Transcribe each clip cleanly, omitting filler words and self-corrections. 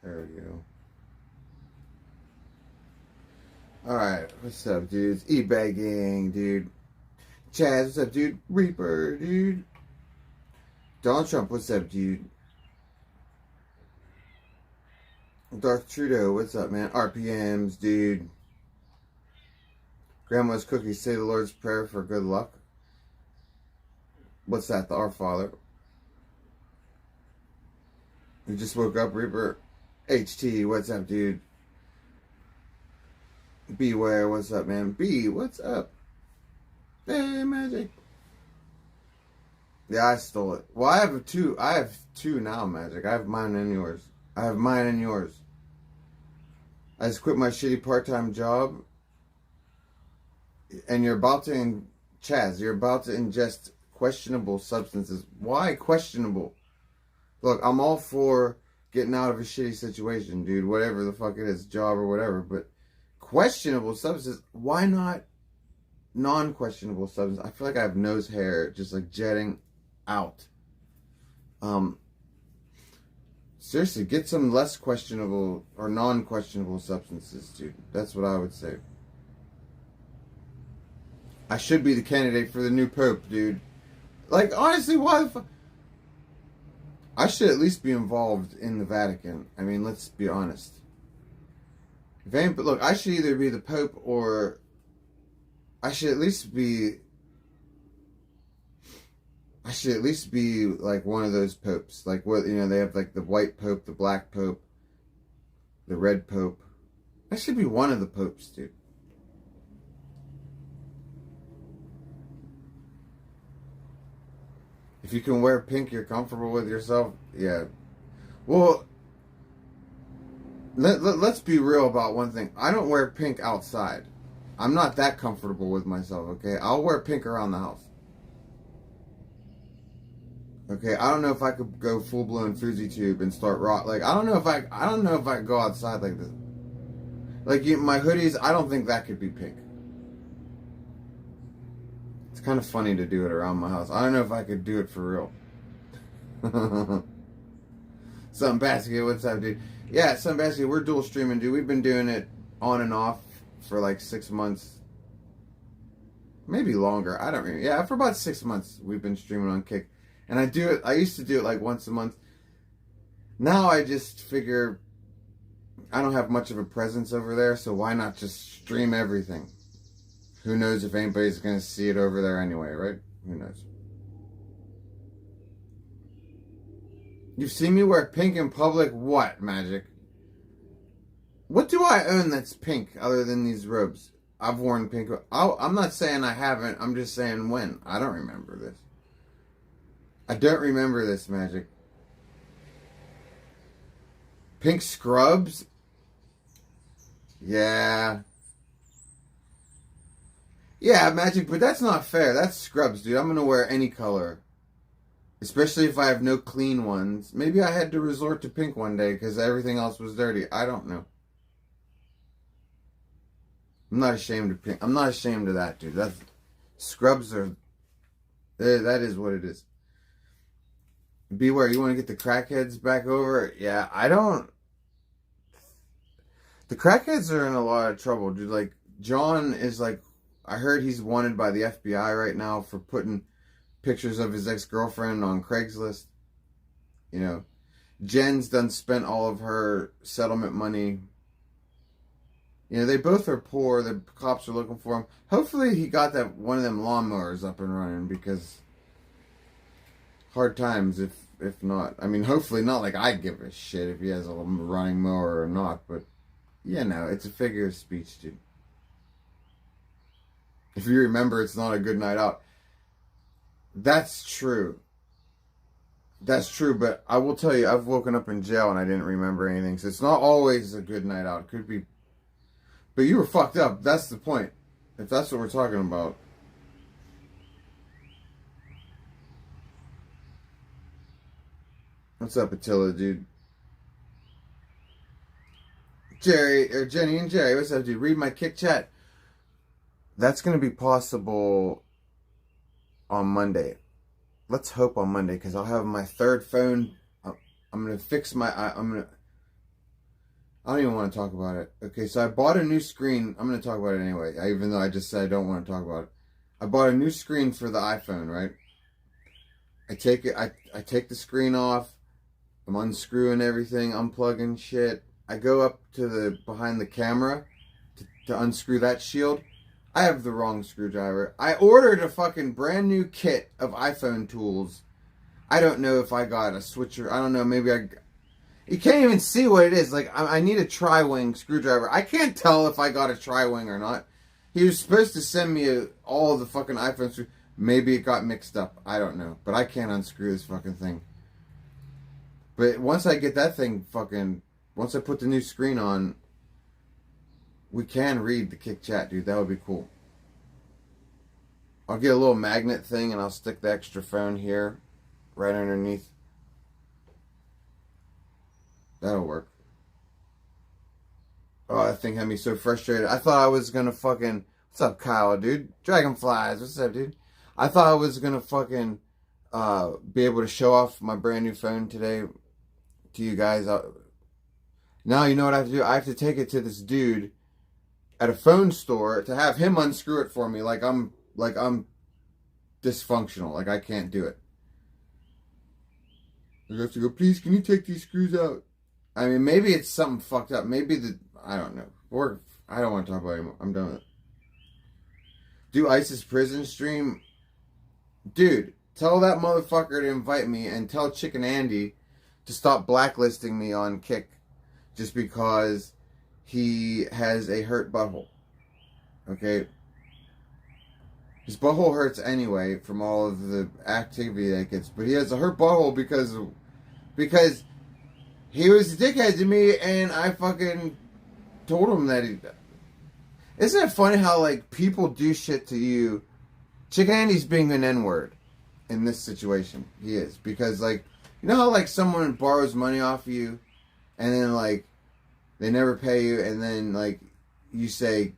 There we go. Alright, what's up, dudes? Ebike gang, dude. Chaz, what's up, dude? Reaper, dude. Donald Trump, what's up, dude? Darth Trudeau, what's up, man? RPMs, dude. Grandma's cookies, say the Lord's Prayer for good luck. What's that? The Our Father. You just woke up, Reaper. HT, what's up, dude? Beware, what's up, man? B, what's up? Hey, Magic. Yeah, I stole it. Well, I have two now, Magic. I have mine and yours. I have mine and yours. I just quit my shitty part-time job. And you're about to, Chaz, you're about to ingest questionable substances. Why questionable? Look, I'm all for getting out of a shitty situation, dude. Whatever the fuck it is, job or whatever. But questionable substances, why not non-questionable substances? I feel like I have nose hair just like jetting out. Seriously, get some less questionable or non-questionable substances, dude. That's what I would say. I should be the candidate for the new pope, dude. Like, honestly, why the fuck? I should at least be involved in the Vatican. I mean, let's be honest. But look, I should either be the pope or I should at least be like one of those popes. Like, what, you know, they have like the white pope, the black pope, the red pope. I should be one of the popes, dude. If you can wear pink, you're comfortable with yourself. Yeah. Well, let's be real about one thing. I don't wear pink outside. I'm not that comfortable with myself, okay? I'll wear pink around the house. Okay, I don't know if I could go full-blown Fuzi tube and start rock. Like, I don't know if I could go outside like this. Like, my hoodies, I don't think that could be pink. It's kind of funny to do it around my house. I don't know if I could do it for real. Something Basket, what's up, dude? Yeah, Something Basket, we're dual streaming, dude. We've been doing it on and off for like 6 months. Maybe longer. I don't remember. Yeah, for about 6 months we've been streaming on Kick. And I used to do it like once a month. Now I just figure I don't have much of a presence over there, so why not just stream everything? Who knows if anybody's going to see it over there anyway, right? Who knows? You've seen me wear pink in public? What, Magic? What do I own that's pink other than these robes? I've worn pink. I'm not saying I haven't. I'm just saying when. I don't remember this. I don't remember this, Magic. Pink scrubs? Yeah. Yeah, Magic, but that's not fair. That's scrubs, dude. I'm going to wear any color. Especially if I have no clean ones. Maybe I had to resort to pink one day because everything else was dirty. I don't know. I'm not ashamed of pink. I'm not ashamed of that, dude. That's scrubs are... That is what it is. Beware, you want to get the crackheads back over? Yeah, I don't... The crackheads are in a lot of trouble, dude. Like, John is like... I heard he's wanted by the FBI right now for putting pictures of his ex-girlfriend on Craigslist. You know, Jen's done spent all of her settlement money. You know, they both are poor. The cops are looking for him. Hopefully he got that one of them lawnmowers up and running because hard times if not. I mean, hopefully not like I give a shit if he has a running mower or not, but you know, it's a figure of speech, dude. If you remember, it's not a good night out. That's true. That's true, but I will tell you, I've woken up in jail and I didn't remember anything. So it's not always a good night out. It could be. But you were fucked up. That's the point. If that's what we're talking about. What's up, Attila, dude? Jerry, or Jenny and Jerry, what's up, dude? Read my Kick chat. That's going to be possible on Monday. Let's hope on Monday, because I'll have my third phone. I'm going to fix my... I don't even want to talk about it. Okay, so I bought a new screen. I'm going to talk about it anyway, even though I just said I don't want to talk about it. I bought a new screen for the iPhone, right? I take it. I take the screen off. I'm unscrewing everything, unplugging shit. I go up to the behind the camera to unscrew that shield. I have the wrong screwdriver. I ordered a fucking brand new kit of iPhone tools. I don't know if I got a switcher. I don't know. Maybe I... You can't even see what it is. Like, I need a tri-wing screwdriver. I can't tell if I got a tri-wing or not. He was supposed to send me all of the fucking iPhone screws. Maybe it got mixed up. I don't know. But I can't unscrew this fucking thing. But once I get that thing fucking... Once I put the new screen on, we can read the Kick Chat, dude. That would be cool. I'll get a little magnet thing and I'll stick the extra phone here, right underneath. That'll work. Oh, that thing had me so frustrated. I thought I was gonna fucking... What's up, Kyle, dude? Dragonflies, what's up, dude? I thought I was gonna fucking be able to show off my brand new phone today to you guys. Now you know what I have to do? I have to take it to this dude at a phone store to have him unscrew it for me like I'm dysfunctional. Like I can't do it. I have to go, please, can you take these screws out? I mean, maybe it's something fucked up. Maybe I don't know. Or, I don't want to talk about it anymore. I'm done with it. Do ISIS prison stream? Dude, tell that motherfucker to invite me and tell Chicken Andy to stop blacklisting me on Kick just because he has a hurt butthole. Okay? His butthole hurts anyway from all of the activity that gets, but he has a hurt butthole because he was a dickhead to me and I fucking told him that he... Isn't it funny how, like, people do shit to you? Chicken Andy's being an N-word in this situation. He is. Because, like, you know how, like, someone borrows money off of you and then, like, they never pay you and then, like, you say,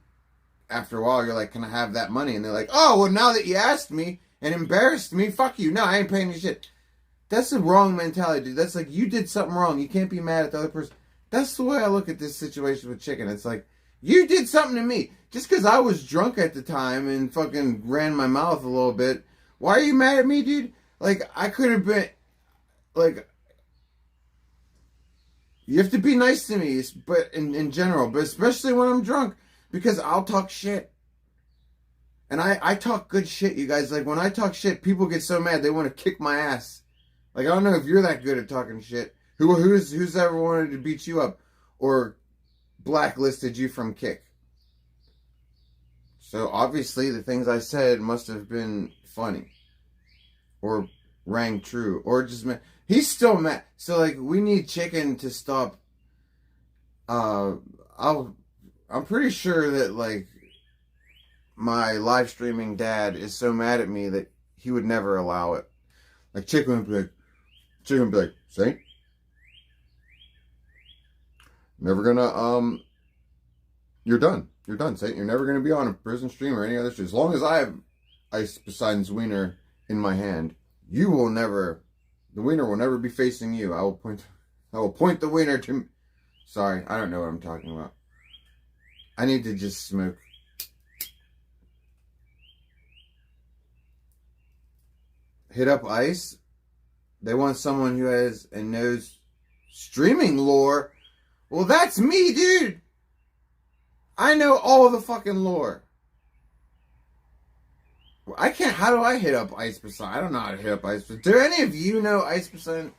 after a while, you're like, can I have that money? And they're like, oh, well, now that you asked me and embarrassed me, fuck you. No, I ain't paying you shit. That's the wrong mentality, dude. That's like, you did something wrong. You can't be mad at the other person. That's the way I look at this situation with Chicken. It's like, you did something to me. Just because I was drunk at the time and fucking ran my mouth a little bit. Why are you mad at me, dude? Like, I could have been... Like... You have to be nice to me, but in general. But especially when I'm drunk. Because I'll talk shit. And I talk good shit, you guys. Like, when I talk shit, people get so mad they want to kick my ass. Like, I don't know if you're that good at talking shit. Who's ever wanted to beat you up? Or blacklisted you from Kick? So, obviously, the things I said must have been funny. Or rang true. Or just... He's still mad. So, like, we need Chicken to stop... I'm pretty sure that, like, my live streaming dad is so mad at me that he would never allow it. Like, Chicken would be like, Saint? Never gonna, you're done. You're done, Saint. You're never gonna be on a prison stream or any other stream. As long as I have Ice Poseidon's wiener in my hand, you will never, the wiener will never be facing you. I will point the wiener to... Sorry, I don't know what I'm talking about. I need to just smoke. Hit up Ice. They want someone who has and knows streaming lore. Well, that's me, dude. I know all the fucking lore. I can't... How do I hit up Ice Poseidon? I don't know how to hit up Ice Poseidon. Do any of you know Ice Poseidon?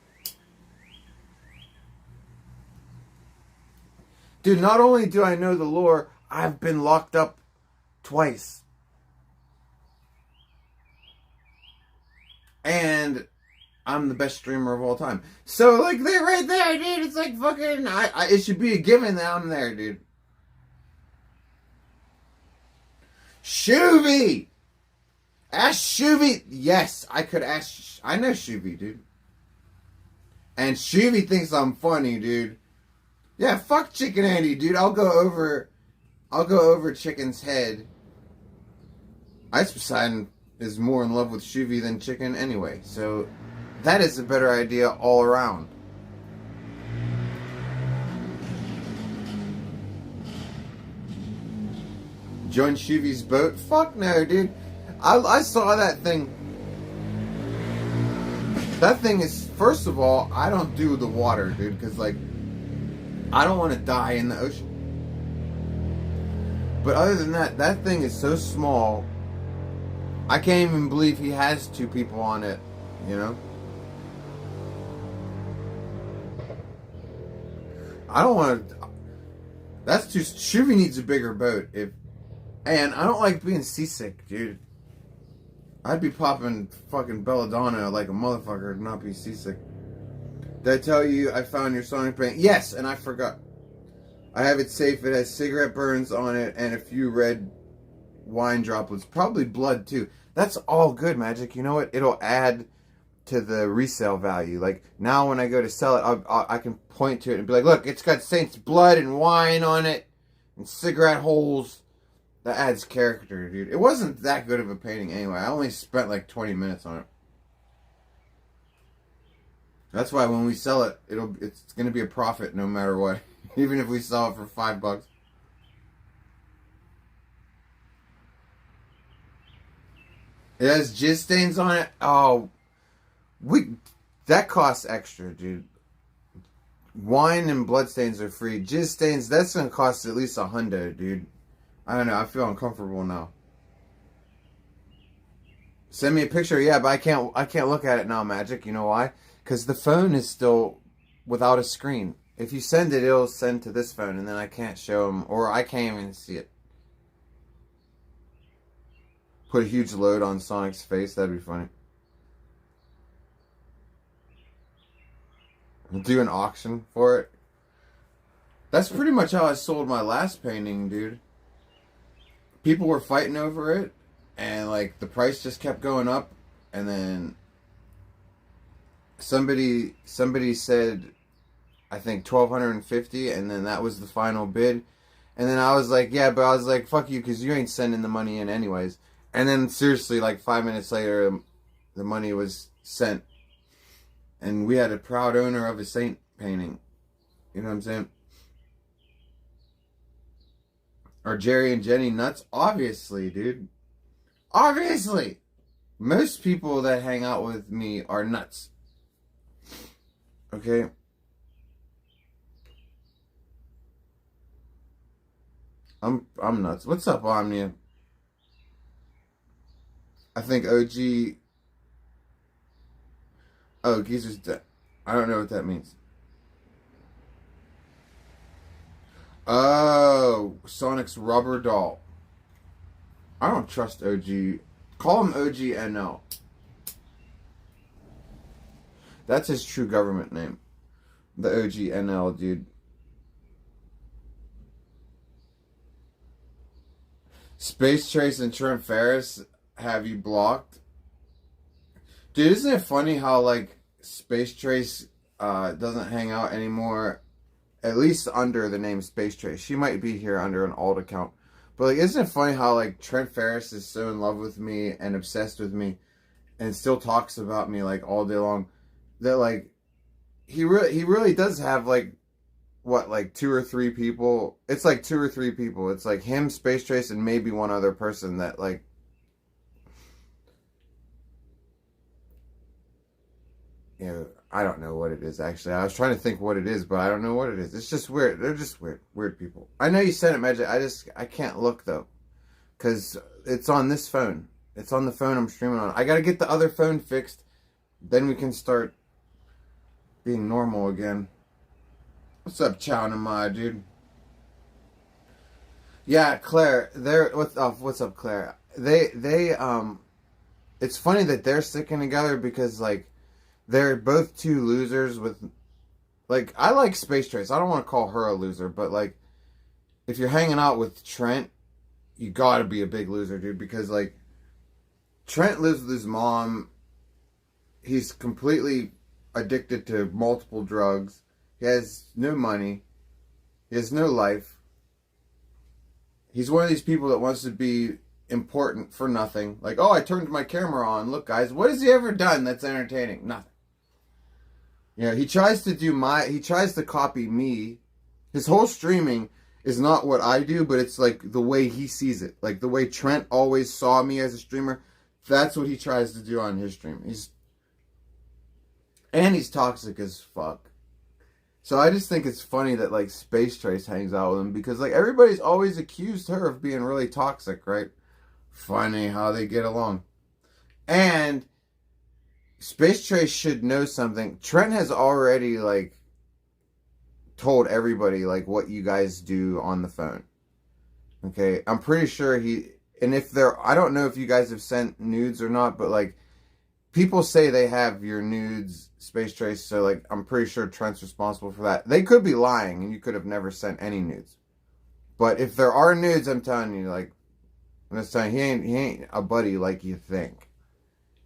Dude, not only do I know the lore, I've been locked up twice. And I'm the best streamer of all time. So, like, they're right there, dude. It's like fucking... it should be a given that I'm there, dude. Shuvi! Ask Shuvi. Yes, I could ask... I know Shuvi, dude. And Shuvi thinks I'm funny, dude. Yeah, fuck Chicken Andy, dude. I'll go over Chicken's head. Ice Poseidon is more in love with Shuvi than Chicken anyway. So, that is a better idea all around. Join Shuvi's boat? Fuck no, dude. I saw that thing. That thing is, first of all, I don't do the water, dude, because, like, I don't want to die in the ocean. But other than that, that thing is so small, I can't even believe he has 2 people on it, you know? I don't want to... That's too... Shuvi needs a bigger boat. And I don't like being seasick, dude. I'd be popping fucking belladonna like a motherfucker and not be seasick. Did I tell you I found your sonic paint? Yes, and I forgot. I have it safe. It has cigarette burns on it and a few red wine droplets. Probably blood, too. That's all good, Magic. You know what? It'll add to the resale value. Like, now when I go to sell it, I can point to it and be like, look, it's got Saint's blood and wine on it and cigarette holes. That adds character, dude. It wasn't that good of a painting anyway. I only spent like 20 minutes on it. That's why when we sell it, it's going to be a profit no matter what. Even if we sell it for $5. It has jizz stains on it. Oh, that costs extra, dude. Wine and blood stains are free. Jizz stains, that's going to cost at least $100, dude. I don't know. I feel uncomfortable now. Send me a picture. Yeah, but I can't look at it now, Magic. You know why? Because the phone is still without a screen. If you send it, it'll send to this phone, and then I can't show them, or I can't even see it. Put a huge load on Sonic's face. That'd be funny. Do an auction for it. That's pretty much how I sold my last painting, dude. People were fighting over it, and like the price just kept going up, and then somebody said, I think $1,250, and then that was the final bid, and then I was like, yeah, but I was like, fuck you, because you ain't sending the money in anyways. And then seriously, like 5 minutes later, the money was sent, and we had a proud owner of a saint painting. You know what I'm saying? Are Jerry and Jenny nuts? Obviously, dude. Obviously. Most people that hang out with me are nuts. Okay? I'm nuts. What's up, Omnia? I think OG... Oh, Geezer's dead. I don't know what that means. Oh, Sonic's rubber doll. I don't trust OG. Call him OG NL. That's his true government name. The OG NL, dude. Space Trace and Trent Ferris have you blocked? Dude, isn't it funny how, like, Space Trace doesn't hang out anymore? At least under the name Space Trace. She might be here under an alt account. But, like, isn't it funny how, like, Trent Ferris is so in love with me and obsessed with me and still talks about me, like, all day long? That, like, he really does have, like, what, like, 2 or 3 people? It's, like, 2 or 3 people. It's, like, him, Space Trace, and maybe one other person that, like, you know, I don't know what it is, actually. I was trying to think what it is, but I don't know what it is. It's just weird. They're just weird. Weird people. I know you sent it, Magic. I can't look, though. Because it's on this phone. It's on the phone I'm streaming on. I gotta get the other phone fixed. Then we can start being normal again. What's up, Chow Nama, dude? Yeah, Claire. What's up, Claire? It's funny that they're sticking together because, like, they're both 2 losers with, like, I like Space Trace. I don't want to call her a loser, but, like, if you're hanging out with Trent, you gotta be a big loser, dude, because, like, Trent lives with his mom. He's completely addicted to multiple drugs. He has no money. He has no life. He's one of these people that wants to be important for nothing. Like, oh, I turned my camera on. Look, guys, what has he ever done that's entertaining? Nothing. You know, he tries to copy me. His whole streaming is not what I do, but it's like the way he sees it. Like the way Trent always saw me as a streamer, that's what he tries to do on his stream. He's toxic as fuck. So I just think it's funny that like Space Trace hangs out with him, because like everybody's always accused her of being really toxic, right? Funny how they get along. And Space Trace should know something. Trent has already like told everybody like what you guys do on the phone. Okay, I'm pretty sure I don't know if you guys have sent nudes or not, but like people say they have your nudes, Space Trace, so like I'm pretty sure Trent's responsible for that. They could be lying and you could have never sent any nudes. But if there are nudes, I'm telling you, like, I'm just telling you, he ain't a buddy like you think.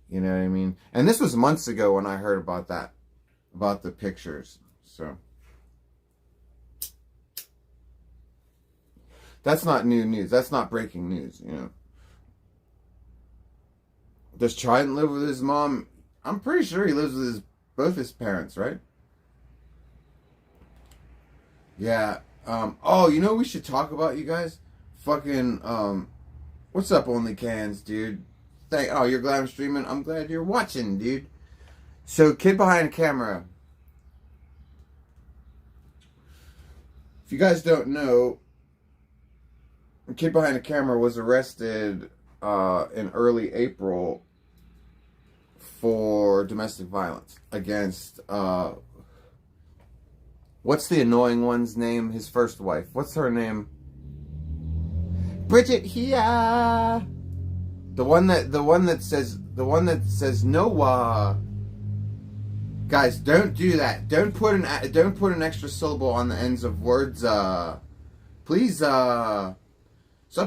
You know what I mean? And this was months ago when I heard about that. About the pictures. So that's not new news. That's not breaking news, you know. Does Trident live with his mom? I'm pretty sure he lives with both his parents, right? Yeah. Oh, you know what we should talk about, you guys? Fucking, what's up, OnlyCans, dude? Oh, you're glad I'm streaming? I'm glad you're watching, dude. So, kid behind camera. If you guys don't know, the kid behind the camera was arrested in early April for domestic violence against, what's the annoying one's name? His first wife. What's her name? Bridget here. The one that says Noah. Guys, don't do that. Don't put an extra syllable on the ends of words. Please stop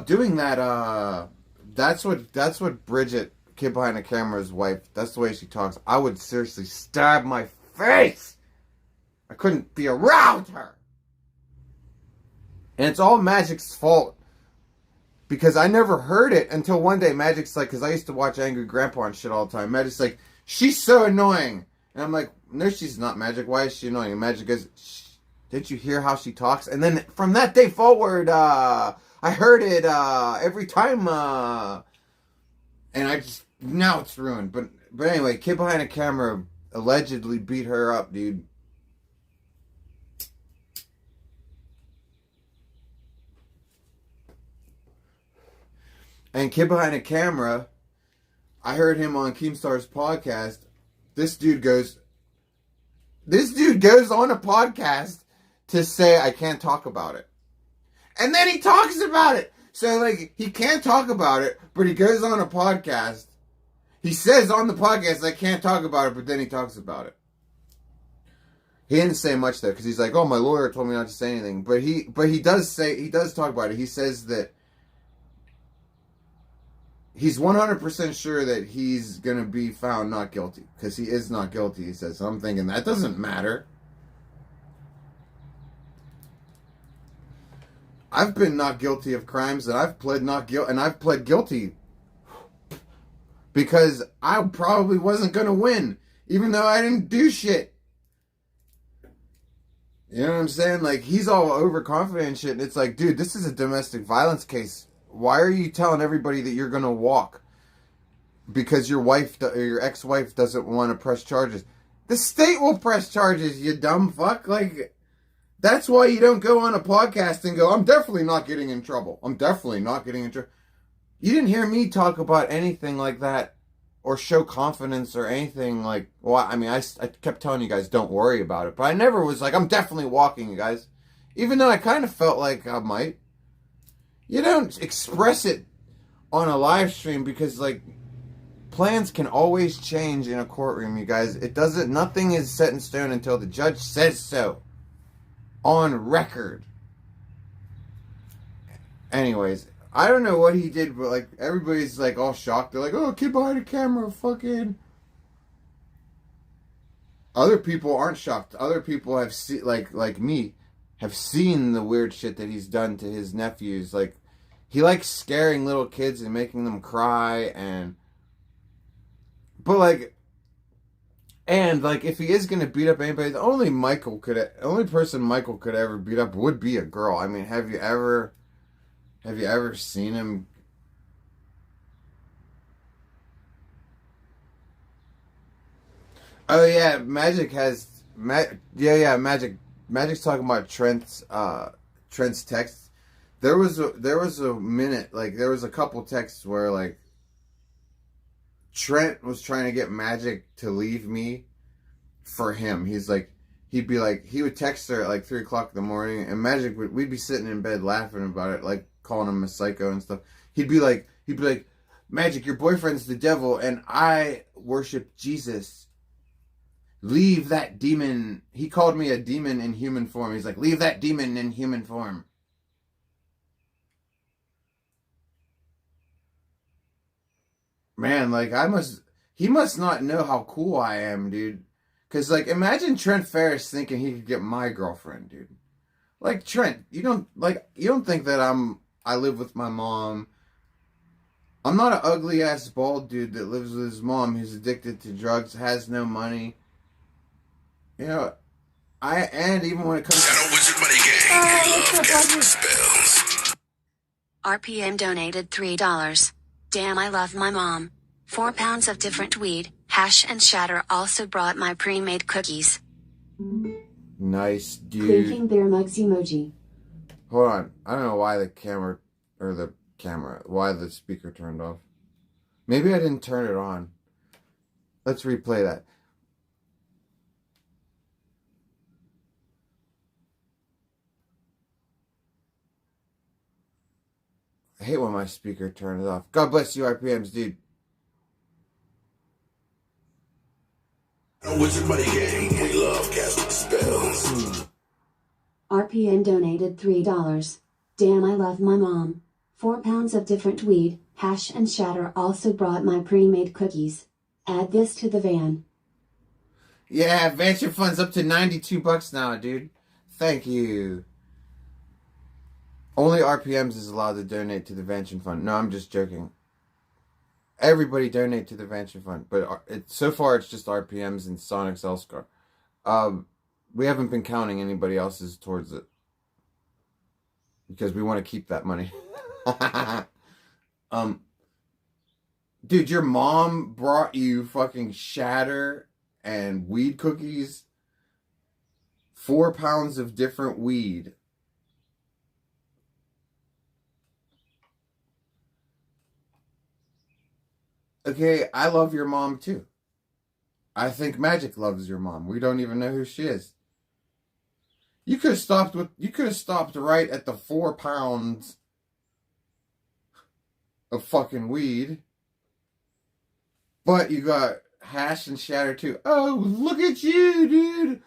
doing that. That's what Bridget, kid behind the camera's wife, that's the way she talks. I would seriously stab my face. I couldn't be around her. And it's all Magic's fault. Because I never heard it until one day Magic's like, because I used to watch Angry Grandpa and shit all the time. Magic's like, she's so annoying. And I'm like, no, she's not, Magic. Why is she annoying? And Magic goes, didn't you hear how she talks? And then from that day forward, I heard it every time. And I just, now it's ruined. But anyway, kid behind the camera allegedly beat her up, dude. And kid behind the camera, I heard him on Keemstar's podcast. This dude goes on a podcast to say I can't talk about it. And then he talks about it. So like he can't talk about it, but he goes on a podcast. He says on the podcast I can't talk about it, but then he talks about it. He didn't say much though, because he's like, oh, my lawyer told me not to say anything. But he does talk about it. He says that he's 100% sure that he's going to be found not guilty. Because he is not guilty, he says. So I'm thinking, that doesn't matter. I've been not guilty of crimes, and I've pled guilty. Because I probably wasn't going to win. Even though I didn't do shit. You know what I'm saying? Like, he's all overconfident and shit. And it's like, dude, this is a domestic violence case. Why are you telling everybody that you're going to walk? Because your wife or your ex-wife doesn't want to press charges. The state will press charges, you dumb fuck. Like, that's why you don't go on a podcast and go, I'm definitely not getting in trouble. I'm definitely not getting in trouble. You didn't hear me talk about anything like that or show confidence or anything like, well, I mean, I kept telling you guys don't worry about it. But I never was like, I'm definitely walking, you guys. Even though I kind of felt like I might. You don't express it on a live stream because, like, plans can always change in a courtroom, you guys. Nothing is set in stone until the judge says so. On record. Anyways, I don't know what he did, but, like, everybody's, like, all shocked. They're like, oh, kid behind the camera, fucking. Other people aren't shocked. Other people have seen, like me, have seen the weird shit that he's done to his nephews. Like, he likes scaring little kids and making them cry, but like, And like, if he is gonna beat up anybody, the only person Michael could ever beat up would be a girl. I mean, have you ever seen him? Oh yeah, Magic's talking about Trent's text. There was a minute, like there was a couple texts where like Trent was trying to get Magic to leave me for him. He would text her at like 3 o'clock in the morning, and we'd be sitting in bed laughing about it, like calling him a psycho and stuff. He'd be like, Magic, your boyfriend's the devil, and I worship Jesus. Leave that demon. He called me a demon in human form. He's like, leave that demon in human form. Man, like he must not know how cool I am, dude. Cause like, imagine Trent Ferris thinking he could get my girlfriend, dude. Like Trent, you don't think that I live with my mom. I'm not an ugly ass bald dude that lives with his mom who's addicted to drugs, has no money. You know, and even when it comes to Wizard Money Gang, love casting spells. RPM donated $3. Damn, I love my mom. 4 pounds of different weed, hash and shatter also brought my pre-made cookies. Nice, dude. Clinking bear mugs emoji. Hold on. I don't know why why the speaker turned off. Maybe I didn't turn it on. Let's replay that. I hate when my speaker turns off. God bless you, RPMs, dude. Wizard Money Gang, we love casting spells. RPM donated $3. Damn, I love my mom. 4 pounds of different weed, hash and shatter also brought my pre-made cookies. Add this to the van. Yeah, venture fund's up to $92 now, dude. Thank you. Only RPMs is allowed to donate to the Venture Fund. No, I'm just joking. Everybody donate to the Venture Fund, but so far it's just RPMs and Sonic's Elscar. We haven't been counting anybody else's towards it because we want to keep that money. Dude, your mom brought you fucking shatter and weed cookies. 4 pounds of different weed. Okay, I love your mom too. I think Magic loves your mom. We don't even know who she is. You could have stopped right at the 4 pounds of fucking weed. But you got hash and shatter too. Oh, look at you, dude.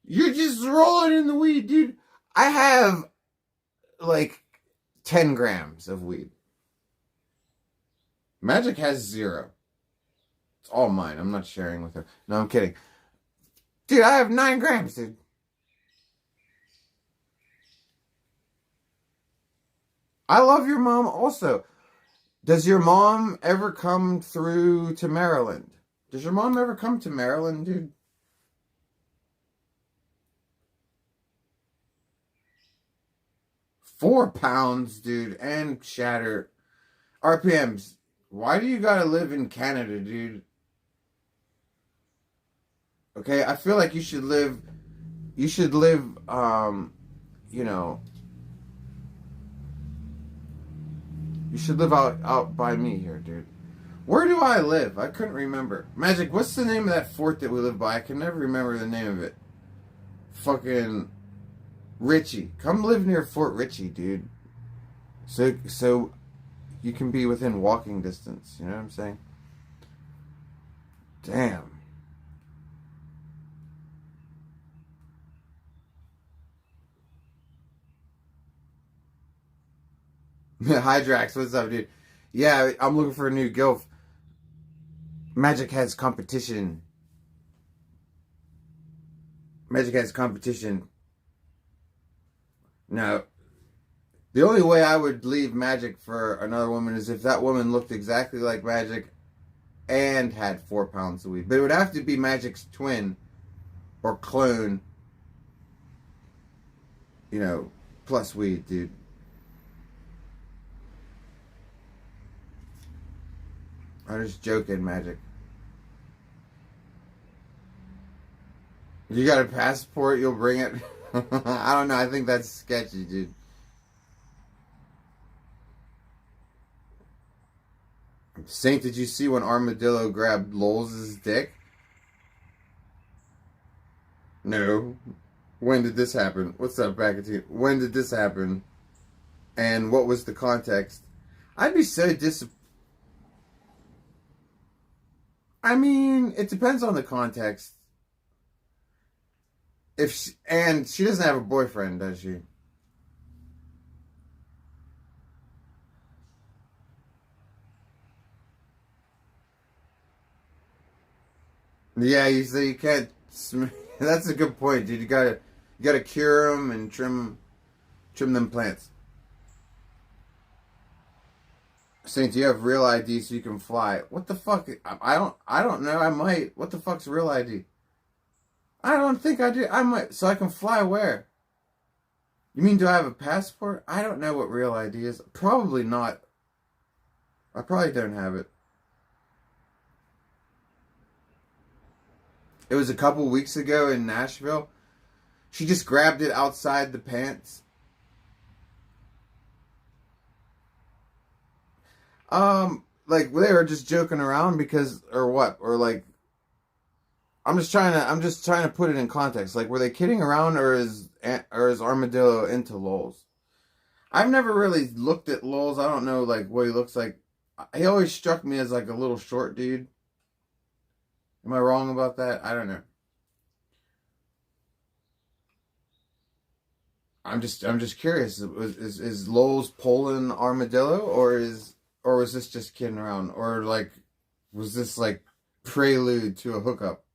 You're just rolling in the weed, dude. I have like 10 grams of weed. Magic has 0. It's all mine. I'm not sharing with her. No, I'm kidding. Dude, I have 9 grams, dude. I love your mom also. Does your mom ever come through to Maryland? Does your mom ever come to Maryland, dude? $4 pounds, dude, and shatter. RPMs. Why do you gotta live in Canada, dude? Okay, I feel like you should live, you know, you should live out by me here, dude. Where do I live? I couldn't remember. Magic, what's the name of that fort that we live by? I can never remember the name of it. Fucking Ritchie. Come live near Fort Ritchie, dude. So you can be within walking distance. You know what I'm saying? Damn. Hydrax, what's up, dude? Yeah, I'm looking for a new gilf. Magic has competition. Magic has competition. No. The only way I would leave Magic for another woman is if that woman looked exactly like Magic and had 4 pounds of weed. But it would have to be Magic's twin or clone, you know, plus weed, dude. I'm just joking, Magic. You got a passport, you'll bring it? I don't know, I think that's sketchy, dude. Saint, did you see when Armadillo grabbed Lowell's dick? No. When did this happen? What's up, Backatine? When did this happen? And what was the context? I'd be so disappointed. I mean, it depends on the context. And she doesn't have a boyfriend, does she? Yeah, you say you can't. That's a good point, dude. You gotta cure them and trim them plants. Saint, do you have real ID so you can fly? What the fuck? I don't know. I might. What the fuck's real ID? I don't think I do. I might. So I can fly where? You mean, do I have a passport? I don't know what real ID is. Probably not. I probably don't have it. It was a couple weeks ago in Nashville. She just grabbed it outside the pants. Like they were just joking around because, or what? Or like, I'm just trying to put it in context. Like, were they kidding around, or is Armadillo into Lols? I've never really looked at Lols. I don't know like what he looks like. He always struck me as like a little short dude. Am I wrong about that? I don't know. I'm just curious. Is Lols pulling Armadillo, or was this just kidding around, or like was this like prelude to a hookup?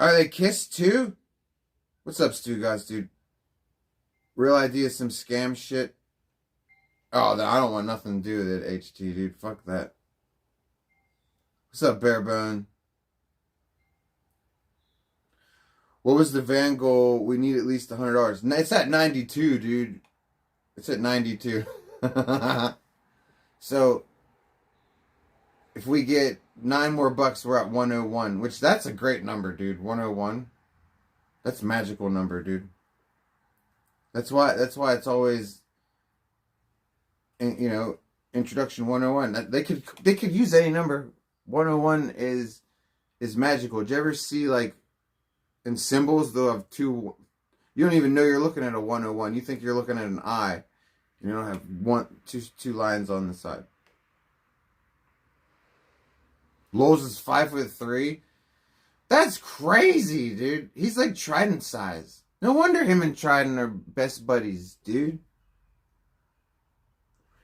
Are they kissed too? What's up, Stu guys, dude? Real idea, some scam shit. Oh, I don't want nothing to do with it, HT, dude. Fuck that. What's up, Barebone? What was the van goal? We need at least $100. It's at 92, dude. It's at 92. So, if we get 9 more bucks, we're at 101. Which, that's a great number, dude. 101. That's a magical number, dude. That's why it's always, you know, introduction 101. They could use any number. 101 is magical. Did you ever see, like, in symbols, they'll have two. You don't even know you're looking at a 101. You think you're looking at an eye. You don't have two lines on the side. Lowe's is 5'3". That's crazy, dude. He's like Trident size. No wonder him and Trident are best buddies, dude.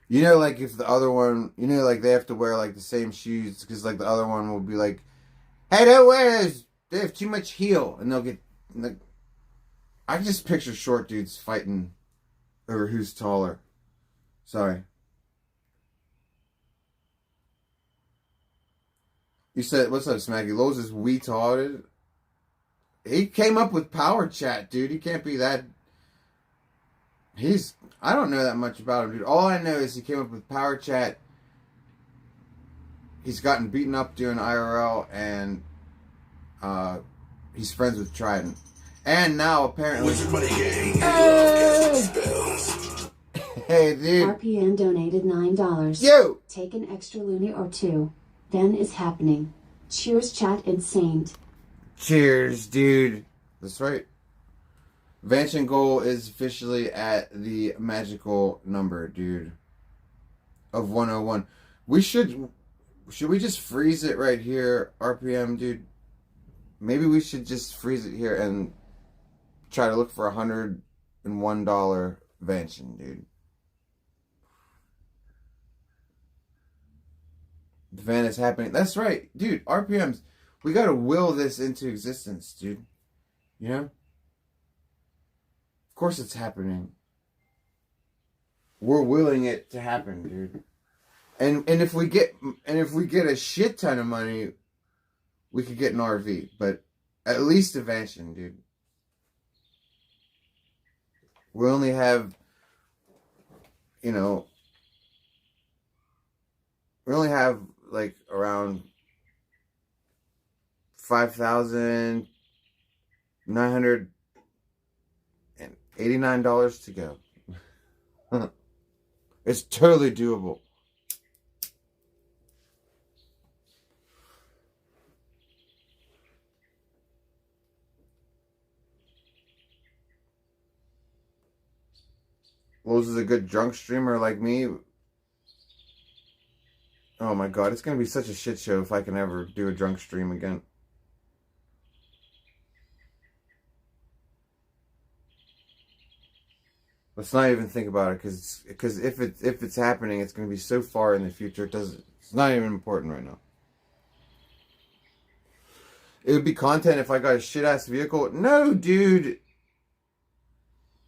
You know, like if the other one, you know, like they have to wear like the same shoes because like the other one will be like, hey, don't wear those. They have too much heel, and they'll get. Like, I just picture short dudes fighting over who's taller. Sorry. You said, what's up, Smacky? Lowe's is retarded. He came up with power chat, dude. He can't be that. I don't know that much about him, dude. All I know is he came up with power chat. He's gotten beaten up doing IRL, and he's friends with Trident. And now apparently. Hey, dude. RPN donated $9. Yo! Take an extra loony or two. Then is happening. Cheers, chat and Saint. Cheers, dude. That's right. Vanching goal is officially at the magical number, dude. Of 101. Should we just freeze it right here, RPM, dude? Maybe we should just freeze it here and try to look for $101 Vanching, dude. The van is happening. That's right, dude. RPMs. We gotta will this into existence, dude. You know? Of course it's happening. We're willing it to happen, dude. And if we get a shit ton of money, we could get an RV, but at least a mansion, dude. We only have, we only have like around $5,989 to go. It's totally doable. Lowe's is a good drunk streamer like me. Oh my god, it's gonna be such a shit show if I can ever do a drunk stream again. Let's not even think about it, because if it's happening, it's gonna be so far in the future. It's not even important right now. It would be content if I got a shit ass vehicle. No, dude.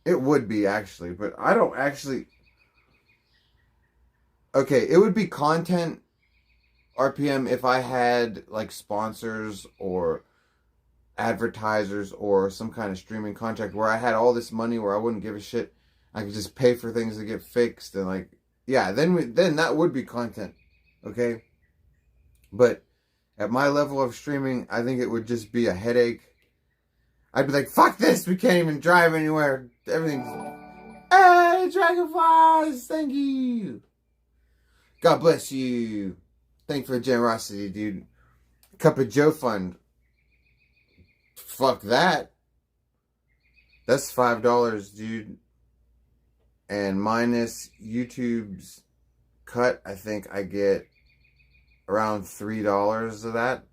It would be, actually, but I don't actually... Okay, it would be content, RPM, if I had, like, sponsors or advertisers or some kind of streaming contract where I had all this money where I wouldn't give a shit. I could just pay for things to get fixed and, like... Yeah, then that would be content, okay? But at my level of streaming, I think it would just be a headache. I'd be like, fuck this, we can't even drive anywhere. Everything's... Hey, Dragonflies, thank you. God bless you. Thank you for the generosity, dude. Cup of Joe Fund. Fuck that. That's $5, dude. And minus YouTube's cut, I think I get around $3 of that.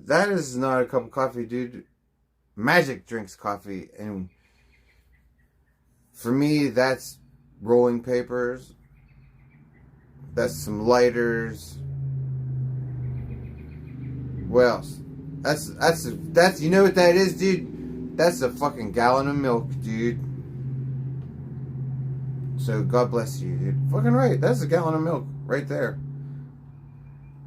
That is not a cup of coffee, dude. Magic drinks coffee, and for me, that's rolling papers. That's some lighters. What else? That's you know what that is, dude? That's a fucking gallon of milk, dude. So God bless you, dude. Fucking right, that's a gallon of milk right there.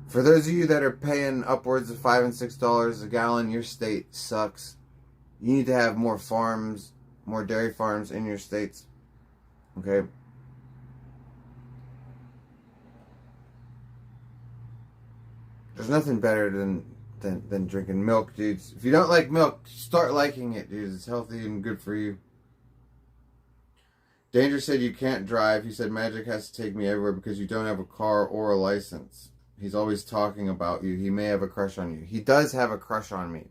For those of you that are paying upwards of $5 and $6 a gallon, your state sucks. You need to have more farms, more dairy farms in your states. Okay? There's nothing better than drinking milk, dudes. If you don't like milk, start liking it, dudes. It's healthy and good for you. Danger said you can't drive. He said Magic has to take me everywhere because you don't have a car or a license. He's always talking about you. He may have a crush on you. He does have a crush on me.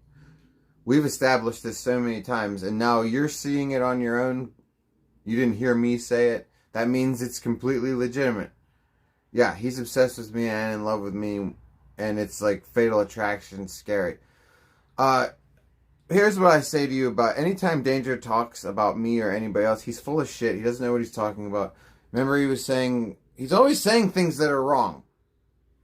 We've established this so many times, and now you're seeing it on your own. You didn't hear me say it. That means it's completely legitimate. Yeah, he's obsessed with me and in love with me, and it's like fatal attraction, scary. Here's what I say to you about anytime Danger talks about me or anybody else, he's full of shit. He doesn't know what he's talking about. Remember, he's always saying things that are wrong.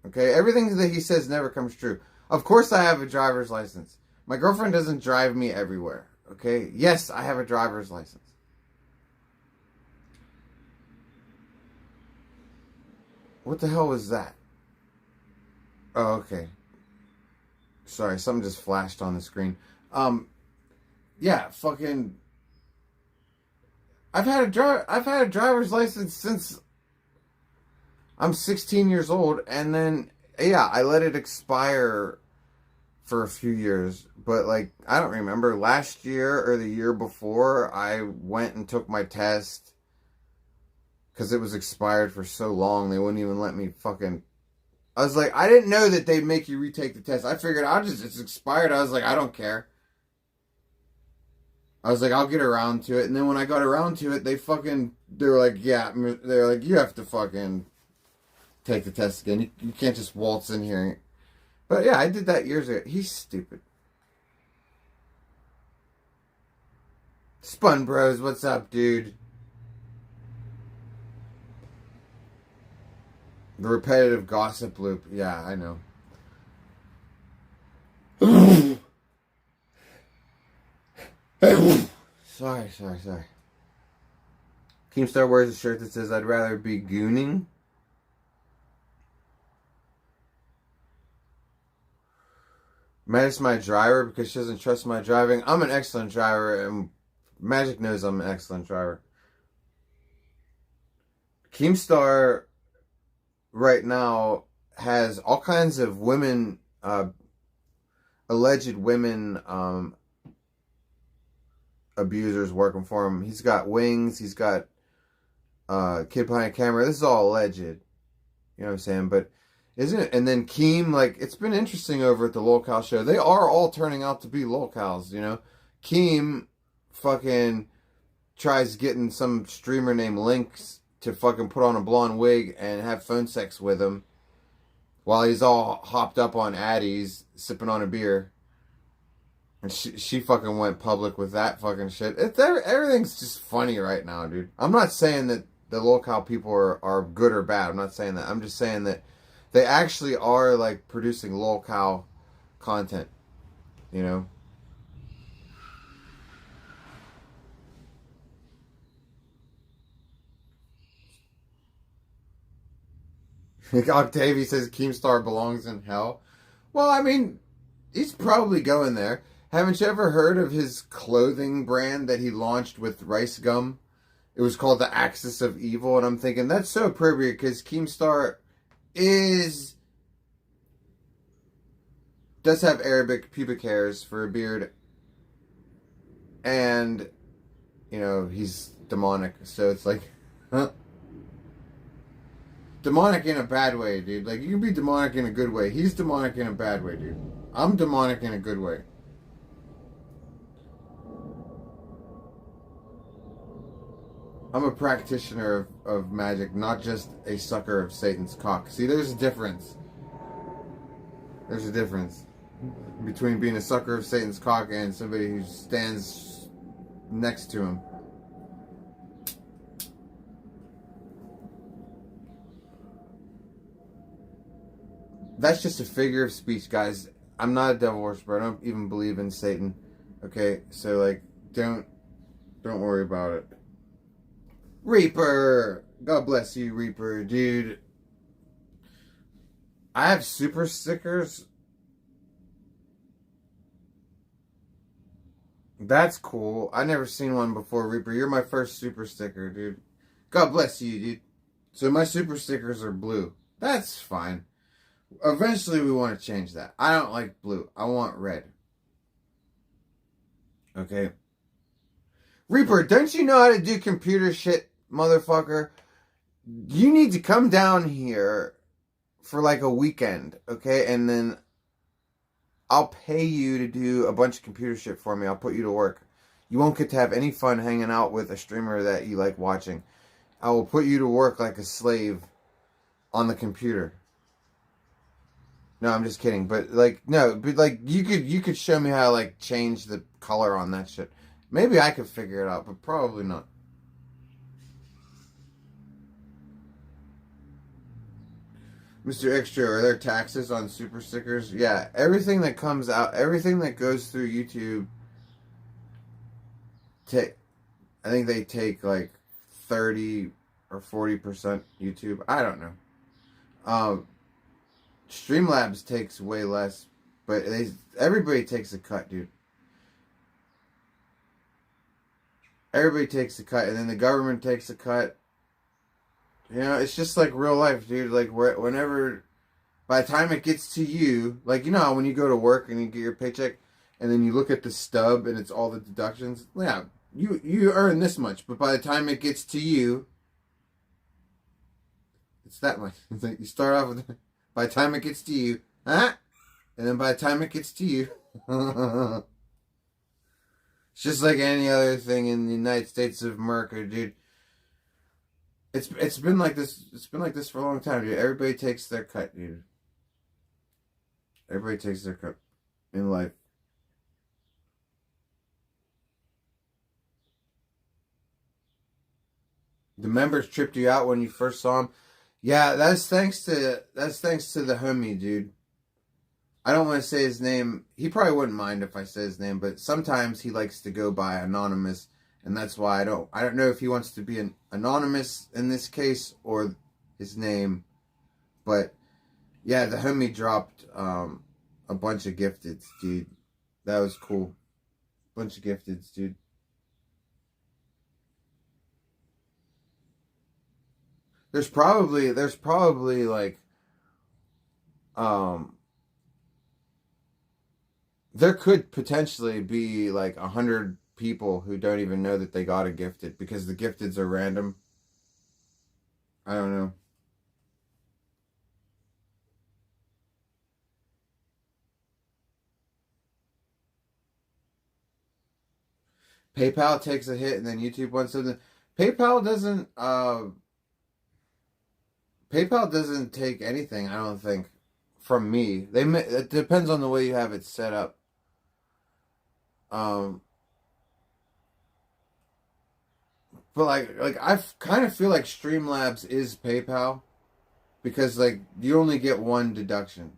Okay, everything that he says never comes true. Of course I have a driver's license. My girlfriend doesn't drive me everywhere, okay? Yes, I have a driver's license. What the hell was that? Oh, okay. Sorry, something just flashed on the screen. Yeah, fucking... I've had a driver's license since I'm 16 years old, and then, yeah, I let it expire for a few years, but like I don't remember, last year or the year before I went and took my test because it was expired for so long they wouldn't even let me fucking... I was like, I didn't know that they'd make you retake the test. I figured it's expired. I was like, I don't care. I was like, I'll get around to it. And then when I got around to it, they were like, yeah, they're like, you have to fucking take the test again. You can't just waltz in here. But yeah, I did that years ago. He's stupid. Spun Bros, what's up, dude? The repetitive gossip loop. Yeah, I know. Sorry. Keemstar wears a shirt that says, I'd rather be gooning. Magic's my driver because she doesn't trust my driving. I'm an excellent driver, and Magic knows I'm an excellent driver. Keemstar right now has all kinds of women, alleged women abusers working for him. He's got wings. He's got kid behind camera. This is all alleged. You know what I'm saying? But isn't it? And then Keem, like, it's been interesting over at the Lolcow show. They are all turning out to be Lolcows, you know? Keem fucking tries getting some streamer named Lynx to fucking put on a blonde wig and have phone sex with him while he's all hopped up on Addies, sipping on a beer. And she fucking went public with that fucking shit. Everything's just funny right now, dude. I'm not saying that the Lolcow people are good or bad. I'm not saying that. I'm just saying that they actually are, like, producing Lolcow content, you know? Octavie says Keemstar belongs in hell. Well, I mean, he's probably going there. Haven't you ever heard of his clothing brand that he launched with rice gum? It was called the Axis of Evil, and I'm thinking, that's so appropriate, because Keemstar does have Arabic pubic hairs for a beard, and, you know, he's demonic, so it's like, huh? Demonic in a bad way, dude. Like, you can be demonic in a good way. He's demonic in a bad way, dude. I'm demonic in a good way. I'm a practitioner of magic, not just a sucker of Satan's cock. See, there's a difference. There's a difference between being a sucker of Satan's cock and somebody who stands next to him. That's just a figure of speech, guys. I'm not a devil worshiper. I don't even believe in Satan. Okay, so, like, don't worry about it. Reaper! God bless you, Reaper, dude. I have super stickers. That's cool. I never seen one before, Reaper. You're my first super sticker, dude. God bless you, dude. So my super stickers are blue. That's fine. Eventually we want to change that. I don't like blue. I want red. Okay. Reaper, don't you know how to do computer shit, motherfucker? You need to come down here for like a weekend, okay? And then I'll pay you to do a bunch of computer shit for me. I'll put you to work. You won't get to have any fun hanging out with a streamer that you like watching. I will put you to work like a slave on the computer. No, I'm just kidding. But like, no, but like, you could show me how to like change the color on that shit. Maybe I could figure it out, but probably not. Mr. Extra, are there taxes on super stickers? Yeah, everything that comes out, everything that goes through YouTube, I think they take like 30 or 40% YouTube. I don't know. Streamlabs takes way less, but everybody takes a cut, dude. Everybody takes a cut, and then the government takes a cut. You know, it's just like real life, dude. Like, whenever, by the time it gets to you, like, you know how when you go to work and you get your paycheck, and then you look at the stub and it's all the deductions? Yeah, you earn this much, but by the time it gets to you, it's that much. It's like you start off with, by the time it gets to you, huh? And then by the time it gets to you, it's just like any other thing in the United States of America, dude. It's been like this. It's been like this for a long time, dude. Everybody takes their cut, dude. Everybody takes their cut in life. The members tripped you out when you first saw him. Yeah, that's thanks to the homie, dude. I don't want to say his name. He probably wouldn't mind if I said his name, but sometimes he likes to go by anonymous. And that's why I don't know if he wants to be an anonymous in this case or his name. But yeah, the homie dropped a a bunch of gifteds, dude. That was cool. Bunch of gifteds, dude. There's probably like, there could potentially be like 100 people who don't even know that they got a gifted because the gifteds are random. I don't know. PayPal takes a hit and then YouTube wants something. PayPal doesn't take anything, I don't think, from me. It depends on the way you have it set up. But like I kind of feel like Streamlabs is PayPal because like you only get one deduction.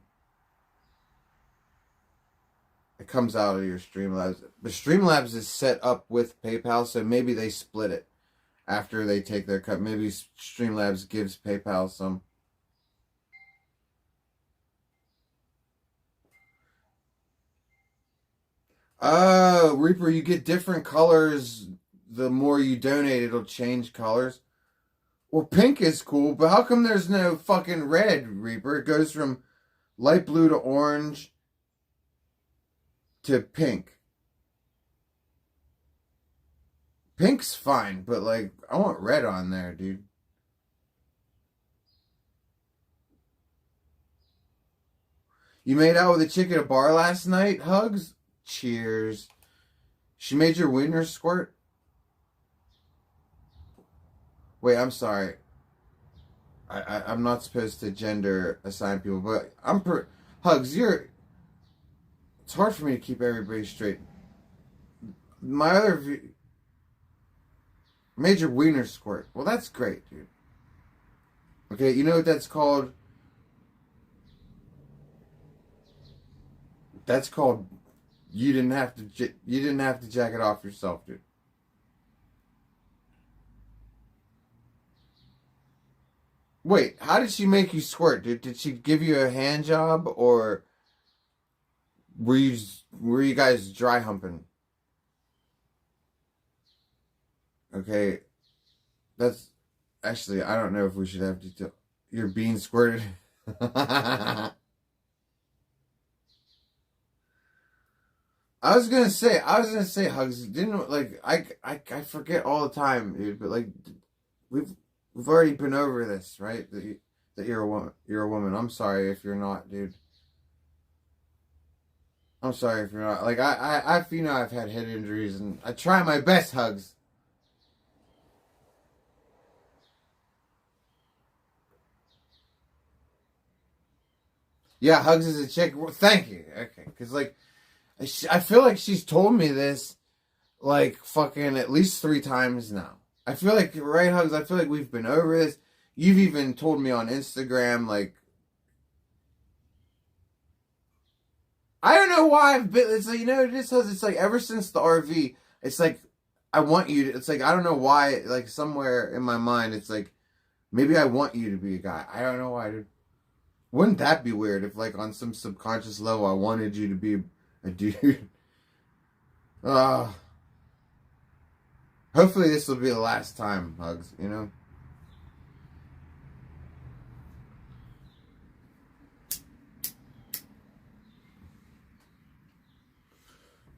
It comes out of your Streamlabs. But Streamlabs is set up with PayPal, so maybe they split it after they take their cut. Maybe Streamlabs gives PayPal some. Reaper, you get different colors the more you donate. It'll change colors. Well, pink is cool, but how come there's no fucking red, Reaper? It goes from light blue to orange to pink. Pink's fine, but like, I want red on there, dude. You made out with a chick at a bar last night? Hugs? Cheers. She made your wiener squirt? Wait, I'm sorry. I'm not supposed to gender assign people, but Hugs, it's hard for me to keep everybody straight. My other made your wiener squirt. Well, that's great, dude. Okay, you know what that's called? That's called you didn't have to jack it off yourself, dude. Wait, how did she make you squirt, dude? Did she give you a hand job, or were you guys dry humping? Okay, that's actually, I don't know if we should have detail. You're being squirted. I was gonna say, Hugs. Didn't like I forget all the time, dude. But like, we've already been over this, right? That you're a woman. You're a woman. I'm sorry if you're not, dude. I'm sorry if you're not. Like I've had head injuries, and I try my best, Hugs. Yeah, Hugs is a chick. Well, thank you. Okay, because like, I feel like she's told me this, like, fucking at least 3 times now. I feel like, right, Hugs? I feel like we've been over this. You've even told me on Instagram, like, I don't know why I've been, it's like, you know, it's like, ever since the RV, it's like, I want you to, it's like, I don't know why, like, somewhere in my mind, it's like, maybe I want you to be a guy. I don't know why, dude. Wouldn't that be weird if, like, on some subconscious level, I wanted you to be a dude? Hopefully this will be the last time, Hugs, you know?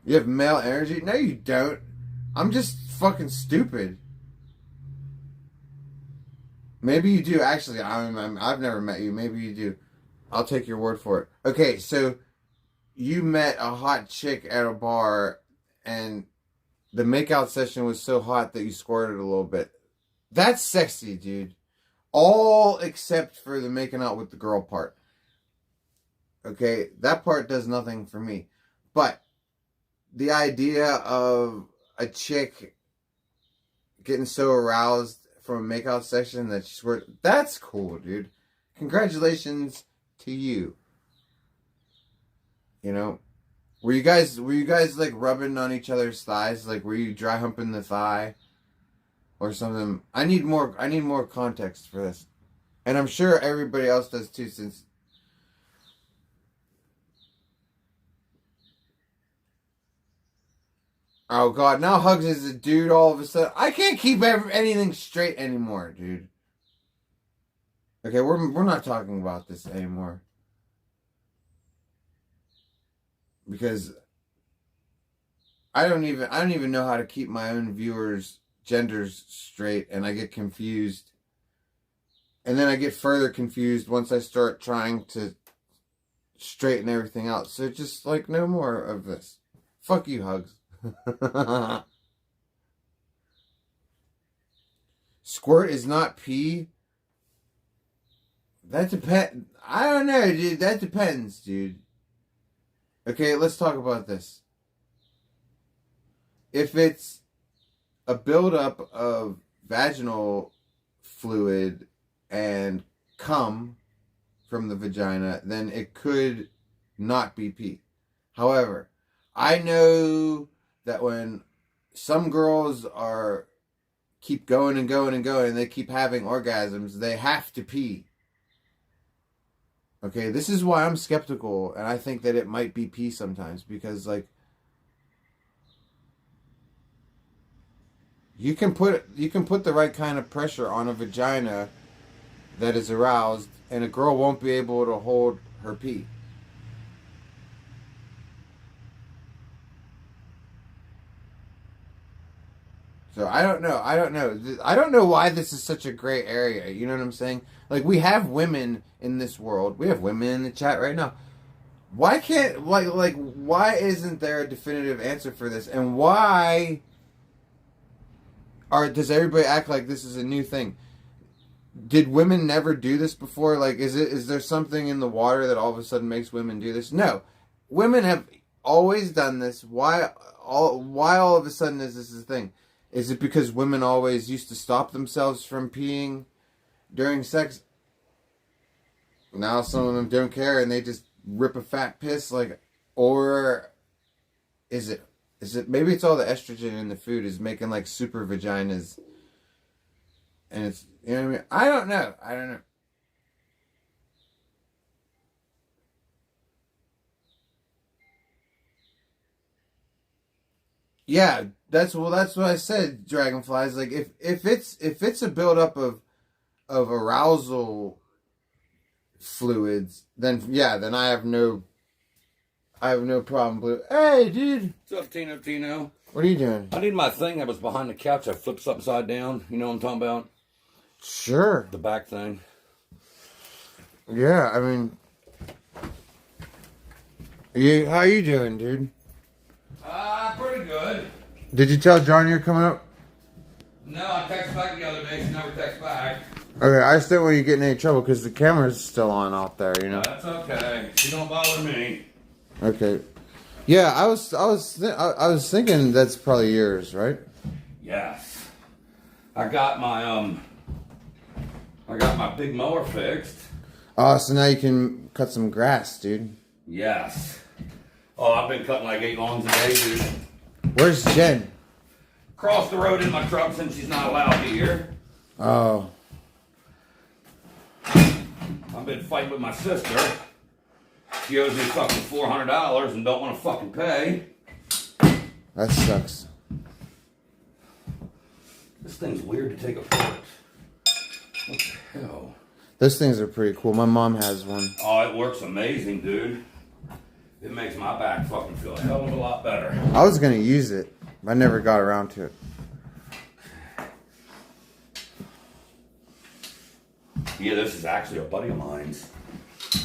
You have male energy? No, you don't. I'm just fucking stupid. Maybe you do, actually. I've never met you. Maybe you do. I'll take your word for it. Okay, so you met a hot chick at a bar, and the makeout session was so hot that you squirted a little bit. That's sexy, dude. All except for the making out with the girl part. Okay, that part does nothing for me. But the idea of a chick getting so aroused from a makeout session that she squirted, that's cool, dude. Congratulations to you. You know, were you guys like rubbing on each other's thighs? Like, were you dry humping the thigh or something? I need more context for this, and I'm sure everybody else does too. Since Oh God! Now Hugs is a dude. All of a sudden, I can't keep anything straight anymore, dude. Okay, we're not talking about this anymore because I don't even know how to keep my own viewers' genders straight, and I get confused, and then I get further confused once I start trying to straighten everything out. So just like no more of this. Fuck you, Hugs. Squirt is not pee. That depends. I don't know, dude. That depends, dude. Okay, let's talk about this. If it's a buildup of vaginal fluid and cum from the vagina, then it could not be pee. However, I know that when some girls keep going and going and going and they keep having orgasms, they have to pee. Okay, this is why I'm skeptical, and I think that it might be pee sometimes, because like you can put the right kind of pressure on a vagina that is aroused, and a girl won't be able to hold her pee. So I don't know. I don't know why this is such a gray area. You know what I'm saying? Like, we have women in this world. We have women in the chat right now. Why can't why isn't there a definitive answer for this? And why does everybody act like this is a new thing? Did women never do this before? Like, is there something in the water that all of a sudden makes women do this? No. Women have always done this. Why all of a sudden is this a thing? Is it because women always used to stop themselves from peeing during sex? Now some of them don't care and they just rip a fat piss, like, or is it maybe it's all the estrogen in the food is making like super vaginas, and it's, you know what I mean? I don't know. Yeah, that's what I said. Dragonflies, like if it's a buildup of arousal fluids, then yeah, then I have no problem. Hey, dude, What's up, Tino? what are you doing? I need my thing that was behind the couch. I flipped upside down. You know what I'm talking about? Sure. The back thing. Yeah, I mean, how you doing, dude? Pretty good. Did you tell John you're coming up? No, I texted back the other day. She never texted back. Okay, I just don't want you to get in any trouble because the camera's still on out there, you know. That's okay. She don't bother me. Okay. Yeah, I was thinking that's probably yours, right? Yes. I got my big mower fixed. Oh, so now you can cut some grass, dude. Yes. Oh, I've been cutting like 8 lawns a day, dude. Where's Jen? Crossed the road in my truck since she's not allowed here. Oh. I've been fighting with my sister. She owes me fucking $400 and don't want to fucking pay. That sucks. This thing's weird to take apart. What the hell? Those things are pretty cool. My mom has one. Oh, it works amazing, dude. It makes my back fucking feel a hell of a lot better. I was gonna use it. I never got around to it. Yeah, this is actually a buddy of mine's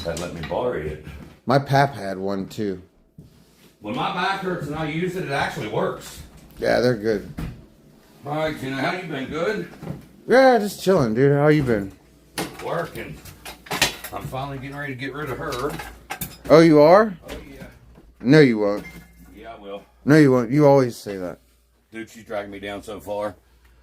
that let me borrow it. My pap had one too. When my back hurts and I use it, it actually works. Yeah, they're good. All right, Tina, how you been? Good? Yeah, just chilling, dude. How you been? Working. I'm finally getting ready to get rid of her. Oh, you are? Oh, yeah. No, you won't. Yeah, I will. No, you won't. You always say that. Dude, she's dragging me down so far.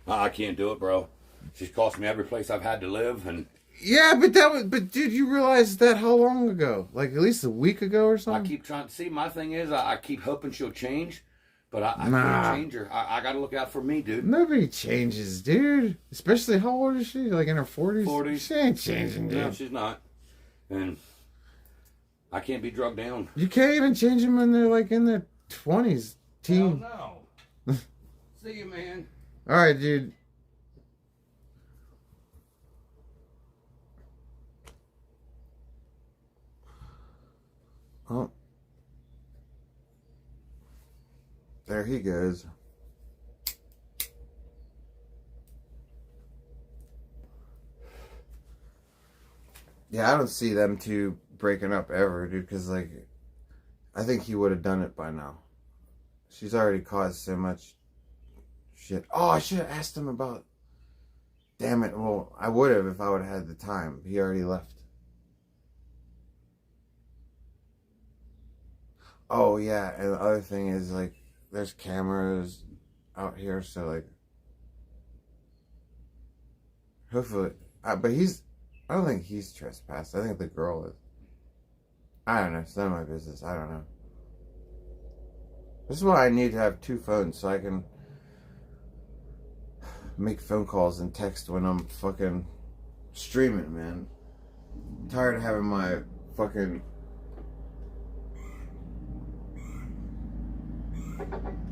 I can't do it, bro. She's cost me every place I've had to live, and Yeah, but dude, you realized that how long ago? Like at least a week ago or I something? keep trying to see. My thing is, I keep hoping she'll change, but I Nah. can't change her. I got to look out for me, dude. Nobody changes, dude. Especially, how old is she? Like in her 40s? 40s. She ain't changing, dude. No, she's not. And I can't be drugged down. You can't even change them when they're like in their 20s, Hell teen. no. See you, man. All right, dude. Oh. There he goes. Yeah, I don't see them two breaking up ever, dude, because, like, I think he would have done it by now. She's already caused so much shit. Oh, I should have asked him about... Damn it. Well, I would have if I would have had the time. He already left. Oh, yeah, and the other thing is, like, there's cameras out here, so, like... Hopefully... but he's... I don't think he's trespassed. I think the girl is. I don't know. It's none of my business. I don't know. This is why I need to have two phones so I can make phone calls and text when I'm fucking streaming, man. I'm tired of having my fucking...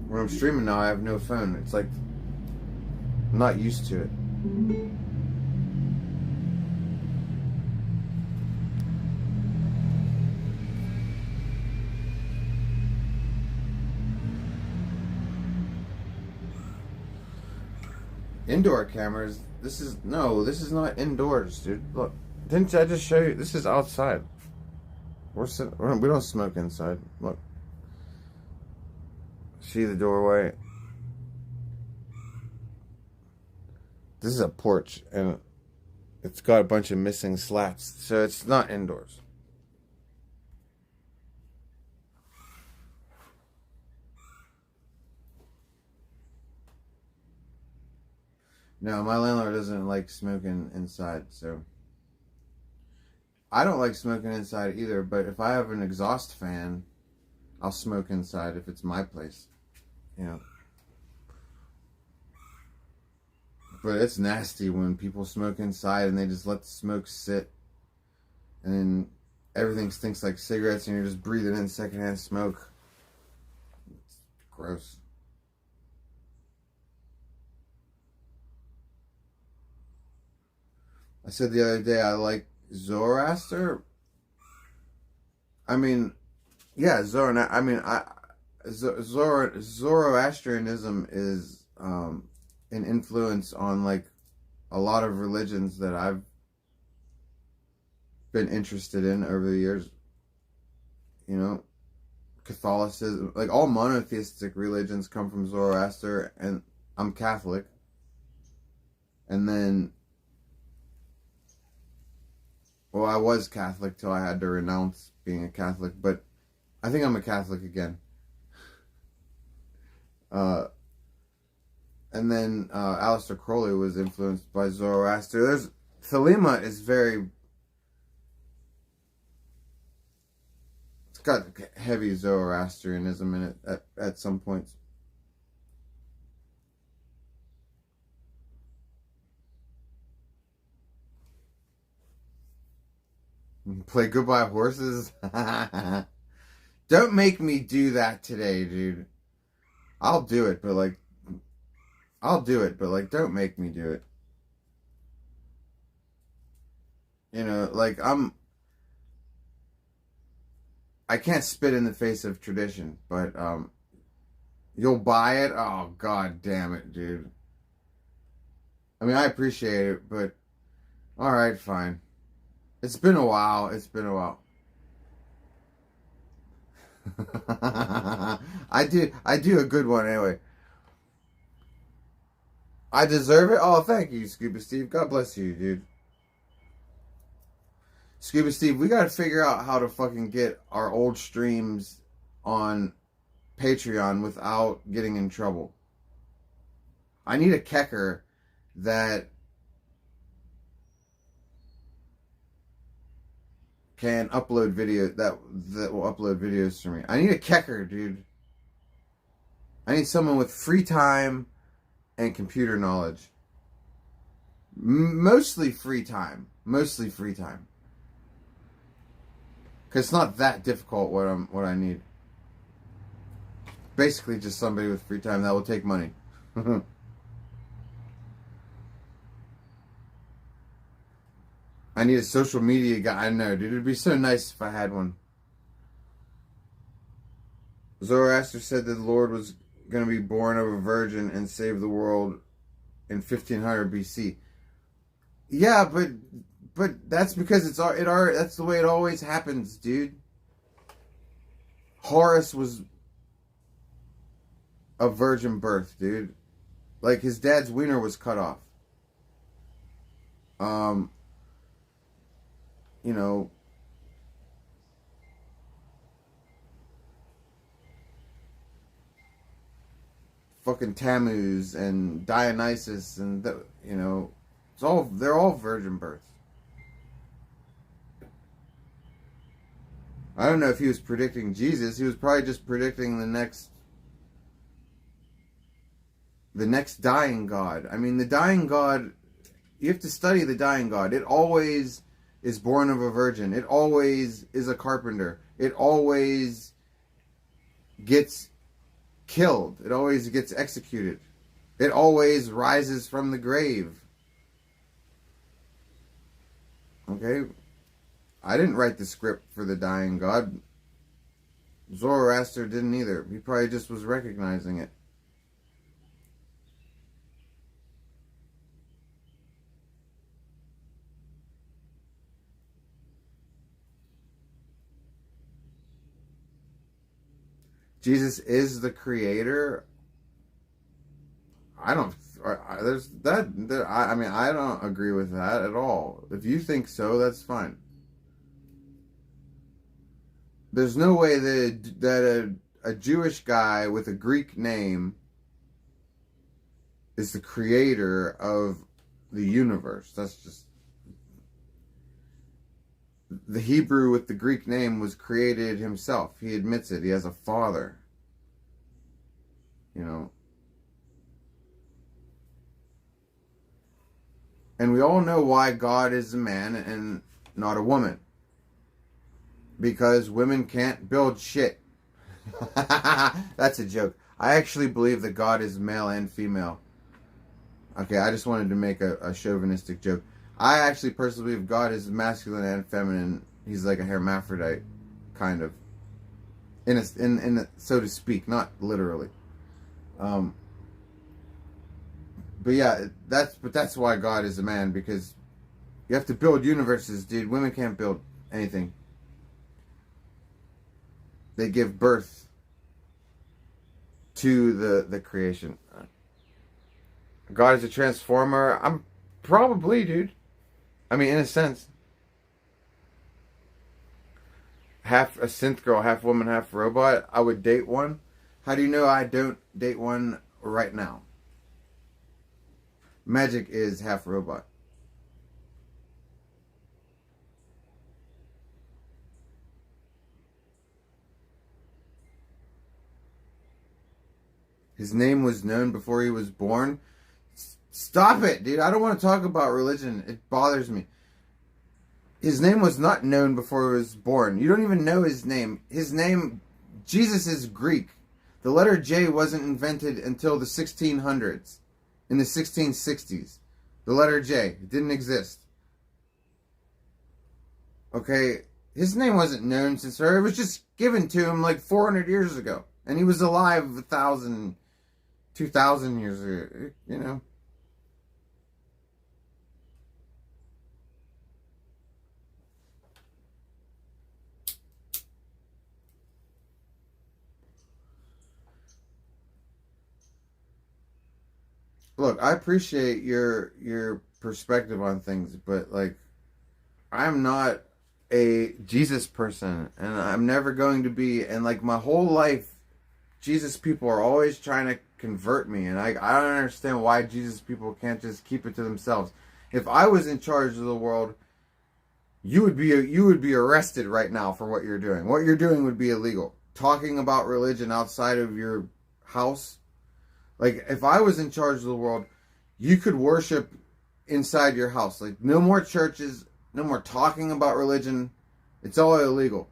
When I'm streaming now, I have no phone. It's like... I'm not used to it. Indoor cameras. This is not indoors, dude. Look, didn't I just show you? This is outside. We don't smoke inside. Look, see the doorway. This is a porch, and it's got a bunch of missing slats, so it's not indoors. No, my landlord doesn't like smoking inside, so... I don't like smoking inside either, but if I have an exhaust fan, I'll smoke inside if it's my place, you know. But it's nasty when people smoke inside and they just let the smoke sit, and then everything stinks like cigarettes and you're just breathing in secondhand smoke. It's gross. I said the other day I like Zoroaster. I mean, yeah, Zoroastrianism is an influence on, like, a lot of religions that I've been interested in over the years. You know, Catholicism, like all monotheistic religions come from Zoroaster, and I'm Catholic. And then, well, I was Catholic till I had to renounce being a Catholic, but I think I'm a Catholic again. And then Aleister Crowley was influenced by Zoroaster. Thelema is very... It's got heavy Zoroastrianism in it at some points. Play Goodbye Horses? Don't make me do that today, dude. I'll do it, but like... don't make me do it. You know, like, I can't spit in the face of tradition, but, you'll buy it? Oh, god damn it, dude. I mean, I appreciate it, but, alright, fine. It's been a while. I do a good one anyway. I deserve it? Oh, thank you, Scuba Steve. God bless you, dude. Scuba Steve, we gotta figure out how to fucking get our old streams on Patreon without getting in trouble. I need a kecker that can upload video, that will upload videos for me. I need a kecker, dude. I need someone with free time and computer knowledge. Mostly free time. Because it's not that difficult what I need. basically just somebody with free time that will take money. I need a social media guy. I know, dude. It'd be so nice if I had one. Zoroaster said that the Lord was going to be born of a virgin and save the world in 1500 BC. Yeah, but that's because that's the way it always happens, dude. Horus was a virgin birth, dude. Like, his dad's wiener was cut off. You know, fucking Tammuz and Dionysus and they're all virgin births. I don't know if he was predicting Jesus. He was probably just predicting the next dying god. I mean, the dying god, you have to study the dying god. It always is born of a virgin. It always is a carpenter. It always gets killed. It always gets executed. It always rises from the grave. Okay? I didn't write the script for the dying god. Zoroaster didn't either. He probably just was recognizing it. Jesus is the creator. I don't agree with that at all. If you think so, that's fine. There's no way that a Jewish guy with a Greek name is the creator of the universe. That's just... The Hebrew with the Greek name was created himself. He admits it. He has a father. You know. And we all know why God is a man and not a woman. Because women can't build shit. That's a joke. I actually believe that God is male and female. Okay, I just wanted to make a chauvinistic joke. I actually personally believe God is masculine and feminine. He's like a hermaphrodite, kind of, in a so to speak, not literally. But yeah, that's why God is a man, because you have to build universes, dude. Women can't build anything. They give birth to the creation. God is a transformer. I'm probably, dude. I mean, in a sense. Half a synth girl, half woman, half robot. I would date one. How do you know I don't date one right now? Magic is half robot. His name was known before he was born. Stop it, dude. I don't want to talk about religion. It bothers me. His name was not known before he was born. You don't even know his name. His name, Jesus, is Greek. The letter J wasn't invented until the 1600s. In the 1660s. The letter J. It didn't exist. Okay? His name wasn't known since her. It was just given to him like 400 years ago. And he was alive 1,000, 2,000 years ago. You know? Look, I appreciate your perspective on things, but like, I'm not a Jesus person, and I'm never going to be. And like, my whole life, Jesus people are always trying to convert me, and I don't understand why Jesus people can't just keep it to themselves. If I was in charge of the world, you would be arrested right now for what you're doing. What you're doing would be illegal. Talking about religion outside of your house. Like, if I was in charge of the world, you could worship inside your house. Like, no more churches, no more talking about religion. It's all illegal.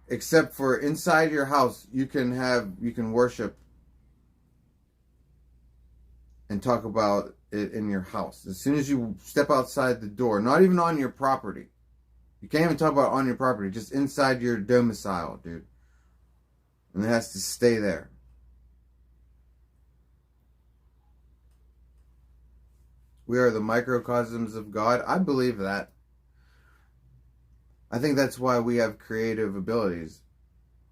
Except for inside your house, you can worship and talk about it in your house. As soon as you step outside the door, not even on your property. You can't even talk about on your property, just inside your domicile, dude. And it has to stay there. We are the microcosms of God. I believe that. I think that's why we have creative abilities.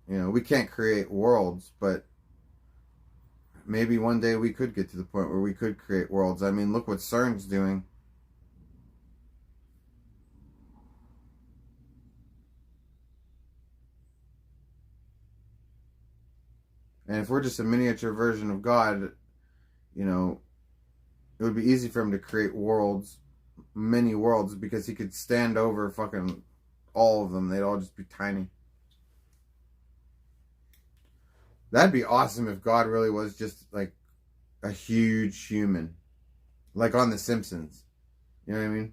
You know, we can't create worlds, but maybe one day we could get to the point where we could create worlds. I mean, look what CERN's doing. And if we're just a miniature version of God, you know, it would be easy for him to create worlds, many worlds, because he could stand over fucking all of them. They'd all just be tiny. That'd be awesome if God really was just like a huge human. Like on The Simpsons. You know what I mean?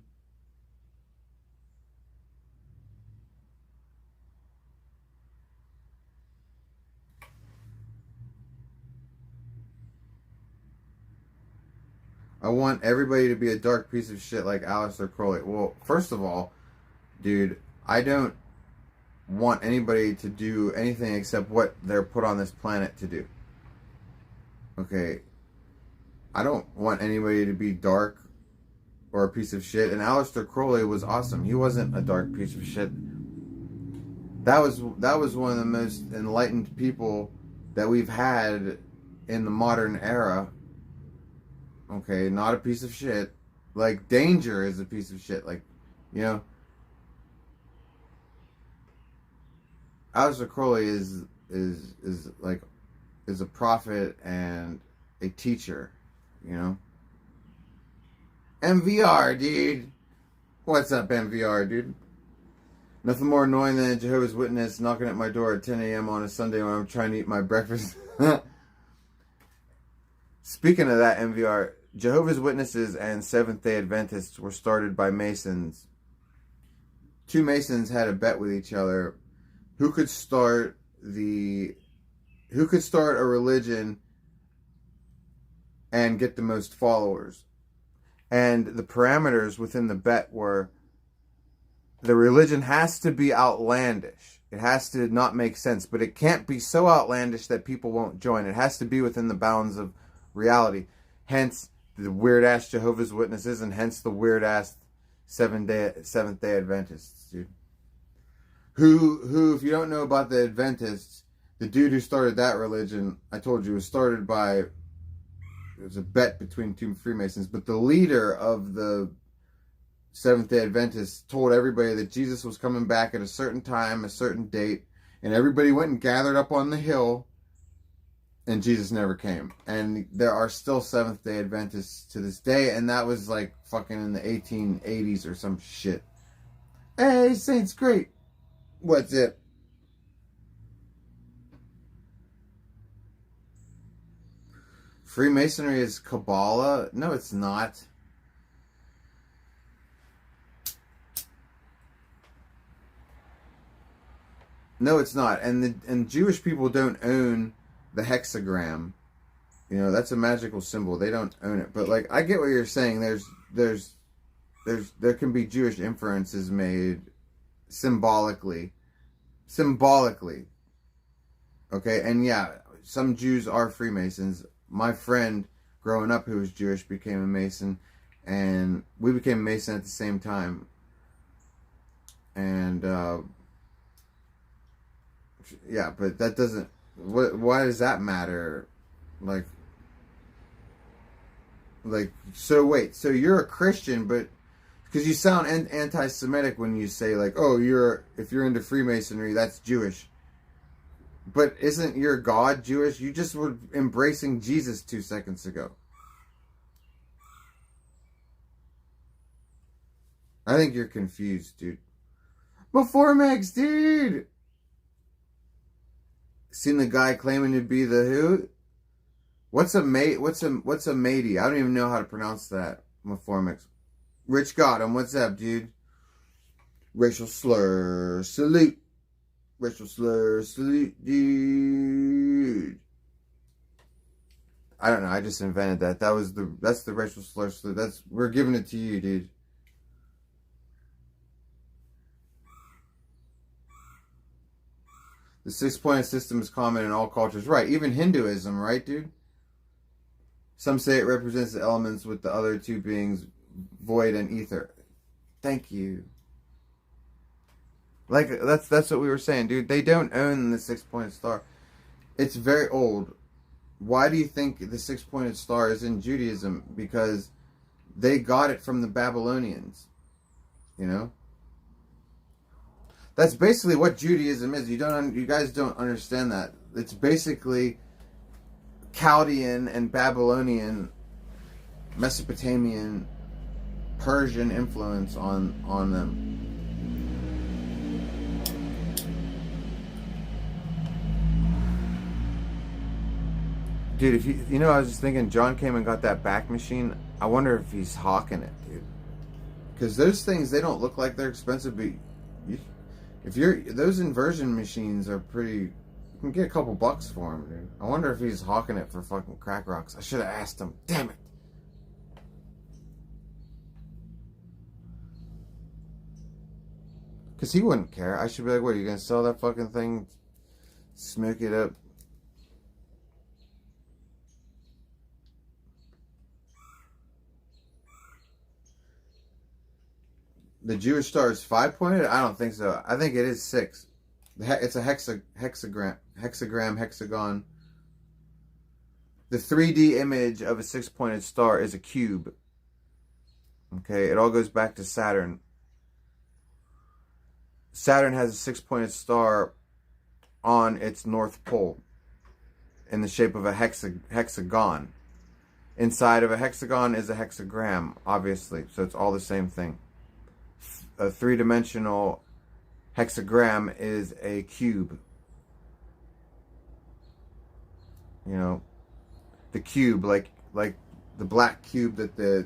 I want everybody to be a dark piece of shit like Aleister Crowley. Well, first of all, dude, I don't want anybody to do anything except what they're put on this planet to do. Okay? I don't want anybody to be dark or a piece of shit. And Aleister Crowley was awesome. He wasn't a dark piece of shit. That was one of the most enlightened people that we've had in the modern era. Okay, not a piece of shit. Like, Danger is a piece of shit. Like, you know. Aleister Crowley is a prophet and a teacher, you know. MVR, dude. What's up, MVR, dude? Nothing more annoying than a Jehovah's Witness knocking at my door at 10 a.m. on a Sunday when I'm trying to eat my breakfast. Speaking of that, MVR, Jehovah's Witnesses and Seventh-day Adventists were started by Masons. Two Masons had a bet with each other. Who could start a religion and get the most followers? And the parameters within the bet were the religion has to be outlandish. It has to not make sense, but it can't be so outlandish that people won't join. It has to be within the bounds of reality. Hence the weird-ass Jehovah's Witnesses, and hence the weird-ass Seventh-day Adventists, dude. Who, if you don't know about the Adventists, the dude who started that religion, I told you, was started by, it was a bet between two Freemasons, but the leader of the Seventh-day Adventists told everybody that Jesus was coming back at a certain time, a certain date, and everybody went and gathered up on the hill, and Jesus never came. And there are still Seventh-day Adventists to this day, and that was like fucking in the 1880s or some shit. Hey, Saints, great. What's it? Freemasonry is Kabbalah? No, it's not. No, it's not. And Jewish people don't own the hexagram. You know, that's a magical symbol. They don't own it. But like, I get what you're saying. There can be Jewish inferences made symbolically. Okay, and yeah, some Jews are Freemasons. My friend growing up who was Jewish became a Mason, and we became a Mason at the same time. And yeah, but that doesn't, why does that matter? Like, so wait, so you're a Christian, but because you sound anti-Semitic when you say like, oh, if you're into Freemasonry, that's Jewish. But isn't your God Jewish? You just were embracing Jesus 2 seconds ago. I think you're confused, dude. Before Max, dude! Seen the guy claiming to be the who? What's a matey? I don't even know how to pronounce that. Maformix. Rich Gotham, what's up, dude? Racial slur, salute. Racial slur, salute, dude. I don't know. I just invented that. That's the racial slur. We're giving it to you, dude. The six-pointed system is common in all cultures. Right, even Hinduism, right, dude? Some say it represents the elements with the other two beings, void and ether. Thank you. Like, that's what we were saying, dude. They don't own the six-pointed star. It's very old. Why do you think the six-pointed star is in Judaism? Because they got it from the Babylonians. You know? That's basically what Judaism is. You guys don't understand that. It's basically Chaldean and Babylonian, Mesopotamian, Persian influence on them. Dude, if you know, I was just thinking, John came and got that back machine. I wonder if he's hawking it, dude. Because those things, they don't look like they're expensive, but those inversion machines are pretty. You can get a couple bucks for them, dude. I wonder if he's hawking it for fucking crack rocks. I should have asked him. Damn it. Because he wouldn't care. I should be like, what, are you going to sell that fucking thing? Smoke it up? The Jewish star is 5-pointed? I don't think so. I think it is 6. It's a hexagram. Hexagon. The 3D image of a 6-pointed star is a cube. Okay, it all goes back to Saturn. Saturn has a 6-pointed star on its north pole in the shape of a hexagon. Inside of a hexagon is a hexagram, obviously, so it's all the same thing. A 3-dimensional hexagram is a cube. You know, the cube, like the black cube that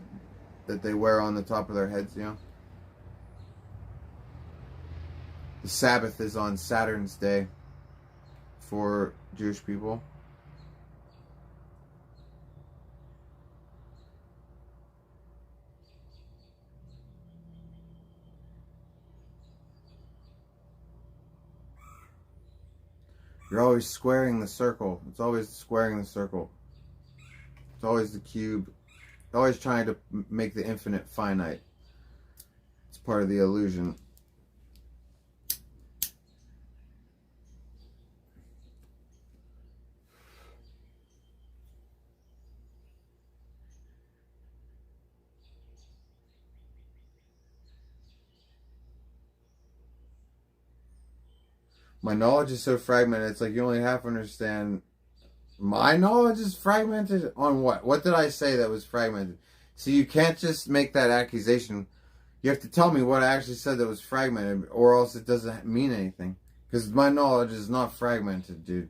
they wear on the top of their heads. You know, the Sabbath is on Saturn's day for Jewish people. You're always squaring the circle. It's always squaring the circle. It's always the cube. Always trying to make the infinite finite. It's part of the illusion. My knowledge is so fragmented, it's like you only half understand. My knowledge is fragmented? On what? What did I say that was fragmented? See, you can't just make that accusation. You have to tell me what I actually said that was fragmented, or else it doesn't mean anything. Because my knowledge is not fragmented, dude.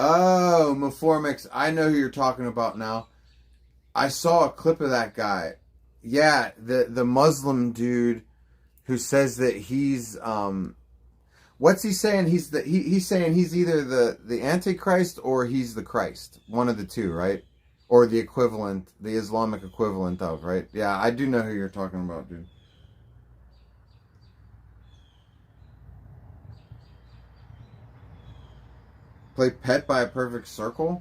Oh, Meformix, I know who you're talking about now. I saw a clip of that guy. Yeah, the Muslim dude who says that he's what's he saying? He's saying he's either the Antichrist or he's the Christ. One of the two, right? Or the equivalent, the Islamic equivalent of, right? Yeah, I do know who you're talking about, dude. Play Pet by a Perfect Circle?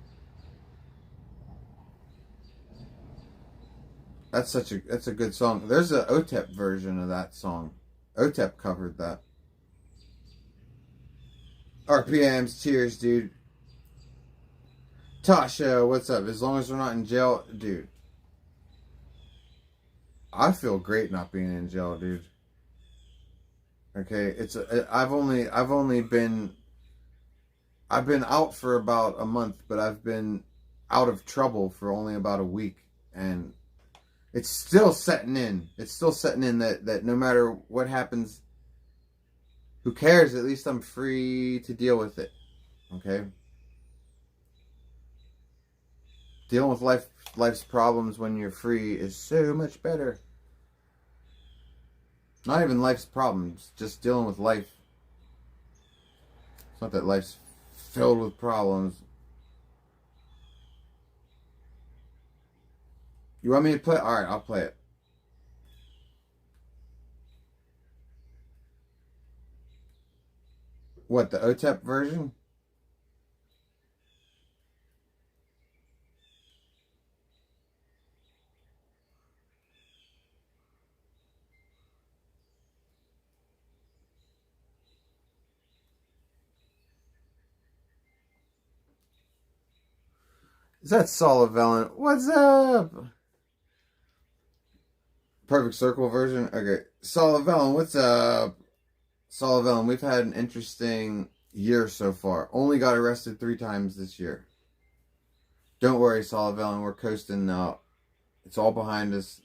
That's a good song. There's a OTEP version of that song. OTEP covered that. RPMs, cheers, dude. Tasha, what's up? As long as we're not in jail, dude. I feel great not being in jail, dude. Okay, I've been out for about a month, but I've been out of trouble for only about a week, and it's still setting in. It's still setting in that no matter what happens, who cares? At least I'm free to deal with it. Okay? Dealing with life's problems when you're free is so much better. Not even life's problems, just dealing with life. It's not that life's filled with problems. You want me to play? Alright, I'll play it. What, the OTEP version? Is that Sullivan? What's up? Perfect Circle version? Okay. Sullivan, what's up? Sullivan, we've had an interesting year so far. Only got arrested 3 times this year. Don't worry, Sullivan, we're coasting now. It's all behind us.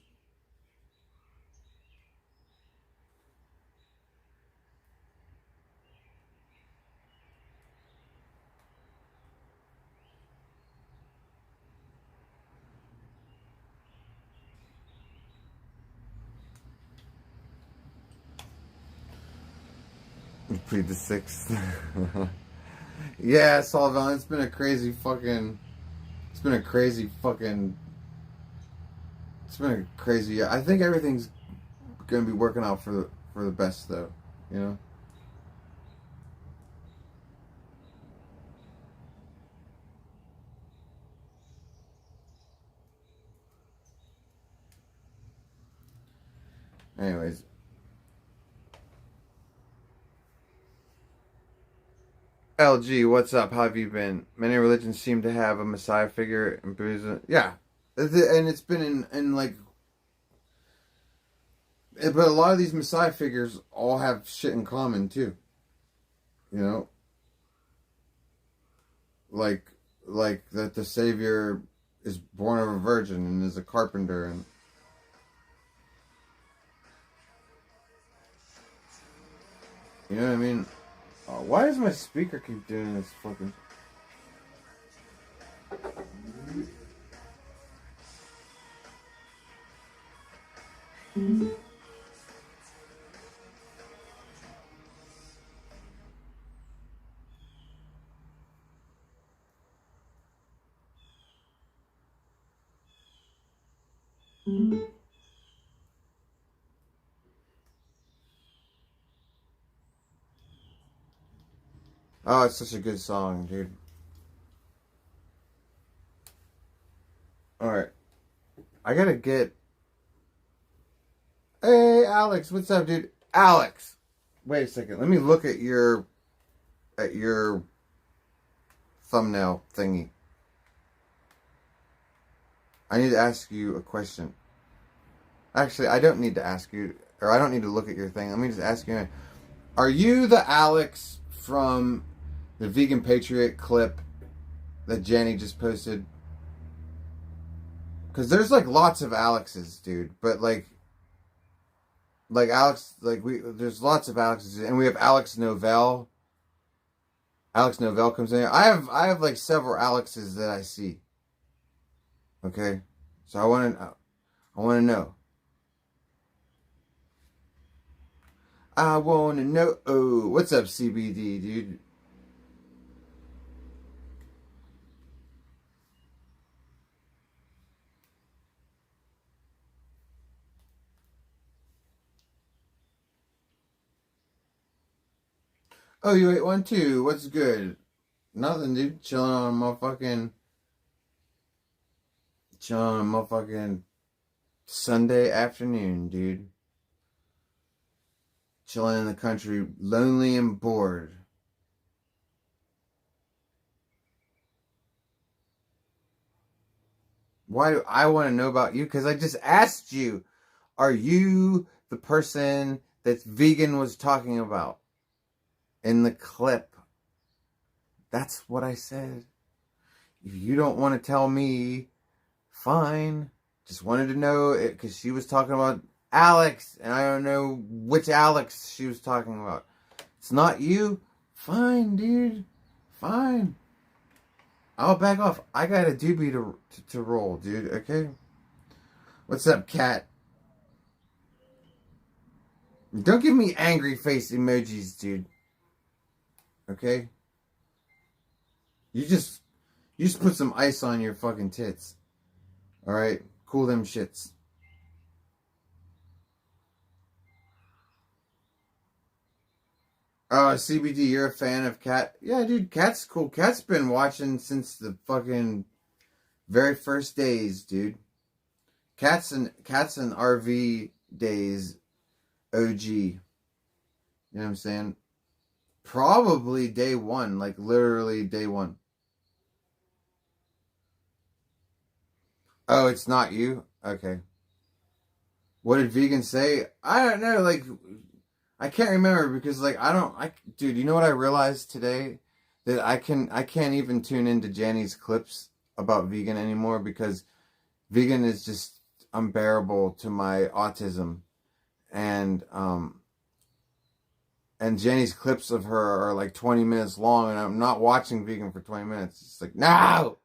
Plead the 6th. Yeah, Sullivan, it's been a crazy fucking year. I think everything's gonna be working out for the best though, you know? Anyways. LG, what's up? How have you been? Many religions seem to have a messiah figure in Buddhism. Yeah. And it's been in like... But a lot of these messiah figures all have shit in common too. You know? Like that the Savior is born of a virgin and is a carpenter and... You know what I mean? Why does my speaker keep doing this fucking... Oh, it's such a good song, dude. Alright. I gotta get... Hey, Alex, what's up, dude? Alex! Wait a second. Let me look at your thumbnail thingy. I need to ask you a question. Actually, I don't need to ask you... Or I don't need to look at your thing. Let me just ask you... Are you the Alex from the Vegan Patriot clip that Jenny just posted? Because there's like lots of Alexes, dude. But like Alex, there's lots of Alexes, and we have Alex Novell. Alex Novell comes in here. I have like several Alexes that I see. Okay, so I want to know. I want to know. Oh, what's up, CBD, dude? Oh, you ate one too. What's good? Nothing, dude. Chilling on a motherfucking Sunday afternoon, dude. Chilling in the country, lonely and bored. Why do I want to know about you? Because I just asked you, are you the person that Vegan was talking about in the clip? That's what I said. If you don't want to tell me, fine. Just wanted to know it because she was talking about Alex, and I don't know which Alex she was talking about. It's not you? Fine, dude. Fine. I'll back off. I got a doobie to roll, dude, okay? What's up, cat? Don't give me angry face emojis, dude. Okay? You just put some ice on your fucking tits. Alright? Cool them shits. Oh, CBD, you're a fan of Cat? Yeah, dude, Cat's cool. Cat's been watching since the fucking very first days, dude. Cat's an RV days OG. You know what I'm saying? Probably day one, like literally day one. Oh, it's not you? Okay. What did Vegan say? I don't know, like, I can't remember because, like, dude, you know what I realized today? That I can't even tune into Janny's clips about Vegan anymore because Vegan is just unbearable to my autism. And Jenny's clips of her are like 20 minutes long, and I'm not watching Vegan for 20 minutes. It's like, no!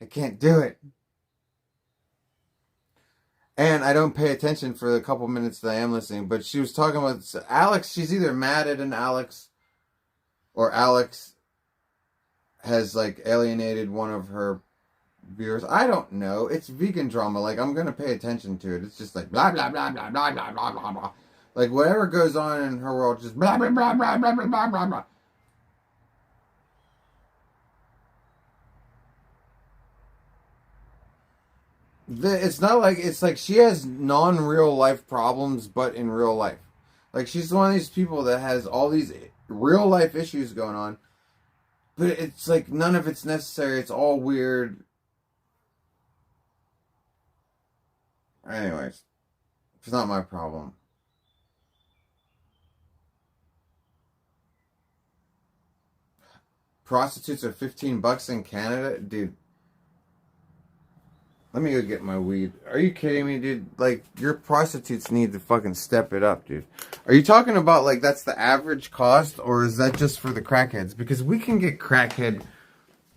I can't do it. And I don't pay attention for the couple minutes that I am listening. But she was talking about Alex. She's either mad at an Alex, or Alex has, like, alienated one of her viewers. I don't know. It's vegan drama. Like, I'm going to pay attention to it. It's just like, blah, blah, blah, blah, blah, blah, blah, blah, blah. Like, whatever goes on in her world, just blah, blah, blah, blah, blah, blah, blah, blah. It's not like, it's like she has non-real life problems, but in real life. Like, she's one of these people that has all these real life issues going on, but it's like none of it's necessary. It's all weird. Anyways, it's not my problem. Prostitutes are $15 in Canada? Dude. Let me go get my weed. Are you kidding me, dude? Like, your prostitutes need to fucking step it up, dude. Are you talking about, like, that's the average cost? Or is that just for the crackheads? Because we can get crackhead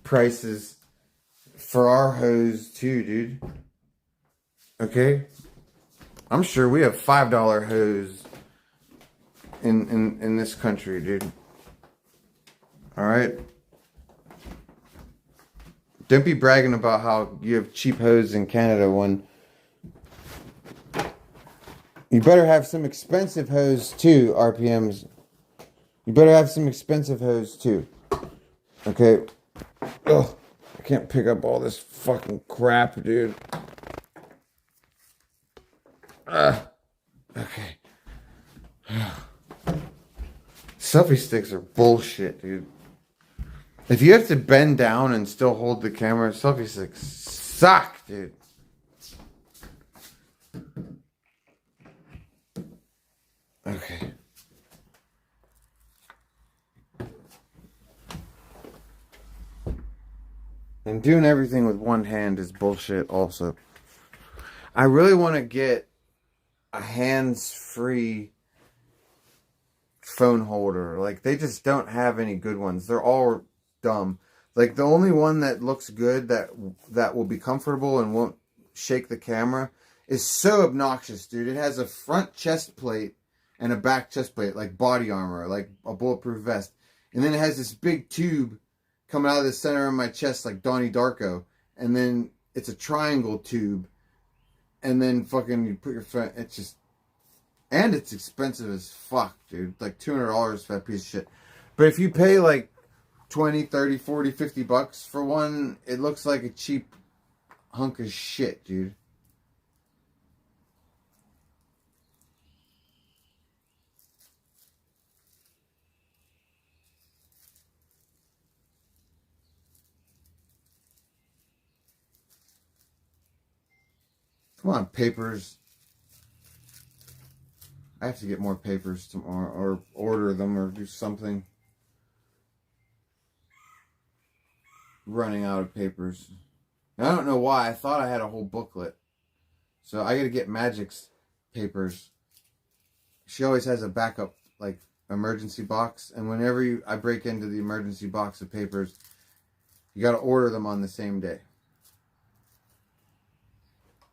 prices for our hoes, too, dude. Okay? I'm sure we have $5 hoes in this country, dude. Alright? Don't be bragging about how you have cheap hoes in Canada when you better have some expensive hoes too, RPMs. You better have some expensive hoes too. Okay? Ugh, I can't pick up all this fucking crap, dude. Okay. Selfie sticks are bullshit, dude. If you have to bend down and still hold the camera, selfie sticks suck, dude. Okay. And doing everything with one hand is bullshit also. I really want to get a hands-free phone holder. Like, they just don't have any good ones. They're all dumb. Like, the only one that looks good that will be comfortable and won't shake the camera is so obnoxious, dude. It has a front chest plate and a back chest plate, like body armor, like a bulletproof vest. And then it has this big tube coming out of the center of my chest like Donnie Darko. And then it's a triangle tube. And then fucking you put your phone, it's just, and it's expensive as fuck, dude. Like $200 for that piece of shit. But if you pay like 20, 30, 40, 50 bucks for one, it looks like a cheap hunk of shit, dude. Come on, papers. I have to get more papers tomorrow, or order them, or do something. Running out of papers. I don't know why. I thought I had a whole booklet. So I gotta get Magic's papers. She always has a backup, like, emergency box. And whenever I break into the emergency box of papers, you gotta order them on the same day.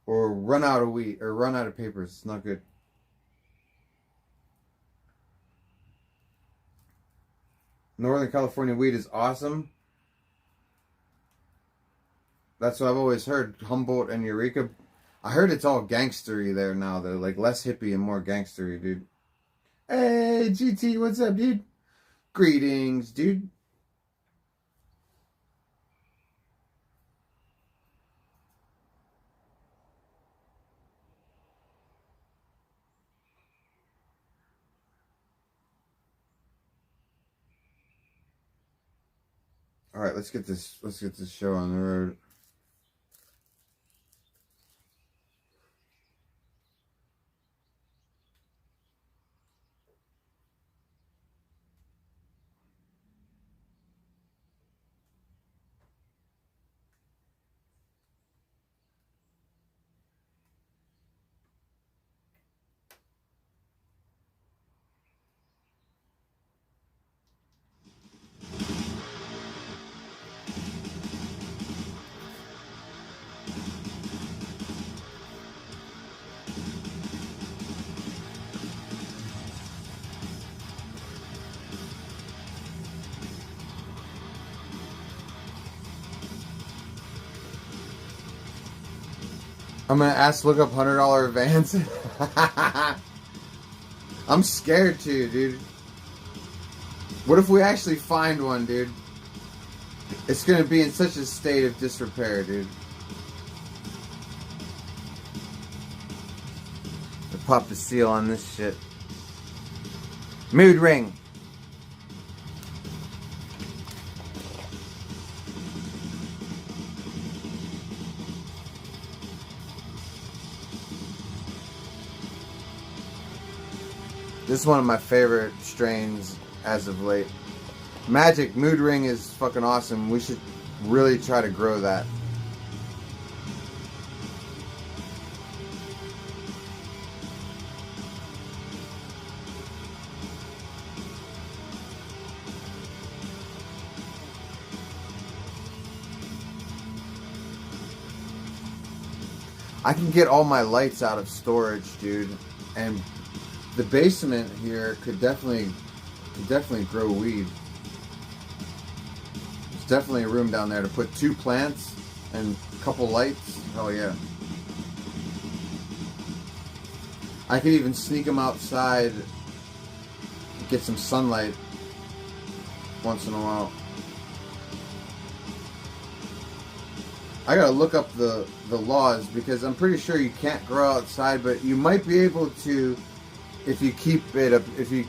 Or run out of wheat, or run out of papers. It's not good. Northern California weed is awesome. That's what I've always heard. Humboldt and Eureka. I heard it's all gangstery there now, though. Like, less hippie and more gangstery, dude. Hey, GT, what's up, dude? Greetings, dude. All right, let's get this show on the road. I'm gonna look up $100 Vans. I'm scared too, dude. What if we actually find one, dude? It's gonna be in such a state of disrepair, dude. I popped the seal on this shit. Mood ring. This is one of my favorite strains as of late. Magic Mood Ring is fucking awesome. We should really try to grow that. I can get all my lights out of storage, dude, and the basement here could definitely grow weed. There's definitely a room down there to put 2 plants and a couple lights. Hell yeah. I could even sneak them outside, get some sunlight once in a while. I gotta look up the laws because I'm pretty sure you can't grow outside, but you might be able to if you keep it up, if you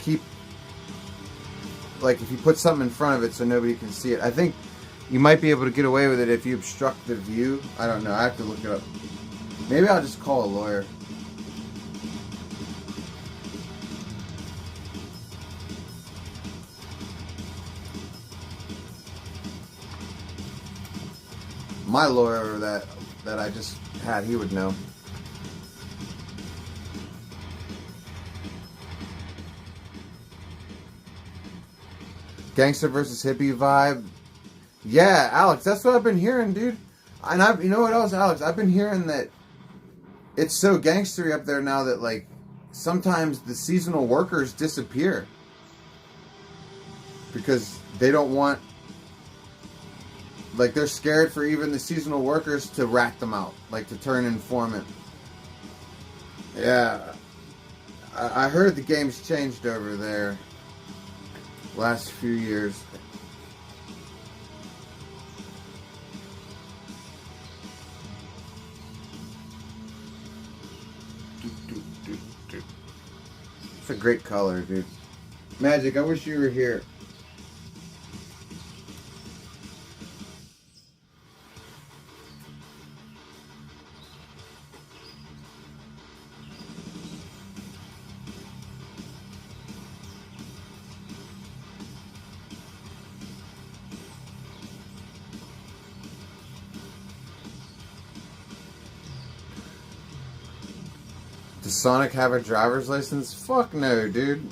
put something in front of it so nobody can see it. I think you might be able to get away with it if you obstruct the view. I don't know. I have to look it up. Maybe I'll just call a lawyer. My lawyer that I just had, he would know. Gangster versus hippie vibe. Yeah, Alex, that's what I've been hearing, dude. And you know what else, Alex? I've been hearing that it's so gangstery up there now that, like, sometimes the seasonal workers disappear because they don't want, like, they're scared for even the seasonal workers to rat them out, like to turn informant. Yeah, I heard the game's changed over there last few years. It's a great color, dude. Magic, I wish you were here. Does Sonic have a driver's license? Fuck no, dude.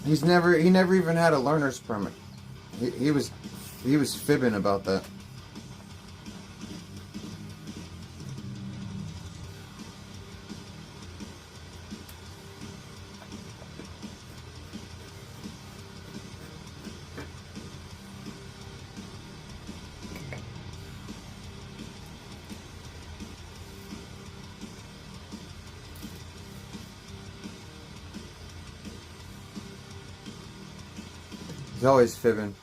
He never even had a learner's permit. He was fibbing about that. He's always fibbing.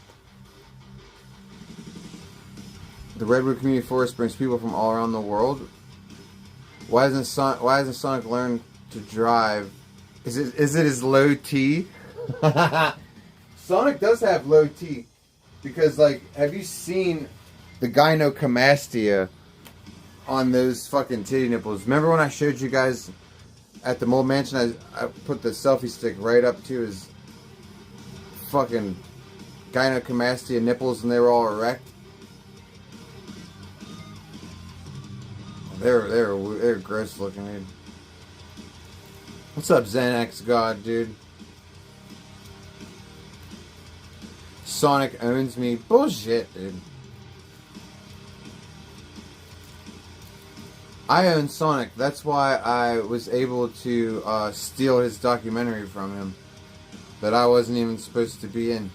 The Redwood Community Forest brings people from all around the world. Why hasn't Sonic learned to drive? Is it his low T? Sonic does have low T. Because, like, have you seen the gynecomastia on those fucking titty nipples? Remember when I showed you guys at the Mold Mansion, I put the selfie stick right up to his fucking gynecomastia nipples and they were all erect? They're gross looking, dude. What's up, Xanax God, dude? Sonic owns me. Bullshit, dude. I own Sonic. That's why I was able to steal his documentary from him that I wasn't even supposed to be in.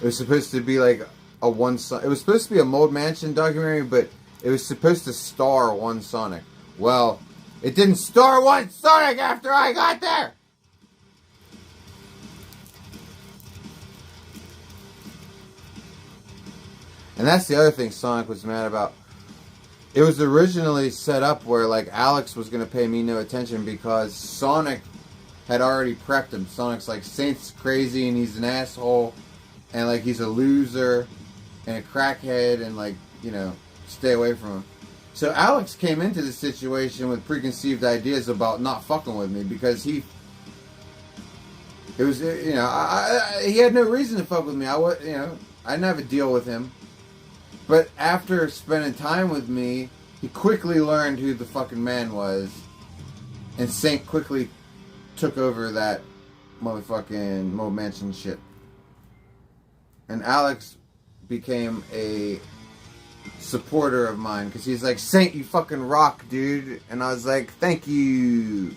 It was supposed to be like it was supposed to be a Mold Mansion documentary, but it was supposed to star one Sonic. Well, it didn't star one Sonic after I got there! And that's the other thing Sonic was mad about. It was originally set up where, like, Alex was going to pay me no attention because Sonic had already prepped him. Sonic's like, Saint's crazy and he's an asshole and, like, he's a loser and a crackhead and, like, you know, stay away from him. So Alex came into the situation with preconceived ideas about not fucking with me because he had no reason to fuck with me. I didn't have a deal with him. But after spending time with me, he quickly learned who the fucking man was. And Saint quickly took over that motherfucking Mold Mansion shit. And Alex became a supporter of mine. Because he's like, Saint, you fucking rock, dude. And I was like, thank you.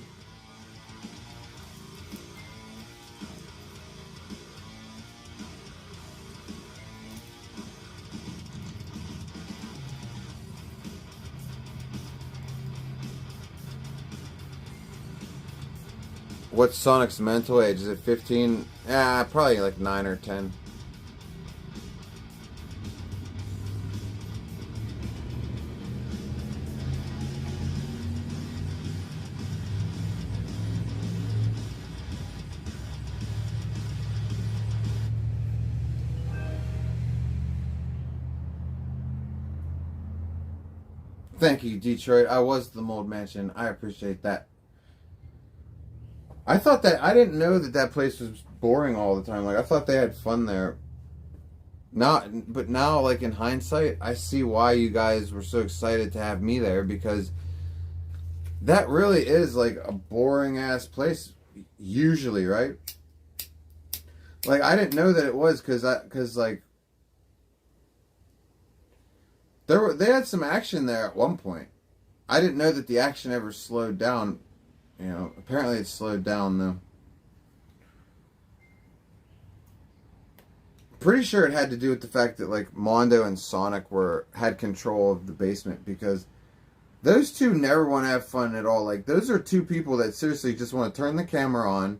What's Sonic's mental age? Is it 15? Probably like 9 or 10. Thank you, Detroit. I was the Mold Mansion. I appreciate that. I didn't know that place was boring all the time. Like, I thought they had fun there. But now, like, in hindsight, I see why you guys were so excited to have me there, because that really is, like, a boring-ass place, usually, right? Like, I didn't know that it was, because like, they had some action there at one point. I didn't know that the action ever slowed down. You know, apparently it slowed down, though. Pretty sure it had to do with the fact that, like, Mondo and Sonic had control of the basement, because those two never want to have fun at all. Like, those are two people that seriously just want to turn the camera on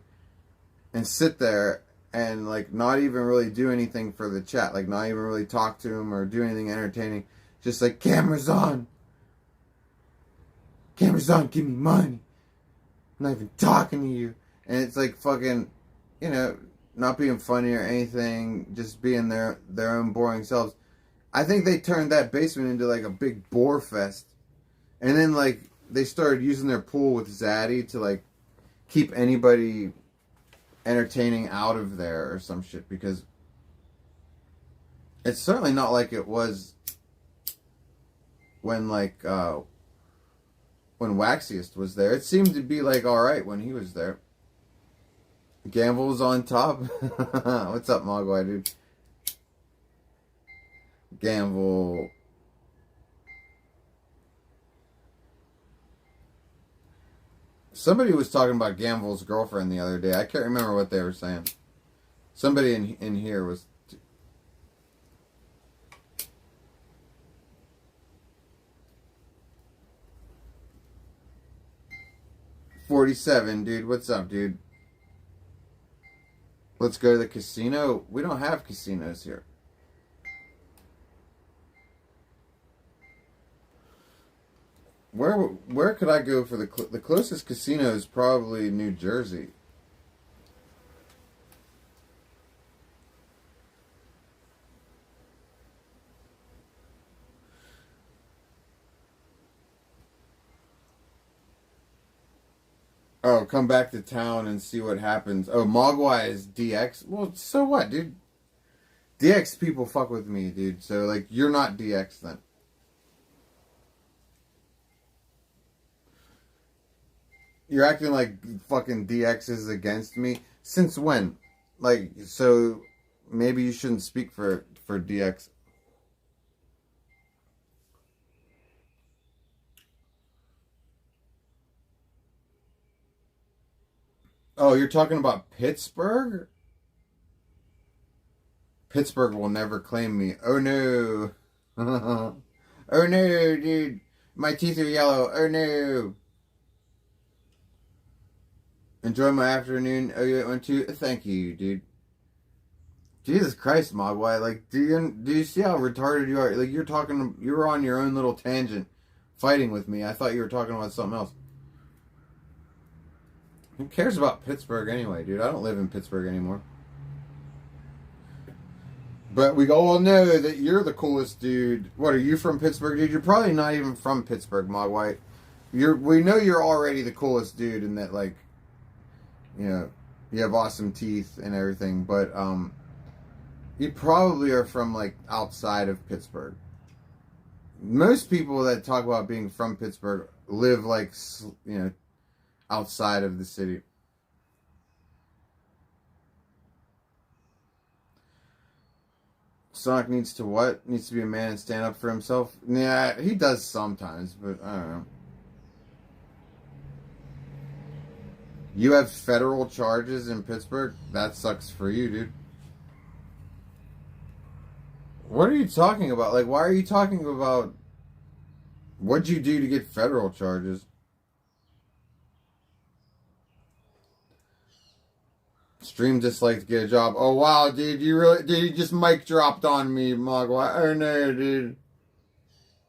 and sit there and, like, not even really do anything for the chat. Like, not even really talk to them or do anything entertaining. Just like, camera's on. Camera's on, give me money. I'm not even talking to you. And it's like fucking, you know, not being funny or anything, just being their own boring selves. I think they turned that basement into like a big bore fest. And then like they started using their pool with Zaddy to like keep anybody entertaining out of there or some shit, because it's certainly not like it was when like when Waxiest was there. It seemed to be like alright when he was there. Gamble was on top. What's up, Mogwai, dude? Gamble. Somebody was talking about Gamble's girlfriend the other day. I can't remember what they were saying. Somebody in here was... $47, dude. What's up, dude? Let's go to the casino. We don't have casinos here. Where could I go for the closest casino is probably New Jersey. Oh, come back to town and see what happens. Oh, Mogwai is DX. Well, so what, dude? DX people fuck with me, dude. So, like, you're not DX then. You're acting like fucking DX is against me. Since when? Like, so maybe you shouldn't speak for DX. Oh, you're talking about Pittsburgh? Pittsburgh will never claim me. Oh no. Oh no, dude. My teeth are yellow. Oh no. Enjoy my afternoon. Oh, you want to? Thank you, dude. Jesus Christ, Mogwai. Like, do you see how retarded you are? Like, you're on your own little tangent fighting with me. I thought you were talking about something else. Who cares about Pittsburgh anyway, dude? I don't live in Pittsburgh anymore. But we all know that you're the coolest dude. What, are you from Pittsburgh, dude? You're probably not even from Pittsburgh, Mogwai. We know you're already the coolest dude in that, like, you know, you have awesome teeth and everything, but you probably are from, like, outside of Pittsburgh. Most people that talk about being from Pittsburgh live, like, you know, outside of the city. Sonic needs to what? Needs to be a man and stand up for himself? Yeah, he does sometimes, but I don't know. You have federal charges in Pittsburgh? That sucks for you, dude. What are you talking about? Like, why are you talking about... What'd you do to get federal charges? Stream dislike to get a job. Oh, wow, dude. You just mic dropped on me, Mogwai. Oh, no, dude.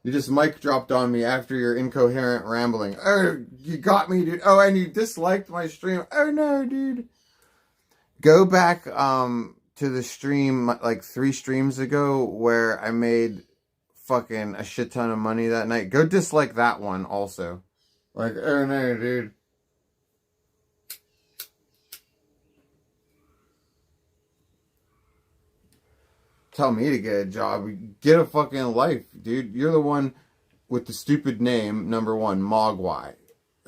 You just mic dropped on me after your incoherent rambling. Oh, you got me, dude. Oh, and you disliked my stream. Oh, no, dude. Go back to the stream like 3 streams ago where I made fucking a shit ton of money that night. Go dislike that one also. Like, oh, no, dude. Tell me to get a job. Get a fucking life, dude. You're the one with the stupid name, number 1, Mogwai.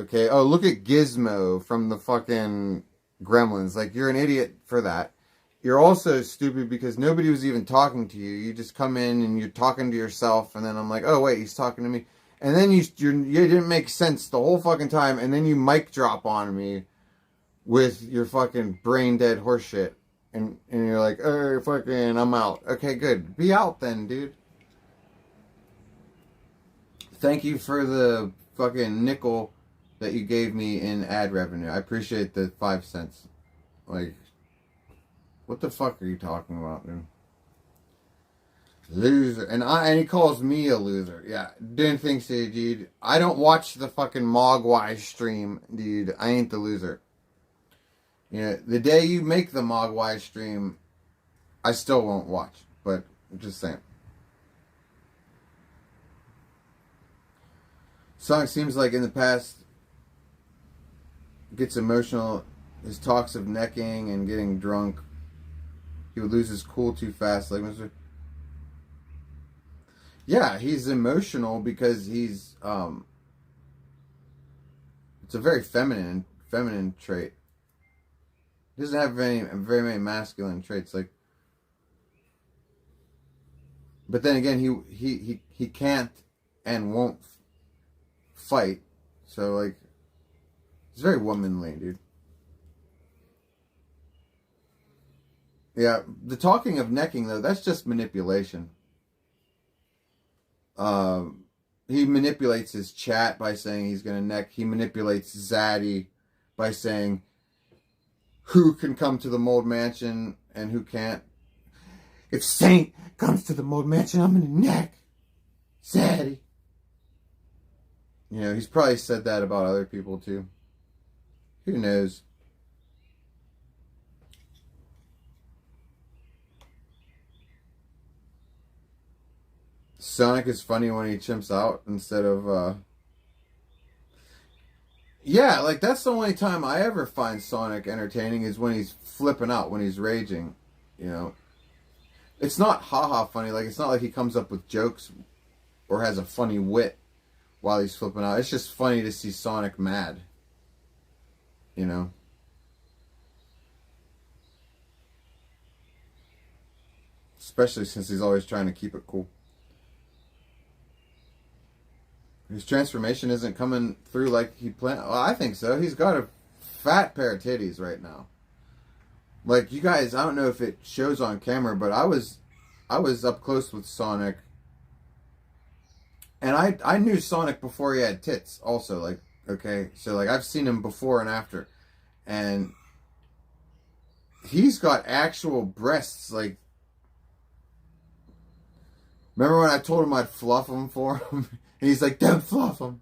Okay? Oh, look at Gizmo from the fucking Gremlins. Like, you're an idiot for that. You're also stupid because nobody was even talking to you. You just come in and you're talking to yourself, and then I'm like, oh, wait, he's talking to me. And then you didn't make sense the whole fucking time, and then you mic drop on me with your fucking brain-dead horseshit. And you're like, oh, fucking, I'm out. Okay, good. Be out then, dude. Thank you for the fucking nickel that you gave me in ad revenue. I appreciate the 5 cents. Like, what the fuck are you talking about, dude? Loser. And he calls me a loser. Yeah, didn't think so, dude. I don't watch the fucking Mogwai stream, dude. I ain't the loser. You know, the day you make the Mogwai stream, I still won't watch. But, I'm just saying. Sonic seems like in the past gets emotional. His talks of necking and getting drunk. He would lose his cool too fast. Like Mr. Yeah, he's emotional because he's it's a very feminine trait. He doesn't have very many masculine traits, like. But then again, he can't and won't fight, so like, he's very womanly, dude. Yeah, the talking of necking though, that's just manipulation. He manipulates his chat by saying he's gonna neck. He manipulates Zaddy by saying, who can come to the Mold Mansion and who can't. If Saint comes to the Mold Mansion, I'm gonna neck Zaddy. You know, he's probably said that about other people too. Who knows? Sonic is funny when he chimps out instead of, yeah, like, that's the only time I ever find Sonic entertaining is when he's flipping out, when he's raging, you know. It's not haha funny, like, it's not like he comes up with jokes or has a funny wit while he's flipping out. It's just funny to see Sonic mad, you know. Especially since he's always trying to keep it cool. His transformation isn't coming through like he planned. Well, I think so. He's got a fat pair of titties right now. Like, you guys, I don't know if it shows on camera, but I was up close with Sonic. And I knew Sonic before he had tits also. Like, okay. So, like, I've seen him before and after. And he's got actual breasts. Like, remember when I told him I'd fluff them for him? And he's like, don't fluff them.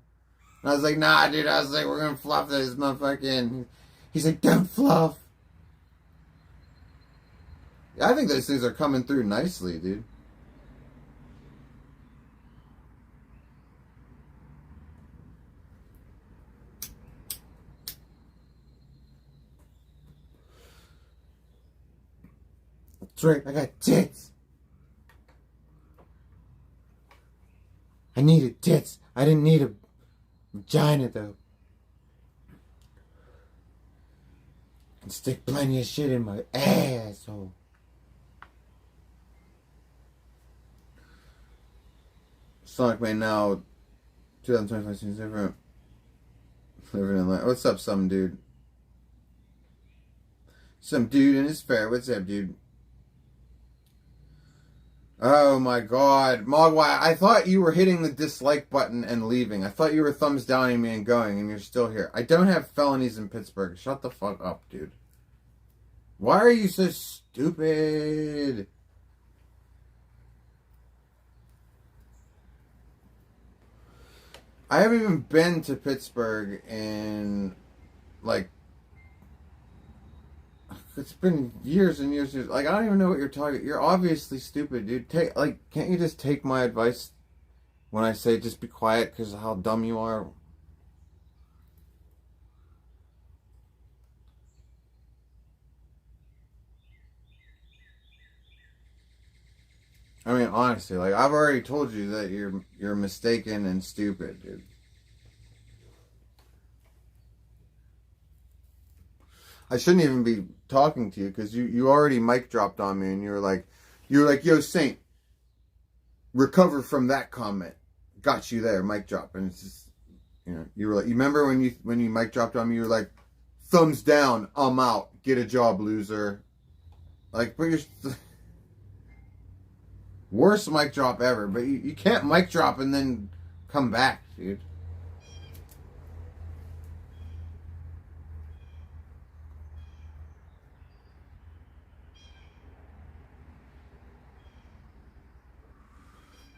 And I was like, nah, dude. I was like, we're going to fluff this motherfucking. He's like, don't fluff. I think those things are coming through nicely, dude. That's right, I got tits. I needed tits. I didn't need a vagina, though. I can stick plenty of shit in my asshole. Sonic May now, 2025 seems different. Living in life. What's up, some dude? Some dude in his fair. What's up, dude? Oh my god. Mogwai, I thought you were hitting the dislike button and leaving. I thought you were thumbs downing me and going, and you're still here. I don't have felonies in Pittsburgh. Shut the fuck up, dude. Why are you so stupid? I haven't even been to Pittsburgh in, like, it's been years and years and years. Like, I don't even know what you're talking. You're obviously stupid, dude. Can't you just take my advice when I say just be quiet because of how dumb you are? I mean, honestly, like, I've already told you that you're mistaken and stupid, dude. I shouldn't even be talking to you because you already mic dropped on me and you were like, yo, Saint, recover from that comment. Got you there, mic drop. And it's just, you know, you were like, you remember when you mic dropped on me, you were like, thumbs down, I'm out, get a job, loser. Like, but you're worst mic drop ever, but you can't mic drop and then come back, dude.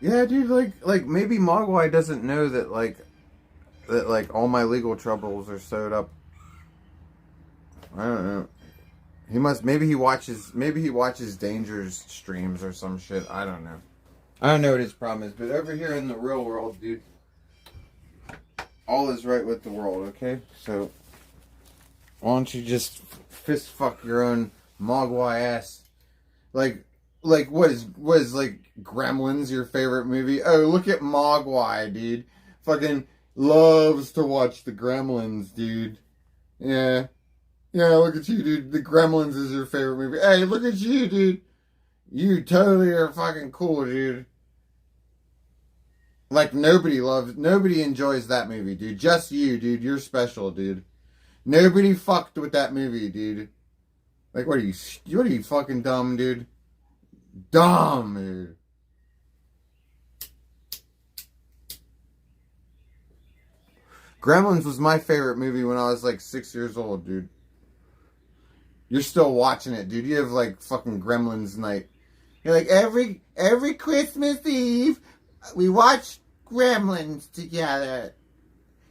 Yeah, dude, like maybe Mogwai doesn't know that like all my legal troubles are sewed up. I don't know. Maybe he watches Danger's streams or some shit. I don't know. I don't know what his problem is, but over here in the real world, dude, all is right with the world, okay? So why don't you just fist fuck your own Mogwai ass? Like what is like Gremlins your favorite movie? Oh, look at Mogwai, dude. Fucking loves to watch the Gremlins, dude. Yeah, look at you, dude. The Gremlins is your favorite movie. Hey, look at you, dude. You totally are fucking cool, dude. Like, nobody enjoys that movie, dude. Just you, dude. You're special, dude. Nobody fucked with that movie, dude. Like, what are you fucking dumb, dude? Dumb, dude. Gremlins was my favorite movie when I was like 6 years old, dude. You're still watching it, dude. You have like fucking Gremlins night. You're like, every Christmas Eve, we watch Gremlins together.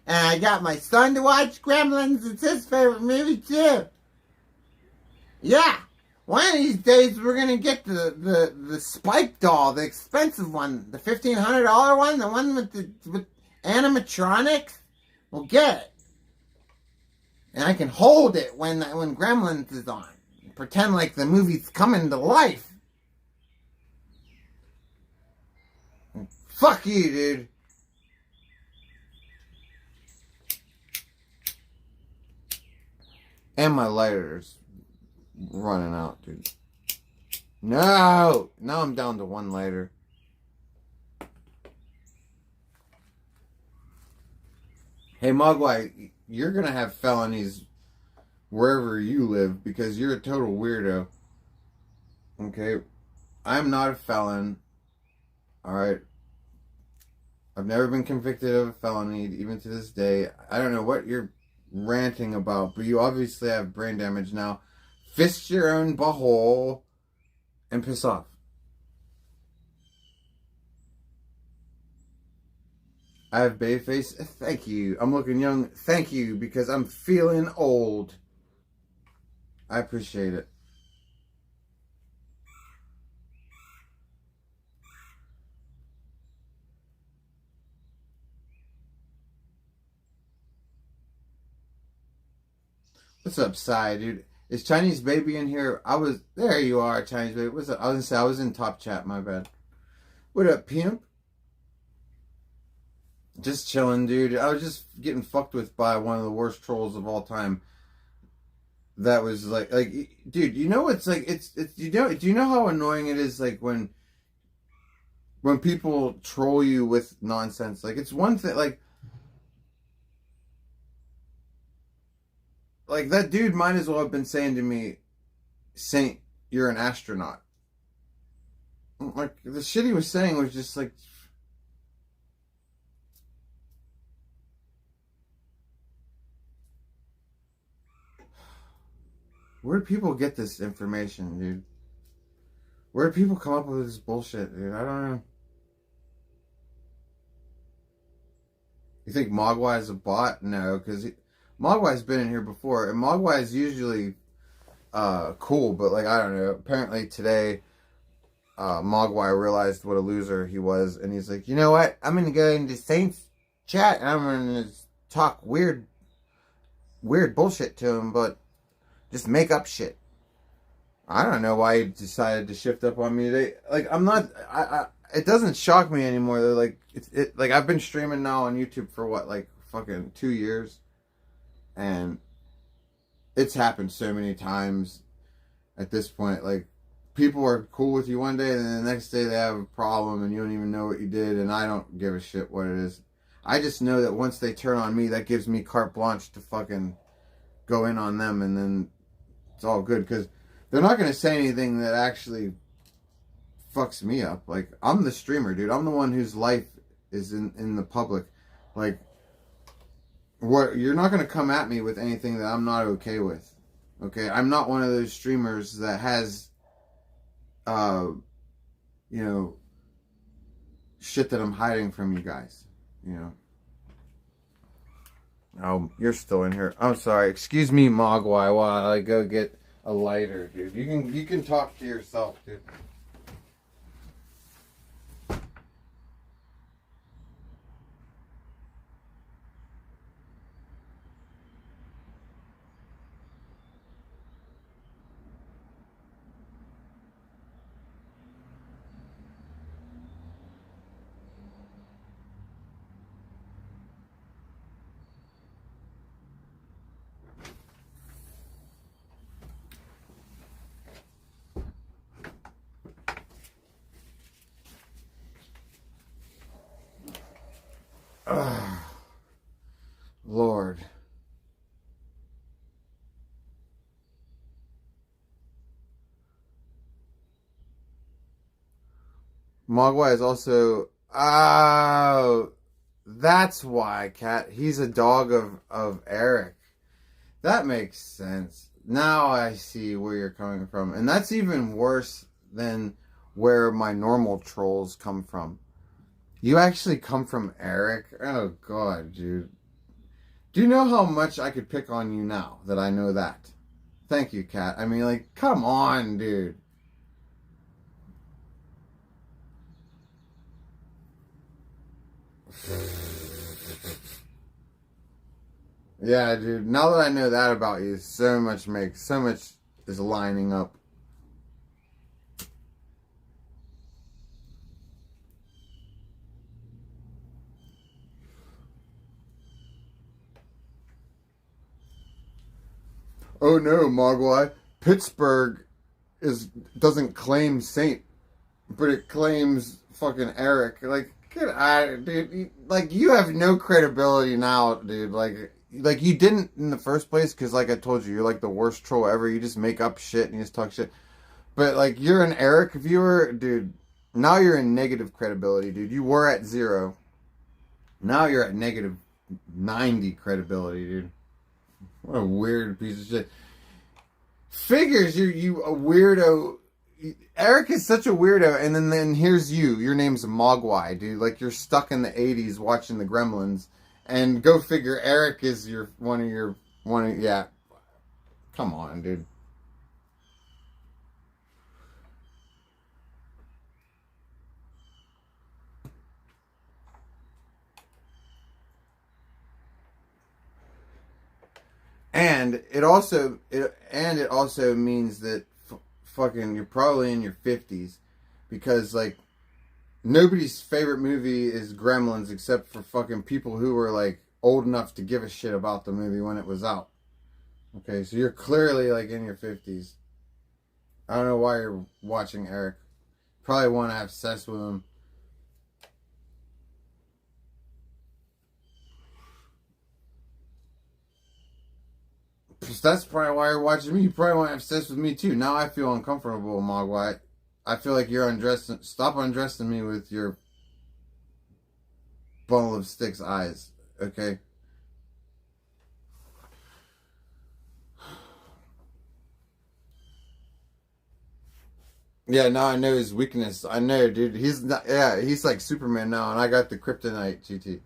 And I got my son to watch Gremlins. It's his favorite movie, too. Yeah. One of these days, we're going to get the Spike doll, the expensive one. The $1,500 one, the one with animatronics. We'll get it. And I can hold it when Gremlins is on. Pretend like the movie's coming to life. Fuck you, dude. And my lighter's running out, dude. No! Now I'm down to one lighter. Hey, Mogwai, you're gonna have felonies wherever you live because you're a total weirdo. Okay? I'm not a felon. Alright? I've never been convicted of a felony, even to this day. I don't know what you're ranting about, but you obviously have brain damage now. Fist your own butthole and piss off. I have baby face. Thank you. I'm looking young. Thank you, because I'm feeling old. I appreciate it. What's up, Sai, dude? Is Chinese Baby in here? There you are, Chinese Baby. What's up? I was gonna say, I was in top chat, my bad. What up, pimp? Just chilling, dude. I was just getting fucked with by one of the worst trolls of all time. That was like, dude, you know it's like, do you know how annoying it is, like, when people troll you with nonsense? Like, it's one thing, like that dude might as well have been saying to me, Saint, you're an astronaut. Like, the shit he was saying was just like, where do people get this information, dude? Where do people come up with this bullshit, dude? I don't know. You think Mogwai is a bot? No, because Mogwai's been in here before, and Mogwai is usually cool, but like, I don't know. Apparently today, Mogwai realized what a loser he was, and he's like, you know what? I'm gonna go into Saint's chat, and I'm gonna talk weird bullshit to him, but just make up shit. I don't know why he decided to shift up on me today. Like, I'm not. It doesn't shock me anymore. They're like, like, I've been streaming now on YouTube for what, like, fucking 2 years. And it's happened so many times at this point. Like, people are cool with you one day, and then the next day they have a problem, and you don't even know what you did, and I don't give a shit what it is. I just know that once they turn on me, that gives me carte blanche to fucking go in on them, and then it's all good, because they're not going to say anything that actually fucks me up. Like, I'm the streamer, dude. I'm the one whose life is in the public. Like, you're not going to come at me with anything that I'm not okay with. Okay? I'm not one of those streamers that has, you know, shit that I'm hiding from you guys. You know? Oh, you're still in here. I'm sorry. Excuse me, Mogwai, while I go get a lighter, dude. You can talk to yourself, dude. Lord. Mogwai is also... Oh, that's why, Cat. He's a dog of Eric. That makes sense. Now I see where you're coming from. And that's even worse than where my normal trolls come from. You actually come from Eric? Oh, God, dude. Do you know how much I could pick on you now that I know that? Thank you, Kat. I mean, like, come on, dude. Yeah, dude. Now that I know that about you, so much is lining up. Oh no, Mogwai. Pittsburgh doesn't claim Saint, but it claims fucking Eric. Like, get out, dude. Like, you have no credibility now, dude. Like you didn't in the first place, because like I told you, you're like the worst troll ever. You just make up shit and you just talk shit. But like, you're an Eric viewer, dude. Now you're in negative credibility, dude. You were at 0. Now you're at negative 90 credibility, dude. What a weird piece of shit. Figures you a weirdo. Eric is such a weirdo, and then here's you. Your name's Mogwai, dude. Like, you're stuck in the 80s watching the Gremlins. And go figure, Eric is yeah. Come on, dude. And it also means that fucking you're probably in your 50s, because like nobody's favorite movie is Gremlins except for fucking people who were like old enough to give a shit about the movie when it was out. Okay, so you're clearly like in your 50s. I don't know why you're watching Eric. Probably want to have sex with him. That's probably why you're watching me. You probably want to have sex with me too. Now I feel uncomfortable, Mogwai. I feel like you're undressing. Stop undressing me with your bundle of sticks eyes, okay? Yeah, now I know his weakness. I know, dude. He's not. Yeah, he's like Superman now, and I got the kryptonite. GT.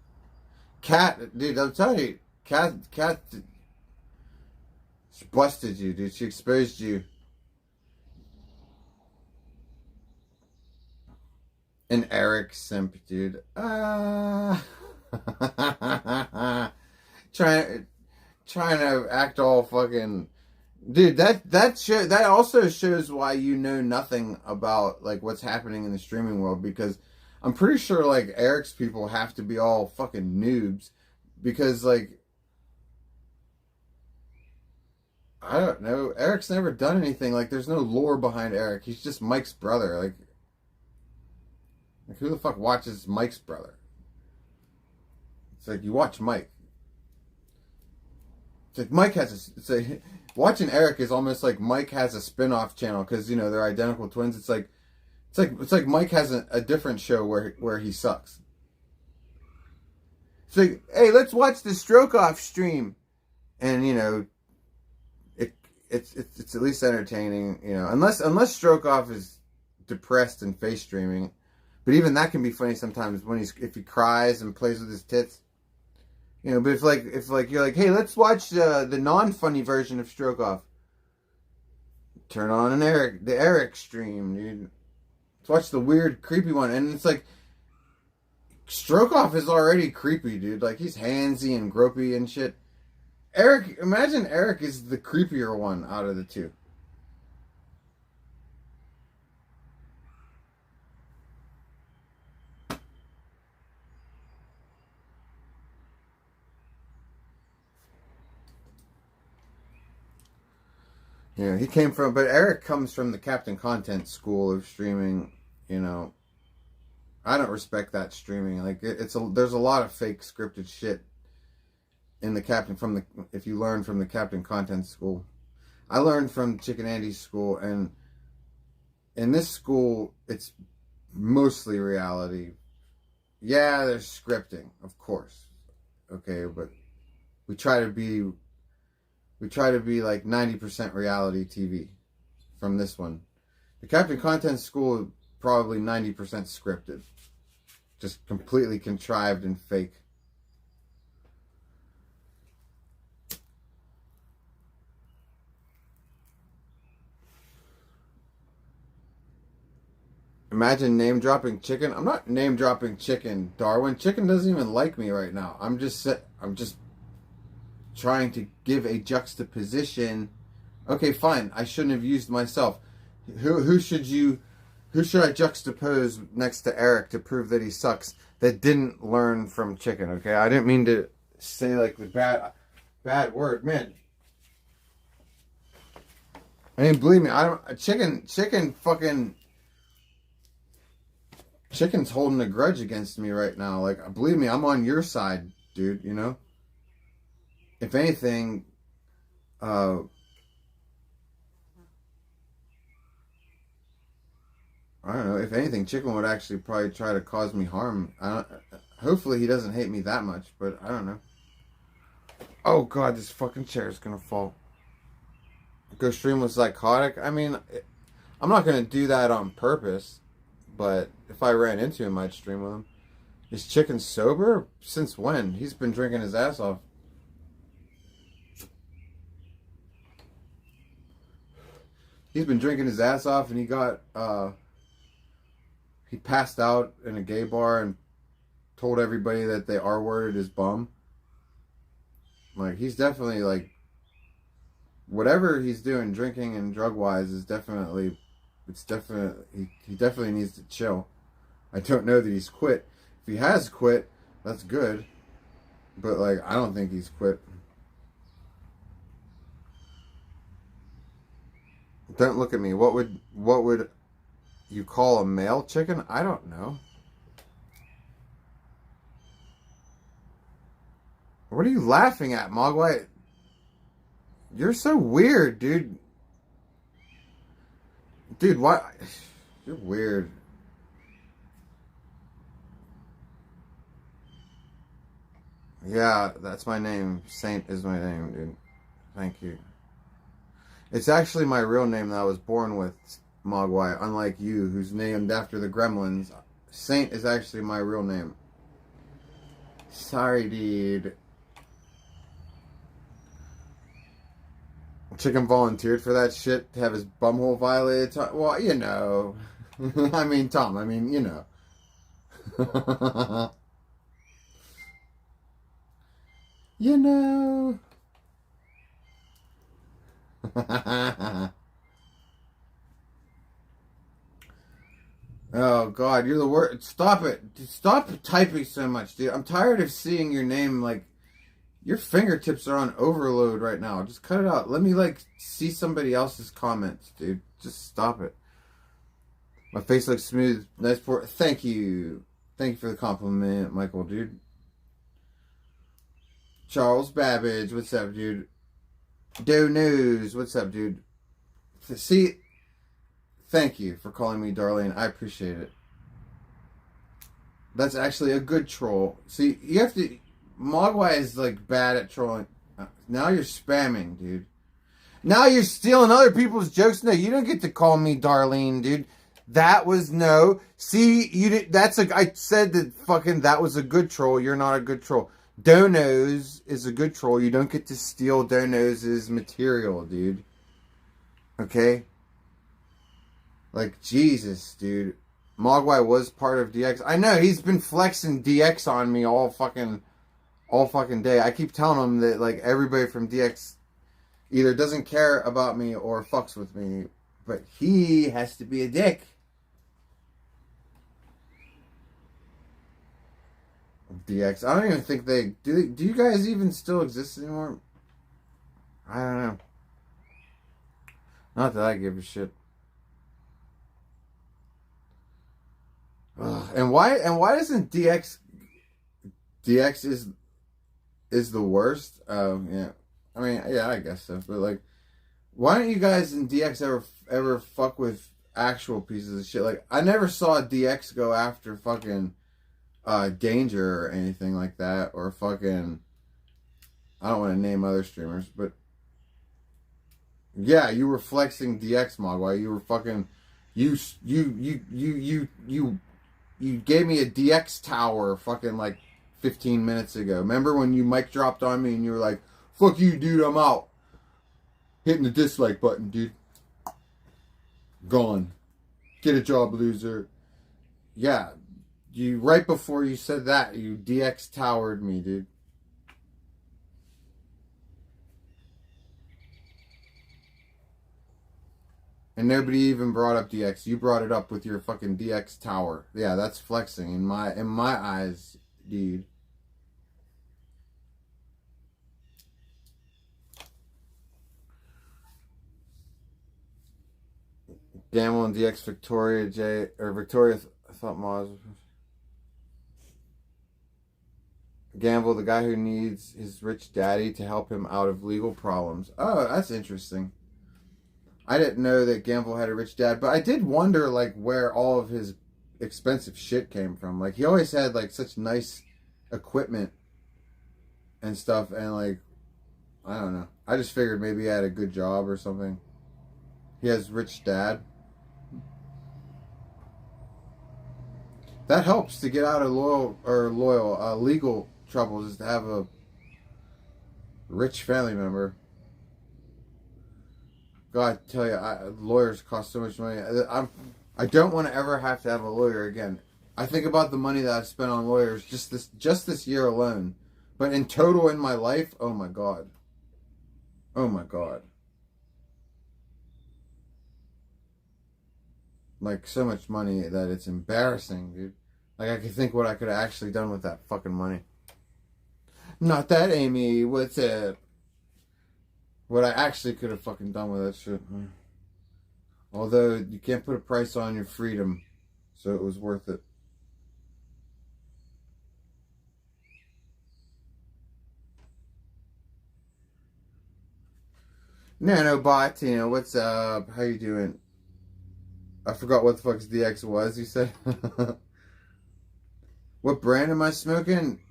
Cat, dude. I'm telling you, Cat. She busted you, dude. She exposed you. An Eric simp, dude. Trying to act all fucking, dude. That also shows why you know nothing about like what's happening in the streaming world, because I'm pretty sure like Eric's people have to be all fucking noobs, because like I don't know. Eric's never done anything. Like, there's no lore behind Eric. He's just Mike's brother. Like who the fuck watches Mike's brother? It's like, you watch Mike. It's like Mike has watching Eric is almost like Mike has a spin-off channel, because, you know, they're identical twins. It's like Mike has a different show where he sucks. It's like, hey, let's watch the Stroke Off stream. And, you know, it's at least entertaining, you know, unless Stroke Off is depressed and face streaming, but even that can be funny sometimes if he cries and plays with his tits, you know. But if you're like, hey, let's watch the non-funny version of Stroke Off, turn on the Eric stream, dude. Let's watch the weird creepy one, and it's like Stroke Off is already creepy, dude. Like, he's handsy and gropey and shit. Imagine Eric is the creepier one out of the two. Yeah, but Eric comes from the Captain Content school of streaming, you know. I don't respect that streaming. Like, there's a lot of fake scripted shit in the if you learn from the Captain Content school. I learned from Chicken Andy's school, and in this school, it's mostly reality. Yeah, there's scripting, of course. Okay, but we try to be We try to be like 90% reality TV from this one. The Captain Content School, probably 90% scripted. Just completely contrived and fake. Imagine name dropping Chicken. I'm not name dropping Chicken, Darwin. Chicken doesn't even like me right now. I'm just trying to give a juxtaposition. Okay, fine. I shouldn't have used myself. Who should I juxtapose next to Eric to prove that he sucks? That didn't learn from Chicken. Okay, I didn't mean to say like the bad word, man. I mean, believe me, I don't. Chicken fucking. Chicken's holding a grudge against me right now. Like, believe me, I'm on your side, dude, you know? If anything, I don't know, if anything, Chicken would actually probably try to cause me harm. Hopefully he doesn't hate me that much, but I don't know. Oh god, this fucking chair is gonna fall. Go stream with Psychotic? I mean, I'm not gonna do that on purpose. But if I ran into him, I'd stream with him. Is Chicken sober? Since when? He's been drinking his ass off. He's been drinking his ass off, and he passed out in a gay bar and told everybody that they R-worded his bum. Like, he's definitely, like, whatever he's doing, drinking and drug-wise, is definitely... he definitely needs to chill. I don't know that he's quit. If he has quit, that's good. But like, I don't think he's quit. Don't look at me. What would you call a male chicken? I don't know. What are you laughing at, Mogwai? You're so weird, dude. Dude, why? You're weird. Yeah, that's my name. Saint is my name, dude. Thank you. It's actually my real name that I was born with, Mogwai, unlike you, who's named after the Gremlins. Saint is actually my real name. Sorry, dude. Chicken volunteered for that shit to have his bumhole violated. Well, you know. I mean, Tom, you know. You know. Oh, God, you're the worst. Stop it. Stop typing so much, dude. I'm tired of seeing your name, like, your fingertips are on overload right now. Just cut it out. Let me, like, see somebody else's comments, dude. Just stop it. My face looks smooth. Nice pour. Thank you. Thank you for the compliment, Michael, dude. Charles Babbage, what's up, dude? Doe News, what's up, dude? See, thank you for calling me Darlene. I appreciate it. That's actually a good troll. See, you have to... Mogwai is, like, bad at trolling. Now you're spamming, dude. Now you're stealing other people's jokes. No, you don't get to call me Darlene, dude. That was no. See, you did. I said that fucking that was a good troll. You're not a good troll. Donos is a good troll. You don't get to steal Donos' material, dude. Okay? Like, Jesus, dude. Mogwai was part of DX. I know, he's been flexing DX on me all fucking day. I keep telling him that, like, everybody from DX either doesn't care about me or fucks with me. But he has to be a dick. DX. I don't even think they... Do you guys even still exist anymore? I don't know. Not that I give a shit. Ugh. And why doesn't DX... DX is the worst? Yeah. I mean, yeah, I guess so. But, like, why don't you guys in DX ever fuck with actual pieces of shit? Like, I never saw DX go after fucking Danger or anything like that, or fucking... I don't want to name other streamers, but Yeah, you were flexing DX mod while you were fucking. You gave me a DX tower fucking like 15 minutes ago. Remember when you mic dropped on me and you were like, fuck you, dude, I'm out. Hitting the dislike button, dude. Gone. Get a job, loser. Yeah. You right before you said that, you DX towered me, dude. And nobody even brought up DX. You brought it up with your fucking DX tower. Yeah, that's flexing in my eyes, dude. Gamble and DX Victoria Victoria thought Maz. Gamble, the guy who needs his rich daddy to help him out of legal problems. Oh, that's interesting. I didn't know that Gamble had a rich dad, but I did wonder like where all of his expensive shit came from. Like he always had like such nice equipment and stuff, and like I don't know. I just figured maybe he had a good job or something. He has rich dad. That helps to get out of legal troubles, is to have a rich family member. God, I tell you, lawyers cost so much money. I don't want to ever have to have a lawyer again. I think about the money that I've spent on lawyers just this year alone, but in total in my life, oh my God, like so much money that it's embarrassing, dude. Like I could think what I could have actually done with that fucking money. Not that, Amy. What's up? What I actually could have fucking done with that shit. Although, you can't put a price on your freedom. So it was worth it. Nanobot, what's up? How you doing? I forgot what the fuck's DX was, you said? What brand am I smoking?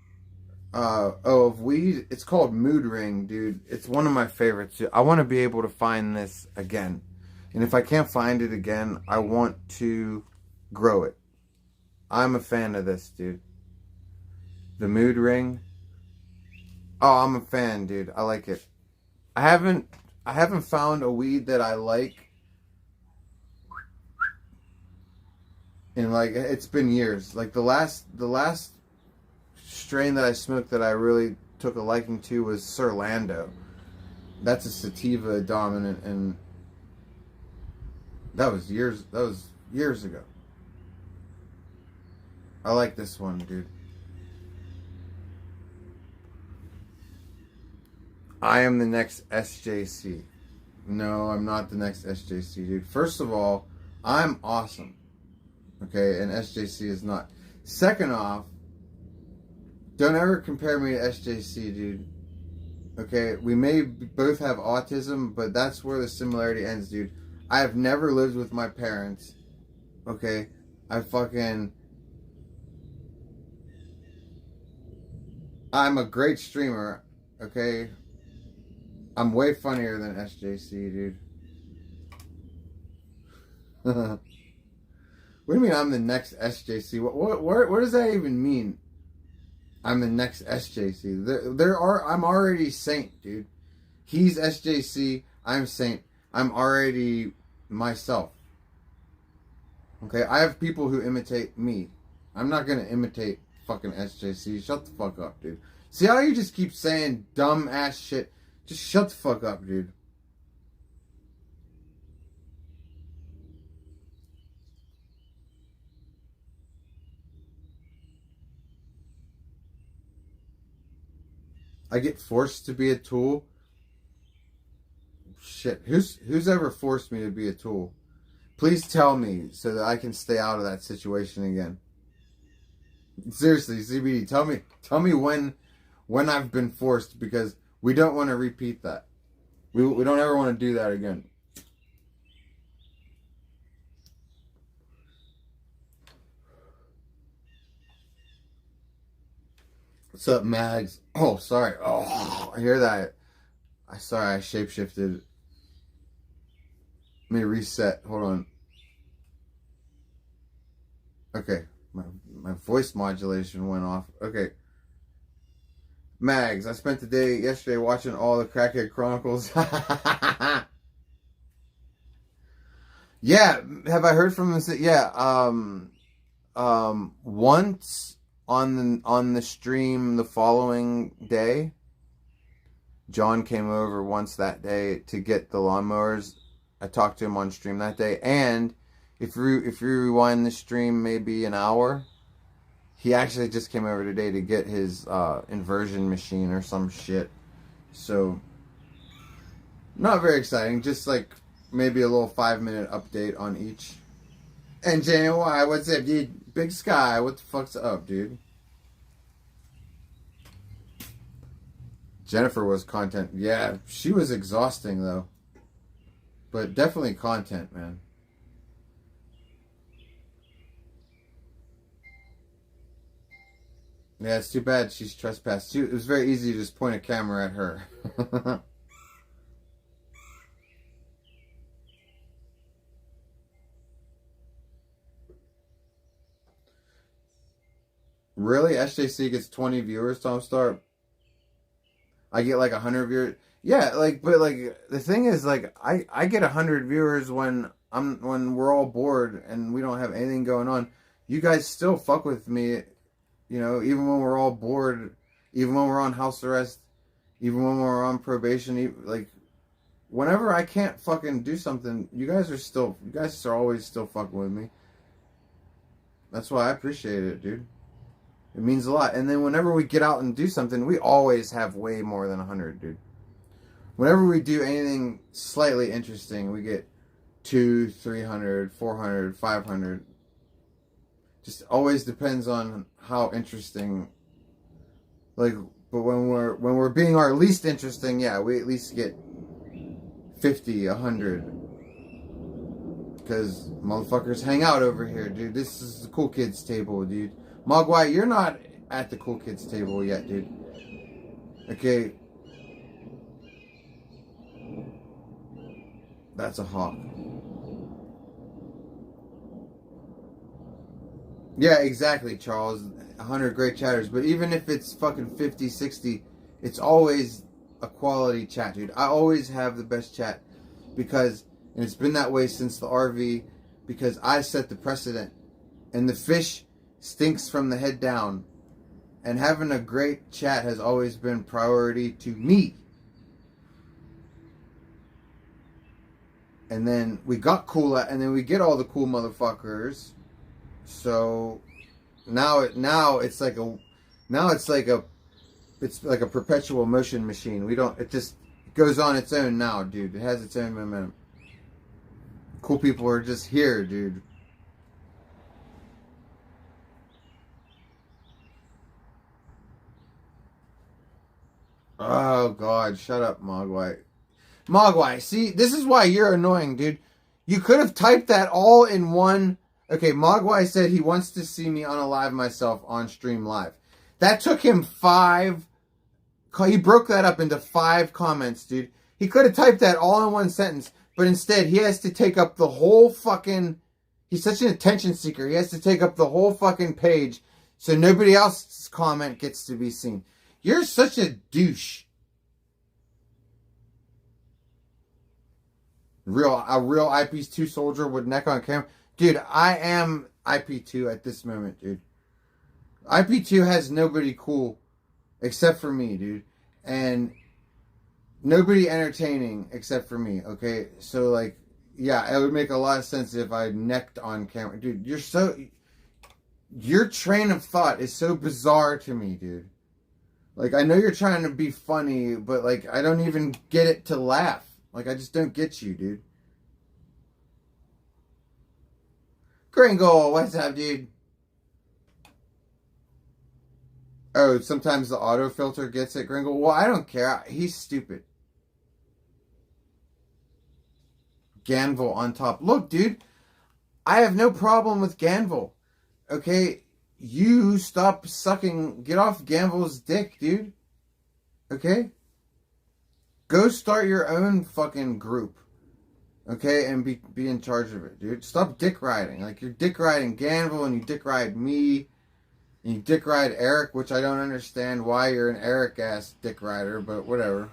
Of weed? It's called Mood Ring, dude. It's one of my favorites. I want to be able to find this again. And if I can't find it again, I want to grow it. I'm a fan of this, dude. The Mood Ring. Oh, I'm a fan, dude. I like it. I haven't found a weed that I like. And like it's been years. Like the last strain that I smoked that I really took a liking to was Sir Lando. That's a sativa dominant, and that was years ago. I like this one, dude. I am the next SJC. No, I'm not the next SJC, dude. First of all, I'm awesome. Okay, and SJC is not. Second off, don't ever compare me to SJC, dude. Okay, we may both have autism, but that's where the similarity ends, dude. I have never lived with my parents. Okay, I'm a great streamer. Okay, I'm way funnier than SJC, dude. What do you mean I'm the next SJC? What does that even mean? I'm the next SJC. I'm already Saint, dude. He's SJC. I'm Saint. I'm already myself. Okay, I have people who imitate me. I'm not gonna imitate fucking SJC. Shut the fuck up, dude. See how you just keep saying dumb ass shit? Just shut the fuck up, dude. I get forced to be a tool. Shit, who's ever forced me to be a tool? Please tell me so that I can stay out of that situation again. Seriously, CBD, tell me when I've been forced, because we don't want to repeat that. We don't ever want to do that again. What's up, Mags? Oh, sorry. Oh, I hear that. I shapeshifted. Let me reset. Hold on. Okay. My voice modulation went off. Okay. Mags, I spent the day yesterday watching all the Crackhead Chronicles. Yeah, have I heard from him? Yeah, once on the stream the following day, John came over once that day to get the lawnmowers. I talked to him on stream that day, and if you rewind the stream maybe an hour, he actually just came over today to get his inversion machine or some shit. So, not very exciting. Just like maybe a little 5-minute update on each. And JNY, what's up, dude? Big Sky, what the fuck's up, dude? Jennifer was content. Yeah, she was exhausting, though. But definitely content, man. Yeah, it's too bad she's trespassed. It was very easy to just point a camera at her. Really? SJC gets 20 viewers, Tom Star? I get like 100 viewers. Yeah, like, but like the thing is, like, I get 100 viewers when we're all bored and we don't have anything going on. You guys still fuck with me, you know, even when we're all bored, even when we're on house arrest, even when we're on probation, like, whenever I can't fucking do something, you guys are always still fucking with me. That's why I appreciate it, dude. It means a lot. And then whenever we get out and do something, we always have way more than 100, dude. Whenever we do anything slightly interesting, we get 200, 300, 400, 500. Just always depends on how interesting. Like, but when we're being our least interesting, yeah, we at least get 50, 100. Because motherfuckers hang out over here, dude. This is the cool kids table, dude. Mogwai, you're not at the cool kids table yet, dude. Okay. That's a hawk. Yeah, exactly, Charles. 100 great chatters. But even if it's fucking 50, 60, it's always a quality chat, dude. I always have the best chat. Because, and it's been that way since the RV, because I set the precedent. And the fish stinks from the head down, and having a great chat has always been priority to me. And then we got cool, and then we get all the cool motherfuckers. So now it's like a perpetual motion machine. It just goes on its own now, dude. It has its own momentum. Cool people are just here, dude. Oh, God. Shut up, Mogwai. Mogwai, see, this is why you're annoying, dude. You could have typed that all in one. Okay, Mogwai said he wants to see me unalive myself on stream live. That took him 5. He broke that up into 5 comments, dude. He could have typed that all in one sentence, but instead he has to take up the whole fucking... He's such an attention seeker. He has to take up the whole fucking page so nobody else's comment gets to be seen. You're such a douche. A real IP2 soldier with neck on camera. Dude, I am IP2 at this moment, dude. IP2 has nobody cool except for me, dude. And nobody entertaining except for me, okay? So, like, yeah, it would make a lot of sense if I necked on camera. Dude, your train of thought is so bizarre to me, dude. Like, I know you're trying to be funny, but, like, I don't even get it to laugh. Like, I just don't get you, dude. Gringo, what's up, dude? Oh, sometimes the autofilter gets it, Gringo. Well, I don't care. He's stupid. Ganville on top. Look, dude, I have no problem with Ganville. Okay? You stop sucking. Get off Ganville's dick, dude. Okay? Go start your own fucking group. Okay, and be in charge of it, dude. Stop dick riding. Like, you're dick riding Ganville, and you dick ride me, and you dick ride Eric, which I don't understand why you're an Eric-ass dick rider, but whatever.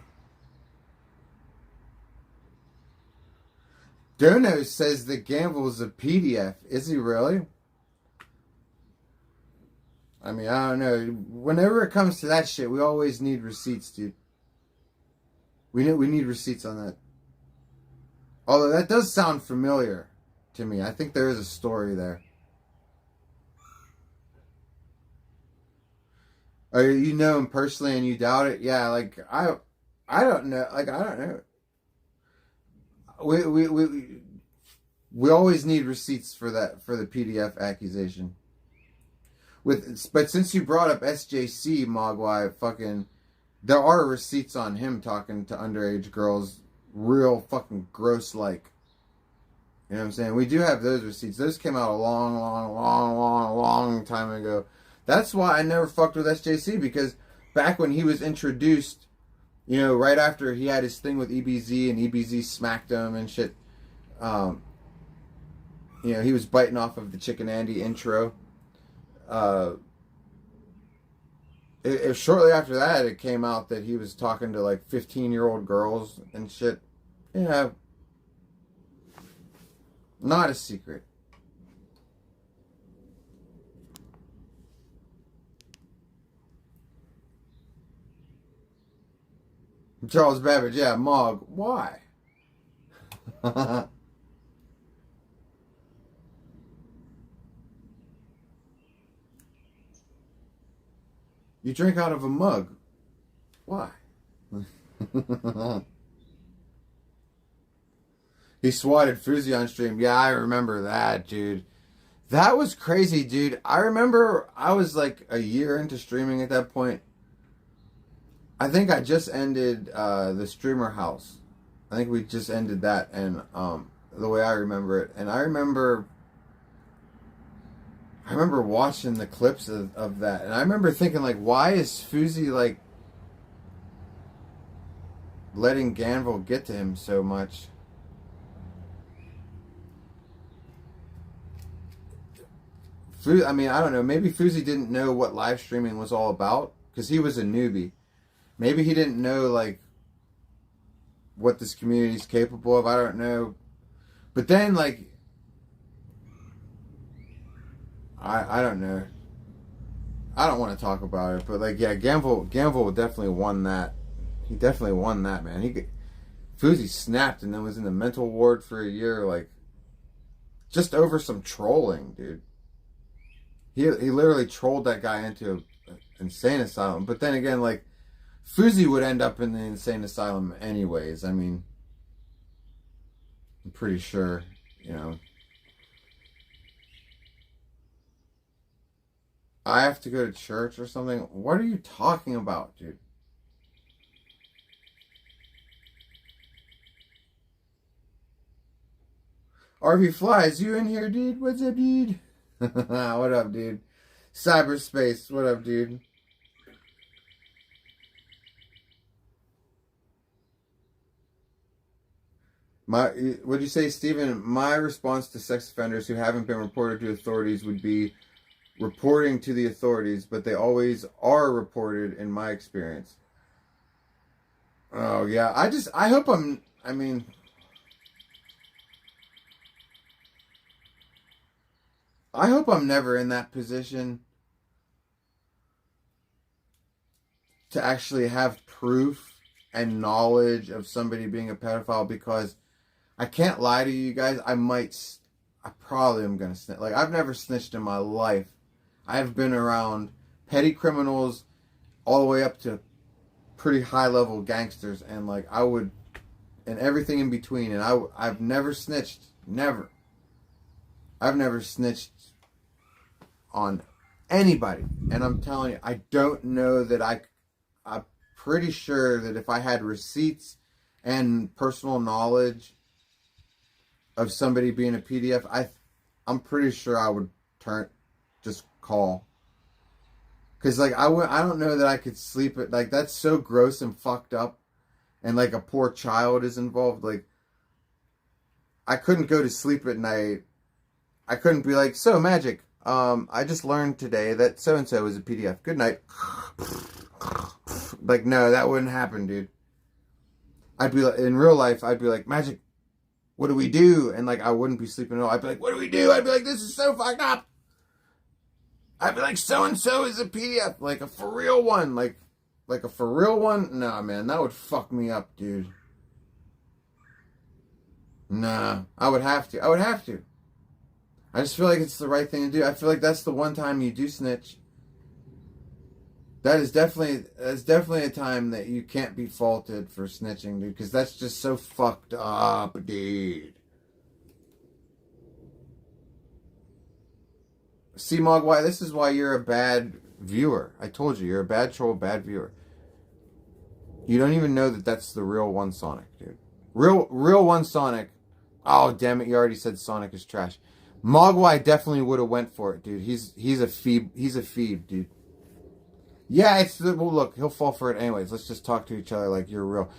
Dono says that Ganville is a PDF. Is he really? I mean, I don't know. Whenever it comes to that shit, we always need receipts, dude. We need receipts on that. Although that does sound familiar to me. I think there is a story there. Or you know him personally and you doubt it? Yeah, like I don't know. Like I don't know. We always need receipts for that, for the PDF accusation. But since you brought up SJC, Mogwai, fucking, there are receipts on him talking to underage girls, real fucking gross like. You know what I'm saying? We do have those receipts. Those came out a long time ago. That's why I never fucked with SJC, because back when he was introduced, you know, right after he had his thing with EBZ and EBZ smacked him and shit, you know, he was biting off of the Chicken Andy intro. Shortly after that, it came out that he was talking to like 15-year-old girls and shit. Yeah. Not a secret. Charles Babbage, yeah, Mog. Why? You drink out of a mug. Why? He swatted Fuzi on stream. Yeah, I remember that, dude. That was crazy, dude. I remember I was like a year into streaming at that point. I think I just ended the streamer house. I think we just ended that, and the way I remember it. And I remember watching the clips of that, and I remember thinking, like, why is Fuzi, like, letting Ganville get to him so much? I mean, I don't know. Maybe Fuzi didn't know what live streaming was all about, because he was a newbie. Maybe he didn't know, like, what this community is capable of. I don't know. But then, like, I don't know. I don't want to talk about it, but, like, yeah, Ganville definitely won that. He definitely won that, man. Fuzi snapped and then was in the mental ward for a year, like, just over some trolling, dude. He literally trolled that guy into an insane asylum. But then again, like, Fuzi would end up in the insane asylum anyways. I mean, I'm pretty sure, you know. I have to go to church or something? What are you talking about, dude? RV Flies, you in here, dude? What's up, dude? What up, dude? Cyberspace, what up, dude? What'd you say, Steven? My response to sex offenders who haven't been reported to authorities would be reporting to the authorities, but they always are reported in my experience. Oh, yeah. I hope I hope I'm never in that position to actually have proof and knowledge of somebody being a pedophile, because I can't lie to you guys. I probably am going to snitch. Like, I've never snitched in my life. I've been around petty criminals all the way up to pretty high level gangsters, and like and everything in between. And I've never snitched. Never. I've never snitched on anybody. And I'm telling you, I don't know that I'm pretty sure that if I had receipts and personal knowledge of somebody being a PDF, I'm pretty sure I would just call. Because, like, I don't know that I could sleep at, like, that's so gross and fucked up. And, like, a poor child is involved. Like, I couldn't go to sleep at night. I couldn't be like, so Magic, I just learned today that so-and-so is a PDF. Good night. Like, no, that wouldn't happen, dude. I'd be like, in real life, I'd be like, Magic, what do we do? And like, I wouldn't be sleeping at all. I'd be like, what do we do? I'd be like, this is so fucked up. I'd be like, so-and-so is a PDF. Like a for real one. Like a for real one? Nah, man, that would fuck me up, dude. Nah, I would have to. I just feel like it's the right thing to do. I feel like that's the one time you do snitch. That's definitely a time that you can't be faulted for snitching, dude, because that's just so fucked up, dude. See, Mogwai, this is why you're a bad viewer. I told you, you're a bad troll, bad viewer. You don't even know that that's the real One Sonic, dude. Real One Sonic. Oh, damn it, you already said Sonic is trash. Mogwai definitely would have went for it, dude. He's a phoebe, dude. Yeah, well, look, he'll fall for it anyways. Let's just talk to each other like you're real.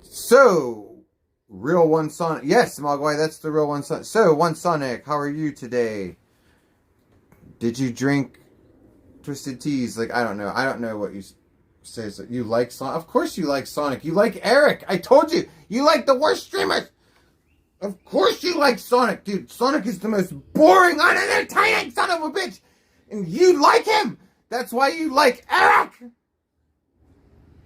So, real One Sonic. Yes, Mogwai, that's the real One Sonic. So, One Sonic, how are you today? Did you drink Twisted Teas? Like, I don't know what you say. So you like Sonic? Of course you like Sonic. You like Eric. I told you. You like the worst streamers. Of course you like Sonic, dude. Sonic is the most boring, unentertaining son of a bitch. And you like him. That's why you like Eric.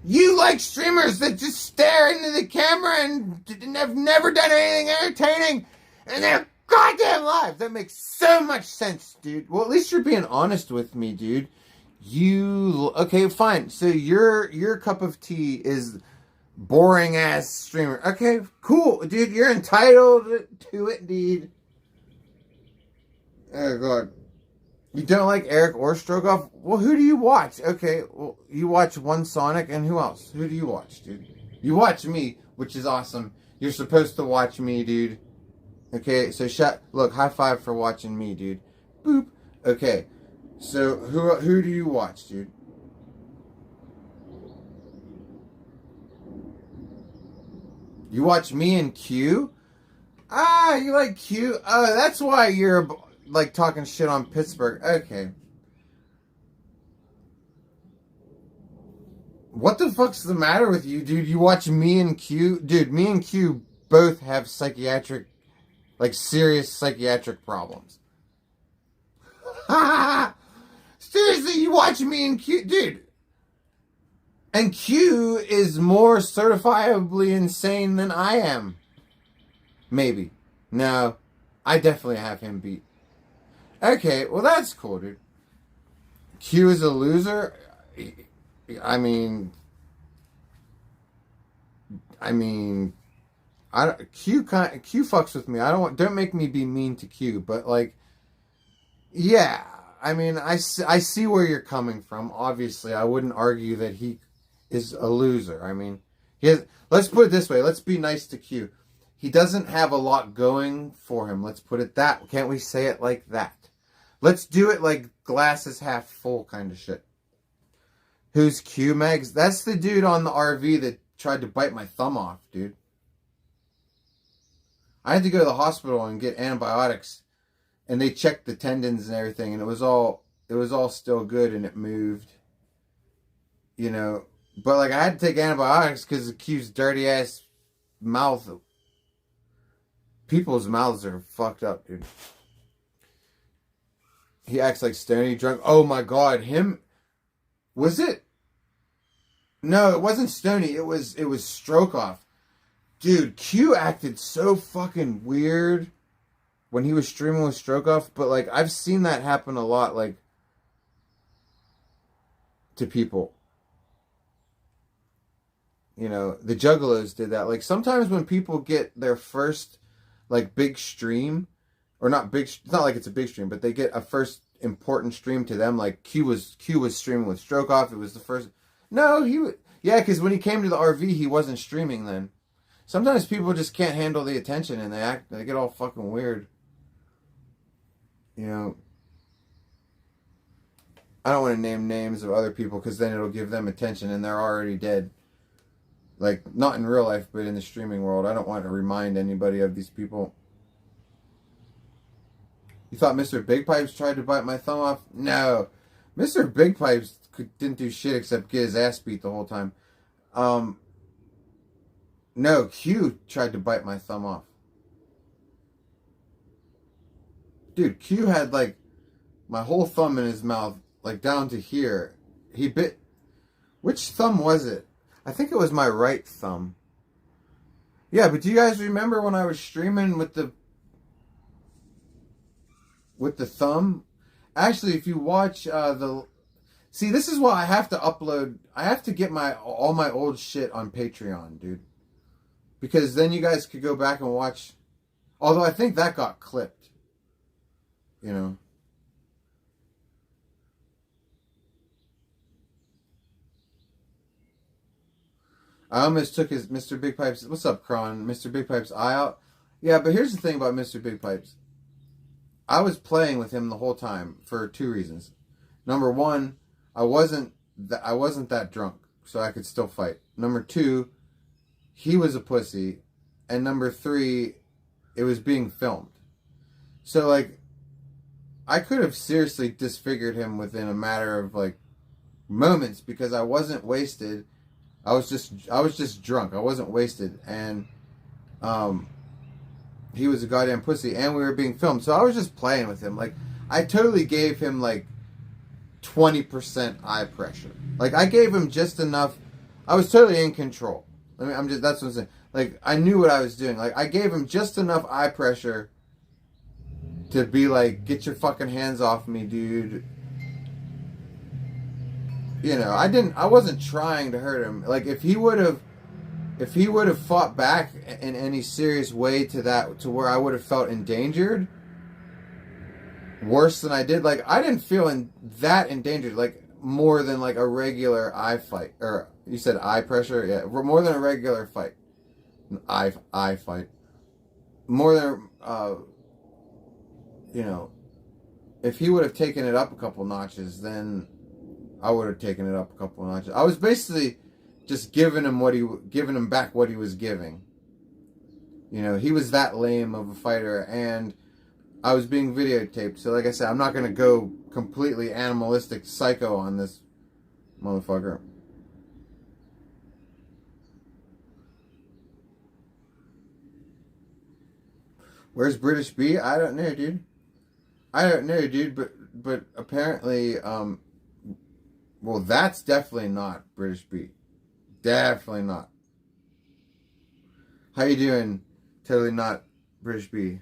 You like streamers that just stare into the camera and have never done anything entertaining. And they're goddamn lives. That makes so much sense, dude. Well, at least you're being honest with me, dude. Okay, fine. So your cup of tea is boring ass streamer. Okay, cool, dude. You're entitled to it, dude. Oh god. You don't like Eric or Strogoff? Well, who do you watch? Okay, well, you watch One Sonic and who else? Who do you watch, dude? You watch me, which is awesome. You're supposed to watch me, dude. Okay, so look, high five for watching me, dude. Boop. Okay, so who do you watch, dude? You watch me and Q? Ah, you like Q? Oh, that's why you're like talking shit on Pittsburgh. Okay. What the fuck's the matter with you, dude? You watch me and Q? Dude, me and Q both have serious psychiatric problems. Seriously, you watch me and Q? Dude. And Q is more certifiably insane than I am. Maybe. No. I definitely have him beat. Okay, well that's cool, dude. Q is a loser? I mean, Q fucks with me. Don't make me be mean to Q, but like, yeah, I mean, I see where you're coming from. Obviously, I wouldn't argue that he is a loser. I mean, let's put it this way. Let's be nice to Q. He doesn't have a lot going for him. Let's put it that. Can't we say it like that? Let's do it like glass is half full kind of shit. Who's Q, Megs? That's the dude on the RV that tried to bite my thumb off, dude. I had to go to the hospital and get antibiotics, and they checked the tendons and everything, and it was all still good, and it moved, you know. But like, I had to take antibiotics because of Q's dirty ass mouth. People's mouths are fucked up, dude. He acts like Stoney drunk. Oh my god, him. Was it? No, it wasn't Stoney. It was Stroke Off. Dude, Q acted so fucking weird when he was streaming with Stroke Off, but like, I've seen that happen a lot, like, to people. You know, the Juggalos did that. Like, sometimes when people get their first, like, big stream, or not big, it's not like it's a big stream, but they get a first important stream to them, like Q was streaming with Stroke Off. It was the first. No, yeah, because when he came to the RV, he wasn't streaming then. Sometimes people just can't handle the attention and they get all fucking weird. You know, I don't want to name names of other people because then it'll give them attention and they're already dead. Like, not in real life, but in the streaming world. I don't want to remind anybody of these people. You thought Mr. Big Pipes tried to bite my thumb off? No. Mr. Big Pipes didn't do shit except get his ass beat the whole time. No, Q tried to bite my thumb off. Dude, Q had like my whole thumb in his mouth, like down to here. He bit... Which thumb was it? I think it was my right thumb. Yeah, but do you guys remember when I was streaming with the thumb? Actually, if you watch see, this is why I have to upload. I have to get all my old shit on Patreon, dude. Because then you guys could go back and watch. Although I think that got clipped. You know. I almost took his Mr. Big Pipes. What's up, Kron? Mr. Big Pipes' eye out. Yeah, but here's the thing about Mr. Big Pipes. I was playing with him the whole time for 2 reasons. Number 1, I wasn't that drunk, so I could still fight. Number 2, he was a pussy, and number 3, it was being filmed. So like, I could have seriously disfigured him within a matter of like moments because I wasn't wasted. I was just drunk. I wasn't wasted, and he was a goddamn pussy, and we were being filmed. So I was just playing with him. Like, I totally gave him like 20% eye pressure. Like, I gave him just enough. I was totally in control. That's what I'm saying. Like, I knew what I was doing. Like, I gave him just enough eye pressure to be like, get your fucking hands off me, dude. You know, I wasn't trying to hurt him. Like, if he would have fought back in any serious way to where I would have felt endangered, worse than I did, like, I didn't feel that endangered, like, more than, like, a regular eye fight. Or, you said eye pressure? Yeah, more than a regular fight. Eye fight. More than, you know, if he would have taken it up a couple notches, then I would have taken it up a couple of notches. I was basically just giving him back what he was giving. You know, he was that lame of a fighter, and I was being videotaped. So, like I said, I'm not going to go completely animalistic psycho on this motherfucker. Where's British B? I don't know, dude. But apparently, well, that's definitely not British B. Definitely not. How you doing? Totally not British B.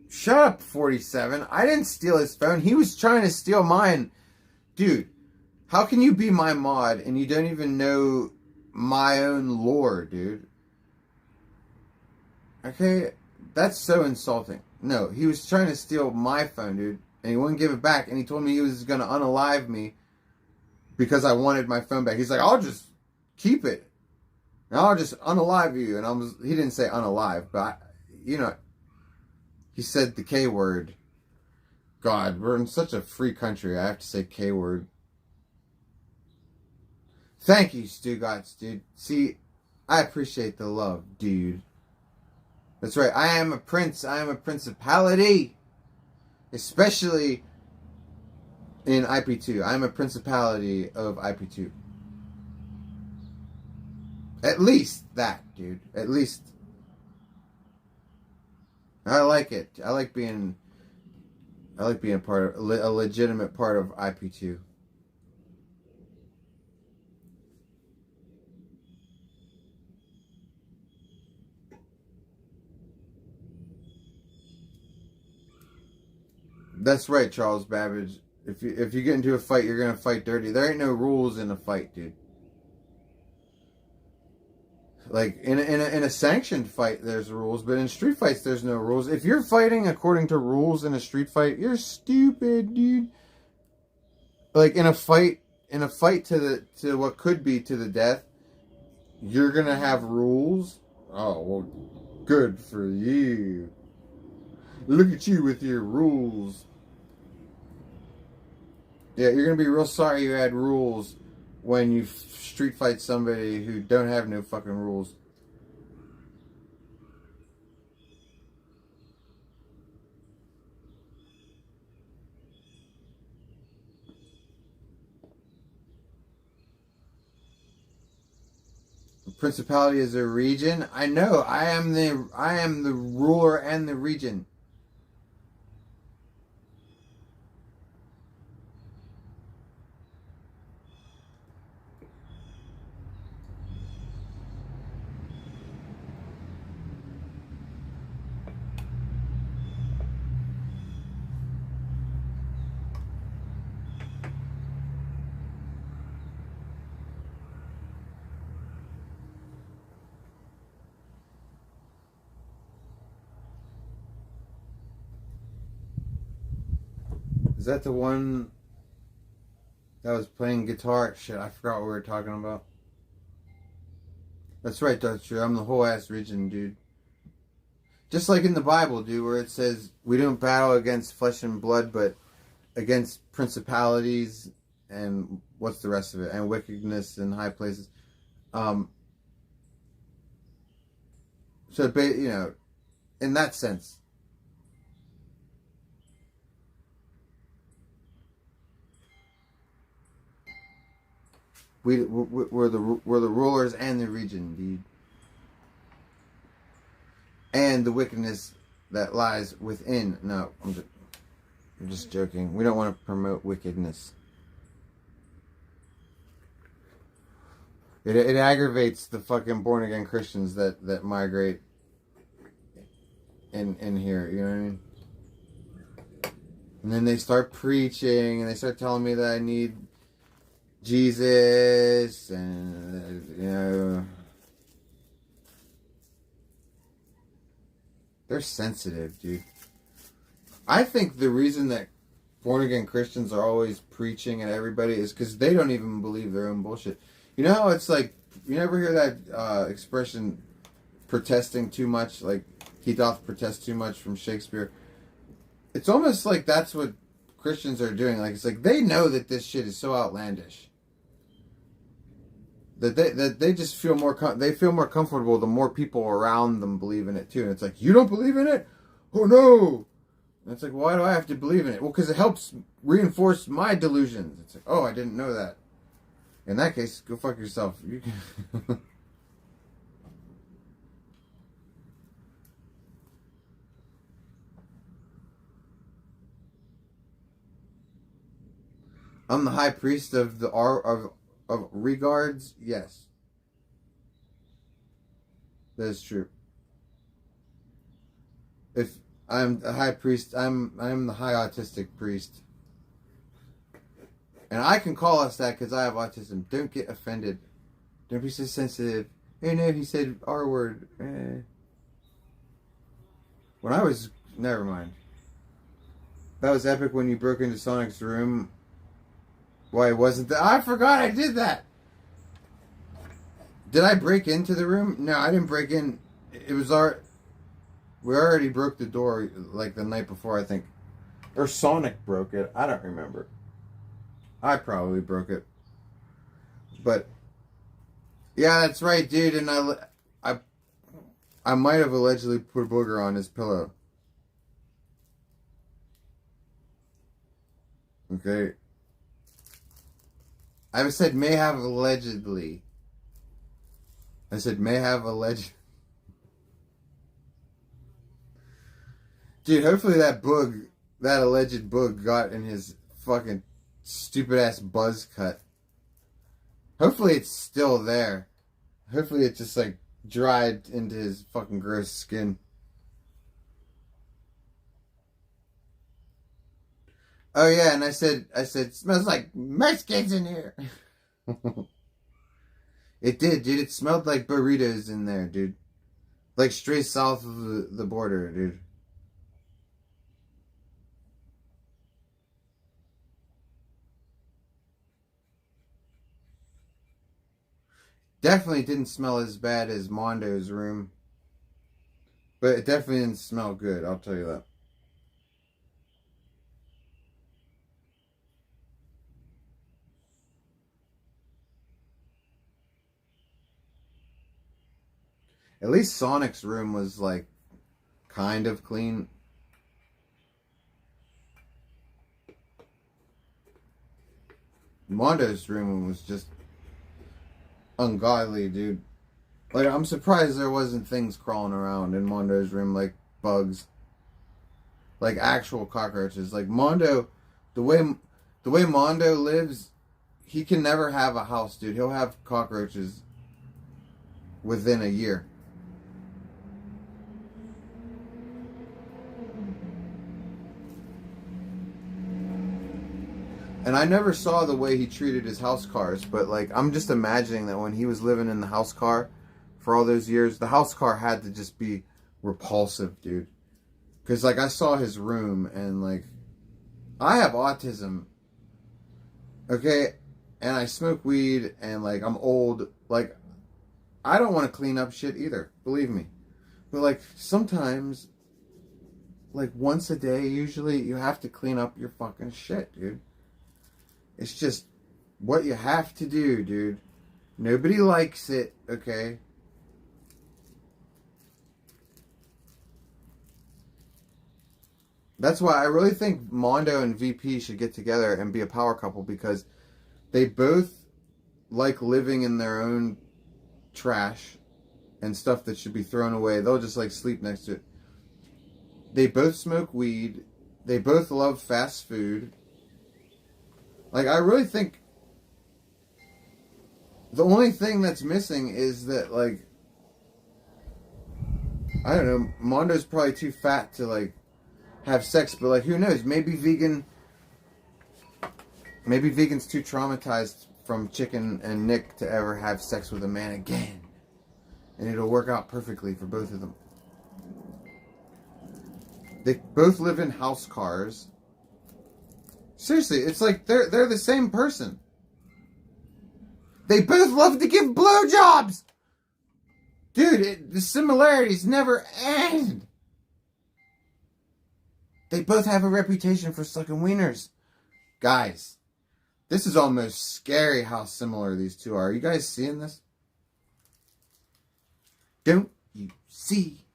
Shut up, 47. I didn't steal his phone. He was trying to steal mine. Dude, how can you be my mod and you don't even know my own lore, dude? Okay? That's so insulting. No, he was trying to steal my phone, dude. And he wouldn't give it back. And he told me he was going to unalive me because I wanted my phone back. He's like, I'll just keep it. And I'll just unalive you. And he didn't say unalive, but, you know, he said the K word. God, we're in such a free country. I have to say K word. Thank you, Stugots, dude. See, I appreciate the love, dude. That's right. I am a prince. I am a principality. Especially in IP2. I am a principality of IP2. At least that, dude. At least. I like it. I like being part of a legitimate part of IP2. That's right, Charles Babbage. If you get into a fight, you're gonna fight dirty. There ain't no rules in a fight, dude. Like in a sanctioned fight, there's rules, but in street fights, there's no rules. If you're fighting according to rules in a street fight, you're stupid, dude. Like in a fight to what could be to the death, you're gonna have rules. Oh well, good for you. Look at you with your rules. Yeah, you're going to be real sorry you had rules when you street fight somebody who don't have no fucking rules. Principality is a region. I know. I am the ruler and the region. Is that the one that was playing guitar? Shit, I forgot what we were talking about. That's right, that's true. I'm the whole ass region, dude. Just like in the Bible, dude, where it says we don't battle against flesh and blood, but against principalities and what's the rest of it? And wickedness in high places. So, you know, in that sense. We're the rulers and the region, dude. And the wickedness that lies within. No, I'm just joking. We don't want to promote wickedness. It aggravates the fucking born again Christians that migrate in here. You know what I mean? And then they start preaching and they start telling me that I need Jesus, and you know, they're sensitive, dude. I think the reason that born again Christians are always preaching at everybody is because they don't even believe their own bullshit. You know how it's like, you never hear that expression, protesting too much, like he doth protest too much from Shakespeare. It's almost like that's what Christians are doing. Like, it's like they know that this shit is so outlandish that they just feel more comfortable the more people around them believe in it too. And it's like, you don't believe in it? Oh no! And it's like, why do I have to believe in it? Well, because it helps reinforce my delusions. It's like, oh, I didn't know that. In that case, go fuck yourself. You can I'm the high priest of the of regards. Yes, that is true. If I'm the high priest, I'm the high autistic priest, and I can call us that because I have autism. Don't get offended. Don't be so sensitive. Hey, no, he said R word. When I was, never mind. That was epic when you broke into Sonic's room. Why wasn't that? I forgot I did that. Did I break into the room? No, I didn't break in. It was we already broke the door like the night before, I think. Or Sonic broke it. I don't remember. I probably broke it. But yeah, that's right, dude. And I might have allegedly put a booger on his pillow. Okay. I said may have allegedly. I said may have alleged. Dude, hopefully that alleged bug got in his fucking stupid ass buzz cut. Hopefully it's still there. Hopefully it just like dried into his fucking gross skin. Oh yeah, and I said, smells like Mexicans in here. It did, dude. It smelled like burritos in there, dude. Like straight south of the border, dude. Definitely didn't smell as bad as Mondo's room. But it definitely didn't smell good, I'll tell you that. At least Sonic's room was like kind of clean. Mondo's room was just ungodly, dude. Like, I'm surprised there wasn't things crawling around in Mondo's room, like bugs, like actual cockroaches. Like Mondo, the way Mondo lives, he can never have a house, dude. He'll have cockroaches within a year. And I never saw the way he treated his house cars, but like, I'm just imagining that when he was living in the house car for all those years, the house car had to just be repulsive, dude. Because like, I saw his room, and like, I have autism, okay, and I smoke weed, and like, I'm old. Like, I don't want to clean up shit either, believe me. But like, sometimes, like once a day usually, you have to clean up your fucking shit, dude. It's just what you have to do, dude. Nobody likes it, okay? That's why I really think Mondo and VP should get together and be a power couple, because they both like living in their own trash and stuff that should be thrown away. They'll just like sleep next to it. They both smoke weed. They both love fast food. Like, I really think the only thing that's missing is that, like, I don't know, Mondo's probably too fat to, like, have sex, but, like, who knows? Maybe vegan's too traumatized from Chicken and Nick to ever have sex with a man again. And it'll work out perfectly for both of them. They both live in house cars. Seriously, it's like they're the same person. They both love to give blowjobs! Dude, the similarities never end. They both have a reputation for sucking wieners. Guys, this is almost scary how similar these two are. Are you guys seeing this? Don't you see?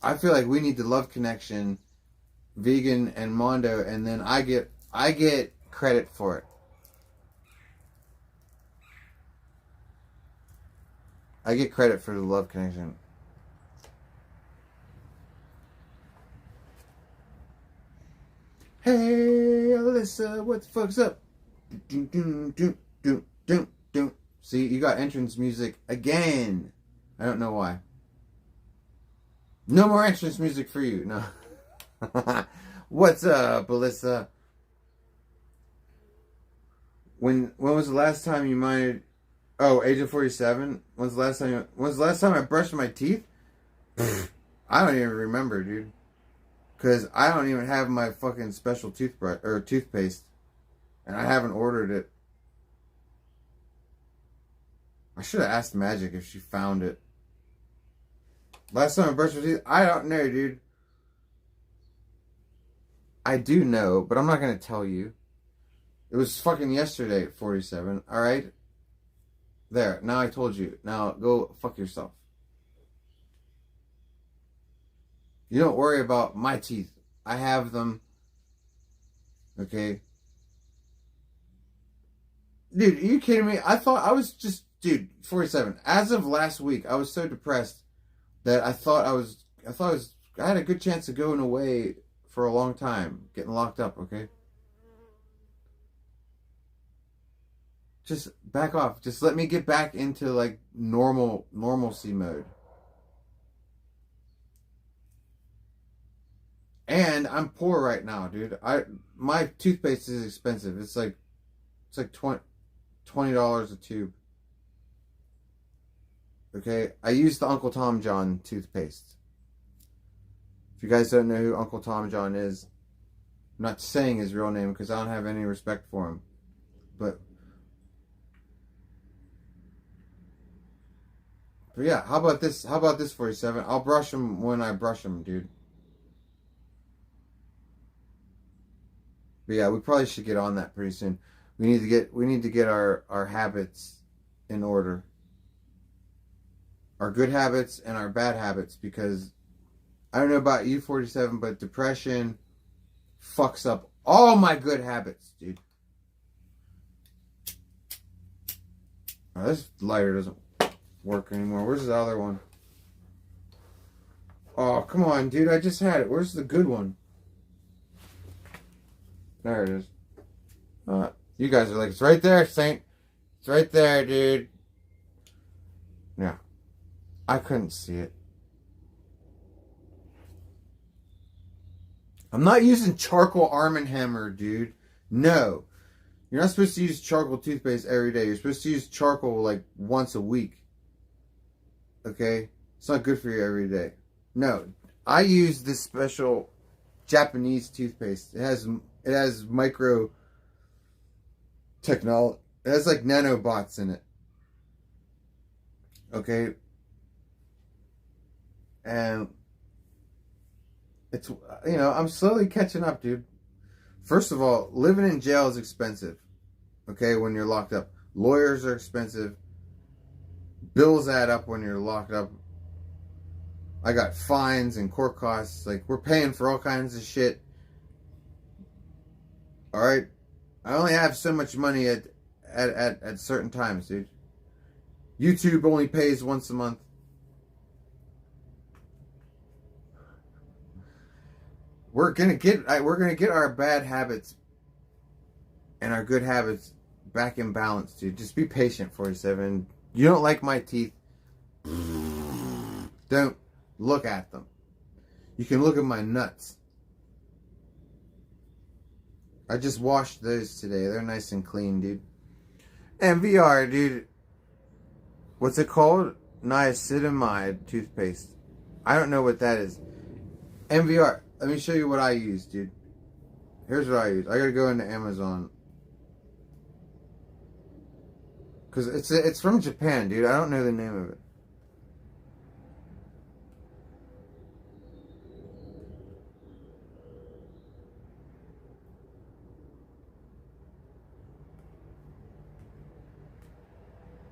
I feel like we need the love connection, Vegan and Mondo, and then I get credit for it. I get credit for the love connection. Hey, Alyssa, what the fuck's up? See, you got entrance music again. I don't know why. No more entrance music for you. No. What's up, Alyssa? When was the last time you minded? Oh, Agent 47. When's the last time I brushed my teeth? I don't even remember, dude. Cause I don't even have my fucking special toothbrush or toothpaste, and I haven't ordered it. I should have asked Magic if she found it. Last time I brushed my teeth, I don't know, dude. I do know, but I'm not gonna tell you. It was fucking yesterday at 47, alright? There, now I told you. Now go fuck yourself. You don't worry about my teeth. I have them. Okay? Dude, are you kidding me? I thought I was just... Dude, 47. As of last week, I was so depressed that I had a good chance of going away for a long time. Getting locked up, okay? Just back off. Just let me get back into, like, normalcy mode. And I'm poor right now, dude. My toothpaste is expensive. It's like $20 a tube. Okay? I use the Uncle Tom John toothpaste. If you guys don't know who Uncle Tom John is, I'm not saying his real name because I don't have any respect for him. But yeah, how about this 47? I'll brush him when I brush him, dude. But yeah, we probably should get on that pretty soon. We need to get our habits in order. Our good habits and our bad habits, because I don't know about you, 47, but depression fucks up all my good habits, dude. Oh, this lighter doesn't work anymore. Where's the other one? Oh, come on, dude. I just had it. Where's the good one? There it is. You guys are like, it's right there, Saint. It's right there, dude. Yeah. I couldn't see it. I'm not using charcoal Arm & Hammer, dude. No. You're not supposed to use charcoal toothpaste every day. You're supposed to use charcoal like once a week. Okay? It's not good for you every day. No. I use this special Japanese toothpaste. It has micro technology. It has like nanobots in it. Okay? And it's, you know, I'm slowly catching up, dude. First of all, living in jail is expensive. Okay, when you're locked up. Lawyers are expensive. Bills add up when you're locked up. I got fines and court costs. Like, we're paying for all kinds of shit. Alright? I only have so much money at certain times, dude. YouTube only pays once a month. We're gonna get our bad habits and our good habits back in balance, dude. Just be patient, 47. You don't like my teeth? Don't look at them. You can look at my nuts. I just washed those today. They're nice and clean, dude. And VR, dude. What's it called? Niacinamide toothpaste. I don't know what that is. MVR. Let me show you what I use, dude. Here's what I use. I gotta go into Amazon. Because it's from Japan, dude. I don't know the name of it.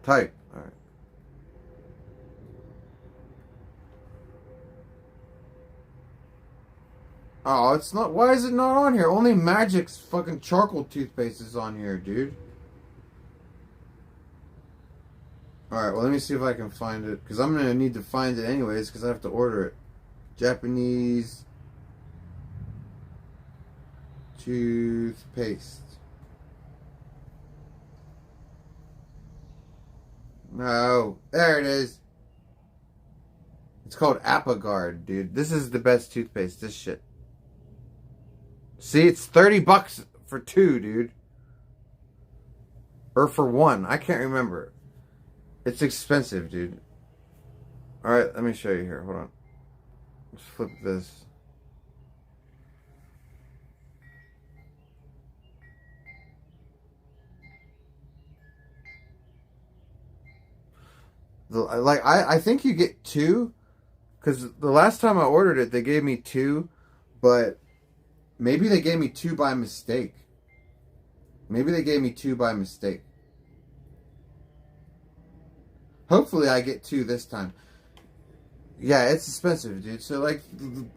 Type. Alright. Oh, it's not. Why is it not on here? Only Magic's fucking charcoal toothpaste is on here, dude. Alright, well, let me see if I can find it. Because I'm going to need to find it anyways, because I have to order it. Japanese toothpaste. No. There it is. It's called Apagard, dude. This is the best toothpaste. This shit. See, it's $30 for two, dude. Or for one. I can't remember. It's expensive, dude. Alright, let me show you here. Hold on. Let's flip this. I think you get two. Because the last time I ordered it, they gave me two. But maybe they gave me two by mistake. Maybe they gave me two by mistake. Hopefully I get two this time. Yeah, it's expensive, dude. So, like,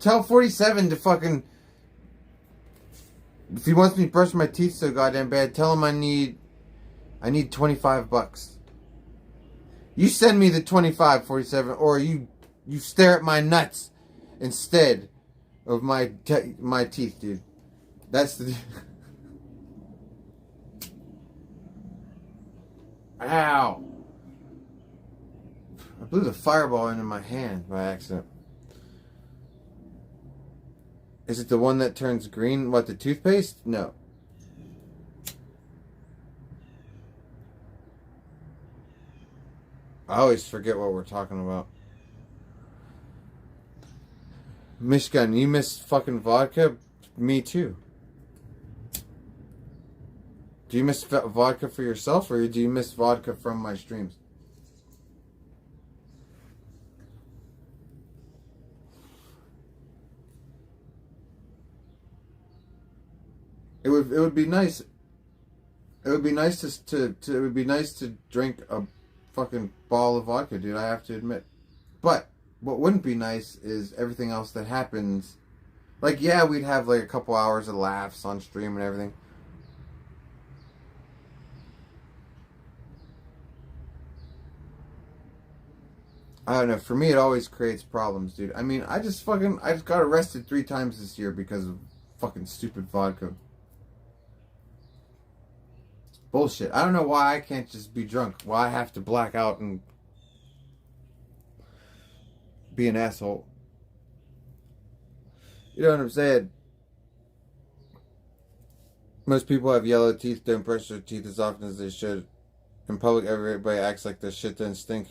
tell 47 to fucking... If he wants me to brush my teeth so goddamn bad, tell him I need $25. You send me the 25, 47, or you stare at my nuts instead of my teeth, dude. That's the... Ow! I blew the fireball into my hand by accident. Is it the one that turns green? What, the toothpaste? No. I always forget what we're talking about. Michigan, you miss fucking vodka? Me too. Do you miss vodka for yourself, or do you miss vodka from my streams? would be nice. It would be nice to drink a fucking ball of vodka, dude. I have to admit. But what wouldn't be nice is everything else that happens. Like, yeah, we'd have like a couple hours of laughs on stream and everything. I don't know. For me, it always creates problems, dude. I mean, I just got arrested 3 times this year because of fucking stupid vodka. It's bullshit. I don't know why I can't just be drunk. Why I have to black out and be an asshole. You know what I'm saying? Most people have yellow teeth, don't brush their teeth as often as they should. In public, everybody acts like their shit doesn't stink.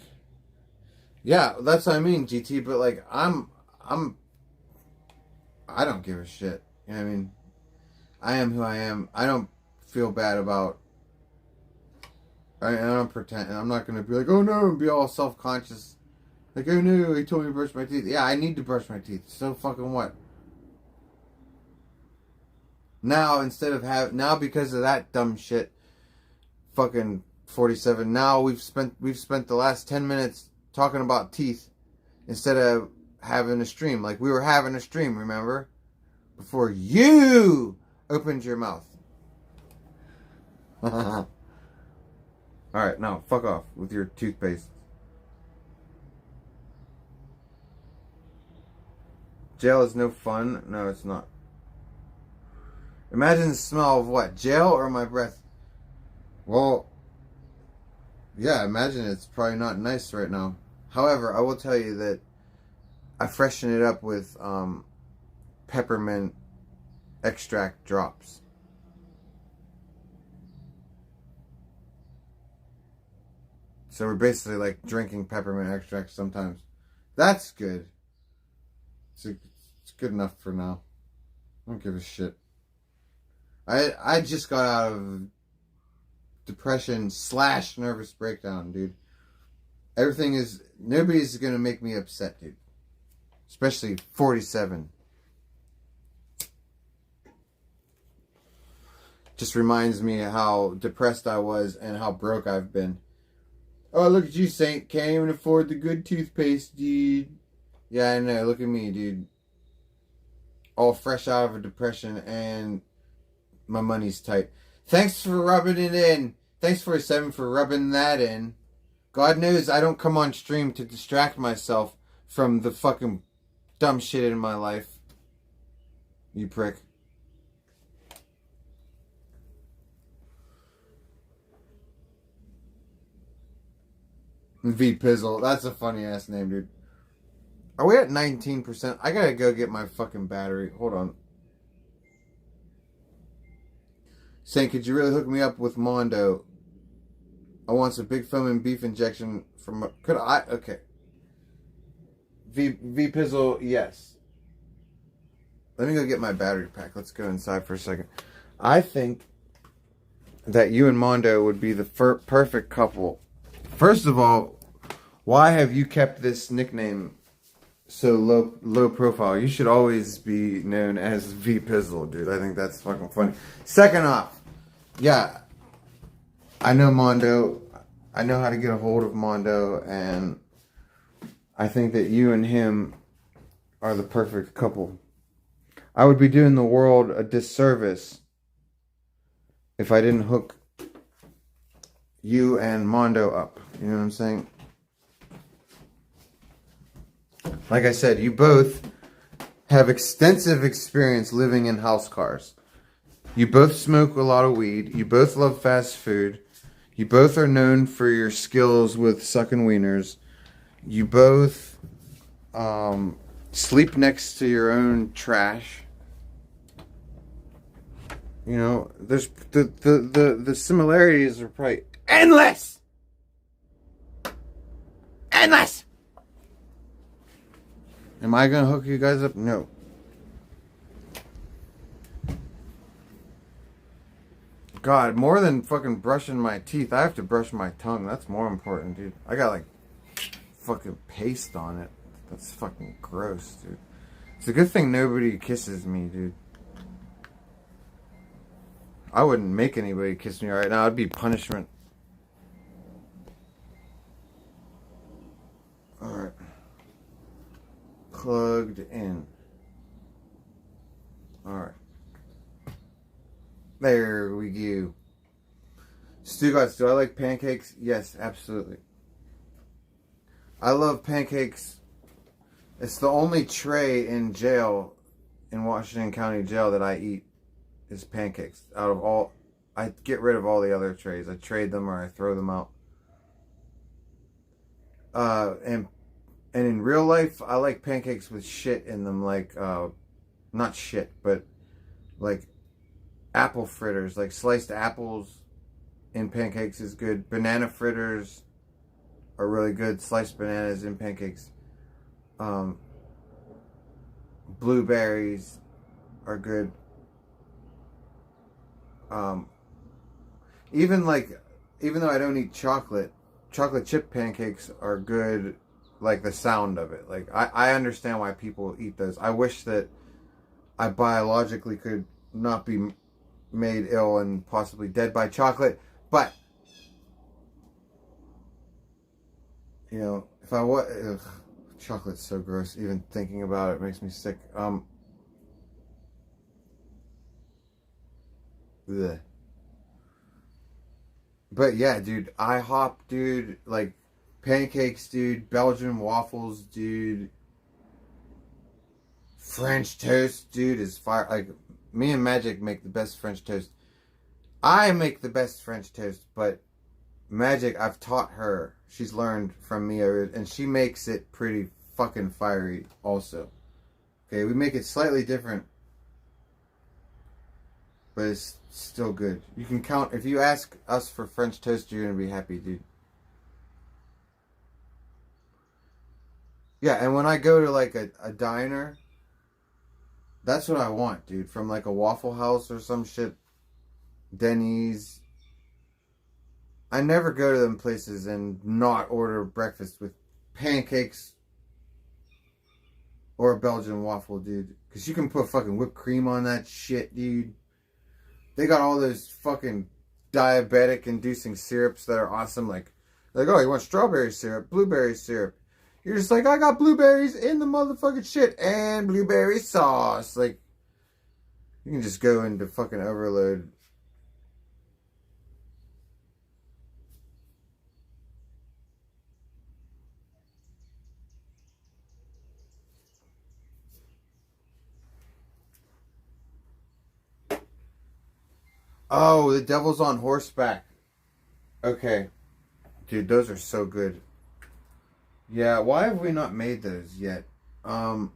Yeah, that's what I mean, GT, but like, I don't give a shit. You know what I mean? I am who I am. I don't feel bad about, I don't pretend, I'm not going to be like, oh no, and be all self-conscious. Like, oh no, he told me to brush my teeth. Yeah, I need to brush my teeth. So fucking what? Now, now because of that dumb shit, fucking 47, now we've spent the last 10 minutes talking about teeth instead of having a stream. Like we were having a stream, remember? Before you opened your mouth. Alright, now fuck off with your toothpaste. Jail is no fun. No, it's not. Imagine the smell of what? Jail or my breath? Well, yeah, imagine it's probably not nice right now. However, I will tell you that I freshen it up with peppermint extract drops. So we're basically like drinking peppermint extract sometimes. That's good. It's good enough for now. I don't give a shit. I just got out of depression / nervous breakdown, dude. Nobody's gonna make me upset, dude. Especially 47. Just reminds me of how depressed I was and how broke I've been. Oh, look at you, Saint. Can't even afford the good toothpaste, dude. Yeah, I know. Look at me, dude. All fresh out of a depression and my money's tight. Thanks for rubbing it in. Thanks for 7 for rubbing that in. God knows I don't come on stream to distract myself from the fucking dumb shit in my life. You prick. V Pizzle. That's a funny ass name, dude. Are we at 19%? I gotta go get my fucking battery. Hold on. Saying, could you really hook me up with Mondo? I want some big foam and beef injection from... Could I? Okay. V Pizzle, yes. Let me go get my battery pack. Let's go inside for a second. I think that you and Mondo would be the perfect couple. First of all, why have you kept this nickname so low profile? You should always be known as V Pizzle, dude. I think that's fucking funny. Second off, yeah, I know Mondo. I know how to get a hold of Mondo, and I think that you and him are the perfect couple. I would be doing the world a disservice if I didn't hook you and Mondo up. You know what I'm saying? Like I said, you both have extensive experience living in house cars. You both smoke a lot of weed. You both love fast food. You both are known for your skills with sucking wieners. You both sleep next to your own trash. You know, there's the similarities are probably endless. Endless. Am I gonna hook you guys up? No. God, more than fucking brushing my teeth, I have to brush my tongue. That's more important, dude. I got like fucking paste on it. That's fucking gross, dude. It's a good thing nobody kisses me, dude. I wouldn't make anybody kiss me right now. It'd be punishment. Alright. Plugged in. Alright. There we go. Stugatz, do I like pancakes? Yes, absolutely. I love pancakes. It's the only tray in jail, in Washington County Jail, that I eat is pancakes. Out of all, I get rid of all the other trays. I trade them or I throw them out. And in real life, I like pancakes with shit in them, like, not shit, but like apple fritters, like sliced apples in pancakes is good. Banana fritters are really good. Sliced bananas in pancakes. Blueberries are good. Even though I don't eat chocolate chip pancakes are good. Like the sound of it. Like I understand why people eat those. I wish that I biologically could not be made ill and possibly dead by chocolate, but you know, if I was, chocolate's so gross. Even thinking about it makes me sick. Bleh. But yeah, dude, IHOP, dude, like pancakes, dude, Belgian waffles, dude, French toast, dude, is fire. Like, me and Magic make the best French toast. I make the best French toast, but Magic, I've taught her. She's learned from me, and she makes it pretty fucking fiery also. Okay, we make it slightly different, but it's still good. You can count, if you ask us for French toast, you're gonna be happy, dude. Yeah, and when I go to like a diner, that's what I want, dude. From like a Waffle House or some shit, Denny's. I never go to them places and not order breakfast with pancakes or a Belgian waffle, dude. Because you can put fucking whipped cream on that shit, dude. They got all those fucking diabetic inducing syrups that are awesome. Like, oh, you want strawberry syrup, blueberry syrup. You're just like, I got blueberries in the motherfucking shit and blueberry sauce. Like, you can just go into fucking overload. Oh, the Devil's on Horseback. Okay. Dude, those are so good. Yeah, why have we not made those yet? I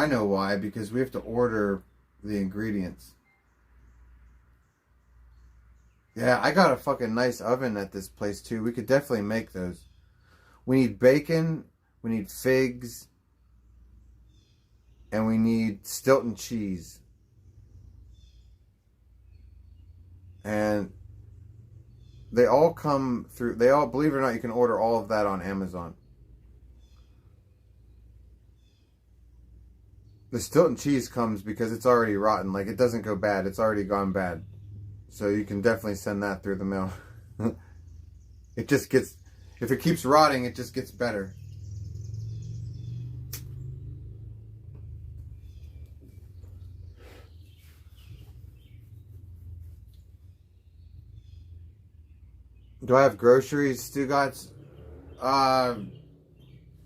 know why, because we have to order the ingredients. Yeah, I got a fucking nice oven at this place too. We could definitely make those. We need bacon, we need figs, and we need Stilton cheese. And they all come through, believe it or not, you can order all of that on Amazon. The Stilton cheese comes because it's already rotten. Like, it doesn't go bad. It's already gone bad. So you can definitely send that through the mail. It just gets, if it keeps rotting, it just gets better. Do I have groceries, Stugatz?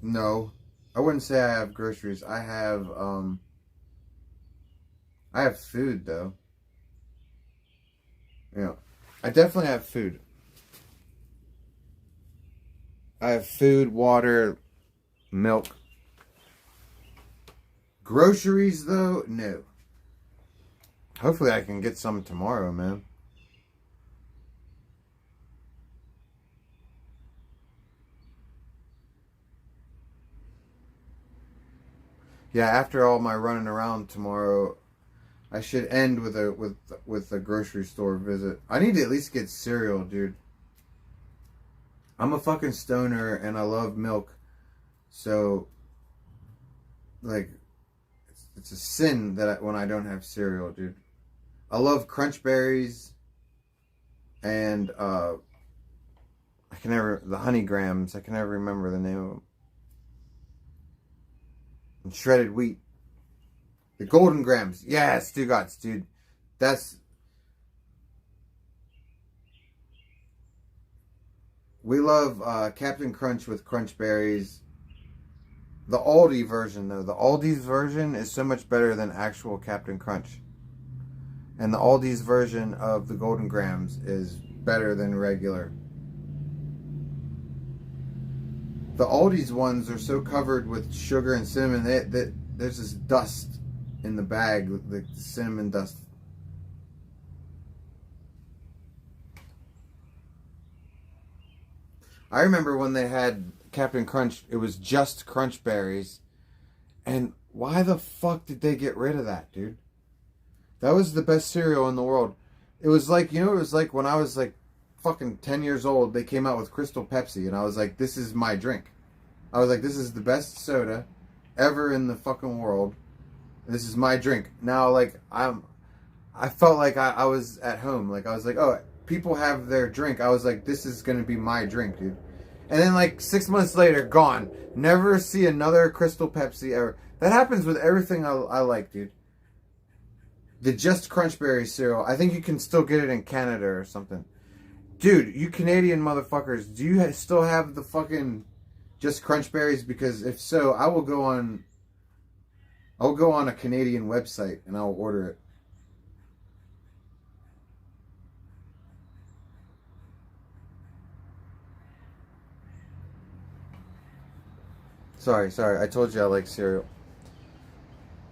No. I wouldn't say I have groceries. I have food, though. Yeah. I definitely have food. I have food, water, milk. Groceries, though? No. Hopefully I can get some tomorrow, man. Yeah, after all my running around tomorrow, I should end with a grocery store visit. I need to at least get cereal, dude. I'm a fucking stoner and I love milk. So, like, it's a sin that when I don't have cereal, dude. I love crunch berries and the honey grams. I can never remember the name of them. And shredded wheat. The golden grams. Yes, Stugatz, dude. We love Captain Crunch with crunch berries. The Aldi version, though. The Aldi's version is so much better than actual Captain Crunch. And the Aldi's version of the Golden Grams is better than regular. The Aldi's ones are so covered with sugar and cinnamon that there's this dust in the bag, the cinnamon dust. I remember when they had Captain Crunch, it was just crunch berries. And why the fuck did they get rid of that, dude? That was the best cereal in the world. It was like, it was like when I was like fucking 10 years old, they came out with Crystal Pepsi, and I was like, this is my drink. I was like, this is the best soda ever in the fucking world. This is my drink. Now, like, I felt like I was at home. Like, I was like, oh, people have their drink. I was like, this is going to be my drink, dude. And then, like, 6 months later, gone. Never see another Crystal Pepsi ever. That happens with everything I like, dude. The Just Crunchberry cereal. I think you can still get it in Canada or something. Dude, you Canadian motherfuckers, do you still have the fucking Just Crunchberries? Because if so, I'll go on a Canadian website and I'll order it. Sorry. I told you I like cereal.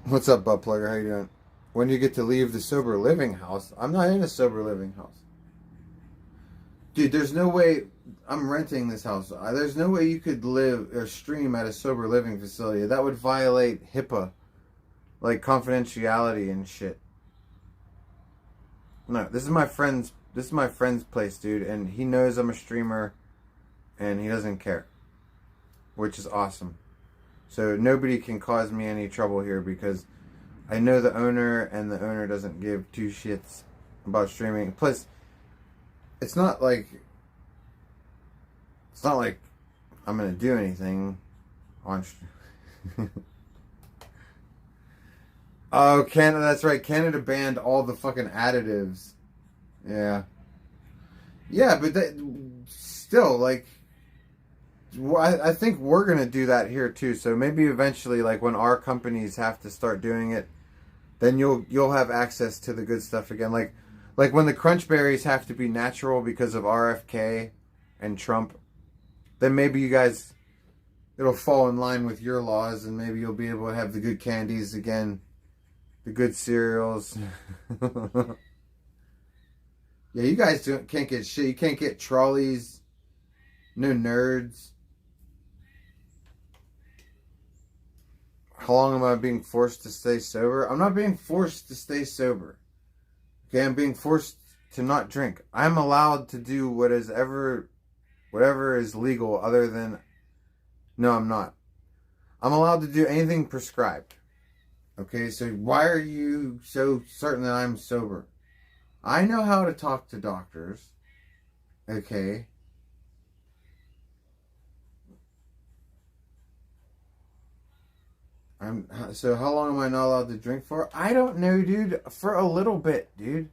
What's up, butt plugger? How you doing? When do you get to leave the sober living house? I'm not in a sober living house. Dude, there's no way. I'm renting this house. There's no way you could live or stream at a sober living facility. That would violate HIPAA. Like confidentiality and shit. No, this is my friend's place, dude, and he knows I'm a streamer and he doesn't care. Which is awesome. So nobody can cause me any trouble here because I know the owner and the owner doesn't give two shits about streaming. Plus, it's not like I'm gonna do anything on Oh, Canada, that's right. Canada banned all the fucking additives. Yeah. Yeah, but still, like, I think we're going to do that here too. So maybe eventually, like, when our companies have to start doing it, then you'll have access to the good stuff again. Like when the crunch berries have to be natural because of RFK and Trump, then maybe you guys, it'll fall in line with your laws and maybe you'll be able to have the good candies again. The good cereals. Yeah, you guys can't get shit. You can't get trolleys. No nerds. How long am I being forced to stay sober? I'm not being forced to stay sober. Okay, I'm being forced to not drink. I'm allowed to do whatever is legal other than... No, I'm not. I'm allowed to do anything prescribed. Okay, so why are you so certain that I'm sober? I know how to talk to doctors. Okay. So how long am I not allowed to drink for? I don't know, dude. For a little bit, dude.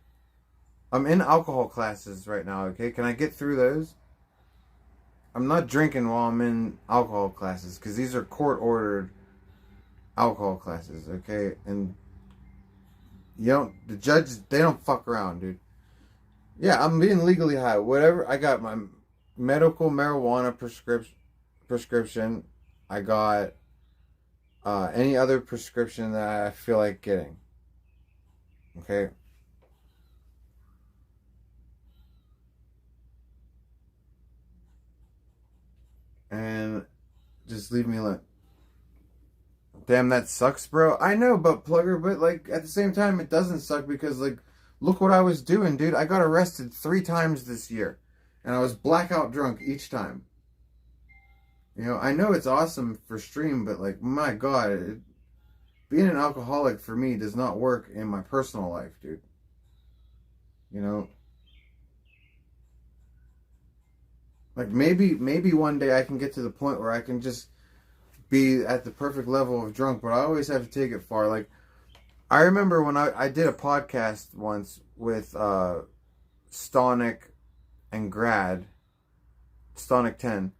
I'm in alcohol classes right now, okay? Can I get through those? I'm not drinking while I'm in alcohol classes, because these are court-ordered alcohol classes, okay? And the judge, they don't fuck around, dude. Yeah, I'm being legally high. Whatever, I got my medical marijuana prescription. I got any other prescription that I feel like getting. Okay? And just leave me alone. Damn, that sucks, bro. I know, but plugger, but like at the same time, it doesn't suck because like, look what I was doing, dude. I got arrested 3 times this year, and I was blackout drunk each time. You know, I know it's awesome for stream, but like, my God, being an alcoholic for me does not work in my personal life, dude. you know. Like maybe one day I can get to the point where I can just be at the perfect level of drunk, but I always have to take it far. Like I remember when I did a podcast once with Stonic and Grad, Stonic 10,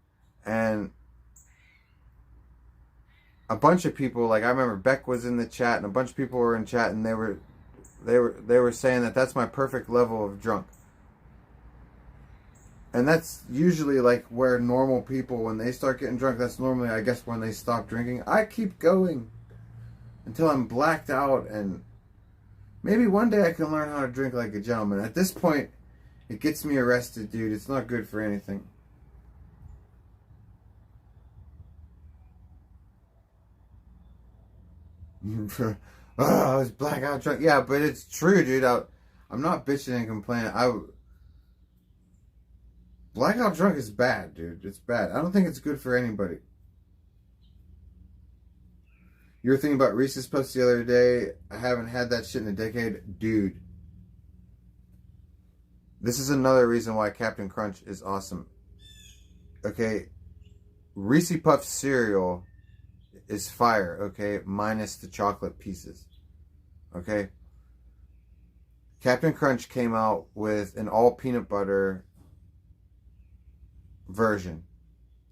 and a bunch of people, like I remember Beck was in the chat and a bunch of people were in chat, and they were saying that that's my perfect level of drunk. And that's usually like where normal people, when they start getting drunk, that's normally, I guess, when they stop drinking. I keep going until I'm blacked out, and maybe one day I can learn how to drink like a gentleman. At this point, it gets me arrested, dude. It's not good for anything. I was blackout drunk. Yeah, but it's true, dude. I'm not bitching and complaining. Blackout drunk is bad, dude. It's bad. I don't think it's good for anybody. You were thinking about Reese's Puffs the other day. I haven't had that shit in a decade. Dude. This is another reason why Captain Crunch is awesome. Okay. Reese's Puffs cereal is fire, okay? Minus the chocolate pieces. Okay? Captain Crunch came out with an all peanut butter version.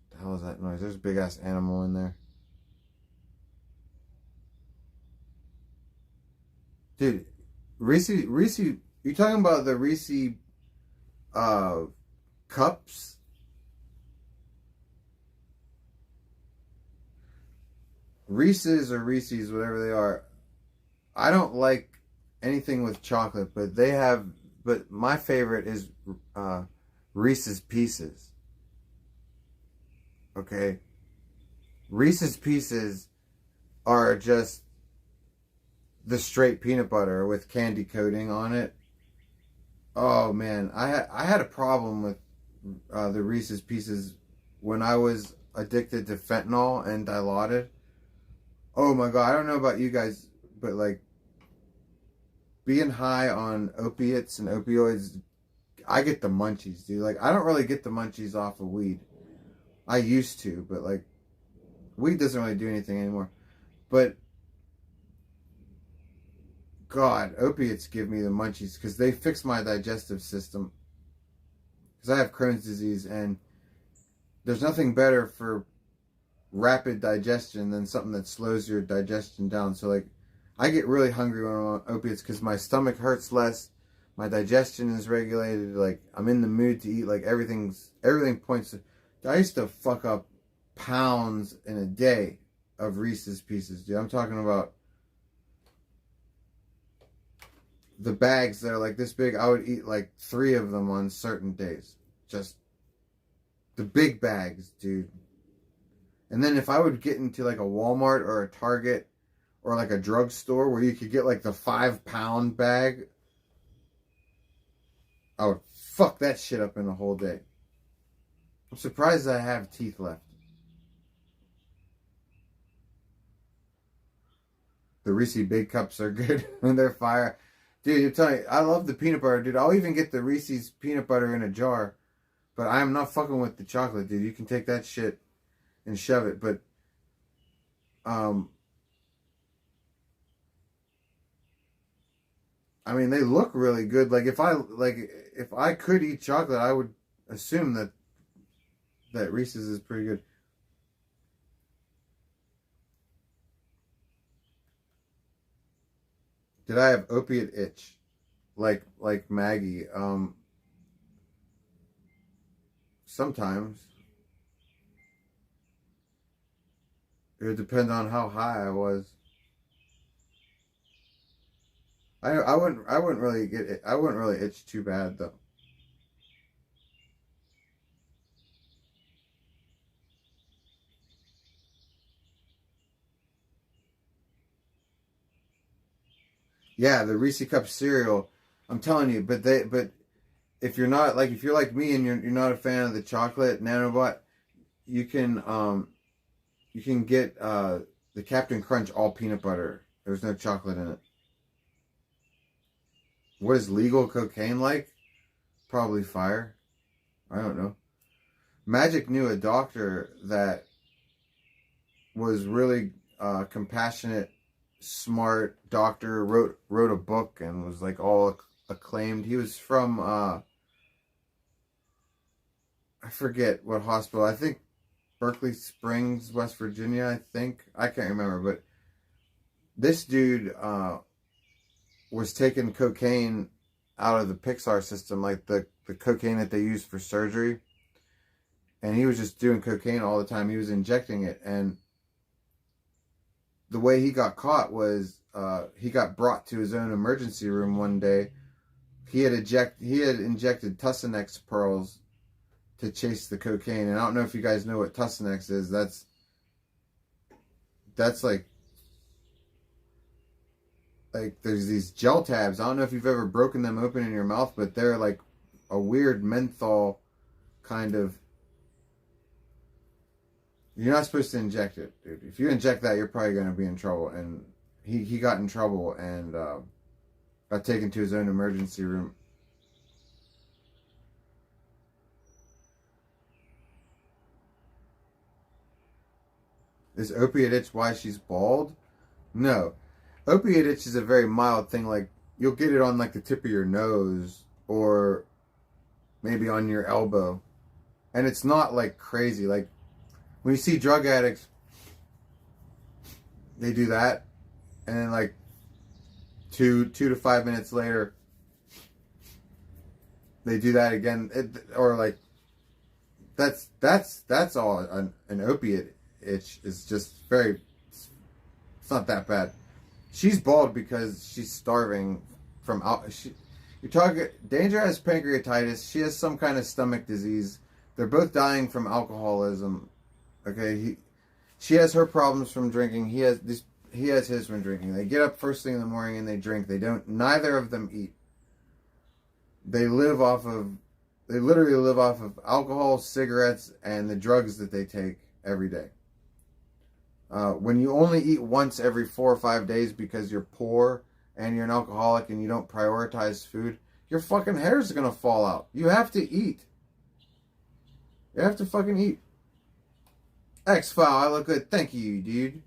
What the hell is that noise? There's a big ass animal in there. Dude, Reese, you talking about the Reese cups? Reese's or Reese's, whatever they are. I don't like anything with chocolate, but my favorite is Reese's Pieces. Okay? Reese's Pieces are just the straight peanut butter with candy coating on it. Oh man, I had a problem with the Reese's Pieces when I was addicted to fentanyl and Dilaudid. Oh my god, I don't know about you guys, but like being high on opiates and opioids, I get the munchies, dude. Like I don't really get the munchies off of weed. I used to, but like weed doesn't really do anything anymore. But God, opiates give me the munchies because they fix my digestive system. Because I have Crohn's disease, and there's nothing better for rapid digestion than something that slows your digestion down. So like I get really hungry when I'm on opiates because my stomach hurts less, my digestion is regulated, like I'm in the mood to eat, like everything points to. I used to fuck up pounds in a day of Reese's Pieces, dude. I'm talking about the bags that are like this big. I would eat like 3 of them on certain days. Just the big bags, dude. And then if I would get into like a Walmart or a Target or like a drugstore where you could get like the 5-pound bag, I would fuck that shit up in a whole day. I'm surprised I have teeth left. The Reese Big Cups are good when they're fire. Dude, you're telling me, I love the peanut butter, dude. I'll even get the Reese's peanut butter in a jar. But I'm not fucking with the chocolate, dude. You can take that shit and shove it. But, I mean, they look really good. Like, if I could eat chocolate, I would assume that Reese's is pretty good. Did I have opiate itch? Like Maggie? Sometimes. It would depend on how high I was. I wouldn't really get it. I wouldn't really itch too bad though. Yeah, the Reese Cup cereal. I'm telling you, but if you're not like, if you're like me and you're not a fan of the chocolate nanobot, you can get the Captain Crunch all peanut butter. There's no chocolate in it. What is legal cocaine like? Probably fire. I don't know. Magic knew a doctor that was really compassionate, smart doctor, wrote a book and was like all acclaimed. He was from I forget what hospital. I think Berkeley Springs, West Virginia, I think. I can't remember, but this dude was taking cocaine out of the Pixar system, like the cocaine that they use for surgery. And he was just doing cocaine all the time. He was injecting it. And the way he got caught was he got brought to his own emergency room one day. He had injected Tussinex pearls to chase the cocaine. And I don't know if you guys know what Tussinex is. That's like there's these gel tabs. I don't know if you've ever broken them open in your mouth, but they're like a weird menthol kind of. You're not supposed to inject it, dude. If you inject that, you're probably going to be in trouble. And he got in trouble and got taken to his own emergency room. Is opiate itch why she's bald? No. Opiate itch is a very mild thing. Like, you'll get it on like the tip of your nose or maybe on your elbow. And it's not like crazy. Like, when you see drug addicts, they do that. And then like 2 to 5 minutes later, they do that again. Or like, that's all an opiate itch is just very, it's not that bad. She's bald because she's starving from you're talking, Danger has pancreatitis. She has some kind of stomach disease. They're both dying from alcoholism. Okay, she has her problems from drinking. He has his from drinking. They get up first thing in the morning and they drink. Neither of them eat. They literally live off of alcohol, cigarettes, and the drugs that they take every day. When you only eat once every 4 or 5 days because you're poor and you're an alcoholic and you don't prioritize food, your fucking hair's gonna fall out. You have to eat. You have to fucking eat. X-File, I look good. Thank you, dude.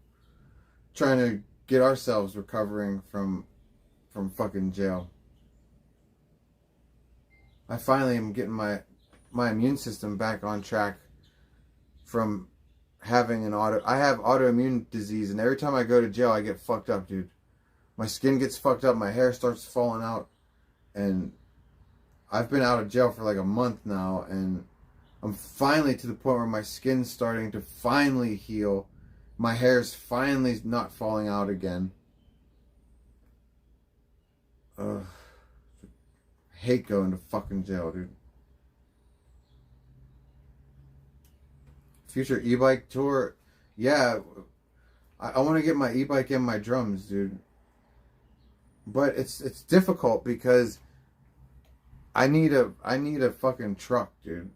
Trying to get ourselves recovering from fucking jail. I finally am getting my immune system back on track from having I have autoimmune disease, and every time I go to jail, I get fucked up, dude. My skin gets fucked up, my hair starts falling out, and I've been out of jail for like a month now, and I'm finally to the point where my skin's starting to finally heal. My hair's finally not falling out again. I hate going to fucking jail, dude. Future e-bike tour. Yeah, I want to get my e-bike and my drums, dude. But it's difficult because I need a fucking truck, dude.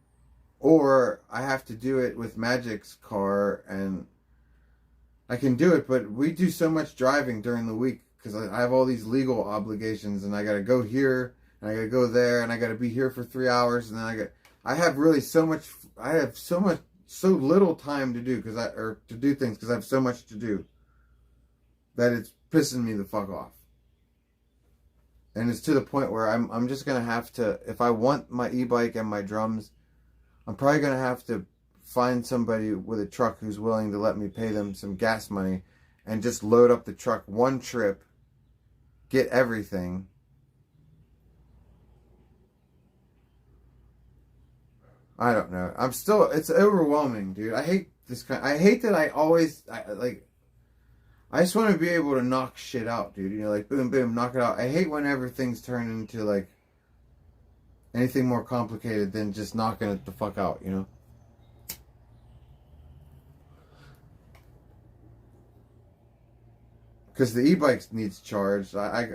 Or I have to do it with Magic's car, and I can do it, but we do so much driving during the week because I have all these legal obligations, and I got to go here, and I got to go there, and I got to be here for 3 hours, and then I have so little time to do to do things because I have so much to do that it's pissing me the fuck off. And it's to the point where I'm just gonna have to, if I want my e-bike and my drums, I'm probably gonna have to find somebody with a truck who's willing to let me pay them some gas money and just load up the truck one trip, get everything. I don't know. It's overwhelming, dude. I hate that I just want to be able to knock shit out, dude. You know, like, boom, boom, knock it out. I hate whenever things turn into, like, anything more complicated than just knocking it the fuck out, you know? Because the e-bike needs charged. I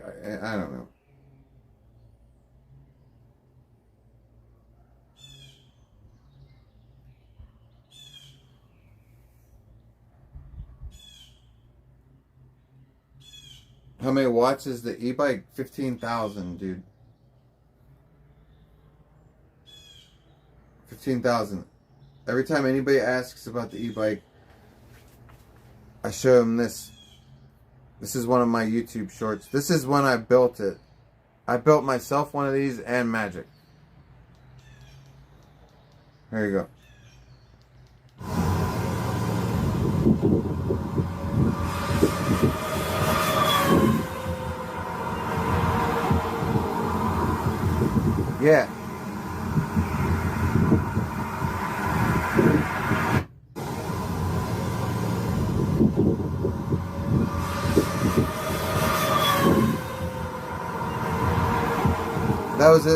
don't know. How many watts is the e-bike? 15,000, dude. 15,000. Every time anybody asks about the e-bike, I show them this. This is one of my YouTube shorts. This is when I built it. I built myself one of these and Magic. There you go. Yeah.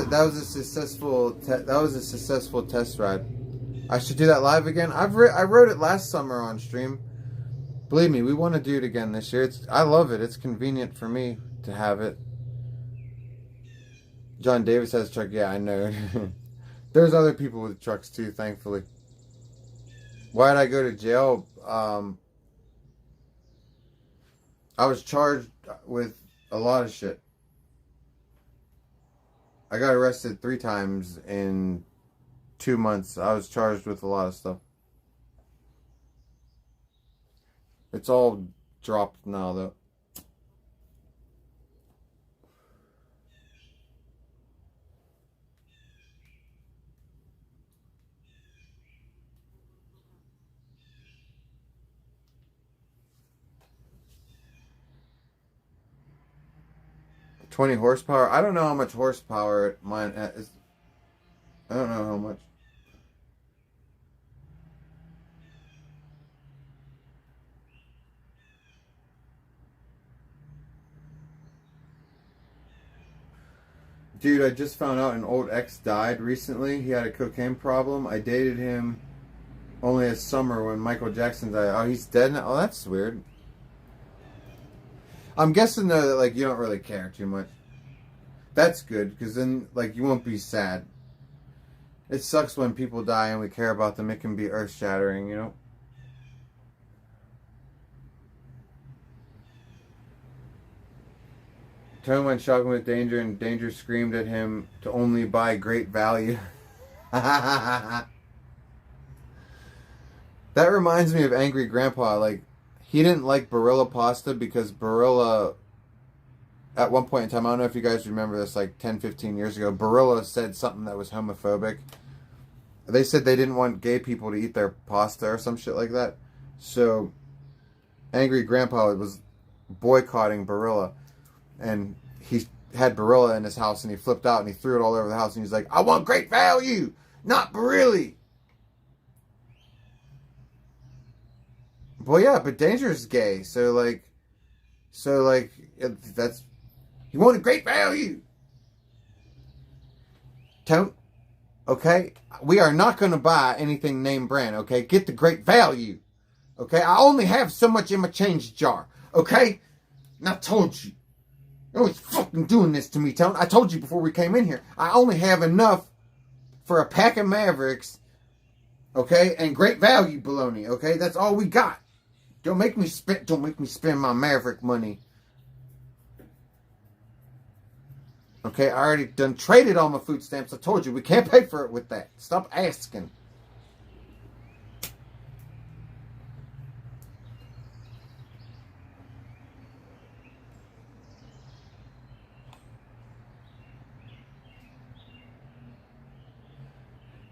That was a successful test ride. I should do that live again. I wrote it last summer on stream. Believe me, we want to do it again this year. I love it. It's convenient for me to have it. John Davis has a truck. Yeah, I know. There's other people with trucks too, thankfully. Why did I go to jail? I was charged with a lot of shit. I got arrested 3 times in 2 months. I was charged with a lot of stuff. It's all dropped now, though. $20 horsepower. I don't know how much horsepower mine is. I don't know how much. Dude, I just found out an old ex died recently. He had a cocaine problem. I dated him only a summer when Michael Jackson died. Oh, he's dead now? Oh, that's weird. I'm guessing, though, that, like, you don't really care too much. That's good, because then, like, you won't be sad. It sucks when people die and we care about them. It can be earth-shattering, you know? Tone went shopping with Danger, and Danger screamed at him to only buy great value. That reminds me of Angry Grandpa. Like, he didn't like Barilla pasta because Barilla, at one point in time, I don't know if you guys remember this, like 10, 15 years ago, Barilla said something that was homophobic. They said they didn't want gay people to eat their pasta or some shit like that. So, Angry Grandpa was boycotting Barilla. And he had Barilla in his house and he flipped out and he threw it all over the house and he's like, I want great value, not Barilla. Well, yeah, but Danger's gay, so that's, he wanted great value. Tone, okay? We are not going to buy anything name brand, okay? Get the great value, okay? I only have so much in my change jar, okay? And I told you. You're always fucking doing this to me, Tone. I told you before we came in here. I only have enough for a pack of Mavericks, okay? And great value bologna, okay? That's all we got. Don't make me spend my Maverick money. Okay, I already done traded all my food stamps. I told you, we can't pay for it with that. Stop asking.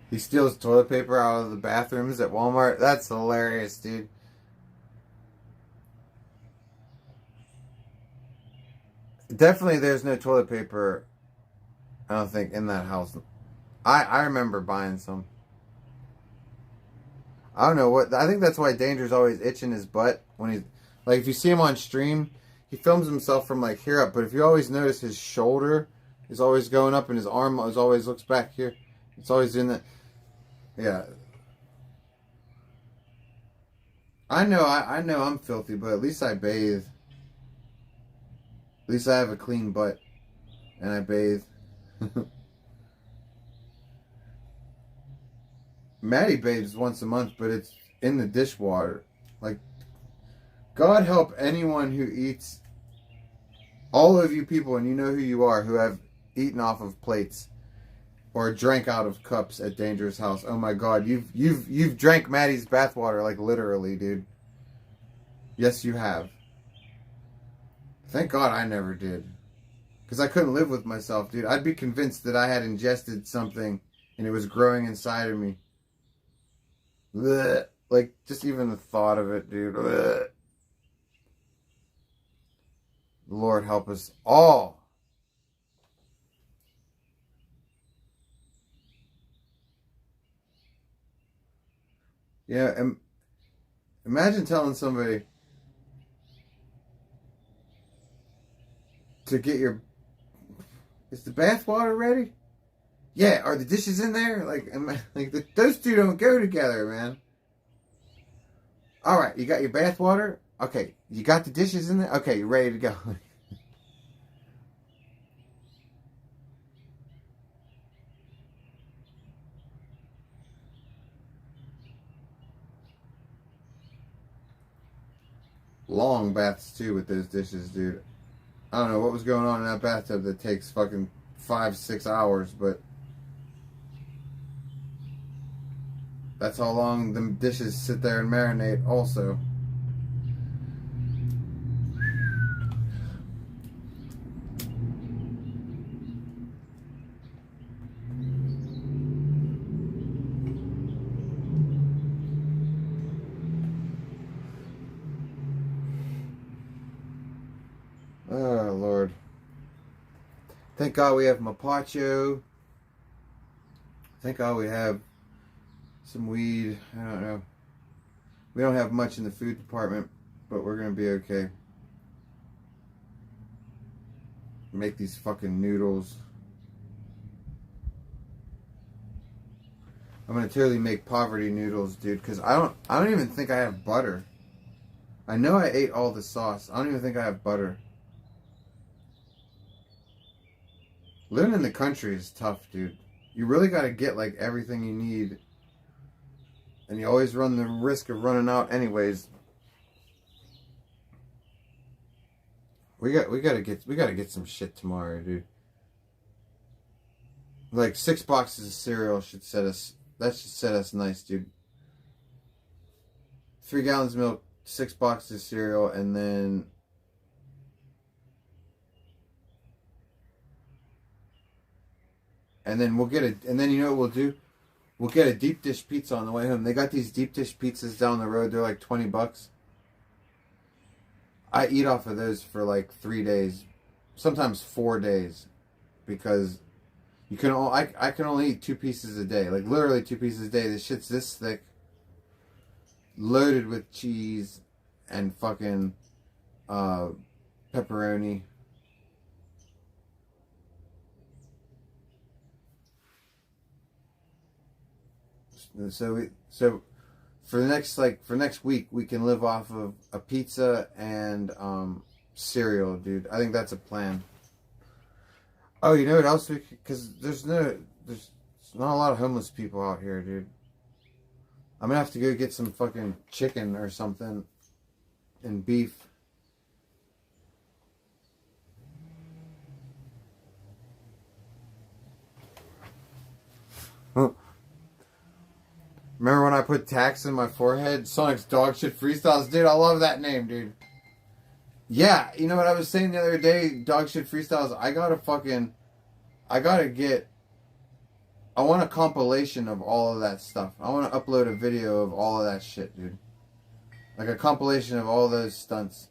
He steals toilet paper out of the bathrooms at Walmart. That's hilarious, dude. Definitely there's no toilet paper, I don't think, in that house. I remember buying some. I don't know what. I think that's why Danger's always itching his butt when he's, like, if you see him on stream, he films himself from like here up. But if you always notice, his shoulder is always going up and his arm always looks back here. It's always in that. Yeah. I know I'm filthy, but at least I bathe. At least I have a clean butt. And I bathe. Maddie bathes once a month, but it's in the dishwater. Like, God help anyone who eats. All of you people, and you know who you are, who have eaten off of plates. or drank out of cups at Dangerous House. Oh my God, you've drank Maddie's bathwater, like literally, dude. Yes, you have. Thank God I never did. Because I couldn't live with myself, dude. I'd be convinced that I had ingested something and it was growing inside of me. Blech. Like, just even the thought of it, dude. Blech. Lord help us all. Yeah, imagine telling somebody to get your... Is the bathwater ready? Yeah, are the dishes in there? Those two don't go together, man. All right, you got your bathwater? Okay, you got the dishes in there? Okay, you're ready to go. Long baths, too, with those dishes, dude. I don't know what was going on in that bathtub that takes fucking 5-6 hours, but that's how long the dishes sit there and marinate also. Oh, Lord. Thank God we have mapacho. Thank God we have some weed. I don't know. We don't have much in the food department, but we're going to be okay. Make these fucking noodles. I'm going to totally make poverty noodles, dude, because I don't even think I have butter. I know I ate all the sauce. I don't even think I have butter. Living in the country is tough, dude. You really got to get, like, everything you need. And you always run the risk of running out anyways. We gotta get some shit tomorrow, dude. Like 6 boxes of cereal should set us nice, dude. 3 gallons of milk, 6 boxes of cereal, and then we'll get and then you know what we'll do? We'll get a deep dish pizza on the way home. They got these deep dish pizzas down the road. They're like $20. I eat off of those for like 3 days, sometimes 4 days, because you can. I can only eat 2 pieces a day, like literally 2 pieces a day. This shit's this thick, loaded with cheese and fucking pepperoni. So for next week we can live off of a pizza and cereal, dude. I think that's a plan. Oh, you know what else? Because there's not a lot of homeless people out here, dude. I'm gonna have to go get some fucking chicken or something and beef. Huh. Remember when I put tax in my forehead? Sonic's dog shit freestyles. Dude, I love that name, dude. Yeah, you know what I was saying the other day? Dog shit freestyles. I want a compilation of all of that stuff. I want to upload a video of all of that shit, dude. Like a compilation of all those stunts.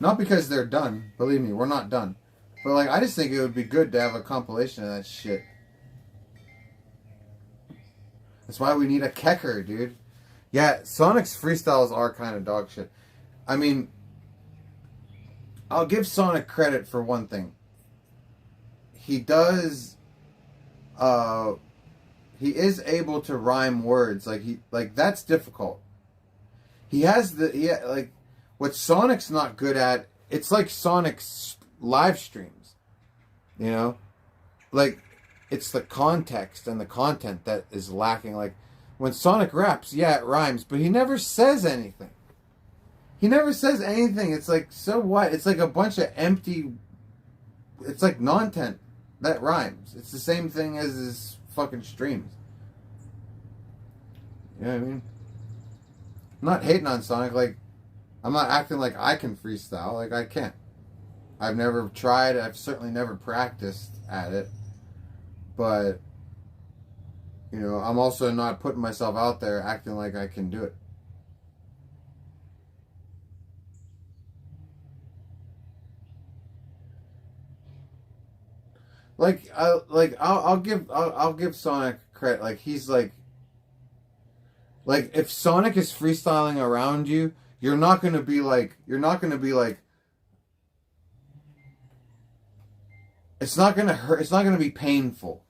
Not because they're done. Believe me, we're not done. But like, I just think it would be good to have a compilation of that shit. That's why we need a Kecker, dude. Yeah, Sonic's freestyles are kind of dog shit. I mean, I'll give Sonic credit for one thing. He does, he is able to rhyme words. Like that's difficult. What Sonic's not good at, it's like Sonic's live streams. You know? Like, it's the context and the content that is lacking. Like, when Sonic raps, yeah, it rhymes, but he never says anything. He never says anything. It's like, so what? It's like a bunch of empty... It's like non-content. that rhymes. It's the same thing as his fucking streams. You know what I mean? I'm not hating on Sonic. Like, I'm not acting like I can freestyle. Like, I can't. I've never tried. I've certainly never practiced at it. But, you know, I'm also not putting myself out there acting like I can do it. I'll give Sonic credit. Like, he's like if Sonic is freestyling around you, you're not gonna be like it's not gonna hurt. It's not gonna be painful.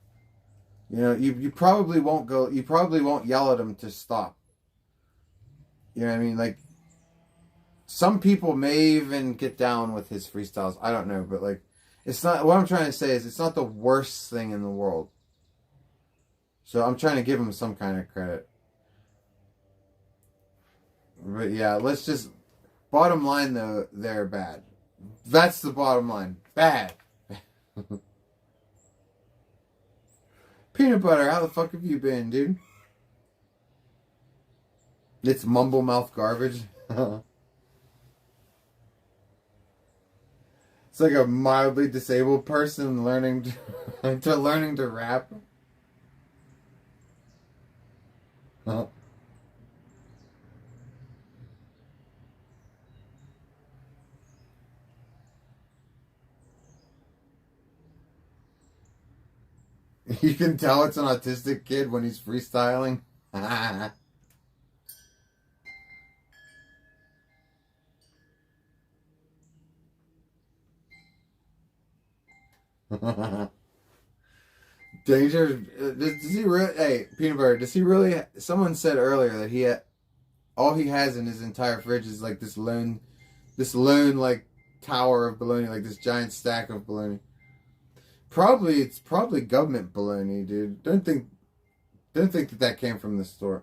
You know, you probably won't yell at him to stop. You know what I mean? Like, some people may even get down with his freestyles. I don't know, but like, it's not, what I'm trying to say is it's not the worst thing in the world. So I'm trying to give him some kind of credit. But yeah, let's just, bottom line though, they're bad. That's the bottom line. Bad. Peanut butter, how the fuck have you been, dude? It's mumble mouth garbage. It's like a mildly disabled person learning to rap. You can tell it's an autistic kid when he's freestyling. Danger. Does he really? Hey, Peanut Butter. Does he really? Someone said earlier that all he has in his entire fridge is like this lone like tower of bologna, like this giant stack of bologna. It's probably government bologna, dude. Don't think that came from the store.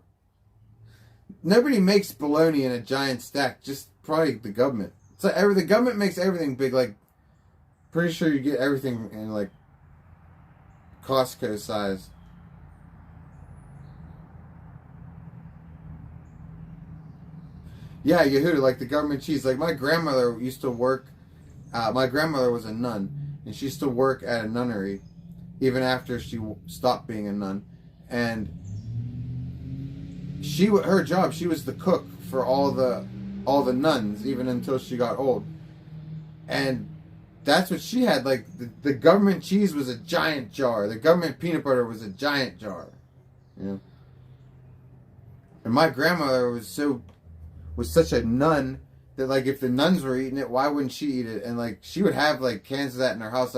Nobody makes bologna in a giant stack. Just probably the government. So the government makes everything big. Like, pretty sure you get everything in like Costco size. Yeah, Yehuda, like the government cheese. Like, my grandmother used to work. My grandmother was a nun. And she used to work at a nunnery, even after she stopped being a nun. And her job, she was the cook for all the nuns, even until she got old. And that's what she had. Like, the government cheese was a giant jar. The government peanut butter was a giant jar. You know? And my grandmother was such a nun that, like, if the nuns were eating it, why wouldn't she eat it? And, like, she would have, like, cans of that in her house.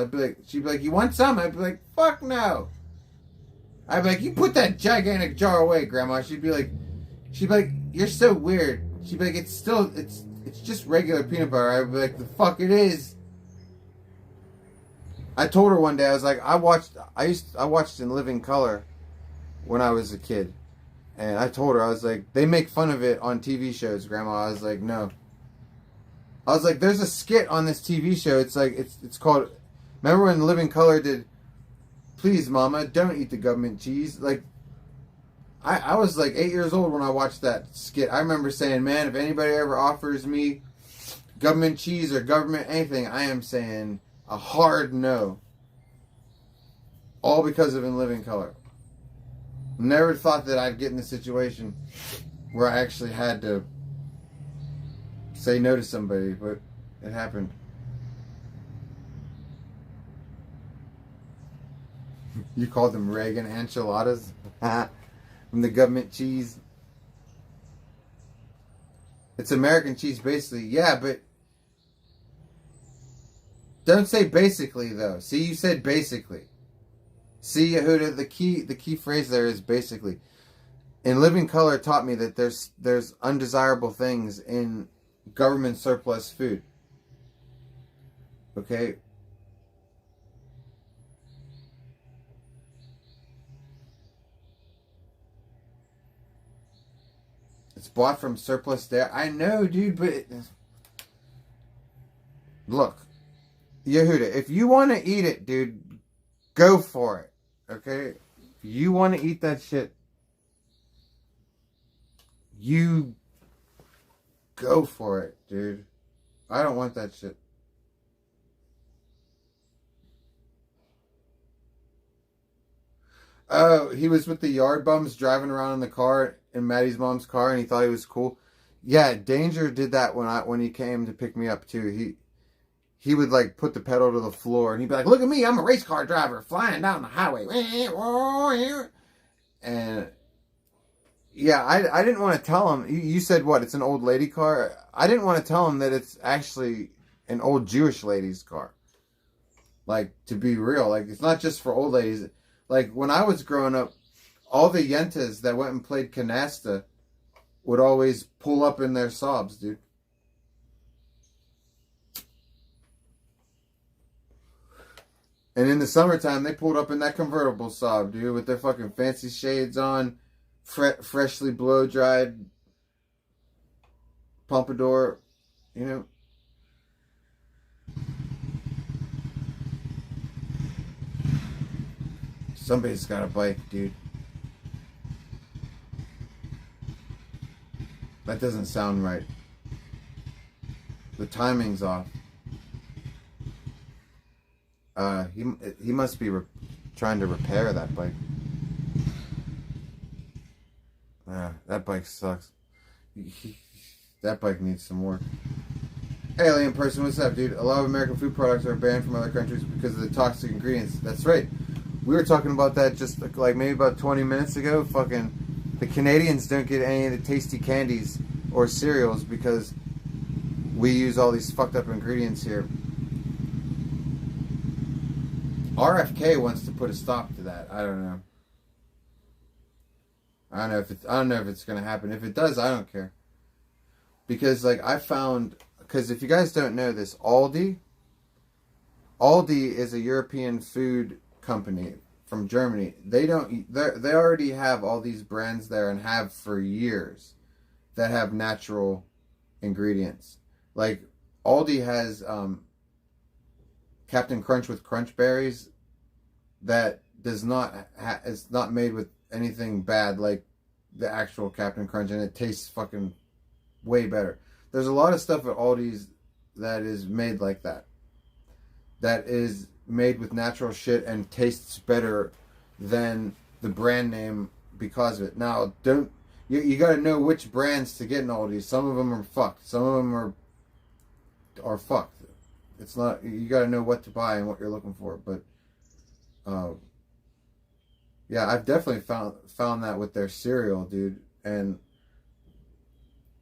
She'd be like, you want some? I'd be like, fuck no. I'd be like, you put that gigantic jar away, Grandma. She'd be like, you're so weird. She'd be like, it's just regular peanut butter. I'd be like, the fuck it is. I told her one day, I was like, I watched In Living Color when I was a kid. And I told her, I was like, they make fun of it on TV shows, Grandma. I was like, no. I was like, there's a skit on this TV show. It's like, it's called, remember when Living Color did, please, Mama, don't eat the government cheese? Like, I was like 8 years old when I watched that skit. I remember saying, man, if anybody ever offers me government cheese or government anything, I am saying a hard no. All because of In Living Color. Never thought that I'd get in a situation where I actually had to say no to somebody, but it happened. You called them Reagan enchiladas? From the government cheese. It's American cheese, basically. Yeah, but don't say basically, though. See, you said basically. See, Yehuda, the key phrase there is basically. In Living Color taught me that there's undesirable things in government surplus food. Okay? It's bought from surplus dairy. I know, dude, but look, Yehuda, if you want to eat it, dude, Go for it. Okay? If you want to eat that shit, you go for it, dude. I don't want that shit. Oh, he was with the yard bums driving around in the car, in Maddie's mom's car, and he thought he was cool. Yeah, Danger did that when he came to pick me up too. He would like put the pedal to the floor and he'd be like, "Look at me, I'm a race car driver flying down the highway." And yeah, I didn't want to tell him. You said what? It's an old lady car. I didn't want to tell him that it's actually an old Jewish lady's car. Like, to be real, like, it's not just for old ladies. Like, when I was growing up, all the yentas that went and played canasta would always pull up in their Saabs, dude. And in the summertime, they pulled up in that convertible Saab, dude, with their fucking fancy shades on, freshly blow-dried pompadour, you know. Somebody's got a bike, dude. That doesn't sound right. The timing's off. He must be trying to repair that bike. That bike sucks. That bike needs some work. Alien person, what's up, dude? A lot of American food products are banned from other countries because of the toxic ingredients. That's right. We were talking about that just like maybe about 20 minutes ago. Fucking the Canadians don't get any of the tasty candies or cereals because we use all these fucked up ingredients here. RFK wants to put a stop to that. I don't know. I don't know if it's gonna happen. If it does, I don't care. Because like I found, because if you guys don't know this, Aldi is a European food company from Germany. They already have all these brands there and have for years that have natural ingredients. Like Aldi has Captain Crunch with Crunch Berries that does not it's not made with anything bad like the actual Captain Crunch, and it tastes fucking way better. There's a lot of stuff at Aldi's that is made like that. That is made with natural shit and tastes better than the brand name because of it. Now, you got to know which brands to get in Aldi's. Some of them are fucked. Some of them are fucked. It's not. You got to know what to buy and what you're looking for. But yeah, I've definitely found that with their cereal, dude, and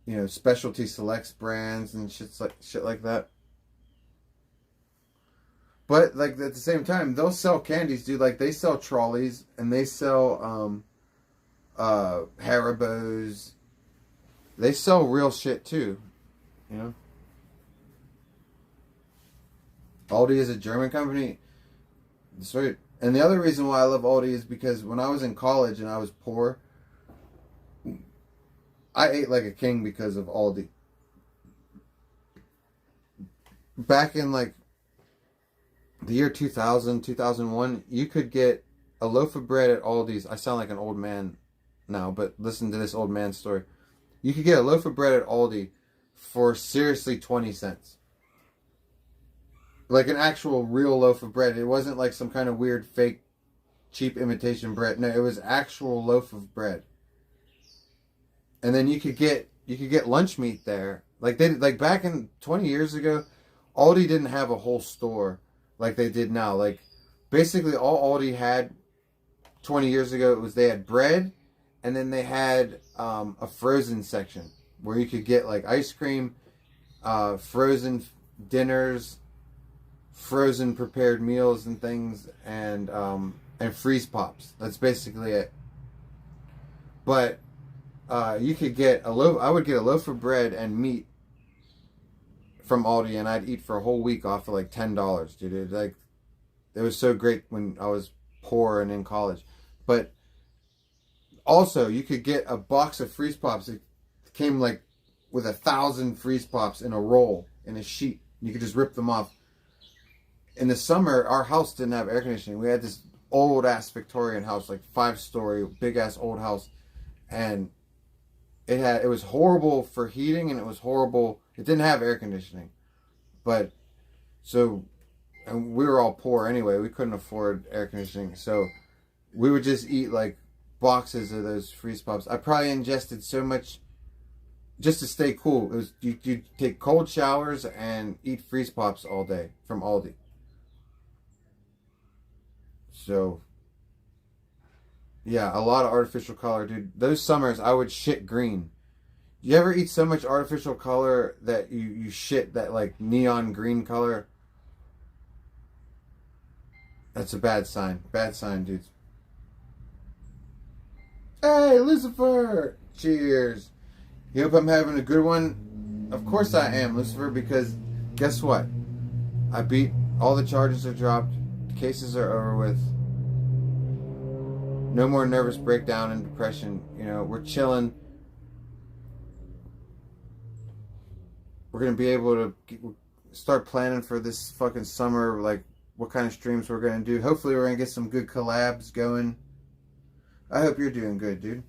you know, specialty selects brands and shit like that. But like at the same time, they'll sell candies, dude. Like they sell trolleys and they sell Haribos. They sell real shit too, you know. Aldi is a German company. That's right. And the other reason why I love Aldi is because when I was in college and I was poor, I ate like a king because of Aldi. Back in like the year 2000, 2001, you could get a loaf of bread at Aldi's. I sound like an old man now, but listen to this old man story. You could get a loaf of bread at Aldi for seriously 20 cents. Like an actual real loaf of bread. It wasn't like some kind of weird fake cheap imitation bread. No, it was actual loaf of bread. And then you could get lunch meat there. Like back in 20 years ago, Aldi didn't have a whole store like they did now. Like basically all Aldi had 20 years ago was they had bread, and then they had a frozen section where you could get like ice cream, frozen dinners, frozen prepared meals and things, and freeze pops. That's basically it. But you could get a loaf. I would get a loaf of bread and meat from Aldi, and I'd eat for a whole week off of like $10, dude. It was so great when I was poor and in college. But also, you could get a box of freeze pops. It came like with 1,000 freeze pops in a roll in a sheet. You could just rip them off. in the summer, our house didn't have air conditioning. We had this old ass Victorian house, like 5-story, big ass old house, and it was horrible for heating, and it was horrible. It didn't have air conditioning, but so, and we were all poor anyway. We couldn't afford air conditioning, so we would just eat like boxes of those freeze pops. I probably ingested so much just to stay cool. It was you take cold showers and eat freeze pops all day from Aldi. So yeah, a lot of artificial color, dude. Those summers I would shit green. You ever eat so much artificial color that you shit that like neon green color? That's a bad sign. Bad sign, dudes. Hey, Lucifer! Cheers. You hope I'm having a good one? Of course I am, Lucifer, because guess what? I beat, all the charges are dropped, the cases are over with. No more nervous breakdown and depression. You know, we're chilling. We're going to be able to start planning for this fucking summer, like what kind of streams we're going to do. Hopefully we're going to get some good collabs going. I hope you're doing good, dude.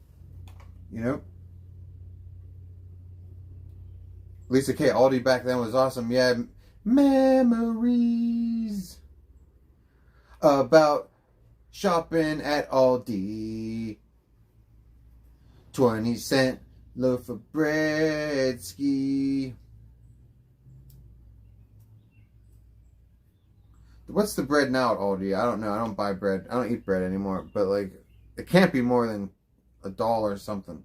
You know? Lisa K. Aldi back then was awesome. Yeah, memories about shopping at Aldi. 20-cent loaf of bread ski. What's the bread now at Aldi? I don't know. I don't buy bread. I don't eat bread anymore. But like, it can't be more than $1 or something.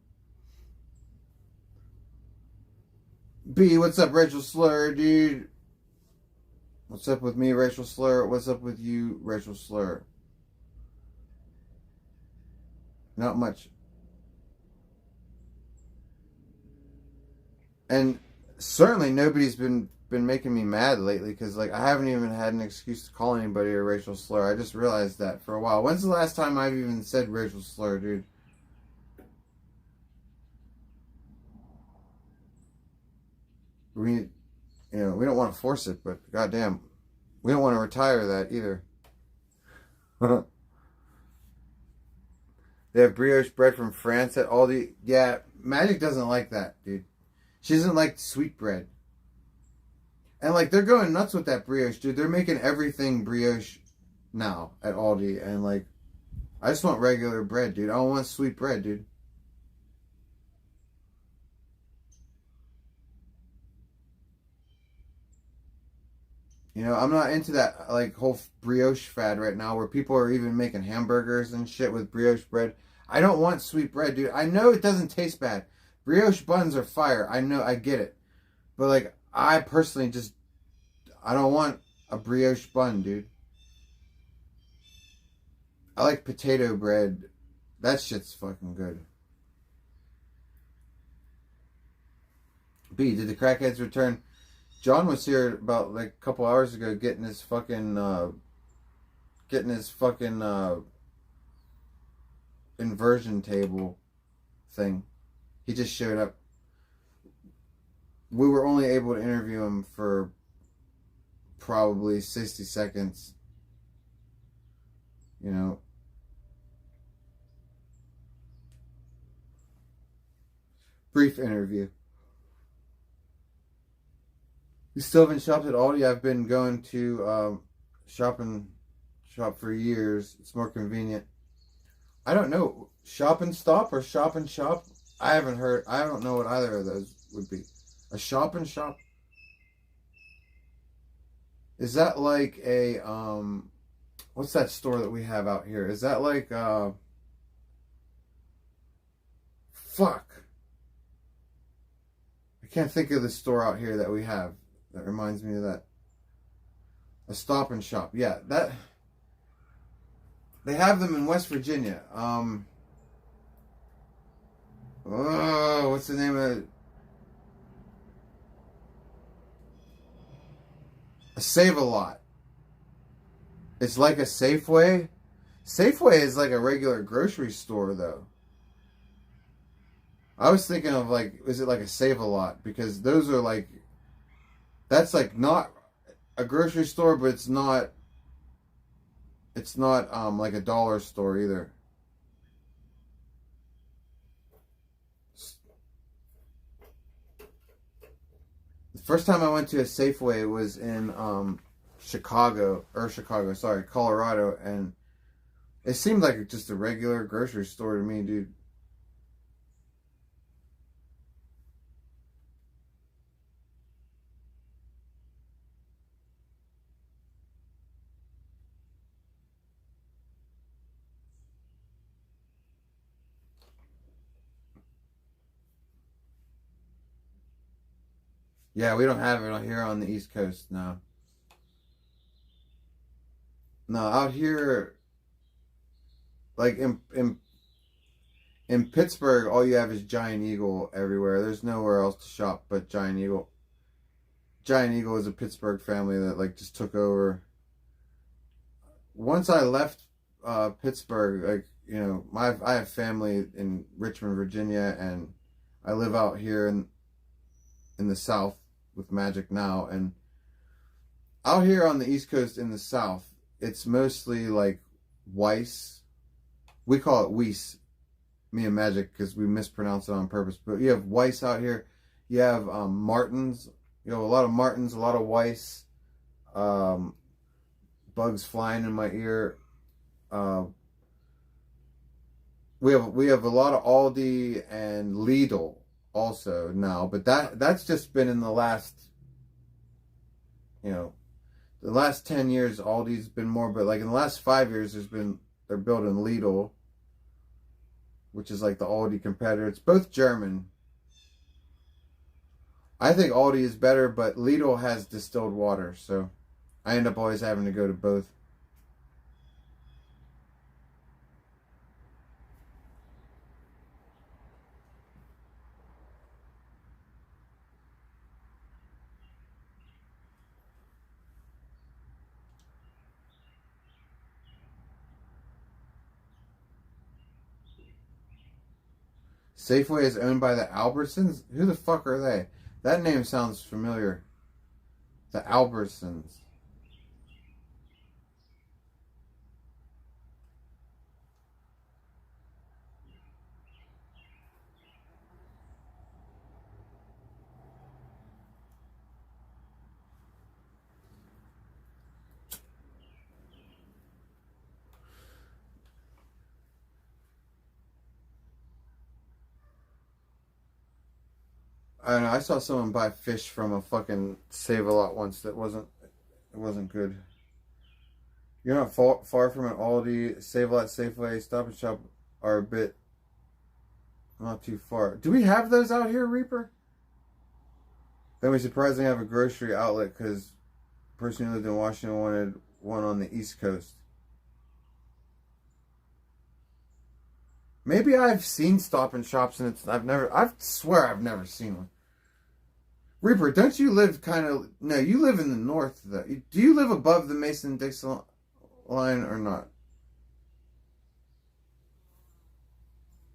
B, what's up, Rachel Slur, dude? What's up with me, Rachel Slur? What's up with you, Rachel Slur? Not much. And certainly nobody's been making me mad lately, because like I haven't even had an excuse to call anybody a racial slur. I just realized that for a while. When's the last time I've even said racial slur, dude? We don't want to force it, but goddamn, we don't want to retire that either. They have brioche bread from France at Aldi. Yeah, Magic doesn't like that, dude. She doesn't like sweet bread. And like, they're going nuts with that brioche, dude. They're making everything brioche now at Aldi. And like, I just want regular bread, dude. I don't want sweet bread, dude. You know, I'm not into that like whole brioche fad right now where people are even making hamburgers and shit with brioche bread. I don't want sweet bread, dude. I know it doesn't taste bad. Brioche buns are fire. I know, I get it. But like, I personally just, I don't want a brioche bun, dude. I like potato bread. That shit's fucking good. B, did the crackheads return? John was here about like a couple hours ago getting his fucking inversion table thing. He just showed up. We were only able to interview him for probably 60 seconds. You know. Brief interview. You still haven't shopped at Aldi? I've been going to shop for years. It's more convenient. I don't know. Shop and stop or shop and shop? I haven't heard. I don't know what either of those would be. A shop and shop? Is that like a what's that store that we have out here? Is that like fuck. I can't think of the store out here that we have that reminds me of that. A Stop and Shop. Yeah, that they have them in West Virginia. Oh, what's the name of it? A Save-A-Lot. It's like a Safeway. Safeway is like a regular grocery store, though. I was thinking of like, is it like a Save-A-Lot? Because those are like, that's like not a grocery store, but it's not. It's not like a dollar store either. The first time I went to a Safeway was in Colorado, and it seemed like just a regular grocery store to me, dude. Yeah, we don't have it here on the East Coast, no. No, out here, like in Pittsburgh, all you have is Giant Eagle everywhere. There's nowhere else to shop but Giant Eagle. Giant Eagle is a Pittsburgh family that like just took over. Once I left Pittsburgh, like, you know, I have family in Richmond, Virginia, and I live out here in the South with Magic now, and out here on the East Coast in the South, it's mostly like Weiss. We call it Weiss, me and Magic, because we mispronounce it on purpose. But you have Weiss out here. You have Martins. You know, a lot of Martins, a lot of Weiss. Bugs flying in my ear. We have a lot of Aldi and Lidl also now, but that's just been in the last, you know, the last 10 years. Aldi's been more, but like in the last 5 years, they're building Lidl, which is like the Aldi competitor. It's both German. I think Aldi is better, but Lidl has distilled water, so I end up always having to go to both. Safeway is owned by the Albertsons? Who the fuck are they? That name sounds familiar. The Albertsons. I don't know. I saw someone buy fish from a fucking Save-A-Lot once that wasn't good. You're not far from an Aldi, Save-A-Lot, Safeway, Stop and Shop are a bit not too far. Do we have those out here, Reaper? Then we surprisingly have a grocery outlet because the person who lived in Washington wanted one on the East Coast. Maybe I've seen Stop and Shops and I swear I've never seen one. Reaper, don't you live no, you live in the north though. Do you live above the Mason-Dixon line or not?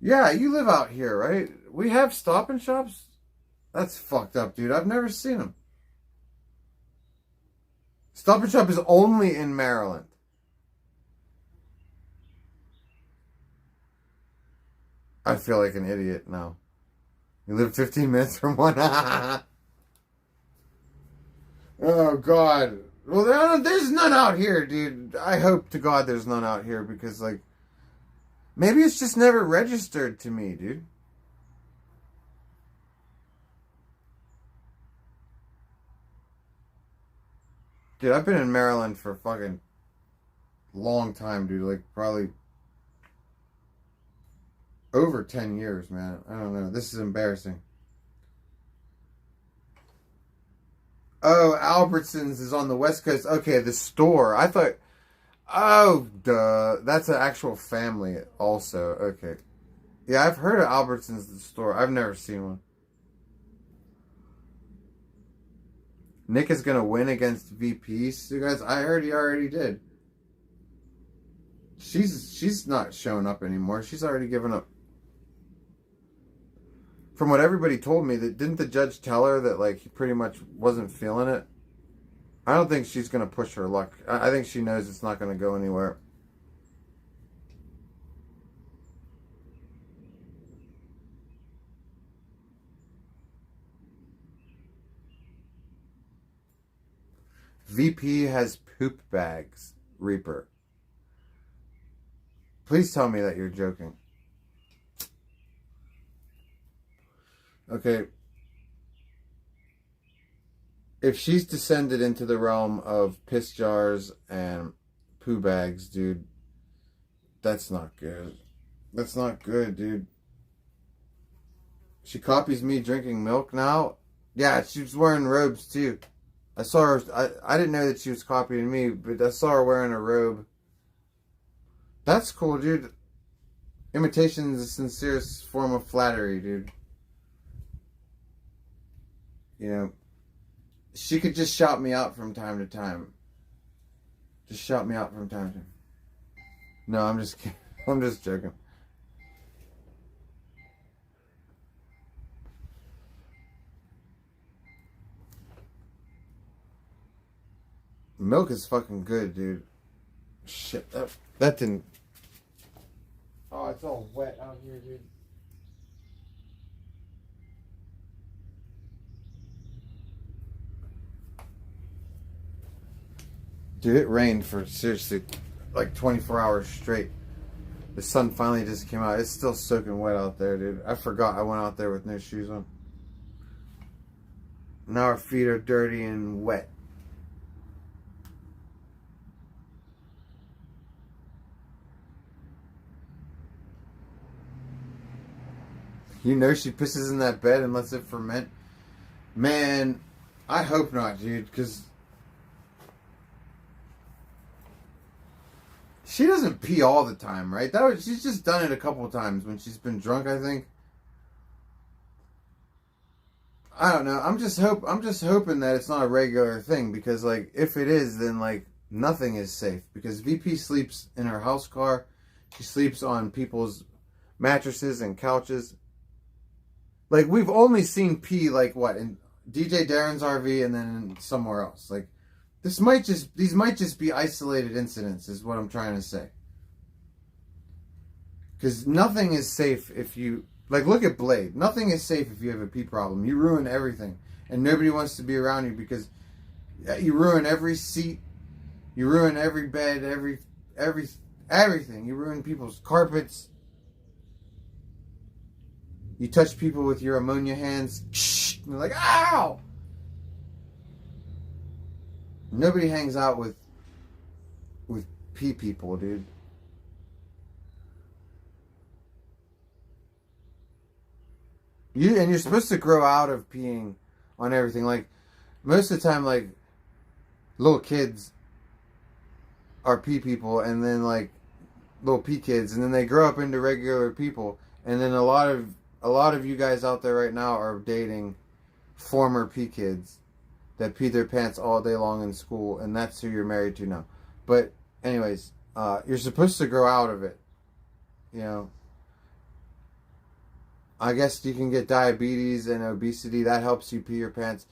Yeah, you live out here, right? We have Stop and Shops? That's fucked up, dude. I've never seen them. Stop and Shop is only in Maryland. I feel like an idiot now. You live 15 minutes from one. Oh, God. Well, there's none out here, dude. I hope to God there's none out here because, like, maybe it's just never registered to me, dude. Dude, I've been in Maryland for a fucking long time, dude. Like, probably over 10 years, man. I don't know. This is embarrassing. Oh, Albertsons is on the West Coast. Okay, the store. I thought... Oh, duh. That's an actual family also. Okay. Yeah, I've heard of Albertsons, the store. I've never seen one. Nick is going to win against VP. So, guys, I heard he already did. She's not showing up anymore. She's already given up. From what everybody told me, that didn't the judge tell her that, like, he pretty much wasn't feeling it? I don't think she's going to push her luck. I think she knows it's not going to go anywhere. VP has poop bags. Reaper. Please tell me that you're joking. Okay. If she's descended into the realm of piss jars and poo bags, dude, that's not good. That's not good, dude. She copies me drinking milk now? Yeah, she was wearing robes too. I saw her, I didn't know that she was copying me, but I saw her wearing a robe. That's cool, dude. Imitation is the sincerest form of flattery, dude. You know, she could just shout me out from time to time. Just shout me out from time to time. No, I'm just kidding. I'm just joking. Milk is fucking good, dude. Shit, that didn't... Oh, it's all wet out here, dude. Dude, it rained for seriously like 24 hours straight. The sun finally just came out. It's still soaking wet out there, dude. I forgot I went out there with no shoes on. Now our feet are dirty and wet. You know she pisses in that bed and lets it ferment? Man, I hope not, dude, because she doesn't pee all the time, right? She's just done it a couple times when she's been drunk, I think. I don't know. I'm just hoping that it's not a regular thing, because like if it is, then like nothing is safe, because VP sleeps in her house car. She sleeps on people's mattresses and couches. Like, we've only seen pee, like, what, in DJ Darren's RV and then somewhere else. Like, these might just be isolated incidents, is what I'm trying to say. Because nothing is safe if you... Like, look at Blade. Nothing is safe if you have a pee problem. You ruin everything. And nobody wants to be around you because you ruin every seat. You ruin every bed, everything. You ruin people's carpets. You touch people with your ammonia hands. And they're like, ow! Nobody hangs out with pee people, dude. You're supposed to grow out of peeing on everything. Like, most of the time, like, little kids are pee people, and then, like, little pee kids, and then they grow up into regular people, and then a lot of you guys out there right now are dating former pee kids that pee their pants all day long in school, and that's who you're married to now. But anyways, you're supposed to grow out of it. You know, I guess you can get diabetes and obesity. That helps you pee your pants.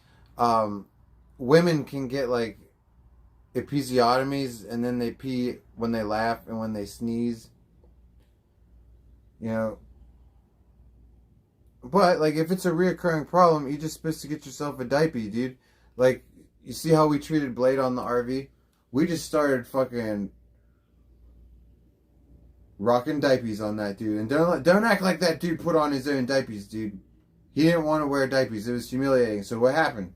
Women can get like episiotomies, and then they pee when they laugh and when they sneeze. You know. But, like, if it's a reoccurring problem, you're just supposed to get yourself a diaper, dude. Like, you see how we treated Blade on the RV? We just started fucking rocking diapers on that dude. And don't act like that dude put on his own diapers, dude. He didn't want to wear diapers. It was humiliating. So what happened?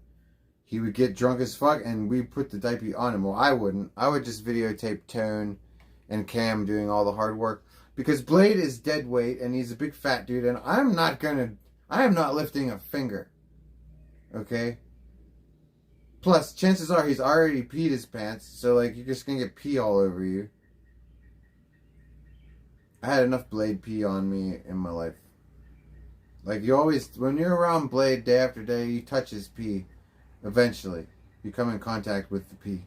He would get drunk as fuck, and we put the diaper on him. Well, I wouldn't. I would just videotape Tone and Cam doing all the hard work. Because Blade is dead weight, and he's a big fat dude, and I am not lifting a finger. Okay? Plus, chances are he's already peed his pants, so, like, you're just gonna get pee all over you. I had enough Blade pee on me in my life. Like, you always, when you're around Blade day after day, you touch his pee. Eventually, you come in contact with the pee.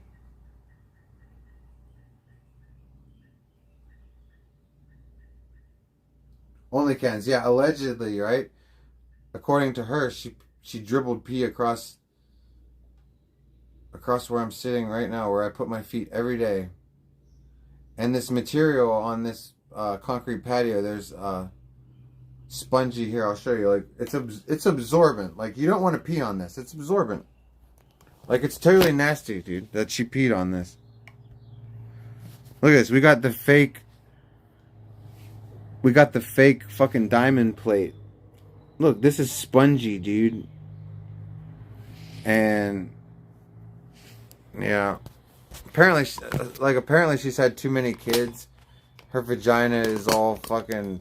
Only cans, yeah, allegedly, right? According to her, she dribbled pee across across where I'm sitting right now, where I put my feet every day. And this material on this concrete patio, there's spongy here. I'll show you. Like it's absorbent. Like you don't want to pee on this. It's absorbent. Like it's totally nasty, dude. That she peed on this. Look at this. We got the fake. We got the fake fucking diamond plate. Look, this is spongy, dude. And yeah, apparently she's had too many kids. Her vagina is all fucking.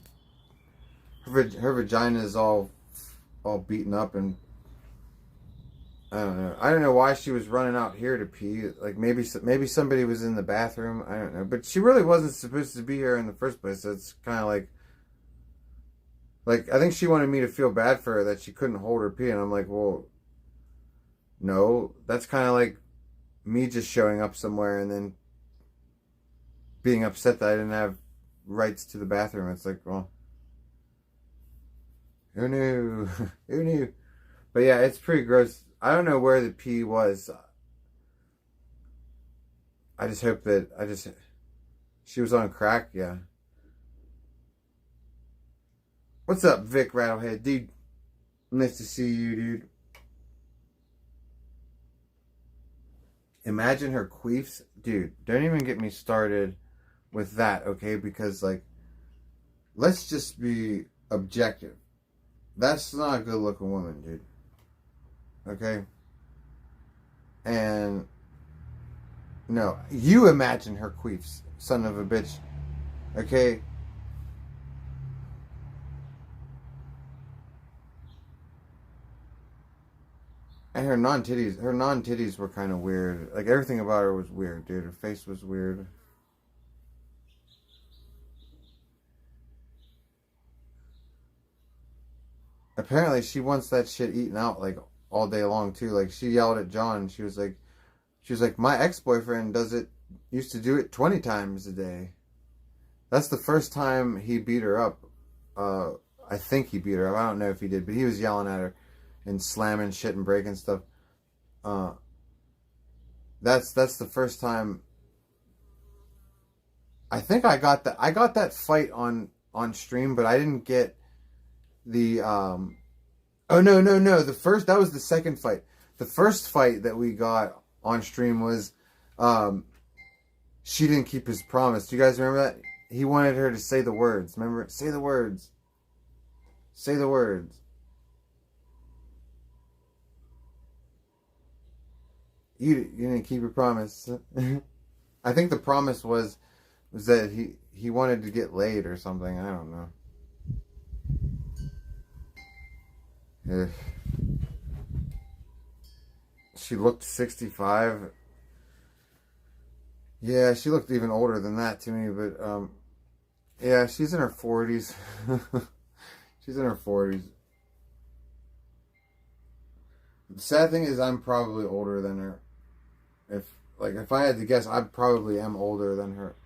Her vagina is all beaten up, and I don't know. I don't know why she was running out here to pee. Like maybe somebody was in the bathroom. I don't know, but she really wasn't supposed to be here in the first place. So it's kind of like I think she wanted me to feel bad for her that she couldn't hold her pee, and I'm like, well, no, that's kind of like me just showing up somewhere and then being upset that I didn't have rights to the bathroom. It's like, well, who knew? Who knew? But yeah, it's pretty gross. I don't know where the pee was. I just hope that she was on crack. Yeah. What's up, Vic Rattlehead, dude? Nice to see you, dude. Imagine her queefs, dude. Don't even get me started with that, okay? Because like, let's just be objective. That's not a good-looking woman, dude. Okay? And no, you imagine her queefs, son of a bitch. Okay? And her non-titties were kind of weird. Like everything about her was weird, dude. Her face was weird. Apparently she wants that shit eaten out like all day long too. Like she yelled at John. She was like, my ex-boyfriend used to do it 20 times a day. That's the first time he beat her up. I think he beat her up. I don't know if he did, but he was yelling at her and slamming shit and breaking stuff. That's the first time. I think I got that fight on stream, but I didn't get the oh no. That was the second fight. The first fight that we got on stream was she didn't keep his promise. Do you guys remember that? He wanted her to say the words. Remember? Say the words. Say the words. You didn't keep your promise. I think the promise was that he wanted to get laid or something. I don't know. She looked 65. Yeah, she looked even older than that to me, but yeah, she's in her 40s. She's in her 40s. The sad thing is I'm probably older than her. If I had to guess, I probably am older than her.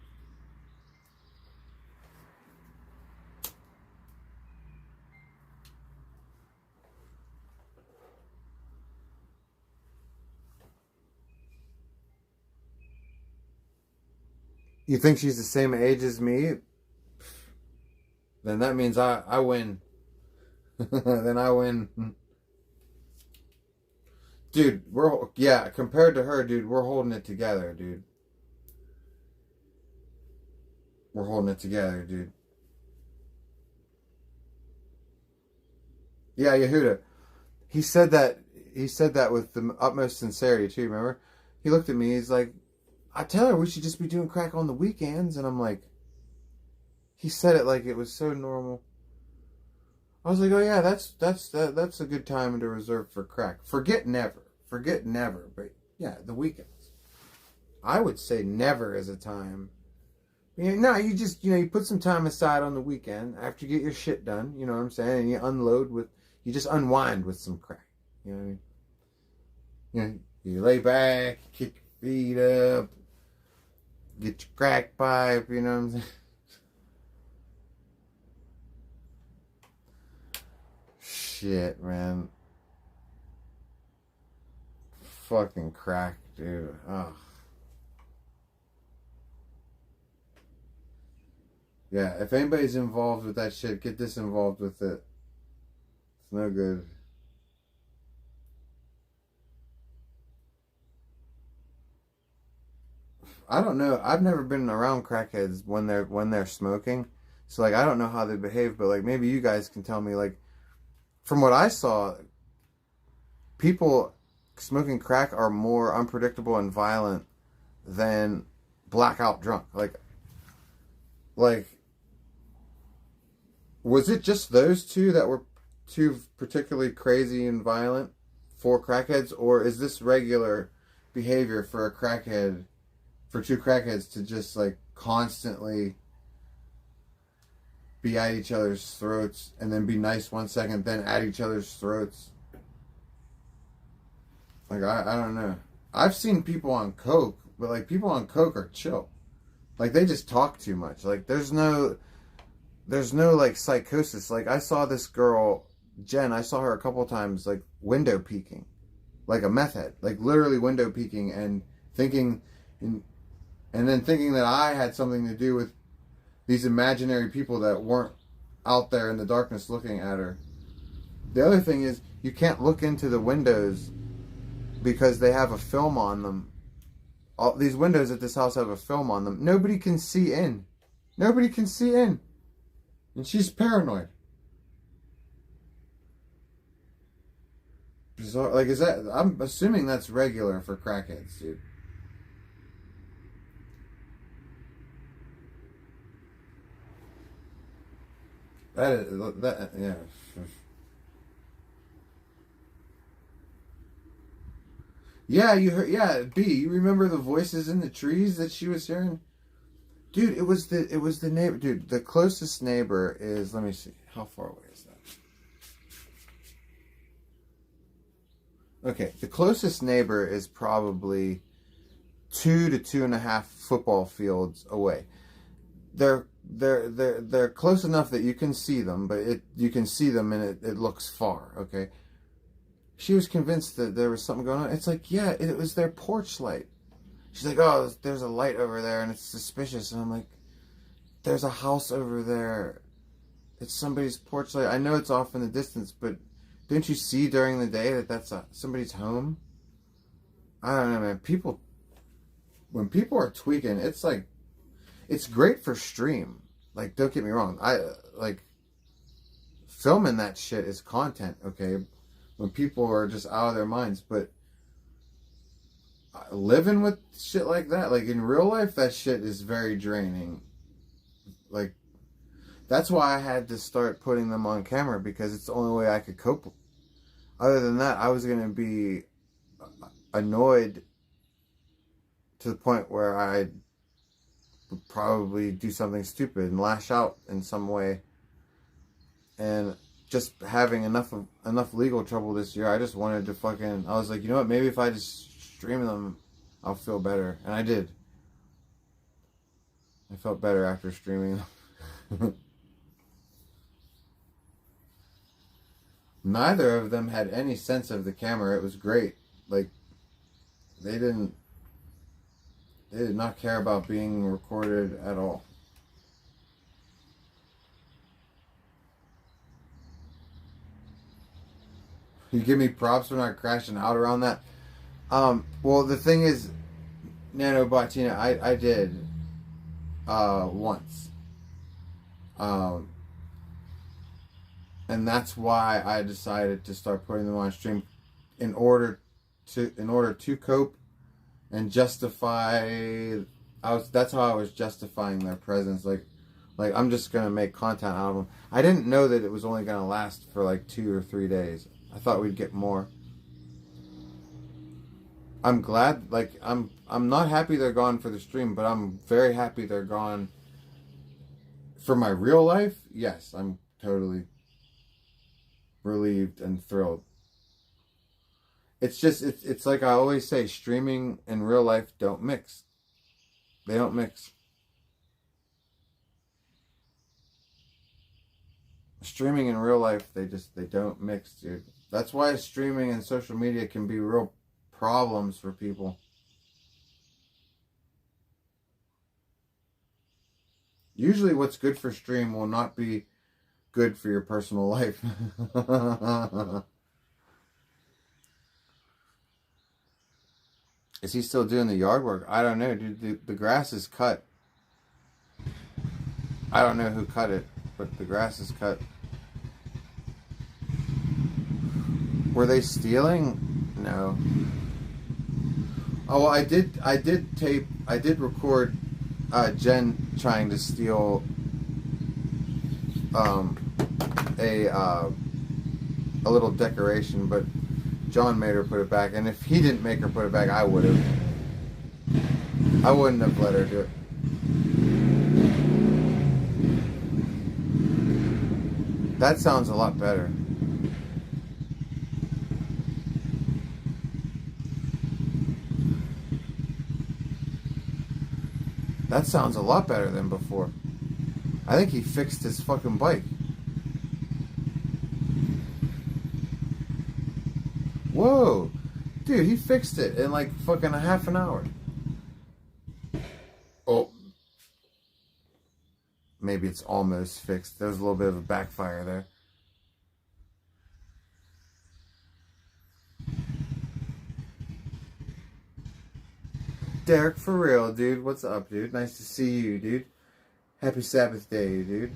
You think she's the same age as me? Then that means I win. Then I win. Dude, compared to her, dude, we're holding it together, dude. We're holding it together, dude. Yeah, Yehuda. He said that with the utmost sincerity too, remember? He looked at me, he's like, I tell her we should just be doing crack on the weekends, and I'm like, he said it like it was so normal. I was like, oh yeah, that's a good time to reserve for crack. Forget never, but yeah, the weekends. I would say never is a time. You just you put some time aside on the weekend after you get your shit done. You know what I'm saying? And you just unwind with some crack. You know what I mean? You lay back, kick your feet up, get your crack pipe. You know what I'm saying? Shit, man. Fucking crack, dude. Oh. Yeah, if anybody's involved with that shit, get disinvolved with it. It's no good. I don't know. I've never been around crackheads when they're smoking. So like I don't know how they behave, but like maybe you guys can tell me, like from what I saw, people smoking crack are more unpredictable and violent than blackout drunk. Like was it just those two that were too particularly crazy and violent for crackheads, or is this regular behavior for a crackhead, for two crackheads to just like constantly be at each other's throats and then be nice 1 second, then at each other's throats? Like, I don't know. I've seen people on coke, but like people on coke are chill. Like they just talk too much. Like there's no like psychosis. Like I saw this girl, Jen, I saw her a couple times like window peeking. Like a meth head. Like literally window peeking and thinking and then thinking that I had something to do with these imaginary people that weren't out there in the darkness looking at her. The other thing is, you can't look into the windows because they have a film on them. All these windows at this house have a film on them. Nobody can see in. Nobody can see in. And she's paranoid. Bizarre. Like, is that... I'm assuming that's regular for crackheads, dude. Yeah. Yeah, you heard. Yeah, B. You remember the voices in the trees that she was hearing, dude? It was the neighbor, dude. The closest neighbor is. Let me see. How far away is that? Okay, the closest neighbor is probably 2 to 2.5 football fields away. They're close enough that you can see them, but you can see them and it looks far, okay? She was convinced that there was something going on. It's like, yeah, it was their porch light. She's like, oh, there's a light over there and it's suspicious. And I'm like, there's a house over there. It's somebody's porch light. I know it's off in the distance, but don't you see during the day that that's somebody's home? I don't know, man. When people are tweaking, it's like, it's great for stream. Like, don't get me wrong. Filming that shit is content, okay? When people are just out of their minds. But living with shit like that, like in real life, that shit is very draining. Like, that's why I had to start putting them on camera, because it's the only way I could cope. Other than that, I was going to be annoyed to the point where I would probably do something stupid and lash out in some way. And just having enough legal trouble this year, I just wanted to I was like, you know what, maybe if I just stream them, I'll feel better. And I did. I felt better after streaming them. Neither of them had any sense of the camera. It was great. Like, they did not care about being recorded at all. You give me props for not crashing out around that. Well, the thing is, Nanobotina, I did once. And that's why I decided to start putting them on stream in order to cope and justify. That's how I was justifying their presence. Like I'm just gonna make content out of them. I didn't know that it was only gonna last for like 2 or 3 days. I thought we'd get more. I'm glad. Like I'm not happy they're gone for the stream, but I'm very happy they're gone for my real life. Yes, I'm totally relieved and thrilled. It's just, it's like I always say, streaming and real life don't mix. They don't mix. Streaming and real life, they don't mix, dude. That's why streaming and social media can be real problems for people. Usually what's good for stream will not be good for your personal life. Is he still doing the yard work? I don't know, dude. The grass is cut. I don't know who cut it, but the grass is cut. Were they stealing? No. Oh, well, I did record Jen trying to steal a little decoration, but John made her put it back, and if he didn't make her put it back, I would have. I wouldn't have let her do it. That sounds a lot better. That sounds a lot better than before. I think he fixed his fucking bike. Whoa! Dude, he fixed it in like fucking a half an hour. Oh. Maybe it's almost fixed. There was a little bit of a backfire there. Derek, for real, dude. What's up, dude? Nice to see you, dude. Happy Sabbath day, dude.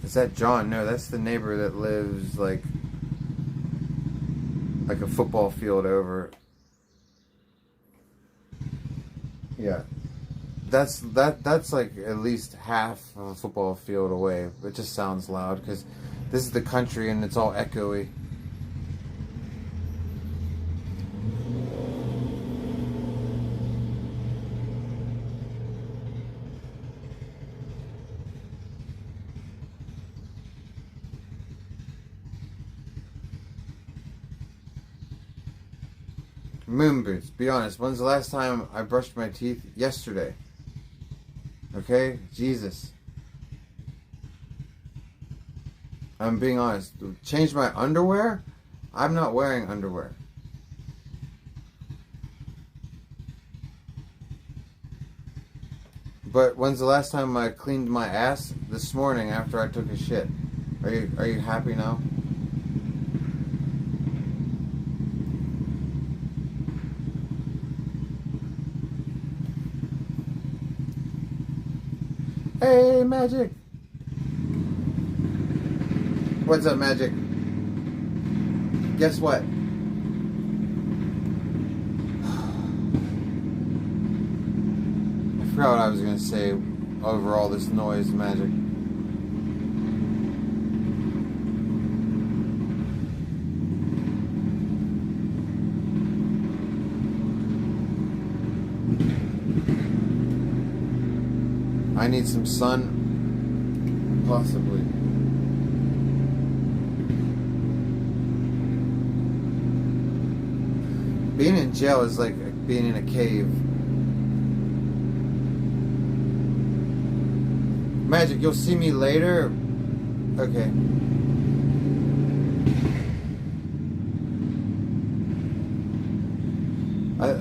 Is that John? No, that's the neighbor that lives like a football field over. Yeah. That's like at least half of a football field away. It just sounds loud because this is the country and it's all echoey. Moon boots, be honest, when's the last time I brushed my teeth? Yesterday. Okay? Jesus. I'm being honest. Change my underwear? I'm not wearing underwear. But when's the last time I cleaned my ass? This morning after I took a shit. Are you happy now? Hey, Magic! What's up, Magic? Guess what? I forgot what I was gonna say over all this noise, Magic. I need some sun, possibly. Being in jail is like being in a cave. Magic, you'll see me later? Okay.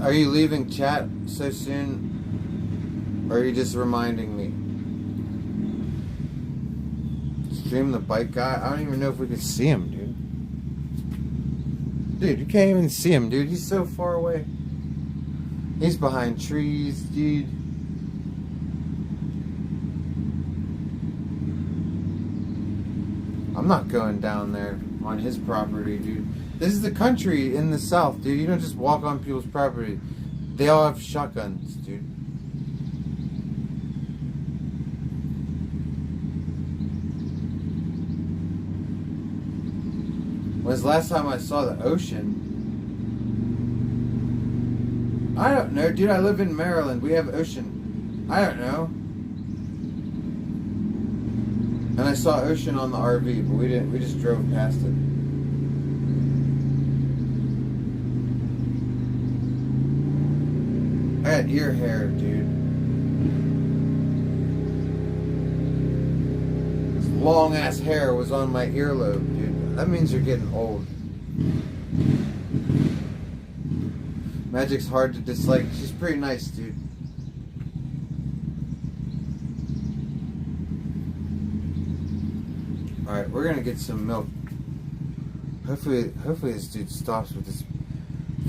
Are you leaving chat so soon? Or are you just reminding me? Stream the bike guy? I don't even know if we could see him, dude. Dude, you can't even see him, dude. He's so far away. He's behind trees, dude. I'm not going down there on his property, dude. This is the country in the south, dude. You don't just walk on people's property. They all have shotguns, dude. When's the last time I saw the ocean? I don't know, dude. I live in Maryland. We have ocean. I don't know. And I saw ocean on the RV, but we didn't. We just drove past it. I had ear hair, dude. This long ass hair was on my earlobe, dude. That means you're getting old. Magic's hard to dislike. She's pretty nice, dude. Alright, we're gonna get some milk. Hopefully this dude stops with this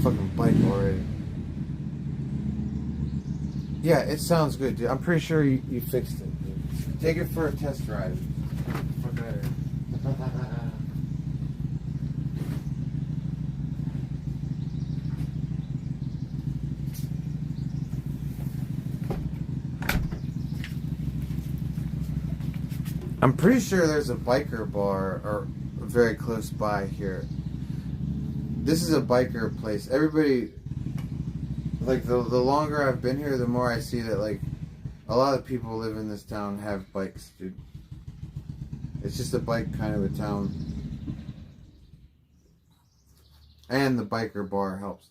fucking bike already. Yeah, it sounds good, dude. I'm pretty sure you fixed it, dude. Take it for a test ride. Fuck out of here. I'm pretty sure there's a biker bar or very close by here. This is a biker place. Everybody, like, the longer I've been here, the more I see that, like, a lot of people live in this town have bikes, dude. It's just a bike kind of a town. And the biker bar helps.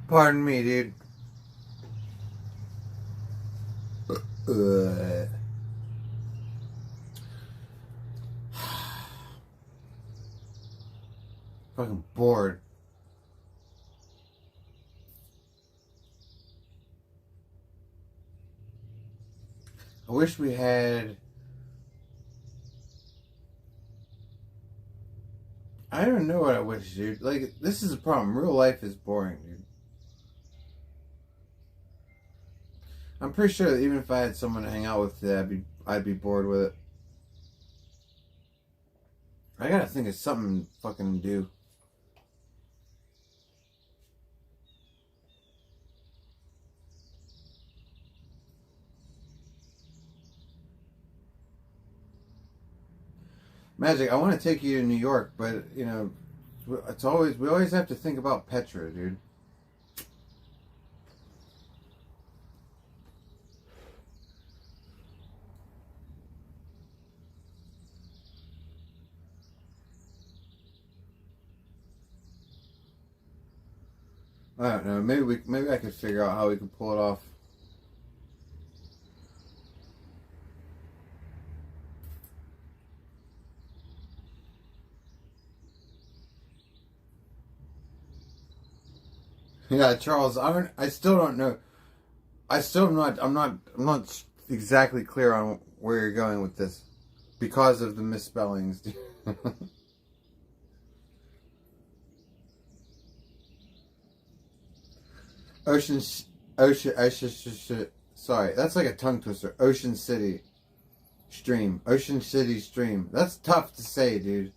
Pardon me, dude. Fucking bored. I wish we had... I don't know what I wish, dude. Like, this is a problem. Real life is boring, dude. I'm pretty sure that even if I had someone to hang out with today, I'd be bored with it. I gotta think of something to fucking do. Magic, I want to take you to New York, but, you know, we always have to think about Petra, dude. I don't know. Maybe I could figure out how we could pull it off. Yeah, Charles. I still don't know. I'm not exactly clear on where you're going with this because of the misspellings. Ocean, sorry, that's like a tongue twister. Ocean City Stream. Ocean City Stream. That's tough to say, dude.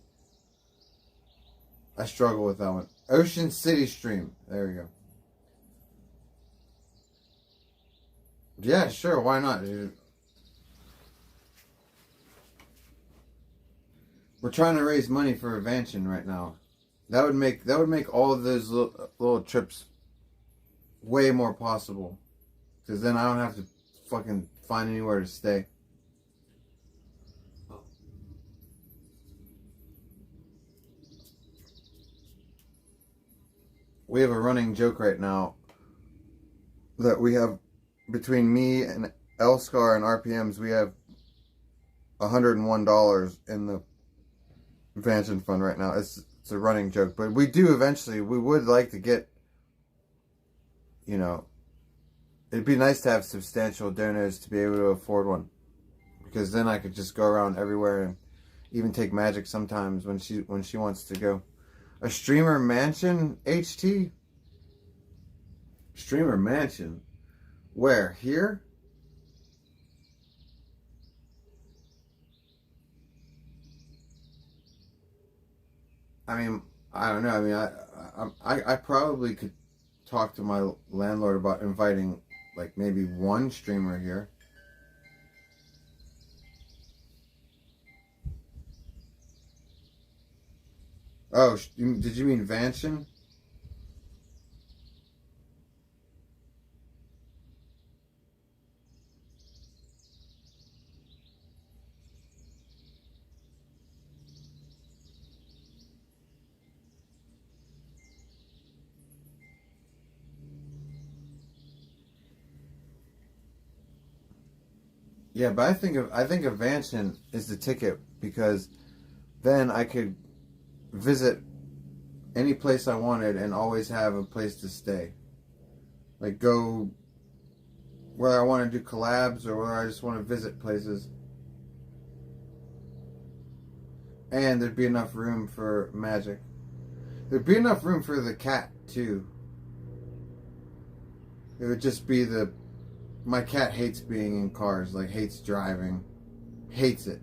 I struggle with that one. Ocean City Stream. There we go. Yeah, sure, why not, dude? We're trying to raise money for a mansion right now. That would make all of those little trips way more possible. Because then I don't have to fucking find anywhere to stay. We have a running joke right now that we have between me and Elscar and RPMs, we have $101 in the mansion fund right now. It's a running joke, but we would like to get, you know, it'd be nice to have substantial donors to be able to afford one, because then I could just go around everywhere and even take Magic sometimes when she wants to go. A streamer mansion, HT? Streamer mansion? Where? Here? I mean, I don't know. I mean, I probably could talk to my landlord about inviting, like, maybe one streamer here. Oh, did you mean Vansion? Yeah, but I think a mansion is the ticket, because then I could visit any place I wanted and always have a place to stay. Like, go where I want to do collabs or where I just want to visit places. And there'd be enough room for magic. There'd be enough room for the cat, too. It would just be my cat hates being in cars, like, hates driving. Hates it.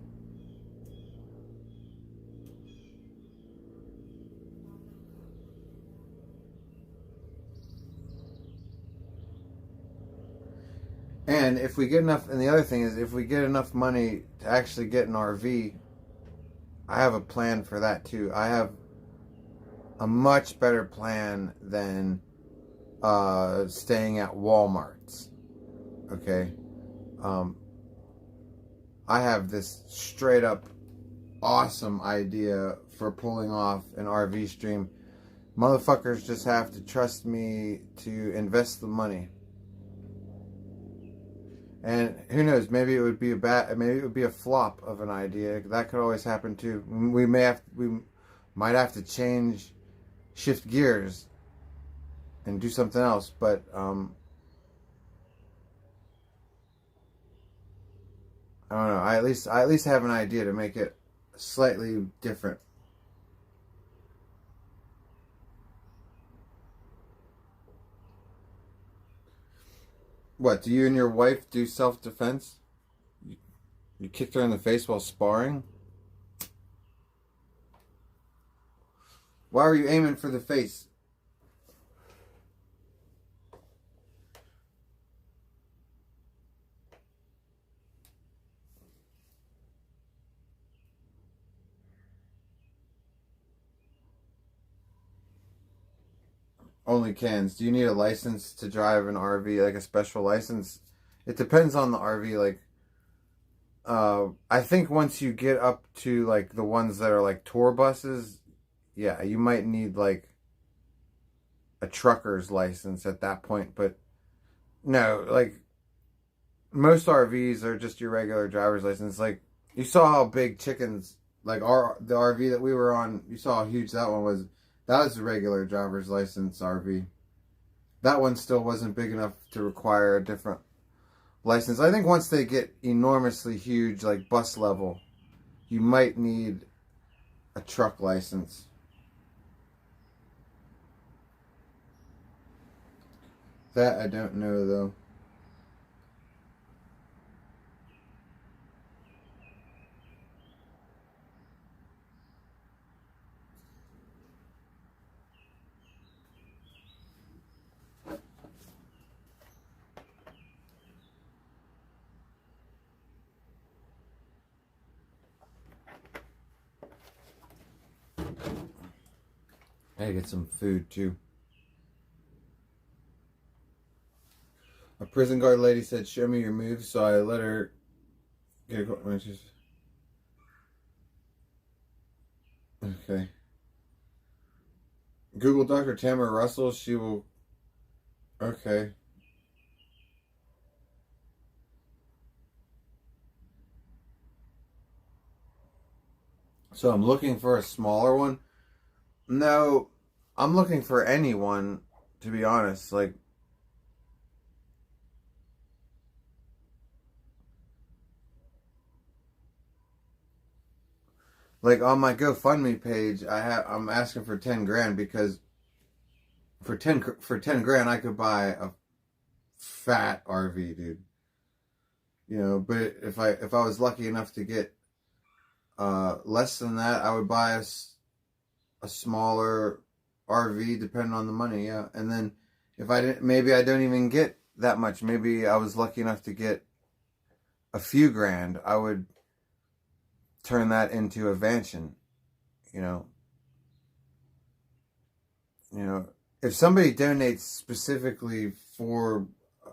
And if we get enough, and the other thing is, if we get enough money to actually get an RV, I have a plan for that too. I have a much better plan than staying at Walmart's. Okay? I have this straight up awesome idea for pulling off an RV stream. Motherfuckers just have to trust me to invest the money. And who knows? Maybe it would be a flop of an idea. That could always happen too. We might have to shift gears, and do something else. But I don't know. I at least have an idea to make it slightly different. What, do you and your wife do self-defense? You kicked her in the face while sparring? Why were you aiming for the face? Only cans. Do you need a license to drive an RV, like a special license? It depends on the RV. Like, I think once you get up to like the ones that are like tour buses, yeah, you might need like a trucker's license at that point. But no, like most RVs are just your regular driver's license. Like, you saw how big Chickens, like the RV that we were on, you saw how huge that one was. That was a regular driver's license RV. That one still wasn't big enough to require a different license. I think once they get enormously huge, like bus level, you might need a truck license. That I don't know, though. I gotta get some food, too. A prison guard lady said, "Show me your moves," so I let her get a couple inches. Okay. Google Dr. Tamara Russell. She will... Okay. So I'm looking for a smaller one? No, I'm looking for anyone, to be honest. Like on my GoFundMe page, I'm asking for 10 grand, because for 10 grand I could buy a fat RV, dude. You know, but if I was lucky enough to get less than that, I would buy a smaller RV, depending on the money, yeah. And then if I didn't, maybe I don't even get that much. Maybe I was lucky enough to get a few grand. I would turn that into a mansion, you know. You know, if somebody donates specifically for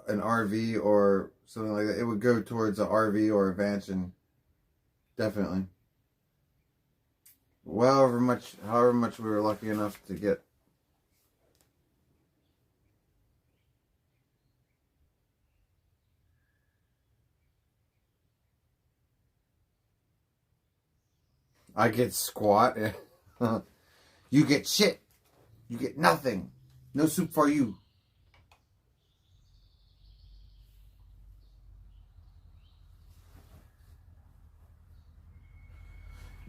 an RV or something like that, it would go towards an RV or a mansion, definitely. However much we were lucky enough to get. I get squat. You get shit. You get nothing. No soup for you.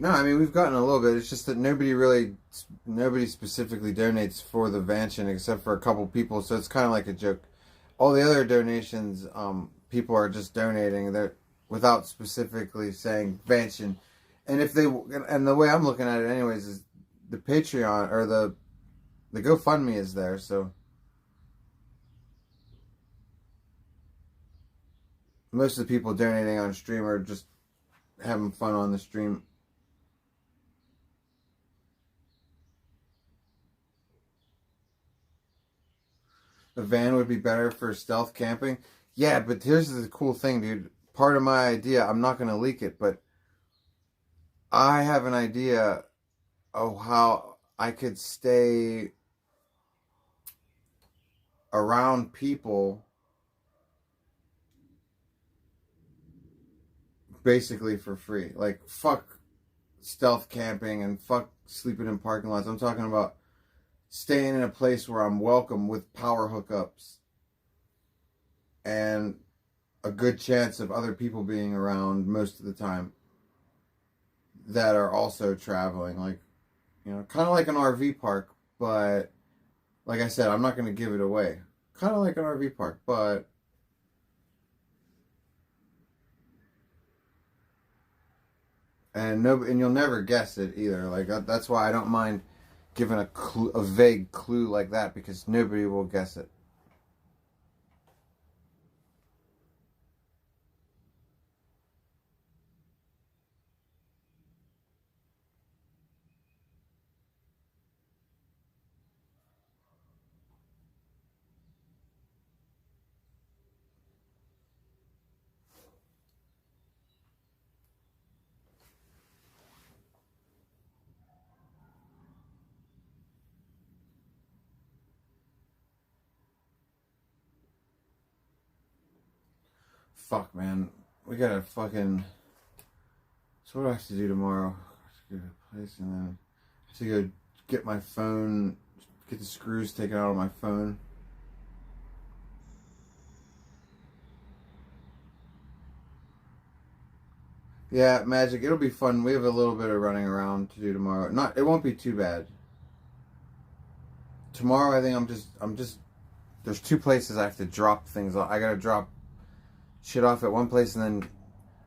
No, I mean, we've gotten a little bit. It's just that nobody specifically donates for the Vansion except for a couple people, so it's kind of like a joke. All the other donations, people are just donating without specifically saying Vansion. And the way I'm looking at it anyways is the Patreon, or the GoFundMe is there, so most of the people donating on stream are just having fun on the stream. A van would be better for stealth camping. Yeah, but here's the cool thing, dude. Part of my idea, I'm not going to leak it, but I have an idea of how I could stay around people basically for free. Like, fuck stealth camping and fuck sleeping in parking lots. I'm talking about staying in a place where I'm welcome with power hookups and a good chance of other people being around most of the time that are also traveling. Like, you know, kind of like an RV park, but like I said, I'm not going to give it away. Kind of like an RV park, but and you'll never guess it either. Like, that's why I don't mind giving a vague clue like that, because nobody will guess it. Fuck, man. We gotta fucking... So what do I have to do tomorrow? I have to go to a place and then I have to go get my phone, get the screws taken out of my phone. Yeah, Magic, it'll be fun. We have a little bit of running around to do tomorrow. It won't be too bad. Tomorrow, I think I'm just there's two places I have to drop things off. I gotta drop shit off at one place, and then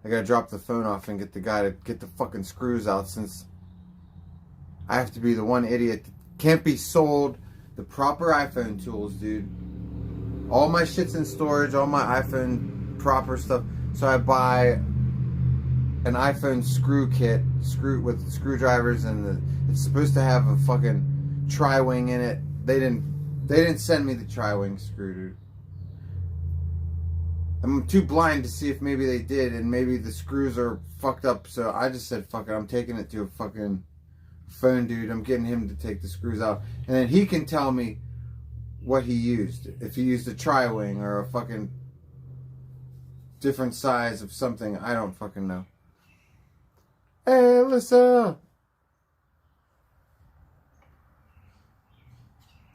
I gotta drop the phone off and get the guy to get the fucking screws out, since I have to be the one idiot that can't be sold the proper iPhone tools, dude. All my shit's in storage, all my iPhone proper stuff. So I buy an iPhone screw kit, with screwdrivers, and it's supposed to have a fucking tri-wing in it. They didn't send me the tri-wing screw, dude. I'm too blind to see if maybe they did, and maybe the screws are fucked up. So I just said, fuck it, I'm taking it to a fucking phone dude. I'm getting him to take the screws out, and then he can tell me what he used. If he used a tri-wing or a fucking different size of something, I don't fucking know. Hey, Alyssa!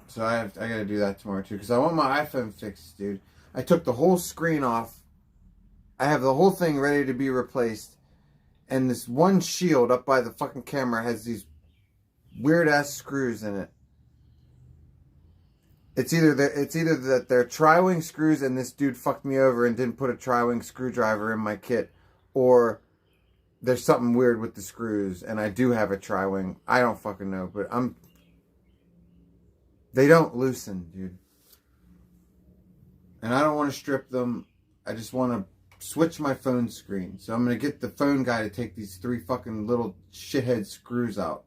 So I gotta do that tomorrow too, because I want my iPhone fixed, dude. I took the whole screen off. I have the whole thing ready to be replaced, and this one shield up by the fucking camera has these weird ass screws in it. It's either that they're tri-wing screws and this dude fucked me over and didn't put a tri-wing screwdriver in my kit, or there's something weird with the screws and I do have a tri-wing. I don't fucking know, but they don't loosen, dude. And I don't want to strip them. I just want to switch my phone screen. So I'm going to get the phone guy to take these 3 fucking little shithead screws out.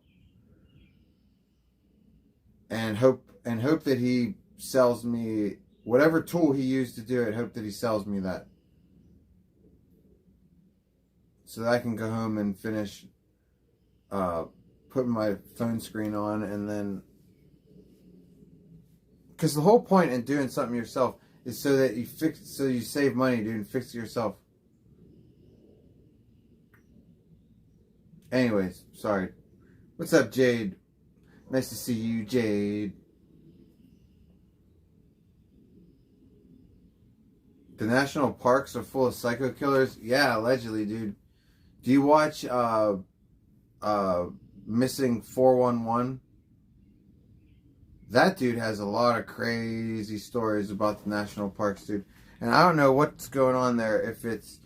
And hope that he sells me whatever tool he used to do it. Hope that he sells me that, so that I can go home and finish putting my phone screen on, and then, because the whole point in doing something yourself is so that you save money, dude, and fix it yourself. Anyways, sorry. What's up, Jade? Nice to see you, Jade. The national parks are full of psycho killers? Yeah, allegedly, dude. Do you watch Missing 411? That dude has a lot of crazy stories about the national parks, dude. And I don't know what's going on there. If it's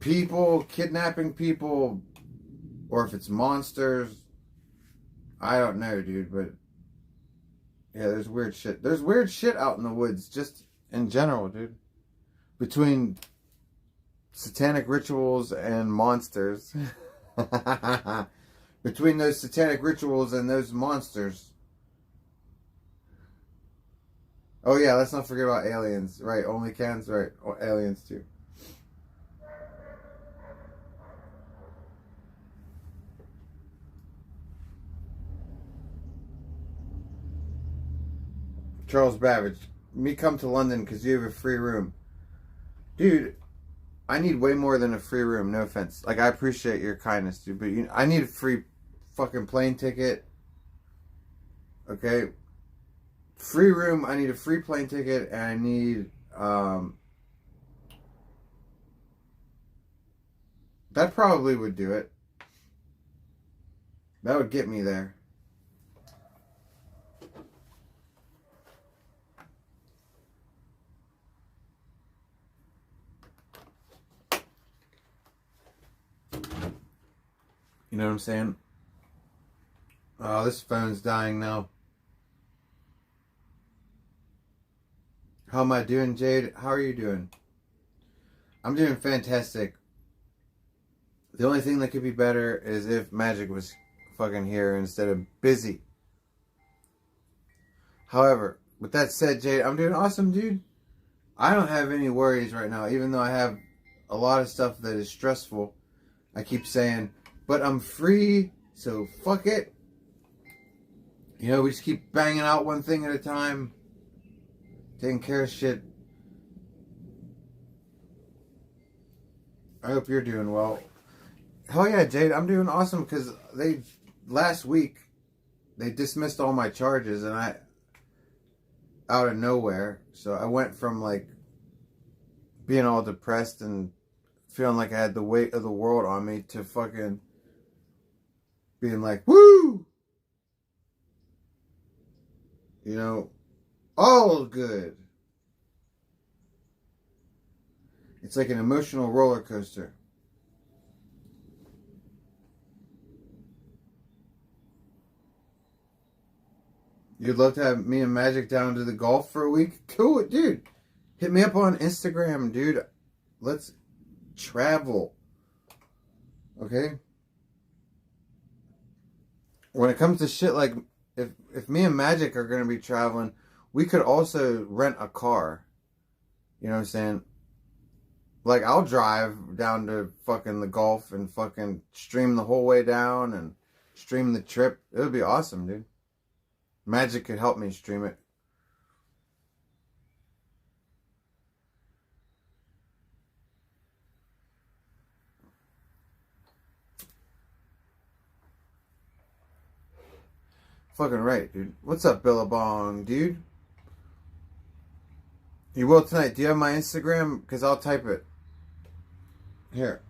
people kidnapping people or if it's monsters. I don't know, dude. But yeah, there's weird shit. There's weird shit out in the woods just in general, dude. Between satanic rituals and monsters. Between those satanic rituals and those monsters. Oh yeah, let's not forget about aliens. Right, only cans, right. Oh, aliens too. Charles Babbage, me come to London because you have a free room. Dude, I need way more than a free room, no offense. Like, I appreciate your kindness, dude, but I need a free fucking plane ticket. Okay? Free room, I need a free plane ticket, and I need, that probably would do it. That would get me there. You know what I'm saying? Oh, this phone's dying now. How am I doing, Jade? How are you doing? I'm doing fantastic. The only thing that could be better is if Magic was fucking here instead of busy. However, with that said, Jade, I'm doing awesome, dude. I don't have any worries right now, even though I have a lot of stuff that is stressful. I keep saying, but I'm free, so fuck it. You know, we just keep banging out one thing at a time. Taking care of shit. I hope you're doing well. Hell yeah, Jade, I'm doing awesome because last week, they dismissed all my charges and out of nowhere. So I went from like being all depressed and feeling like I had the weight of the world on me to fucking being like, woo! You know, all good. It's like an emotional roller coaster. You'd love to have me and Magic down to the golf for a week? Cool, dude. Hit me up on Instagram, dude. Let's travel. Okay? When it comes to shit like, if me and Magic are going to be traveling, we could also rent a car. You know what I'm saying? Like, I'll drive down to fucking the Gulf and fucking stream the whole way down and stream the trip. It would be awesome, dude. Magic could help me stream it. Fucking right, dude. What's up, Billabong, dude? You will tonight. Do you have my Instagram? Because I'll type it. Here.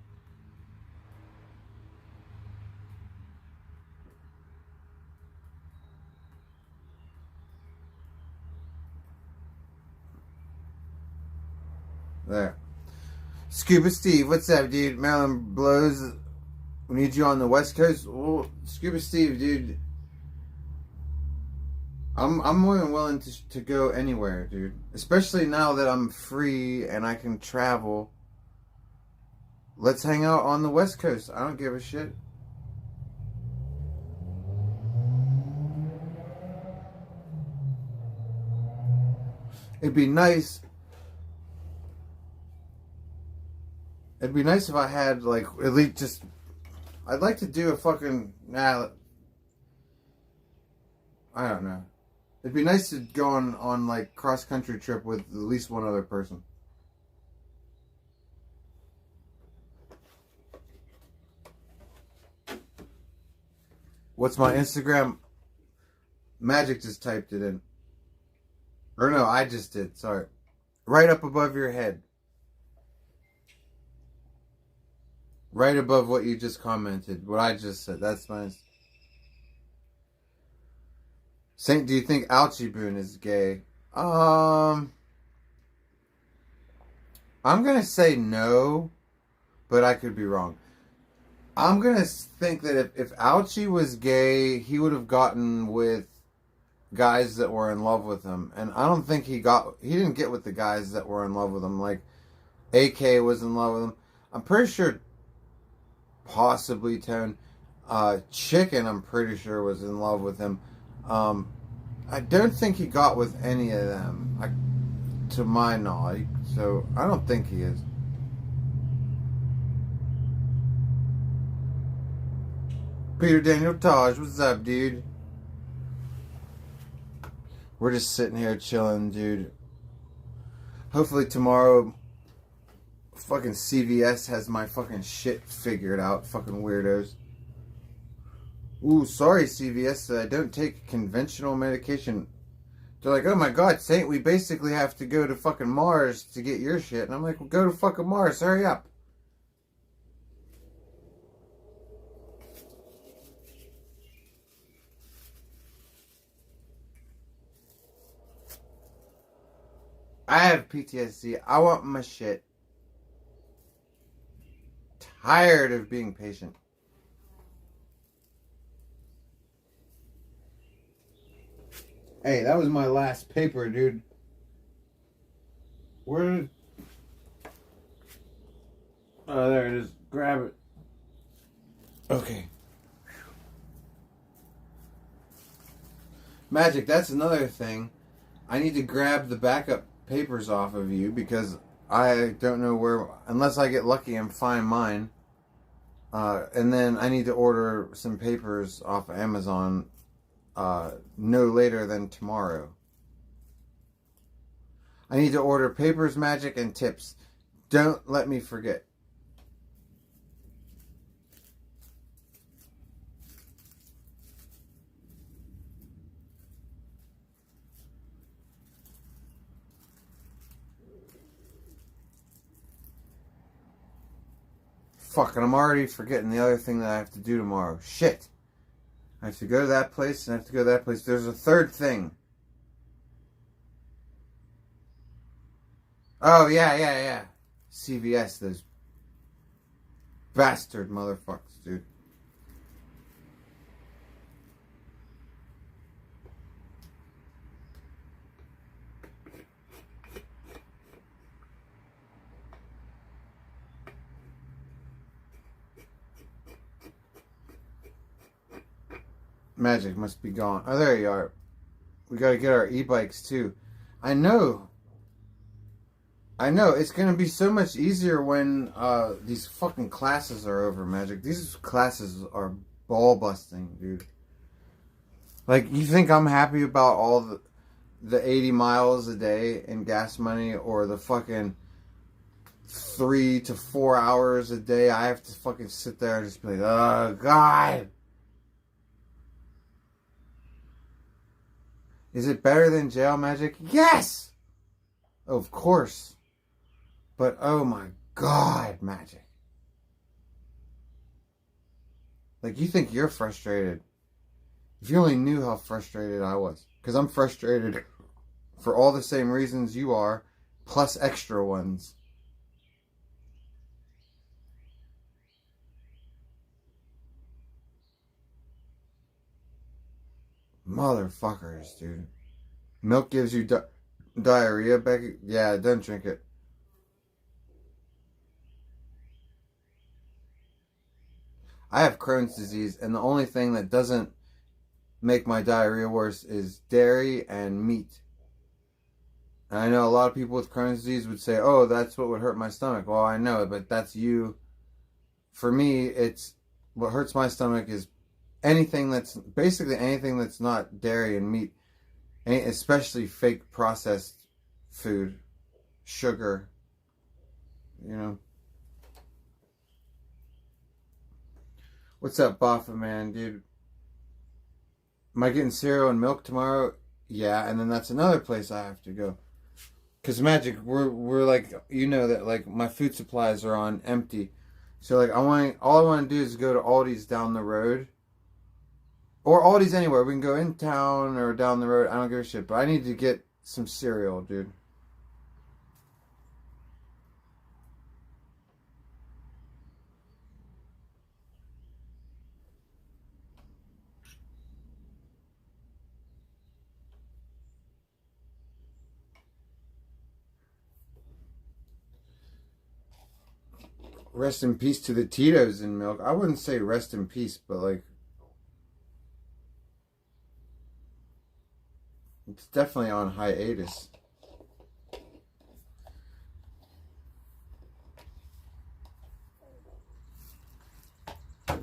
There. Scuba Steve, what's up, dude? Maryland blows. We need you on the West Coast. Well, Scuba Steve, dude. I'm more than willing to go anywhere, dude. Especially now that I'm free and I can travel. Let's hang out on the West Coast. I don't give a shit. It'd be nice. It'd be nice if I had, like, at least just... I'd like to do a fucking... Nah, I don't know. It'd be nice to go on like, cross-country trip with at least one other person. What's my Instagram? Magic just typed it in. Or no, I just did. Sorry. Right up above your head. Right above what you just commented. What I just said. That's my... Saint, do you think Alchie Boone is gay? I'm gonna say no, but I could be wrong. I'm gonna think that if Alchie was gay, he would have gotten with guys that were in love with him, and I don't think he didn't get with the guys that were in love with him. Like AK was in love with him. I'm pretty sure, possibly Tone, Chicken. I'm pretty sure was in love with him. I don't think he got with any of them, to my knowledge. So I don't think he is. Peter Daniel Taj, what's up, dude? We're just sitting here chilling, dude. Hopefully tomorrow, fucking CVS has my fucking shit figured out. Fucking weirdos. Ooh, sorry, CVS, that I don't take conventional medication. They're like, oh my god, Saint, we basically have to go to fucking Mars to get your shit. And I'm like, well, go to fucking Mars, hurry up. I have PTSD. I want my shit. Tired of being patient. Hey, that was my last paper, dude. Where did... Oh, there it is. Grab it. Okay. Magic, that's another thing. I need to grab the backup papers off of you because I don't know where... Unless I get lucky and find mine. And then I need to order some papers off of Amazon no later than tomorrow. I need to order papers, magic, and tips. Don't let me forget. Fuck, and I'm already forgetting the other thing that I have to do tomorrow. Shit. I have to go to that place, and I have to go to that place. There's a third thing. Oh, yeah. CVS, those bastard motherfuckers, dude. Magic must be gone. Oh, there you are. We gotta get our e-bikes, too. I know. It's gonna be so much easier when these fucking classes are over, Magic. These classes are ball-busting, dude. Like, you think I'm happy about all the 80 miles a day in gas money, or the fucking 3 to 4 hours a day I have to fucking sit there and just be like, oh, God. Is it better than jail, Magic? Yes! Of course. But oh my God, Magic. Like, you think you're frustrated. If you only knew how frustrated I was. Because I'm frustrated for all the same reasons you are, plus extra ones. Motherfuckers, dude. Milk gives you diarrhea, Becky? Yeah, don't drink it. I have Crohn's disease, and the only thing that doesn't make my diarrhea worse is dairy and meat. And I know a lot of people with Crohn's disease would say, oh, that's what would hurt my stomach. Well, I know, but that's you. For me, it's what hurts my stomach is anything that's not dairy and meat, especially fake processed food, sugar, you know. What's up, Boffa, man, dude? Am I getting cereal and milk tomorrow? Yeah, and then that's another place I have to go. Cause Magic, we're like, you know that like my food supplies are on empty, so like all I want to do is go to Aldi's down the road, or Aldi's anywhere. We can go in town or down the road. I don't give a shit. But I need to get some cereal, dude. Rest in peace to the Tito's in milk. I wouldn't say rest in peace, but like, it's definitely on hiatus. Fucking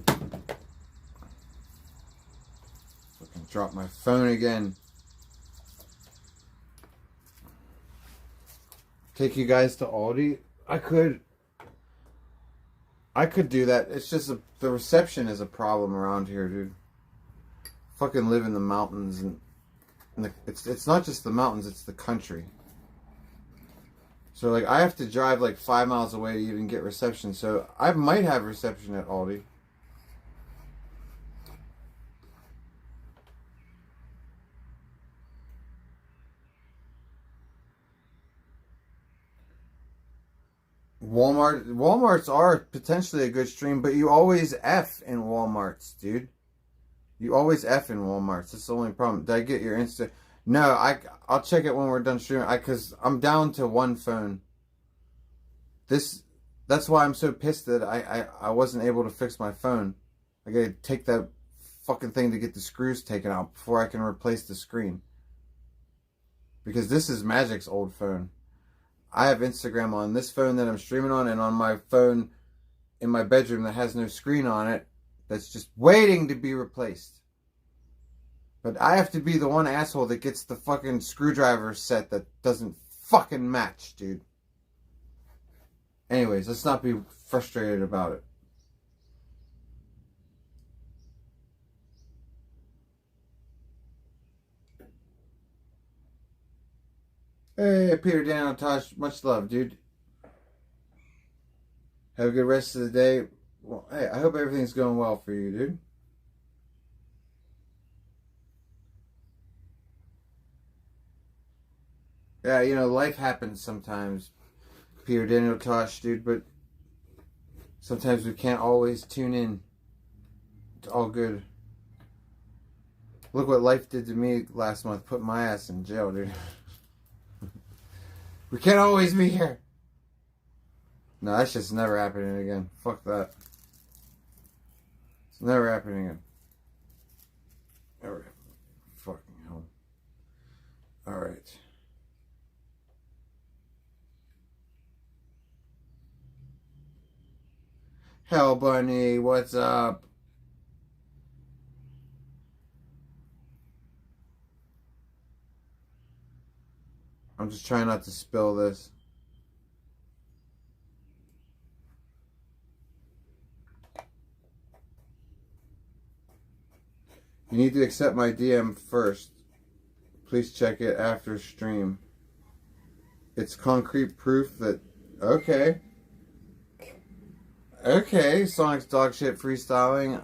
drop my phone again. Take you guys to Aldi? I could do that. It's just the reception is a problem around here, dude. Fucking live in the mountains, and it's not just the mountains, it's the country. So like I have to drive like 5 miles away to even get reception. So I might have reception at Aldi. Walmarts are potentially a good stream, but you always F in Walmarts, dude. You always F in Walmarts. That's the only problem. Did I get your Insta? No, I'll check it when we're done streaming. Cause I'm down to one phone. That's why I'm so pissed that I wasn't able to fix my phone. I gotta take that fucking thing to get the screws taken out before I can replace the screen. Because this is Magic's old phone. I have Instagram on this phone that I'm streaming on, and on my phone in my bedroom that has no screen on it, that's just waiting to be replaced. But I have to be the one asshole that gets the fucking screwdriver set that doesn't fucking match, dude. Anyways, let's not be frustrated about it. Hey, Peter, Daniel, Tosh, much love, dude. Have a good rest of the day. Well, hey, I hope everything's going well for you, dude. Yeah, you know, life happens sometimes, Peter, Daniel, Tosh, dude, but sometimes we can't always tune in. It's all good. Look what life did to me last month. Put my ass in jail, dude. We can't always be here. No, that's just never happening again. Fuck that. It's never happening again. Never. Fucking hell. Alright. Hell Bunny, what's up? I'm just trying not to spill this. You need to accept my DM first. Please check it after stream. It's concrete proof that... Okay. Okay, Sonic's dog shit freestyling.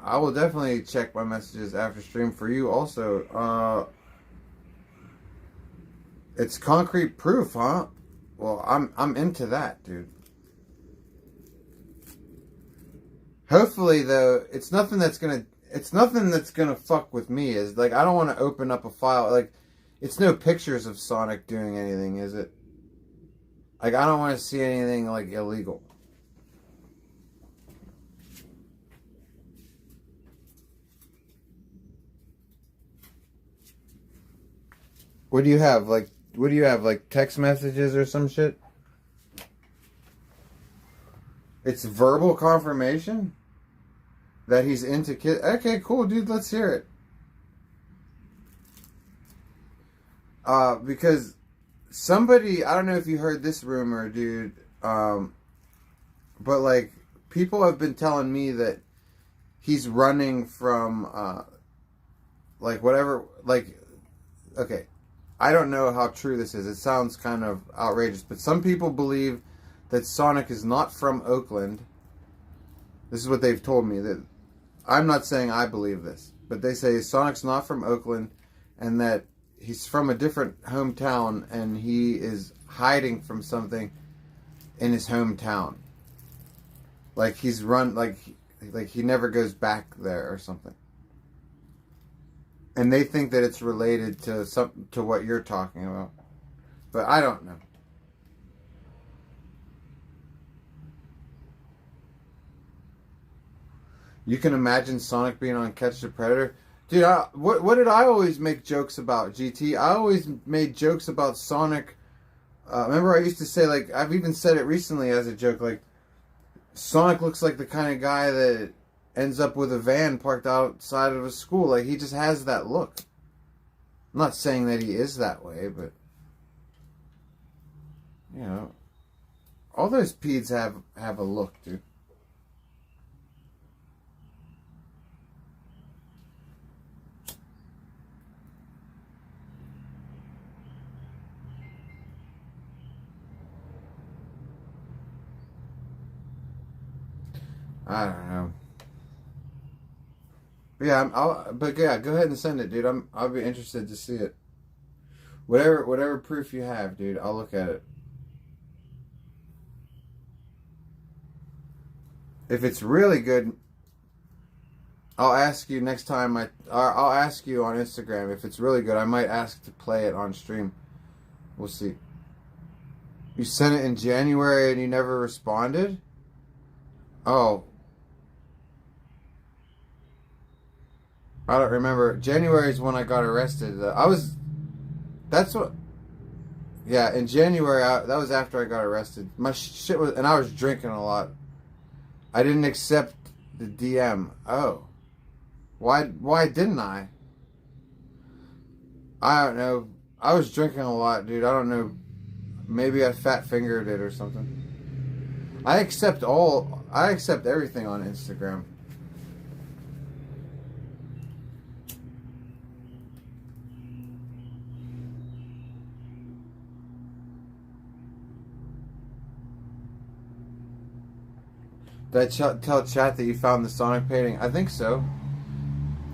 I will definitely check my messages after stream for you also. It's concrete proof, huh? Well, I'm into that, dude. Hopefully, though, it's nothing that's gonna fuck with me. Is like I don't want to open up a file. Like, it's no pictures of Sonic doing anything, is it? Like, I don't want to see anything like illegal. What do you have? Like, what do you have? Like text messages or some shit? It's verbal confirmation that he's into kids. Okay, cool, dude. Let's hear it. Because somebody, I don't know if you heard this rumor, dude. But like, people have been telling me that he's running from like whatever, like, okay, I don't know how true this is. It sounds kind of outrageous, but some people believe that Sonic is not from Oakland. This is what they've told me. That I'm not saying I believe this, but they say Sonic's not from Oakland, and that he's from a different hometown, and he is hiding from something in his hometown. Like he's run, like he never goes back there or something. And they think that it's related to what you're talking about, but I don't know. You can imagine Sonic being on Catch the Predator. Dude, what did I always make jokes about, GT? I always made jokes about Sonic. Remember I used to say, like, I've even said it recently as a joke, like, Sonic looks like the kind of guy that ends up with a van parked outside of a school. Like, he just has that look. I'm not saying that he is that way, but, you know, all those peds have a look, dude. I don't know. But yeah, but yeah, go ahead and send it, dude. I'll be interested to see it. Whatever proof you have, dude, I'll look at it. If it's really good, I'll ask you next time I'll ask you on Instagram if it's really good. I might ask to play it on stream. We'll see. You sent it in January and you never responded? Oh. I don't remember. January is when I got arrested. Yeah, in January, that was after I got arrested. My shit was, and I was drinking a lot. I didn't accept the DM. Oh. Why didn't I? I don't know. I was drinking a lot, dude. I don't know. Maybe I fat fingered it or something. I accept everything on Instagram. Did I tell chat that you found the Sonic painting? I think so.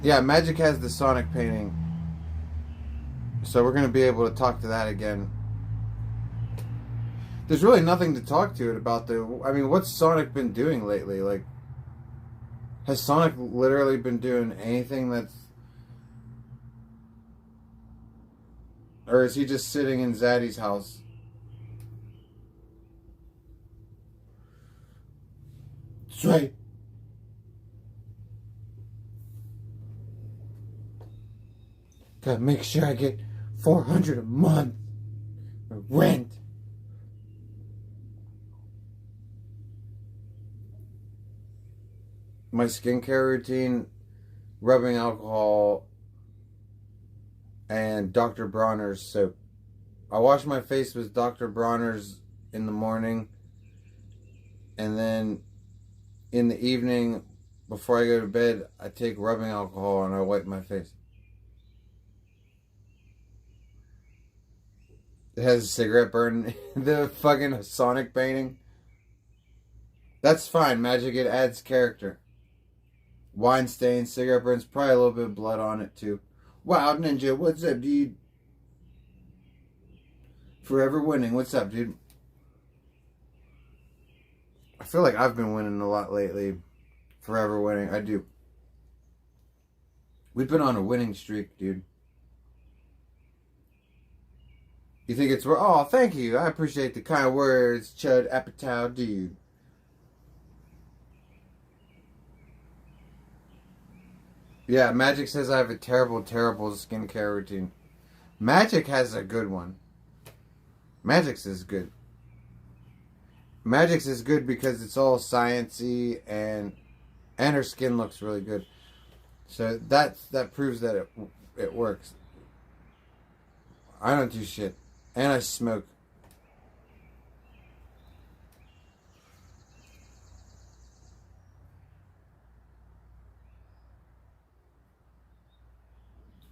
Yeah, Magic has the Sonic painting. So we're going to be able to talk to that again. There's really nothing to talk to it about, though. I mean, what's Sonic been doing lately? Like, has Sonic literally been doing anything that's... Or is he just sitting in Zaddy's house? That's right. Gotta make sure I get $400 a month for rent. My skincare routine, rubbing alcohol, and Dr. Bronner's soap. I wash my face with Dr. Bronner's in the morning, and then in the evening, before I go to bed, I take rubbing alcohol and I wipe my face. It has a cigarette burn in the fucking Sonic painting. That's fine, Magic. It adds character. Wine stain, cigarette burns, probably a little bit of blood on it too. Wow, Ninja, what's up, dude? Forever winning, what's up, dude? I feel like I've been winning a lot lately. Forever winning, I do. We've been on a winning streak, dude. You think it's... Oh, thank you. I appreciate the kind words, Chud Apatow, dude. Yeah, Magic says I have a terrible, terrible skincare routine. Magic has a good one. Magic's is good. Magic's is good because it's all sciencey and her skin looks really good. So that proves that it works. I don't do shit. And I smoke.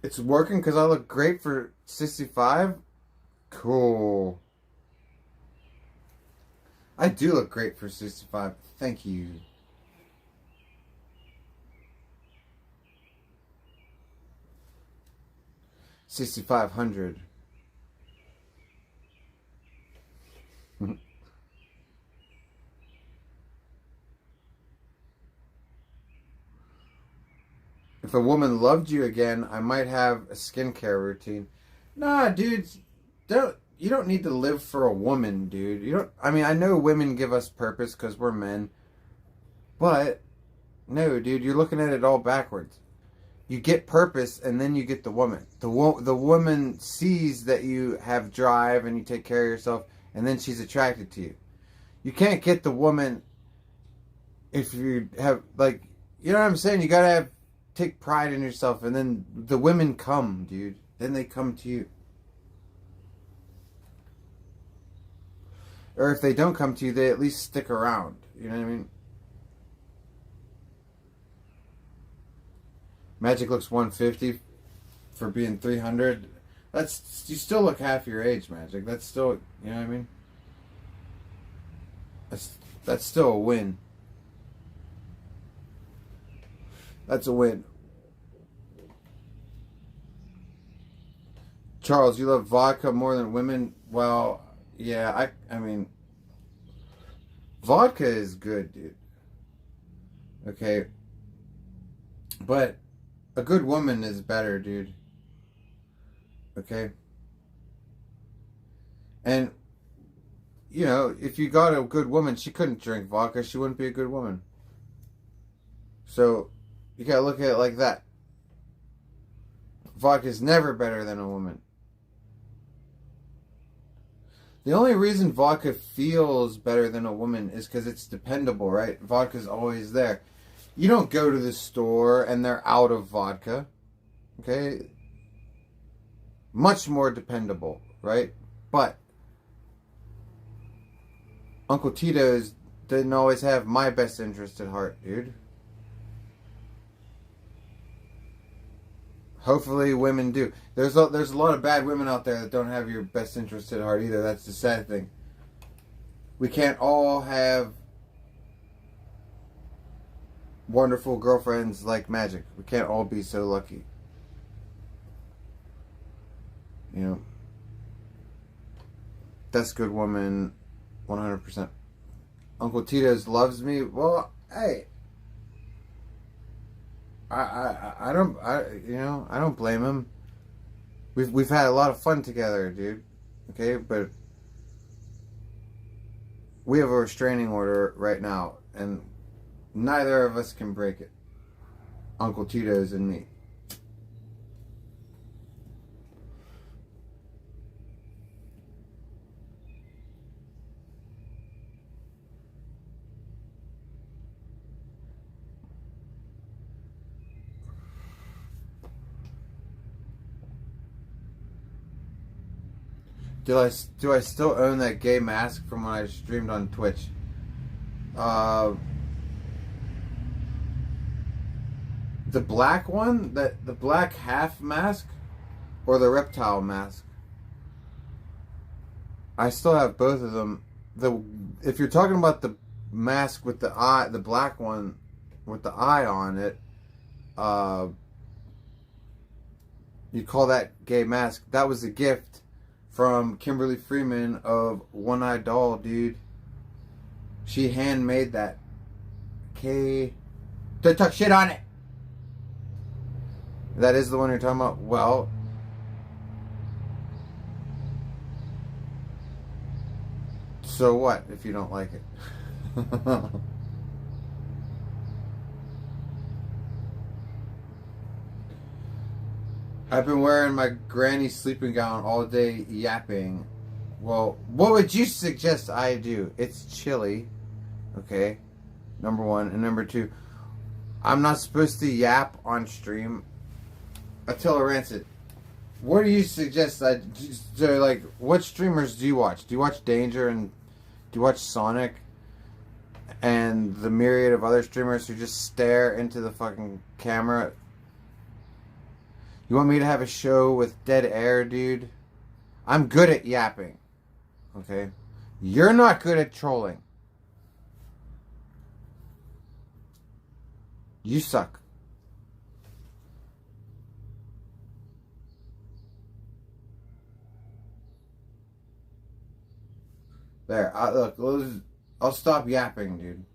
It's working because I look great for 65? Cool. I do look great for 65. Thank you. $6,500. If a woman loved you again, I might have a skincare routine. Nah, dudes, you don't need to live for a woman, dude. You don't. I mean, I know women give us purpose because we're men, but no, dude, you're looking at it all backwards. You get purpose, and then you get the woman. The woman sees that you have drive and you take care of yourself, and then she's attracted to you. You can't get the woman if you have, like, you know what I'm saying? You gotta take pride in yourself, and then the women come, dude. Then they come to you. Or if they don't come to you, they at least stick around. You know what I mean? Magic looks 150 for being 300. That's, you still look half your age, Magic. That's still, you know what I mean? That's still a win. That's a win. Charles, you love vodka more than women? Well, yeah, I mean, vodka is good, dude. Okay. But a good woman is better, dude. Okay? And, you know, if you got a good woman, she couldn't drink vodka. She wouldn't be a good woman. So, you gotta look at it like that. Vodka is never better than a woman. The only reason vodka feels better than a woman is because it's dependable, right? Vodka's always there. You don't go to the store and they're out of vodka. Okay? Much more dependable, right? But Uncle Tito's didn't always have my best interest at heart, dude. Hopefully women do. There's a lot of bad women out there that don't have your best interest at heart either. That's the sad thing. We can't all have wonderful girlfriends like Magic. We can't all be so lucky. You know. That's good woman, 100%. Uncle Tito's loves me. Well, hey. I don't blame him. We've had a lot of fun together, dude. Okay, but we have a restraining order right now, and neither of us can break it. Uncle Tito's and me. Do I still own that gay mask from when I streamed on Twitch? The black one, the black half mask, or the reptile mask? I still have both of them. If you're talking about the mask with the eye, the black one with the eye on it, you call that gay mask? That was a gift from Kimberly Freeman of One Eye Doll, dude. She handmade that. Okay. Don't talk shit on it. That is the one you're talking about? Well, so what if you don't like it? I've been wearing my granny sleeping gown all day yapping. Well, what would you suggest I do? It's chilly. Okay. Number one. And number two, I'm not supposed to yap on stream. Attila Rancid, what do you suggest I do? So, like, what streamers do you watch? Do you watch Danger, and do you watch Sonic and the myriad of other streamers who just stare into the fucking camera? You want me to have a show with dead air, dude? I'm good at yapping. Okay? You're not good at trolling. You suck. There, look, I'll stop yapping, dude.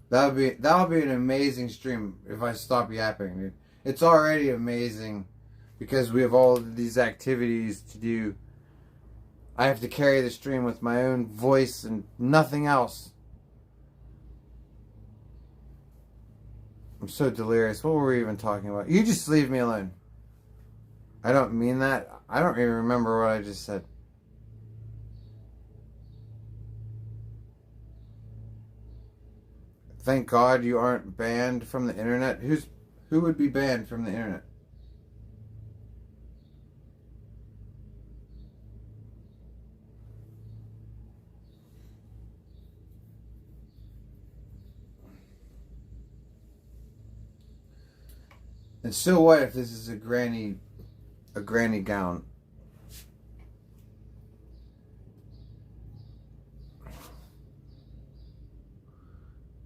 That'll be an amazing stream if I stop yapping, dude. It's already amazing because we have all of these activities to do. I have to carry the stream with my own voice and nothing else. I'm so delirious. What were we even talking about? You just leave me alone. I don't mean that. I don't even remember what I just said. Thank God you aren't banned from the internet. Who would be banned from the internet? And so what if this is a granny gown?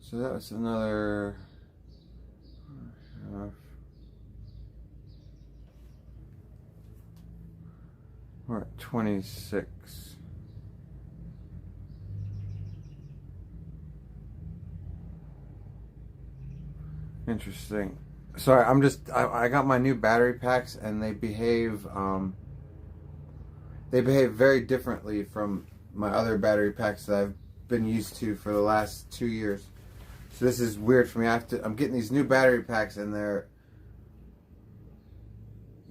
So that was another. We're at 26. Interesting. Sorry, I got my new battery packs and they behave very differently from my other battery packs that I've been used to for the last 2 years. So this is weird for me. I'm getting these new battery packs and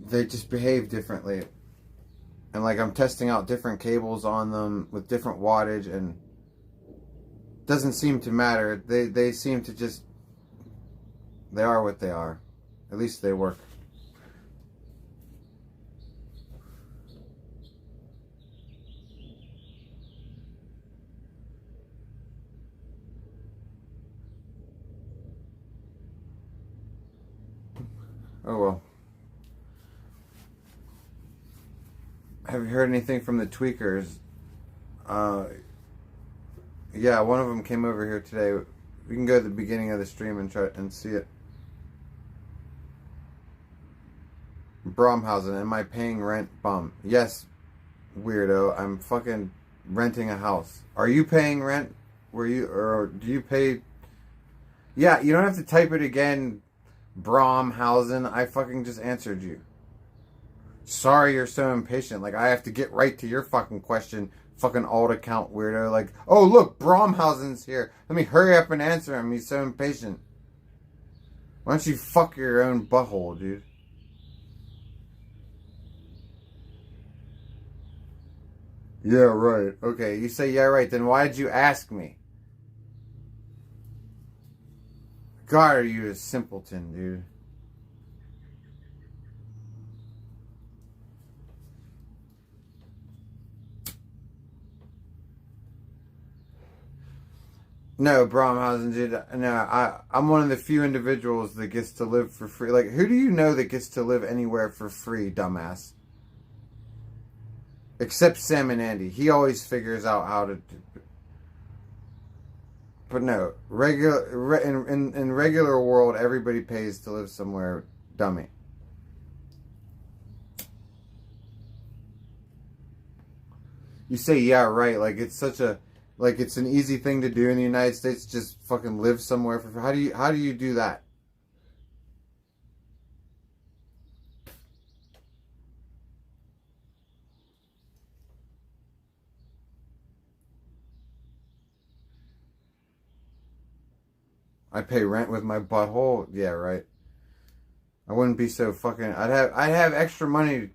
they just behave differently. And like I'm testing out different cables on them with different wattage and it doesn't seem to matter. They seem to just, they are what they are. At least they work. Oh well. Have you heard anything from the tweakers? Yeah, one of them came over here today. We can go to the beginning of the stream and try and see it. Bromhausen, am I paying rent? Bum. Yes, weirdo. I'm fucking renting a house. Are you paying rent? Or do you pay? Yeah, you don't have to type it again, Bromhausen. I fucking just answered you. Sorry you're so impatient. Like, I have to get right to your fucking question, fucking alt account weirdo. Like, oh look, Bromhausen's here. Let me hurry up and answer him. He's so impatient. Why don't you fuck your own butthole, dude? Yeah, right. Okay, you say yeah, right. Then why'd you ask me? God, are you a simpleton, dude? No, Bromhausen, dude. No, I'm one of the few individuals that gets to live for free. Like, who do you know that gets to live anywhere for free, dumbass? Except Sam and Andy. He always figures out how to do it. But no, in regular world, everybody pays to live somewhere, dummy. You say, yeah, right, like it's such a, like it's an easy thing to do in the United States, just fucking live somewhere for, how do you do that? I pay rent with my butthole? Yeah, right. I wouldn't be so fucking, I'd have extra money,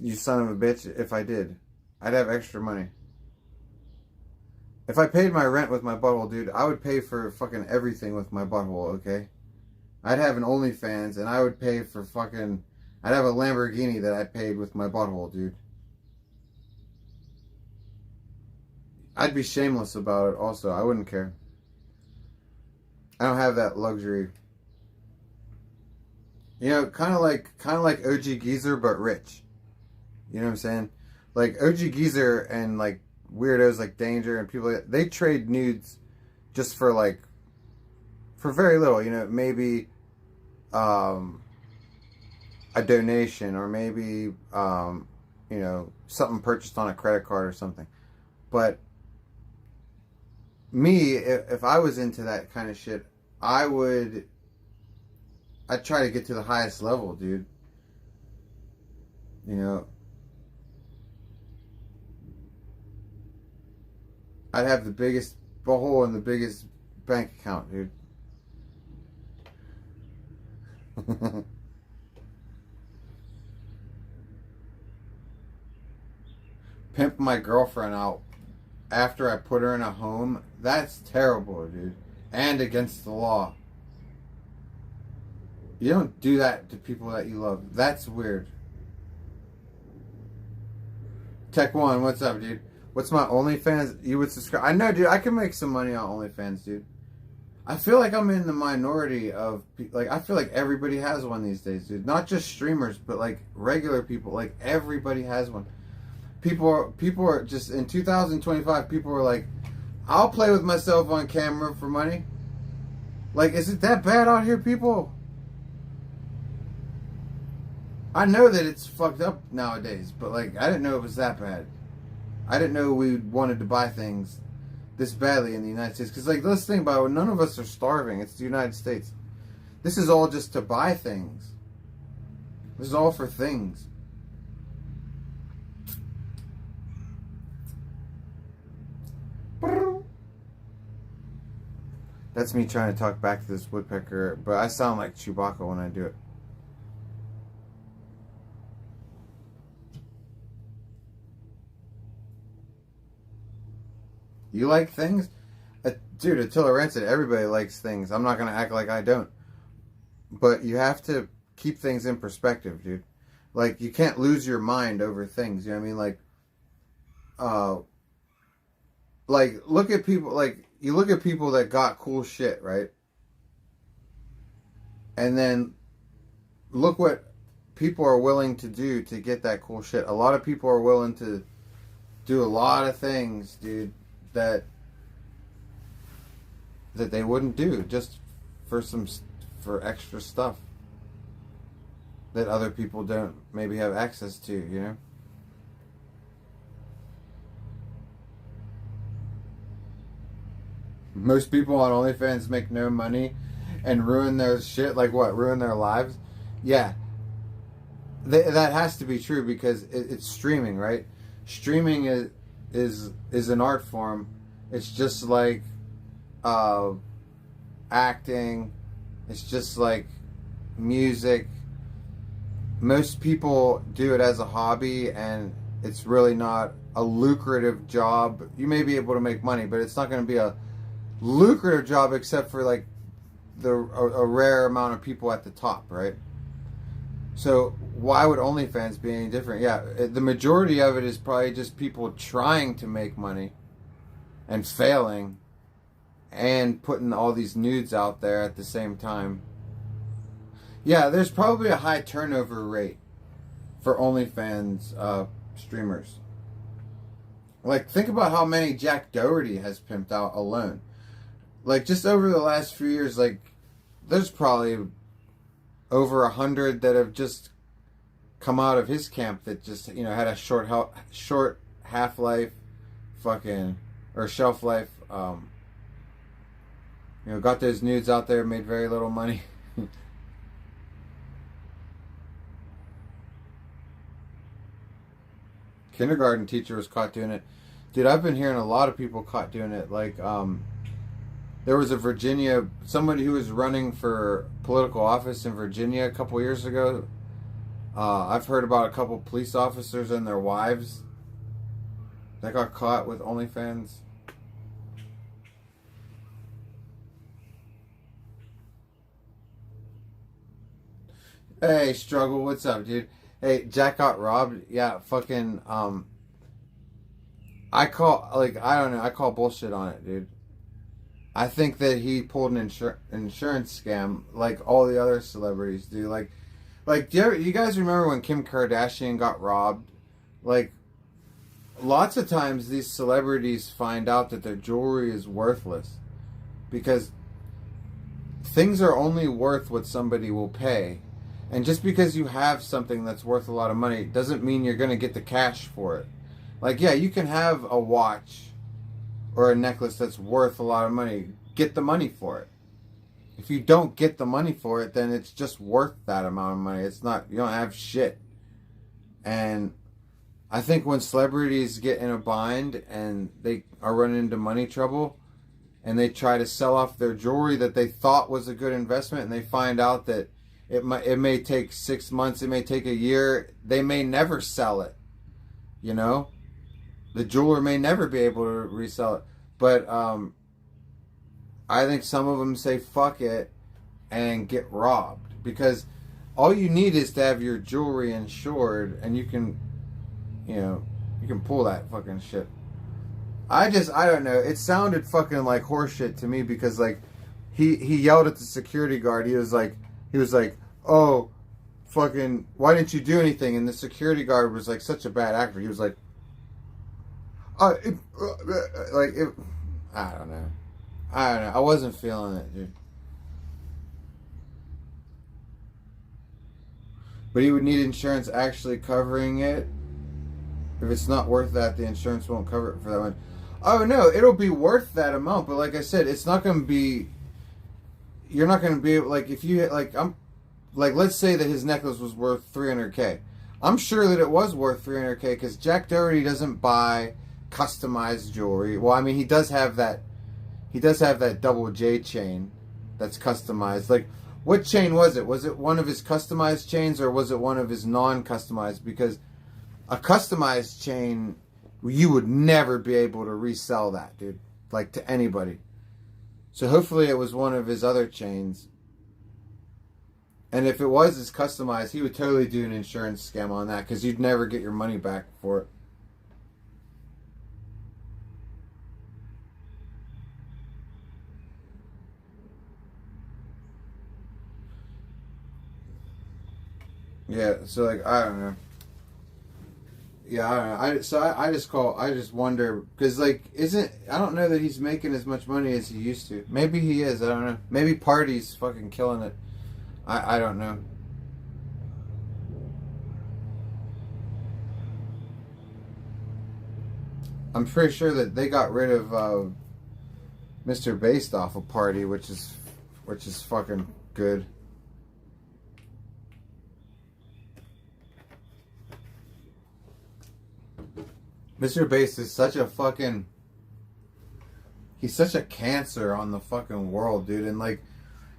you son of a bitch, if I did. I'd have extra money. If I paid my rent with my butthole, dude, I would pay for fucking everything with my butthole, okay? I'd have an OnlyFans, and I would pay for fucking, I'd have a Lamborghini that I paid with my butthole, dude. I'd be shameless about it also. I wouldn't care. I don't have that luxury. You know, kind of like OG Geezer, but rich. You know what I'm saying? Like OG Geezer and like weirdos like Danger and people, they trade nudes just for like, for very little. You know, maybe a donation, or maybe you know, something purchased on a credit card or something. But me, if I was into that kind of shit, I'd try to get to the highest level, dude. You know, I'd have the biggest hole in the biggest bank account, dude. Pimp my girlfriend out after I put her in a home. That's terrible, dude. And against the law. You don't do that to people that you love. That's weird. Tech One, what's up, dude? What's my OnlyFans? You would subscribe? I know, dude. I can make some money on OnlyFans, dude. I feel like I'm in the minority of, like, I feel like everybody has one these days, dude. Not just streamers, but like regular people. Like, everybody has one. People are just, in 2025, people are like, I'll play with myself on camera for money. Like, is it that bad out here, people? I know that it's fucked up nowadays, but like, I didn't know it was that bad. I didn't know we wanted to buy things this badly in the United States. Because like, let's think about it, none of us are starving. It's the United States. This is all just to buy things. This is all for things. That's me trying to talk back to this woodpecker, but I sound like Chewbacca when I do it. You like things? Dude, Attila Rancid, everybody likes things. I'm not going to act like I don't. But you have to keep things in perspective, dude. Like, you can't lose your mind over things, you know what I mean? Like, look at people, like, you look at people that got cool shit, right? And then look what people are willing to do to get that cool shit. A lot of people are willing to do a lot of things, dude, that they wouldn't do just for extra stuff that other people don't maybe have access to, you know? Most people on OnlyFans make no money and ruin their shit. Like what? Ruin their lives? Yeah. That has to be true because it's streaming, right? Streaming is an art form. It's just like acting. It's just like music. Most people do it as a hobby, and it's really not a lucrative job. You may be able to make money, but it's not going to be a lucrative job except for like a rare amount of people at the top, right? So why would OnlyFans be any different? Yeah, the majority of it is probably just people trying to make money and failing and putting all these nudes out there at the same time. Yeah, there's probably a high turnover rate for OnlyFans streamers. Like, think about how many Jack Doherty has pimped out alone. Like, just over the last few years, like, there's probably over 100 that have just come out of his camp that just, you know, had a short half-life, fucking, or shelf life, you know, got those nudes out there, made very little money. Kindergarten teacher was caught doing it. Dude, I've been hearing a lot of people caught doing it. Like, there was a Virginia, somebody who was running for political office in Virginia a couple years ago. I've heard about a couple police officers and their wives that got caught with OnlyFans. Hey, Struggle, what's up, dude? Hey, Jack got robbed. Yeah, fucking, I don't know, I call bullshit on it, dude. I think that he pulled an insurance scam like all the other celebrities do. Like, Like, you guys remember when Kim Kardashian got robbed? Like, lots of times these celebrities find out that their jewelry is worthless because things are only worth what somebody will pay. And just because you have something that's worth a lot of money doesn't mean you're going to get the cash for it. Like, yeah, you can have a watch or a necklace that's worth a lot of money. Get the money for it. If you don't get the money for it, then it's just worth that amount of money. It's not, you don't have shit. And I think when celebrities get in a bind and they are running into money trouble and they try to sell off their jewelry that they thought was a good investment and they find out that it may take 6 months, it may take a year, they may never sell it. You know? The jeweler may never be able to resell it. But I think some of them say fuck it and get robbed. Because all you need is to have your jewelry insured and you can, you know, you can pull that fucking shit. I don't know. It sounded fucking like horseshit to me because, like, he yelled at the security guard. He was like, oh, fucking, why didn't you do anything? And the security guard was like such a bad actor. He was like, I don't know. I wasn't feeling it, dude. But he would need insurance actually covering it. If it's not worth that, the insurance won't cover it for that one. Oh no, it'll be worth that amount. But like I said, it's not going to be. You're not going to be like if you let's say that his necklace was worth $300K. I'm sure that it was worth $300K because Jack Doherty doesn't buy customized jewelry. Well, I mean, he does have that. He does have that double J chain that's customized. Like, what chain was it? Was it one of his customized chains or was it one of his non-customized? Because a customized chain, you would never be able to resell that, dude. Like, to anybody. So hopefully it was one of his other chains. And if it was his customized, he would totally do an insurance scam on that because you'd never get your money back for it. Yeah, so like I don't know. Yeah, I don't know. I just wonder because like I don't know that he's making as much money as he used to. Maybe he is. I don't know. Maybe Party's fucking killing it. I don't know. I'm pretty sure that they got rid of Mr. Based off of Party, which is fucking good. Mr. Bass is such a fucking... He's such a cancer on the fucking world, dude. And, like,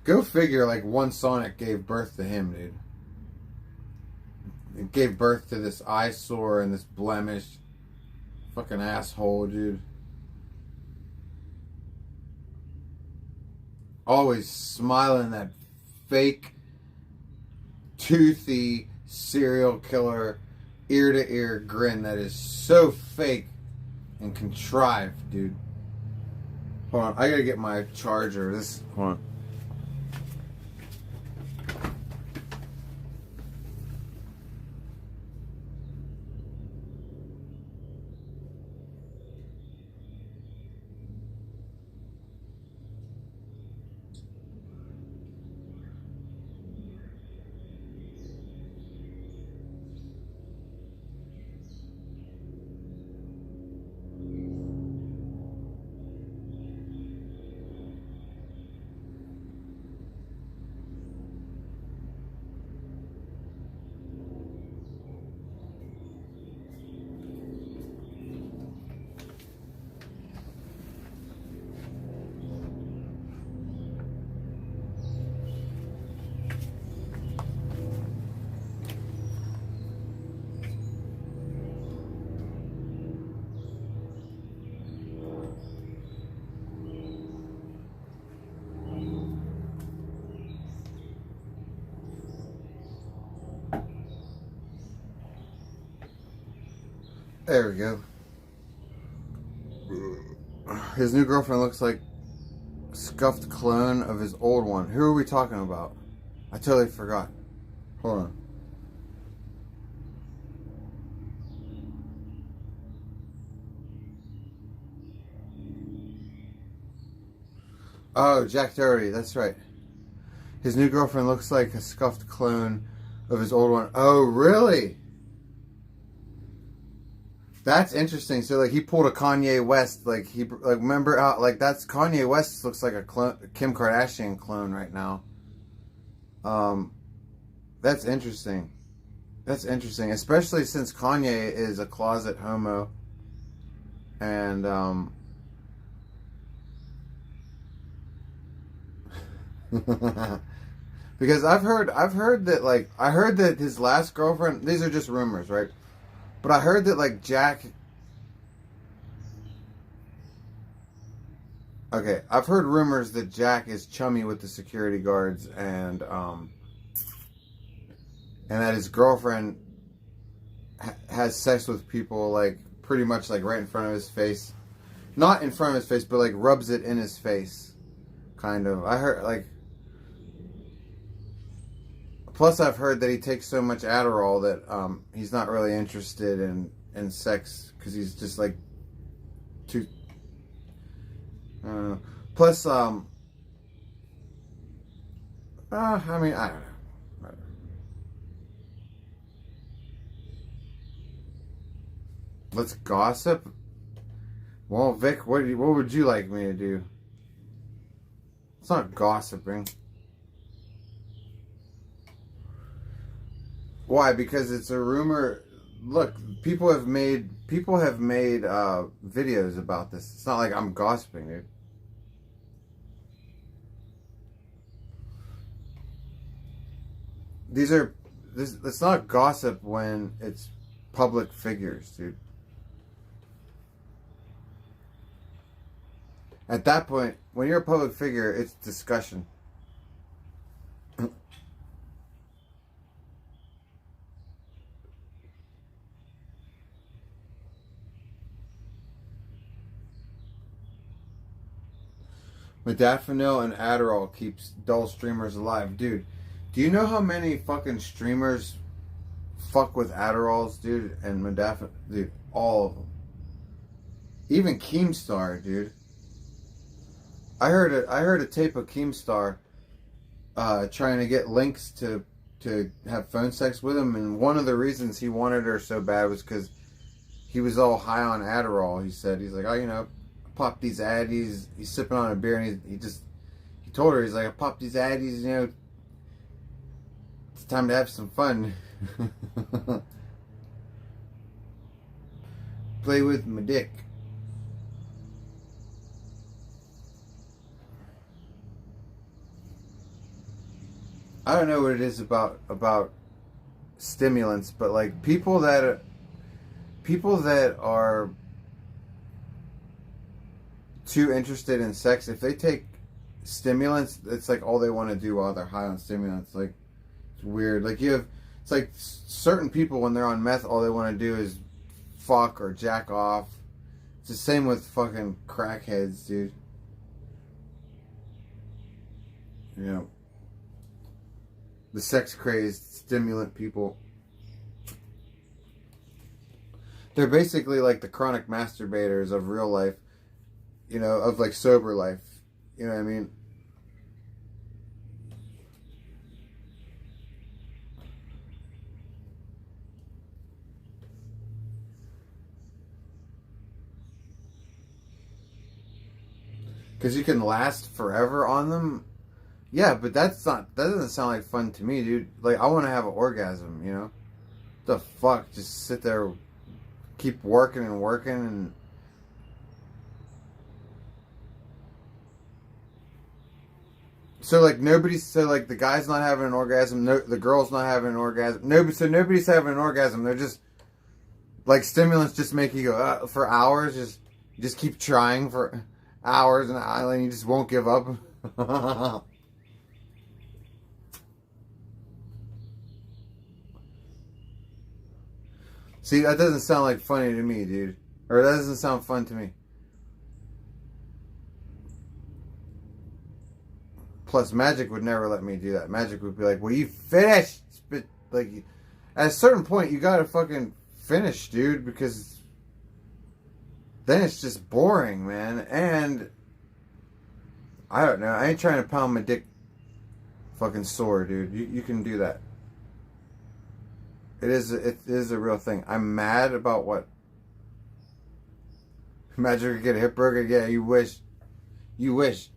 go figure, like, one Sonic gave birth to him, dude. It gave birth to this eyesore and this blemish. Fucking asshole, dude. Always smiling that fake, toothy serial killer ear-to-ear grin that is so fake and contrived, dude. Hold on, I gotta get my charger. Hold on. There we go. His new girlfriend looks like a scuffed clone of his old one. Who are we talking about? I totally forgot. Hold on. Oh, Jack Doherty, that's right. His new girlfriend looks like a scuffed clone of his old one. Oh, really? That's interesting. So, like, he pulled a Kanye West. Like, remember how, like, that's Kanye West looks like a Kim Kardashian clone right now. That's interesting. That's interesting, especially since Kanye is a closet homo, and because I've heard that, like, I heard that his last girlfriend. These are just rumors, right? But I heard that, like, Jack. Okay, I've heard rumors that Jack is chummy with the security guards, and that his girlfriend has sex with people, like, pretty much, like, right in front of his face. Not in front of his face, but, like, rubs it in his face. Kind of. I heard, like... Plus, I've heard that he takes so much Adderall that he's not really interested in sex, because he's just, like, too... I don't know. Plus, I mean, I don't know. Let's gossip. Well, Vic, what would you like me to do? It's not gossiping. Why? Because it's a rumor. Look, people have made videos about this. It's not like I'm gossiping, dude. It's not gossip when it's public figures, dude. At that point, when you're a public figure, it's discussion. Modafinil and Adderall keeps dull streamers alive. Dude, do you know how many fucking streamers fuck with Adderalls, dude, and modafinil? Dude, all of them. Even Keemstar, dude. I heard a tape of Keemstar trying to get links to have phone sex with him, and one of the reasons he wanted her so bad was because he was all high on Adderall. He said, he's like, oh, you know, I popped these addies. He's sipping on a beer, and he told her, he's like, I popped these addies, you know, it's time to have some fun. Play with my dick. I don't know what it is about stimulants, but like people that are too interested in sex, if they take stimulants, it's like all they want to do while they're high on stimulants. Like, it's weird. Like, it's like certain people when they're on meth, all they want to do is fuck or jack off. It's the same with fucking crackheads, dude. You know, the sex crazed stimulant people. They're basically like the chronic masturbators of real life, you know, of like sober life. You know what I mean? Because you can last forever on them. Yeah, but that doesn't sound like fun to me, dude. Like, I want to have an orgasm, you know? What the fuck? Just sit there, keep working and working, and... So, like, the guy's not having an orgasm, no, the girl's not having an orgasm. So nobody's having an orgasm. They're just, like, stimulants just make you go, for hours, just keep trying for hours and you just won't give up. See, that doesn't sound like funny to me, dude. Or that doesn't sound fun to me. Plus, Magic would never let me do that. Magic would be like, "Well, you finished." But like, at a certain point, you gotta fucking finish, dude, because then it's just boring, man. And I don't know. I ain't trying to pound my dick fucking sore, dude. You can do that. It is a real thing. I'm mad about what? Magic could get a hip burger? Yeah, you wish. You wish.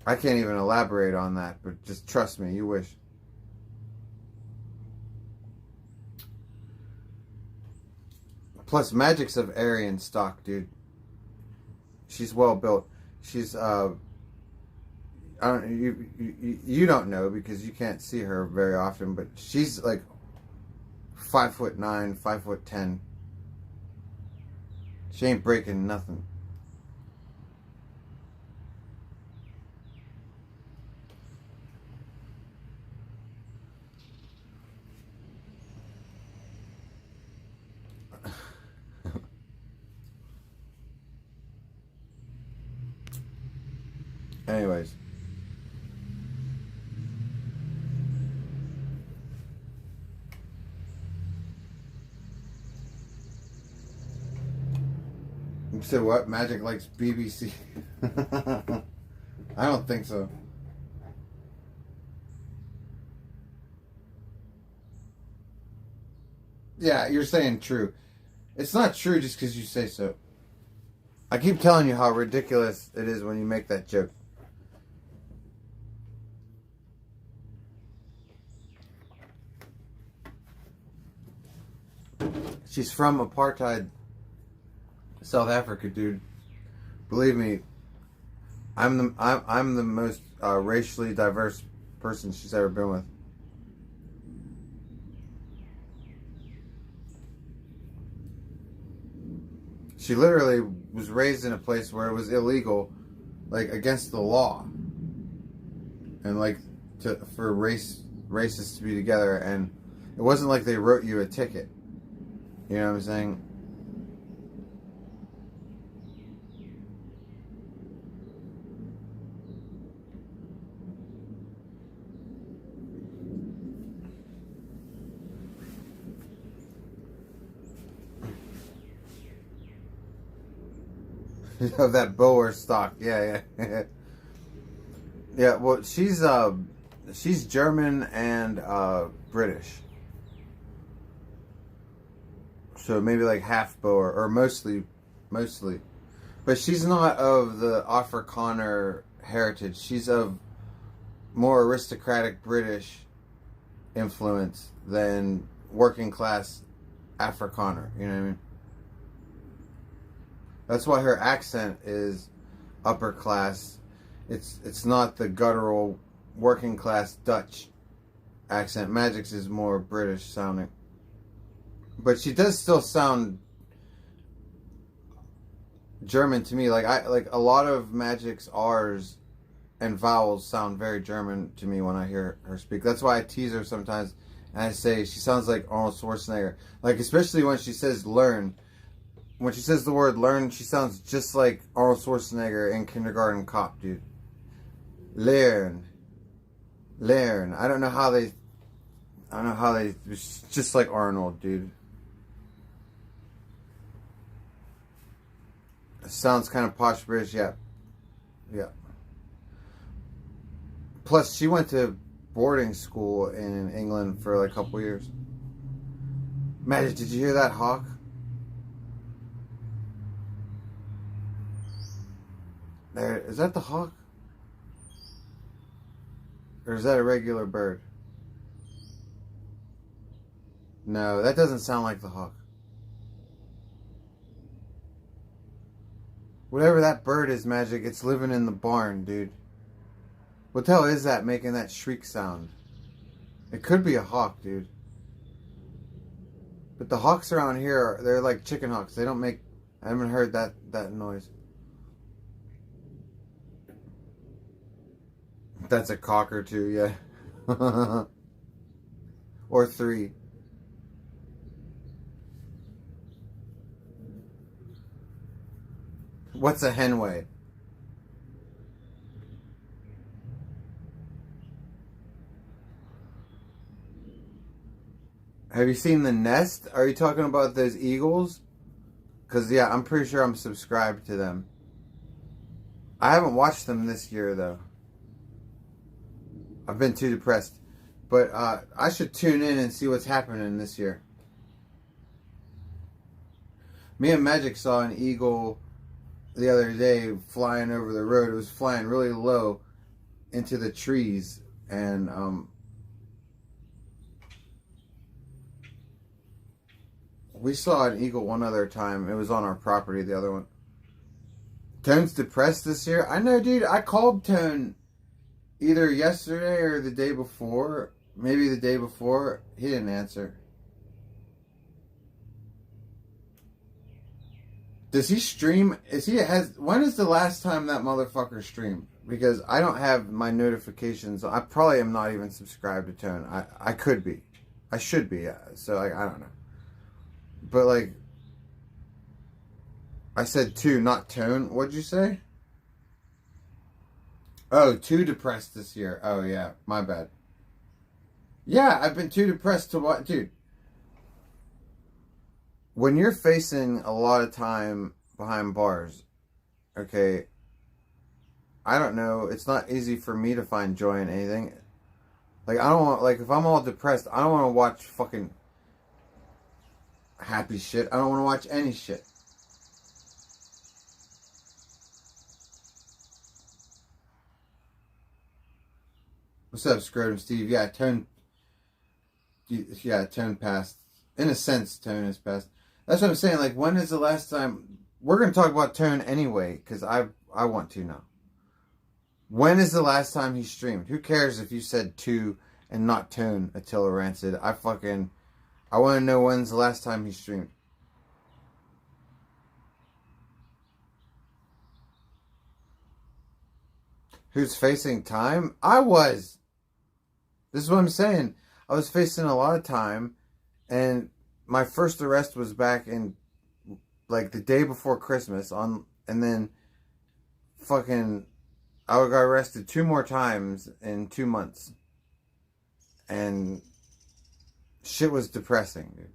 I can't even elaborate on that, but just trust me, you wish. Plus, Magic's of Aryan stock, dude. She's well built. She's I don't you don't know because you can't see her very often, but she's like 5'9", 5'10". She ain't breaking nothing. Anyways. You said what? Magic likes BBC? I don't think so. Yeah, you're saying true. It's not true just because you say so. I keep telling you how ridiculous it is when you make that joke. She's from apartheid South Africa, dude. Believe me, I'm the most racially diverse person she's ever been with. She literally was raised in a place where it was illegal, like against the law, and like for racists to be together, and it wasn't like they wrote you a ticket. You know what I'm saying? Of that Boer stock, yeah. Yeah, well, she's German and British. So maybe like half Boer, or mostly. But she's not of the Afrikaner heritage. She's of more aristocratic British influence than working class Afrikaner. You know what I mean? That's why her accent is upper class. It's not the guttural working class Dutch accent. Magic's is more British sounding. But she does still sound German to me. Like a lot of Magic's R's and vowels sound very German to me when I hear her speak. That's why I tease her sometimes and I say she sounds like Arnold Schwarzenegger. Like especially when she says learn. When she says the word learn, she sounds just like Arnold Schwarzenegger in Kindergarten Cop, dude. Learn. I don't know how they it's just like Arnold, dude. It sounds kind of posh British, yeah. Plus, she went to boarding school in England for like a couple years. Magic, did you hear that hawk? There, is that the hawk? Or is that a regular bird? No, that doesn't sound like the hawk. Whatever that bird is, Magic, it's living in the barn, dude. What the hell is that making that shriek sound? It could be a hawk, dude. But the hawks around here, they're like chicken hawks. They don't make... I haven't heard that noise. That's a cock or two, yeah. Or three. What's a henway? Have you seen The Nest? Are you talking about those eagles? Because, yeah, I'm pretty sure I'm subscribed to them. I haven't watched them this year, though. I've been too depressed. But I should tune in and see what's happening this year. Me and Magic saw an eagle the other day flying over the road. It was flying really low into the trees. And we saw an eagle one other time. It was on our property, the other one. Tone's depressed this year. I know, dude. I called Tone either yesterday or the day before. Maybe the day before. He didn't answer. Does he stream? When is the last time that motherfucker streamed? Because I don't have my notifications. I probably am not even subscribed to Tone. I could be. I should be. So, like, I don't know. But, like, I said two, not Tone. What'd you say? Oh, too depressed this year. Oh, yeah. My bad. Yeah, I've been too depressed to watch. Dude. When you're facing a lot of time behind bars, okay, I don't know, it's not easy for me to find joy in anything. Like, I don't want, like, if I'm all depressed, I don't want to watch fucking happy shit. I don't want to watch any shit. What's up, Scrotum Steve? Yeah, Tone passed. In a sense, Tone has passed. That's what I'm saying. Like, when is the last time... We're going to talk about Tone anyway, because I want to now. When is the last time he streamed? Who cares if you said two and not Tone, Attila Rancid? I want to know when's the last time he streamed. Who's facing time? I was. This is what I'm saying. I was facing a lot of time, and my first arrest was back in, like, the day before Christmas, and then fucking, I got arrested 2 more times in 2 months, and shit was depressing, dude.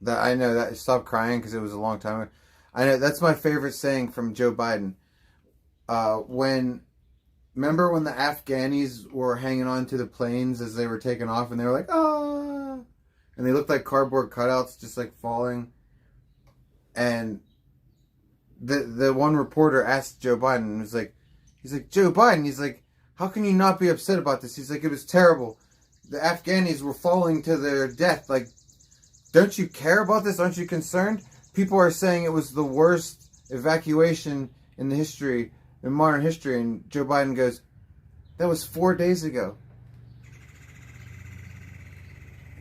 I know that, stop crying, because it was a long time ago. I know, that's my favorite saying from Joe Biden. Remember when the Afghanis were hanging on to the planes as they were taking off, and they were like, ah, and they looked like cardboard cutouts just like falling. And the one reporter asked Joe Biden, he's like, Joe Biden, he's like, how can you not be upset about this? He's like, it was terrible. The Afghanis were falling to their death. Like, don't you care about this? Aren't you concerned? People are saying it was the worst evacuation in modern history, and Joe Biden goes, that was 4 days ago.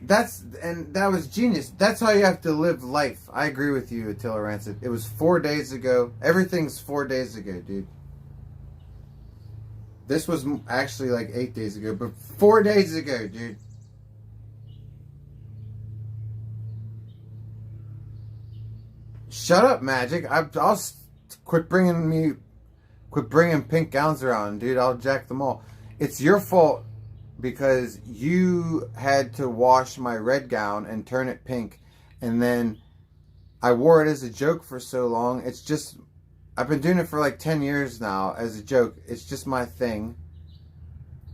That was genius. That's how you have to live life. I agree with you, Attila Rancid. It was 4 days ago. Everything's 4 days ago, dude. This was actually like 8 days ago, but 4 days ago, dude. Shut up, Magic. I'll quit bringing pink gowns around, dude. I'll jack them all. It's your fault because you had to wash my red gown and turn it pink, and then I wore it as a joke for so long. It's just, I've been doing it for like 10 years now as a joke. It's just my thing.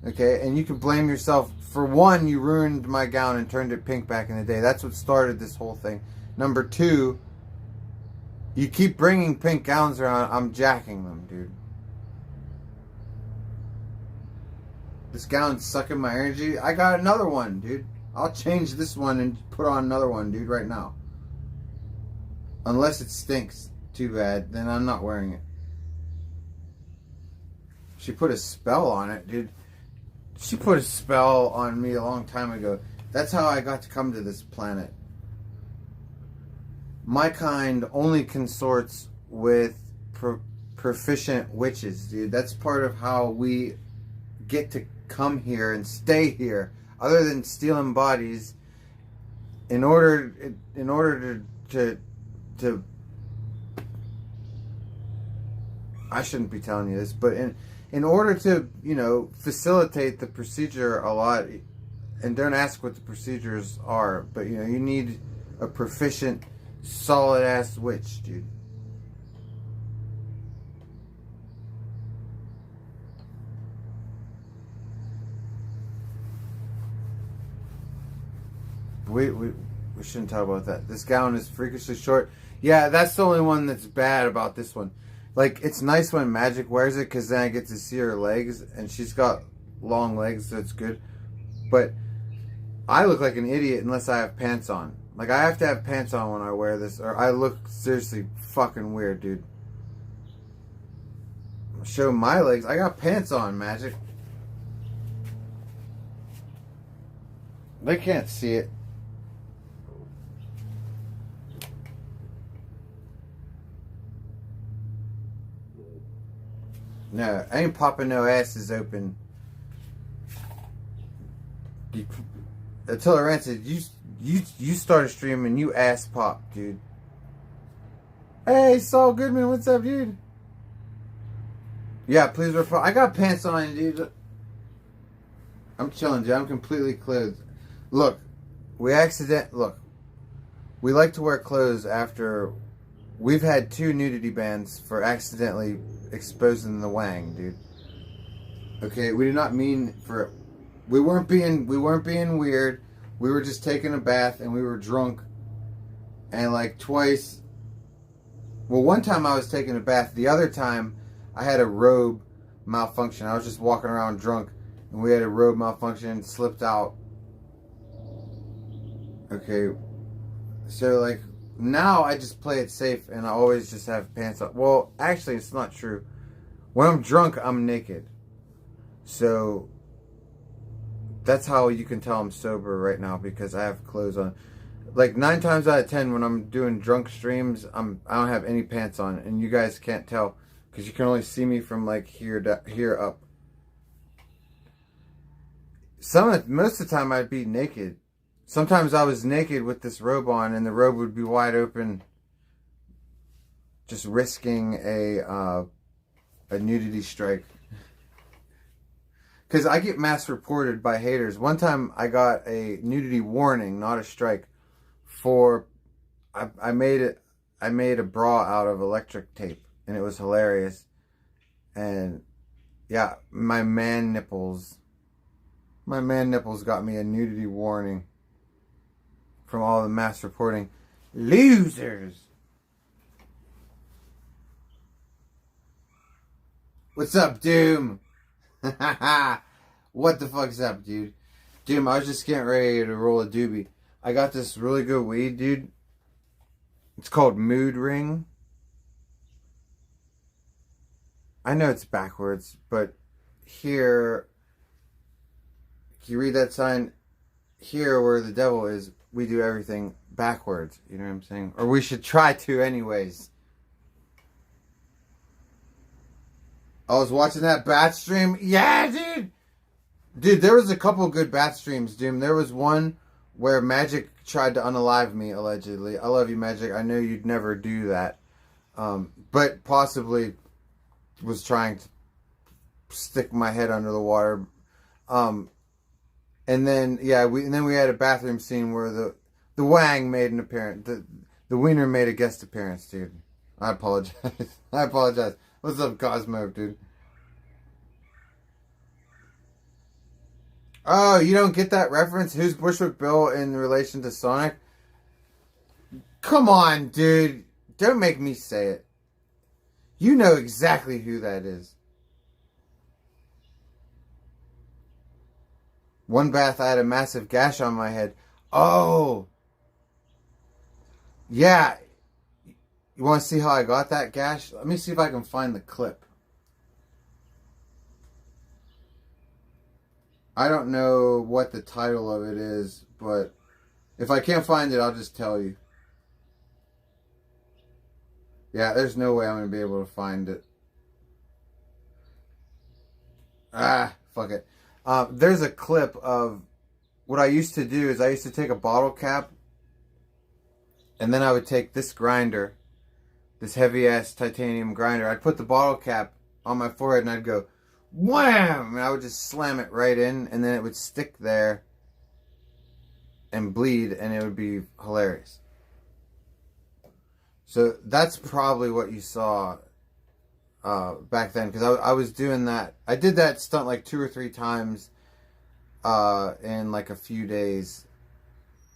Okay, and you can blame yourself. For one, you ruined my gown and turned it pink back in the day. That's what started this whole thing. Number two, you keep bringing pink gowns around, I'm jacking them, dude. This gown's sucking my energy. I got another one, dude. I'll change this one and put on another one, dude, right now. Unless it stinks too bad, then I'm not wearing it. She put a spell on it, dude. She put a spell on me a long time ago. That's how I got to come to this planet. My kind only consorts with proficient witches, dude. That's part of how we get to come here and stay here. Other than stealing bodies in order to I shouldn't be telling you this, but in order to, you know, facilitate the procedure a lot, and don't ask what the procedures are, but, you know, you need a proficient, solid-ass witch, dude. We shouldn't talk about that. This gown is freakishly short. Yeah, that's the only one that's bad about this one. Like, it's nice when Magic wears it, because then I get to see her legs, and she's got long legs, so it's good. But I look like an idiot unless I have pants on. Like, I have to have pants on when I wear this, or I look seriously fucking weird, dude. Show my legs. I got pants on, Magic. They can't see it. No, I ain't popping no asses open. I tell her, Rants, you start a stream and you ass pop, dude. Hey, Saul Goodman, what's up, dude? Yeah, please reply. I got pants on, dude. I'm chilling, dude. I'm completely clothed. Look, we like to wear clothes after we've had 2 nudity bans for accidentally exposing the wang, dude. Okay, we did not mean for. We weren't being weird. We were just taking a bath and we were drunk. And like twice. Well, one time I was taking a bath. The other time I had a robe malfunction. I was just walking around drunk and we had a robe malfunction, slipped out. Okay. So like now I just play it safe and I always just have pants on. Well, actually it's not true. When I'm drunk, I'm naked. So that's how you can tell I'm sober right now, because I have clothes on. Like 9 times out of 10 when I'm doing drunk streams, I don't have any pants on, and you guys can't tell because you can only see me from like here up. Most of the time I'd be naked. Sometimes I was naked with this robe on, and the robe would be wide open, just risking a nudity strike. Because I get mass reported by haters. One time I got a nudity warning, not a strike, for I made a bra out of electric tape, and it was hilarious. And yeah, my man nipples got me a nudity warning from all the mass reporting losers. What's up, Doom? What the fuck's up, dude? Doom, I was just getting ready to roll a doobie. I got this really good weed, dude. It's called Mood Ring. I know it's backwards, but here, can you read that sign? Here, where the devil is, we do everything backwards. You know what I'm saying? Or we should try to anyways. I was watching that bat stream. Yeah, dude! Dude, there was a couple good bat streams, Doom. There was one where Magic tried to unalive me, allegedly. I love you, Magic. I know you'd never do that. But possibly was trying to stick my head under the water. And then, yeah, we had a bathroom scene where the Wang made an appearance. The Wiener made a guest appearance, dude. I apologize. I apologize. What's up, Cosmo, dude? Oh, you don't get that reference? Who's Bushwick Bill in relation to Sonic? Come on, dude. Don't make me say it. You know exactly who that is. One bath, I had a massive gash on my head. Oh. Yeah. You want to see how I got that gash? Let me see if I can find the clip. I don't know what the title of it is, but if I can't find it, I'll just tell you. Yeah, there's no way I'm going to be able to find it. Ah, fuck it. There's a clip of what I used to do is I used to take a bottle cap And then I would take this grinder, this heavy-ass titanium grinder. I'd put the bottle cap on my forehead and I'd go, wham! And I would just slam it right in, and then it would stick there and bleed, and it would be hilarious. So that's probably what you saw back then, because I was doing that. I did that stunt like 2 or 3 times in like a few days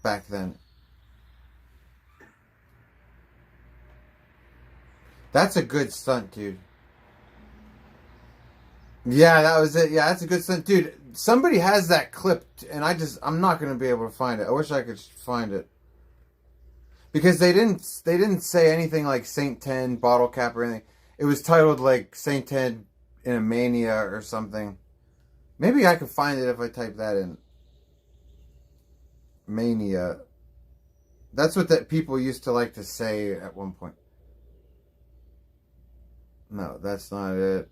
back then. That's a good stunt, dude. Yeah, that was it. Yeah, that's a good stunt. Dude, somebody has that clipped, and I'm not going to be able to find it. I wish I could find it. Because they didn't say anything like Saint 10 bottle cap or anything. It was titled like Saint 10 in a mania or something. Maybe I could find it if I type that in. Mania. That's what that people used to like to say at one point. No, that's not it.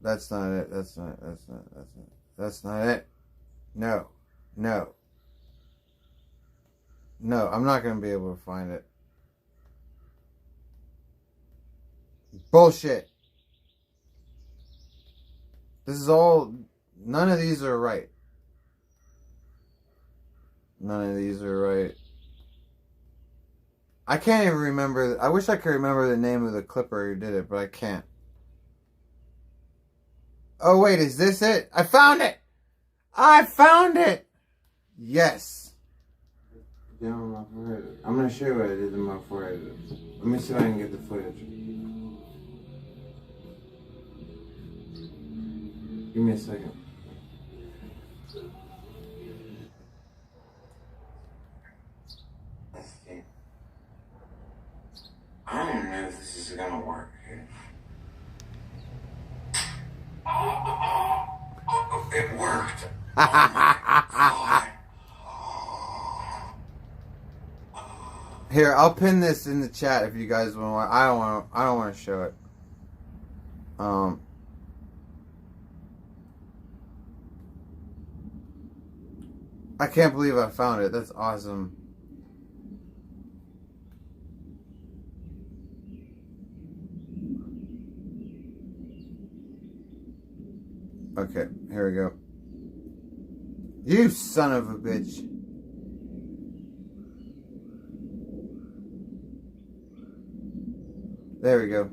That's not it. That's not it. No. No, I'm not going to be able to find it. Bullshit. This is all... None of these are right. None of these are right. I can't even remember... I wish I could remember the name of the clipper who did it, but I can't. Oh, wait, is this it? I found it! I found it! Yes. I'm going to show you what I did in my forehead. Let me see if I can get the footage. Give me a second. Let's see. I don't even know if this is going to work. It worked. Here, I'll pin this in the chat if you guys want. I don't want to show it. I can't believe I found it. That's awesome. Okay, here we go. You son of a bitch. There we go.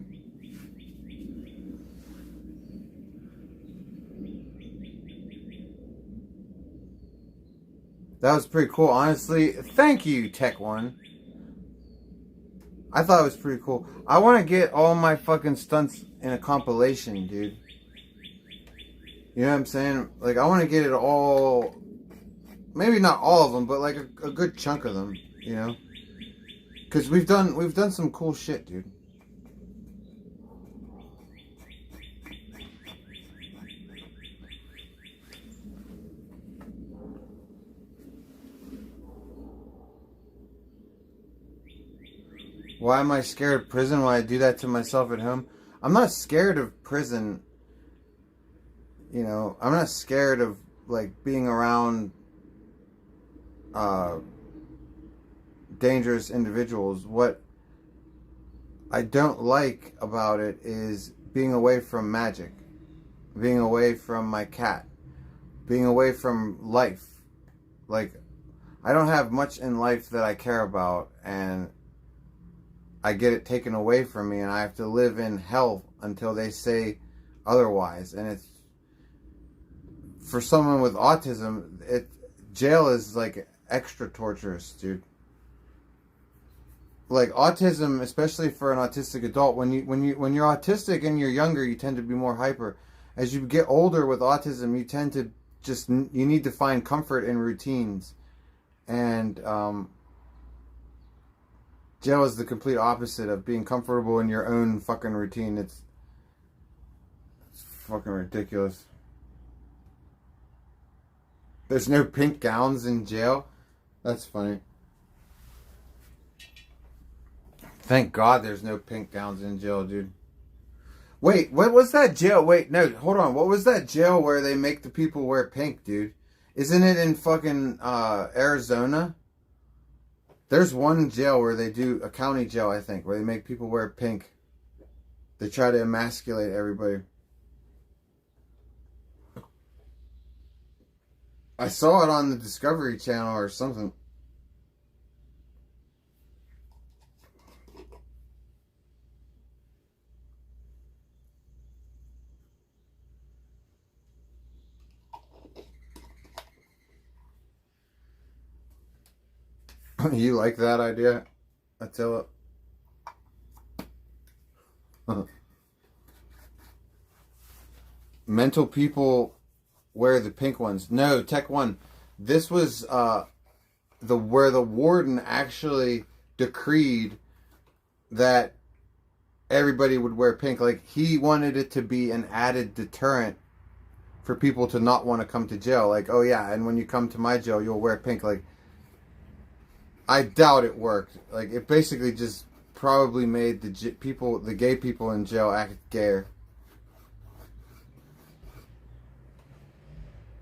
That was pretty cool, honestly. Thank you, Tech One. I thought it was pretty cool. I want to get all my fucking stunts in a compilation, dude. You know what I'm saying? Like, I want to get it all... Maybe not all of them, but like a good chunk of them, you know? Because we've done some cool shit, dude. Why am I scared of prison when I do that to myself at home? I'm not scared of prison. You know, I'm not scared of, like, being around dangerous individuals. What I don't like about it is being away from magic, being away from my cat, being away from life. Like, I don't have much in life that I care about, and I get it taken away from me, and I have to live in hell until they say otherwise. And it's, for someone with autism, jail is like extra torturous, dude. Like, autism, especially for an autistic adult, when you're autistic and you're younger, you tend to be more hyper. As you get older with autism, you tend to you need to find comfort in routines. And jail is the complete opposite of being comfortable in your own fucking routine. It's fucking ridiculous. There's no pink gowns in jail? That's funny. Thank God there's no pink gowns in jail, dude. Wait, what was that jail? Wait, no, hold on. What was that jail where they make the people wear pink, dude? Isn't it in fucking Arizona? There's one jail where they do, a county jail, I think, where they make people wear pink. They try to emasculate everybody. I saw it on the Discovery Channel or something. You like that idea, Attila? Mental people wear the pink ones. No, Tech One. This was where the warden actually decreed that everybody would wear pink. Like, he wanted it to be an added deterrent for people to not want to come to jail. Like, oh yeah, and when you come to my jail, you'll wear pink. Like, I doubt it worked. Like, it basically just probably made the gay people in jail act gayer.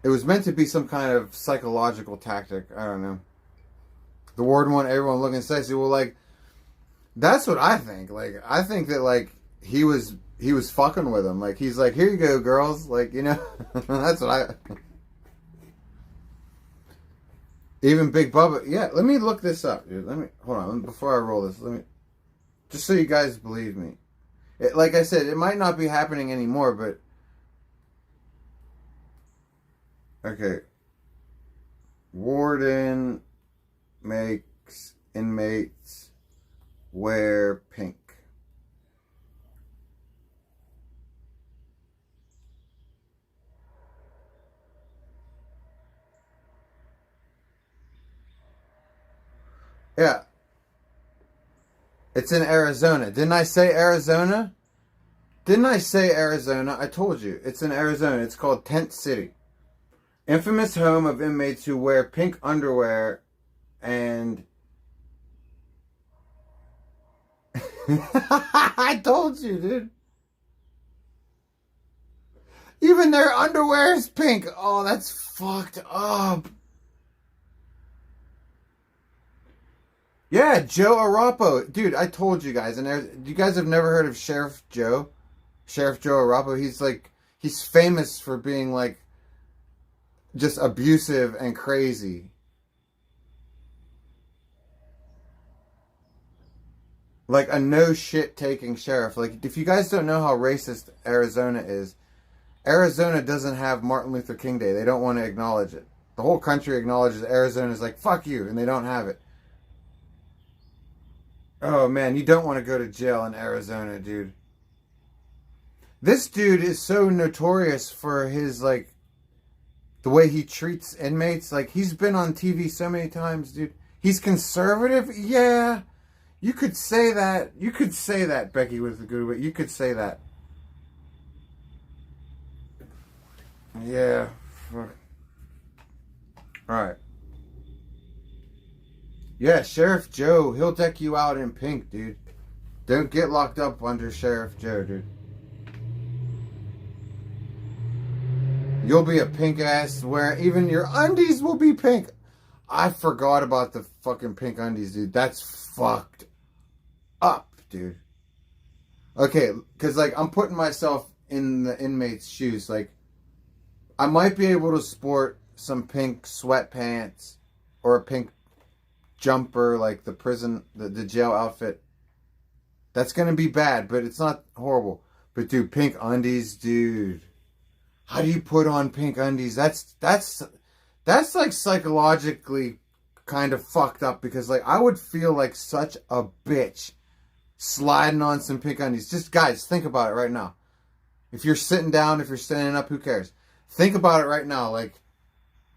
It was meant to be some kind of psychological tactic. I don't know. The warden wanted everyone looking sexy. Well, like, that's what I think. Like, I think that, like, he was fucking with them. Like, he's like, here you go, girls. Like, you know, that's what I... Even Big Bubba, yeah, let me look this up, dude. Hold on, before I roll this, just so you guys believe me. Like I said, it might not be happening anymore, but, okay. Warden makes inmates wear pink. Yeah. It's in Arizona. Didn't I say Arizona? I told you. It's in Arizona. It's called Tent City. Infamous home of inmates who wear pink underwear and... I told you, dude. Even their underwear is pink. Oh, that's fucked up. Yeah, Joe Arapo. Dude, I told you guys. And you guys have never heard of Sheriff Joe? Sheriff Joe Arapo. He's famous for being, like, just abusive and crazy. Like a no shit taking sheriff. Like, if you guys don't know how racist Arizona is, Arizona doesn't have Martin Luther King Day. They don't want to acknowledge it. The whole country acknowledges Arizona is like, fuck you, and they don't have it. Oh, man, you don't want to go to jail in Arizona, dude. This dude is so notorious for his, like, the way he treats inmates. Like, he's been on TV so many times, dude. He's conservative? Yeah. You could say that. You could say that, Becky, with the good way. You could say that. Yeah. Alright. Yeah, Sheriff Joe, he'll deck you out in pink, dude. Don't get locked up under Sheriff Joe, dude. You'll be a pink ass wearing, even your undies will be pink. I forgot about the fucking pink undies, dude. That's fucked up, dude. Okay, because, like, I'm putting myself in the inmate's shoes. Like, I might be able to sport some pink sweatpants or a pink jumper, like the prison, the jail outfit. That's gonna be bad, but it's not horrible. But dude, pink undies, dude. How do you put on pink undies? That's like psychologically kind of fucked up, because, like, I would feel like such a bitch sliding on some pink undies. Just, guys, think about it right now. If you're sitting down, if you're standing up, who cares? Think about it right now. Like,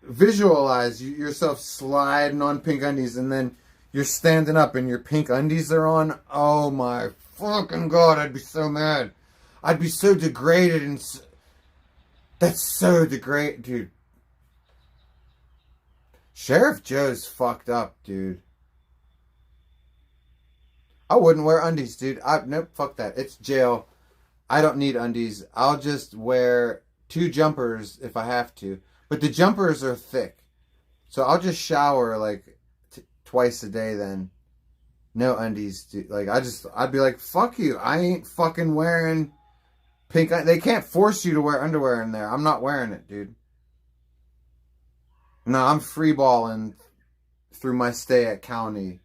visualize yourself sliding on pink undies, and then you're standing up and your pink undies are on. Oh my fucking god, I'd be so mad. I'd be so degraded, and that's so degraded, dude. Sheriff Joe's fucked up, dude. I wouldn't wear undies, dude. Nope, fuck that. It's jail. I don't need undies. I'll just wear 2 jumpers if I have to. But the jumpers are thick. So I'll just shower like twice a day then. No undies, dude. Like, I'd be like, fuck you. I ain't fucking wearing pink. They can't force you to wear underwear in there. I'm not wearing it, dude. No, I'm freeballing through my stay at county.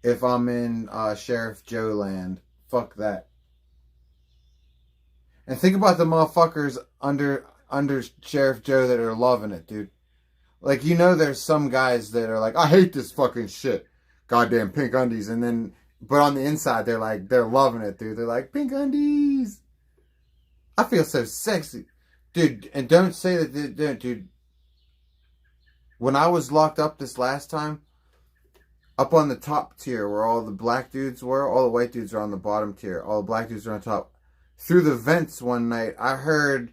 If I'm in Sheriff Joe land. Fuck that. And think about the motherfuckers under Sheriff Joe that are loving it, dude. Like, you know, there's some guys that are like, I hate this fucking shit. Goddamn pink undies. And then, but on the inside, they're like, they're loving it, dude. They're like, pink undies. I feel so sexy. Dude, and don't say that, dude. When I was locked up this last time, up on the top tier where all the black dudes were, all the white dudes are on the bottom tier. All the black dudes are on top. Through the vents one night, I heard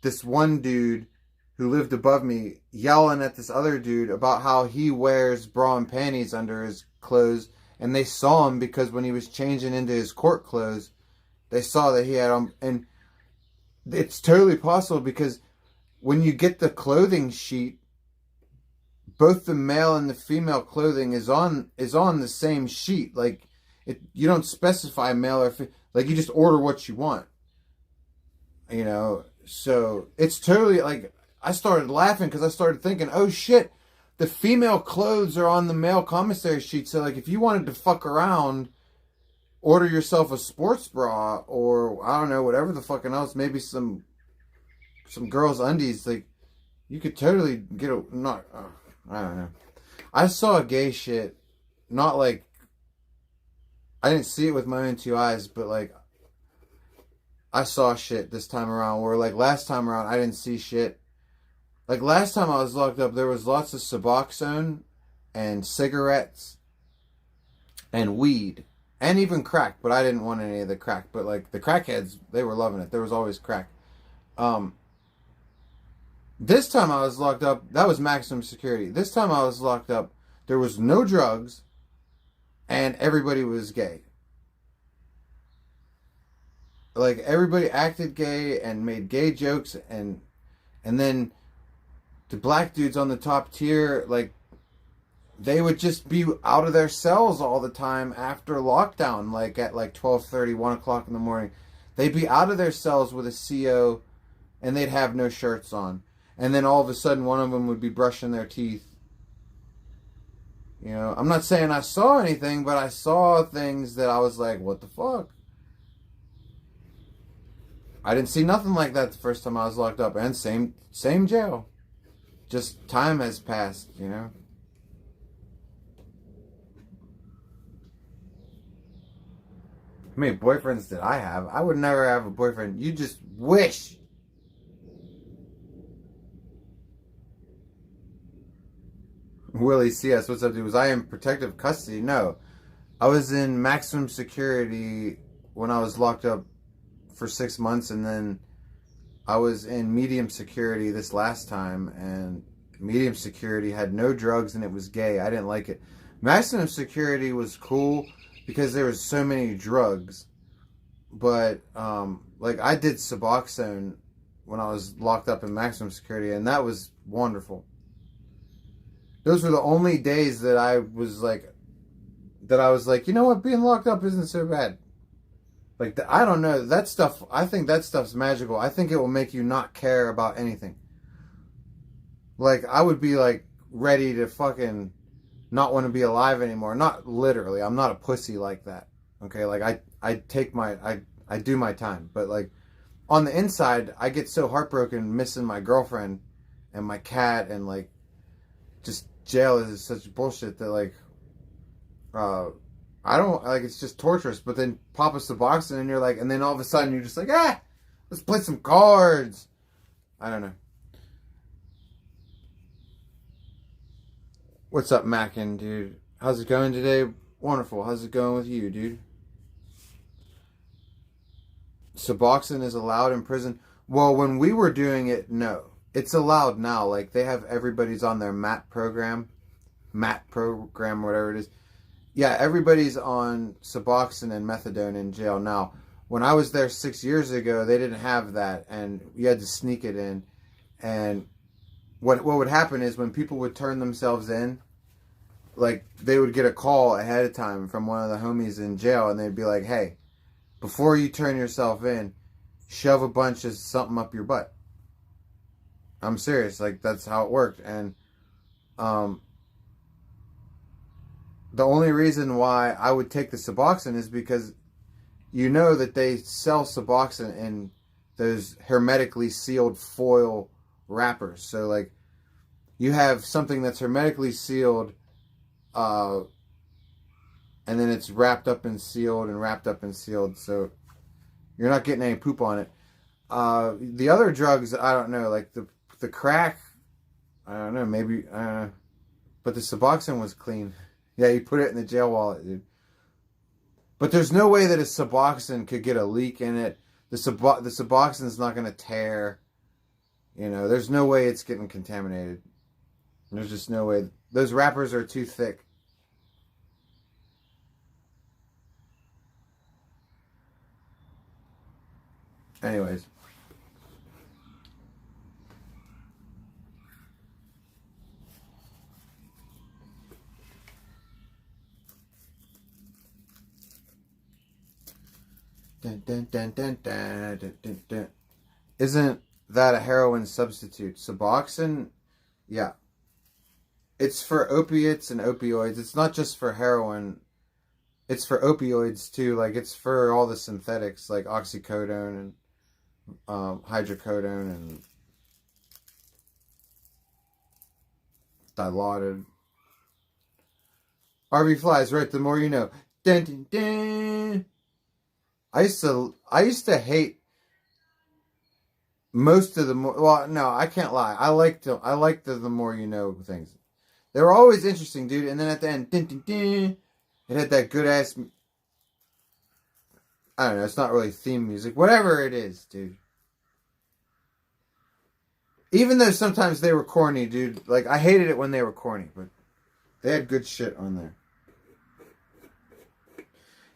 this one dude who lived above me yelling at this other dude about how he wears bra and panties under his clothes. And they saw him because when he was changing into his court clothes, they saw that he had them. And it's totally possible because when you get the clothing sheet, both the male and the female clothing is on the same sheet. Like, you don't specify male or female. Like, you just order what you want. You know? So, it's totally, like, I started laughing because I started thinking, oh shit, the female clothes are on the male commissary sheet. So, like, if you wanted to fuck around, order yourself a sports bra or, I don't know, whatever the fucking else, maybe some girls' undies. Like, you could totally get a, not... I don't know. I saw gay shit, not like, I didn't see it with my own two eyes, but like, I saw shit this time around where like last time around I didn't see shit. Like last time I was locked up, there was lots of Suboxone and cigarettes and weed and even crack, but I didn't want any of the crack. But like the crackheads, they were loving it. There was always crack. This time I was locked up, that was maximum security. This time I was locked up, there was no drugs, and everybody was gay. Like, everybody acted gay and made gay jokes, and then the black dudes on the top tier, like, they would just be out of their cells all the time after lockdown, like at like 12:30, 1 o'clock in the morning. They'd be out of their cells with a CO, and they'd have no shirts on. And then all of a sudden, one of them would be brushing their teeth. You know, I'm not saying I saw anything, but I saw things that I was like, what the fuck? I didn't see nothing like that the first time I was locked up. And same jail. Just time has passed, you know? How many boyfriends did I have? I would never have a boyfriend. You just wish. Willie CS, what's up, dude? Was I in protective custody? No. I was in maximum security when I was locked up for 6 months, and then I was in medium security this last time, and medium security had no drugs and it was gay. I didn't like it. Maximum security was cool because there was so many drugs, but like I did Suboxone when I was locked up in maximum security, and that was wonderful. Those were the only days that I was like, you know what, being locked up isn't so bad. Like, I don't know, that stuff, I think that stuff's magical. I think it will make you not care about anything. Like, I would be like ready to fucking not want to be alive anymore. Not literally, I'm not a pussy like that. Okay, like I do my time. But like, on the inside, I get so heartbroken missing my girlfriend and my cat, and like, just jail is such bullshit that like, I don't, like, it's just torturous. But then pop a Suboxone and you're like, and then all of a sudden you're just like, let's play some cards. I don't know. What's up, Mackin, dude? How's it going today? Wonderful. How's it going with you, dude? Suboxone is allowed in prison. Well, when we were doing it, no. It's allowed now. Like, they have everybody's on their MAT program, whatever it is. Yeah, everybody's on Suboxone and methadone in jail now. When I was there 6 years ago, they didn't have that, and you had to sneak it in. And what would happen is when people would turn themselves in, like, they would get a call ahead of time from one of the homies in jail, and they'd be like, hey, before you turn yourself in, shove a bunch of something up your butt. I'm serious. Like, that's how it worked. And the only reason why I would take the Suboxone is because you know that they sell Suboxone in those hermetically sealed foil wrappers. So, like, you have something that's hermetically sealed, and then it's wrapped up and sealed and wrapped up and sealed. So you're not getting any poop on it. The other drugs, I don't know, like the crack, I don't know, maybe, but the Suboxone was clean. Yeah, you put it in the jail wallet, dude. But there's no way that a Suboxone could get a leak in it. The Suboxone's not going to tear. You know, there's no way it's getting contaminated. There's just no way. Those wrappers are too thick. Anyways. Dun, dun, dun, dun, dun, dun, dun, dun. Isn't that a heroin substitute? Suboxone? Yeah. It's for opiates and opioids. It's not just for heroin. It's for opioids too. Like, it's for all the synthetics, like oxycodone and hydrocodone and dilaudid. RV Flies, right? The more you know. Dun, dun, dun. I used to hate most of the more. Well, no, I can't lie. I liked the more you know things. They were always interesting, dude. And then at the end, dun, dun, dun, it had that good ass. I don't know. It's not really theme music. Whatever it is, dude. Even though sometimes they were corny, dude. Like, I hated it when they were corny, but they had good shit on there.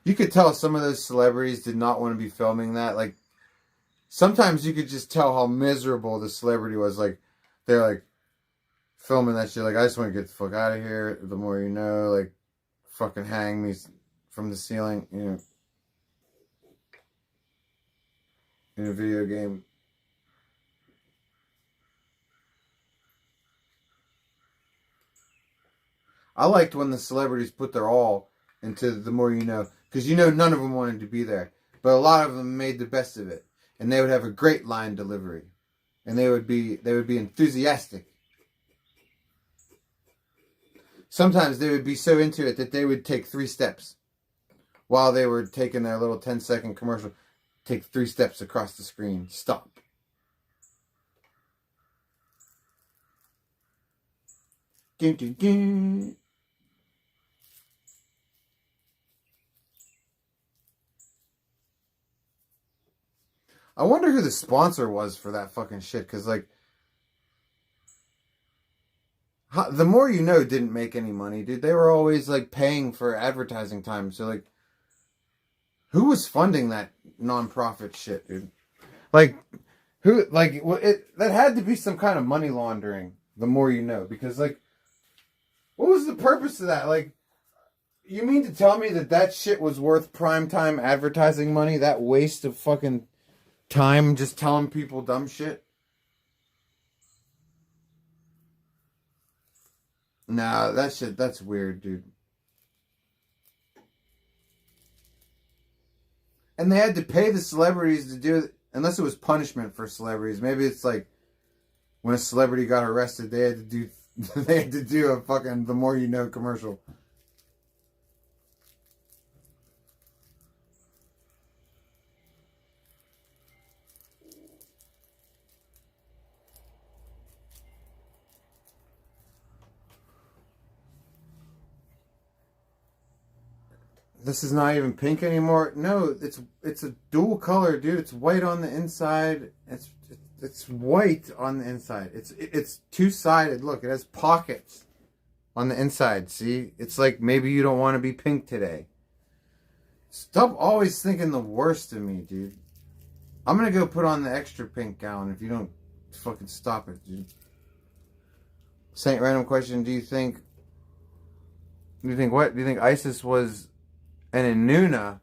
You could tell some of those celebrities did not want to be filming that. Like, sometimes you could just tell how miserable the celebrity was. Like, they're like filming that shit. Like, I just want to get the fuck out of here. The more you know. Like, fucking hang me from the ceiling. You know, in a video game. I liked when the celebrities put their all into the more you know. Because you know none of them wanted to be there. But a lot of them made the best of it. And they would have a great line delivery. And they would be enthusiastic. Sometimes they would be so into it that they would take 3 steps. While they were taking their little 10-second commercial. Take 3 steps across the screen. Stop. Dun, dun, dun. I wonder who the sponsor was for that fucking shit. Because, like, the more you know didn't make any money, dude. They were always, like, paying for advertising time. So, like, who was funding that non-profit shit, dude? Like, who, like, that had to be some kind of money laundering, the more you know. Because, like, what was the purpose of that? Like, you mean to tell me that shit was worth primetime advertising money? That waste of fucking time just telling people dumb shit? Nah, that's weird, dude. And they had to pay the celebrities to do it, unless it was punishment for celebrities. Maybe it's like when a celebrity got arrested, they had to do a fucking the more you know commercial. This is not even pink anymore. No, it's a dual color, dude. It's white on the inside. It's white on the inside. It's two-sided. Look, it has pockets on the inside. See? It's like maybe you don't want to be pink today. Stop always thinking the worst of me, dude. I'm gonna go put on the extra pink gown if you don't fucking stop it, dude. Saint Random question, do you think Do you think what? Do you think Isis was an Inuna?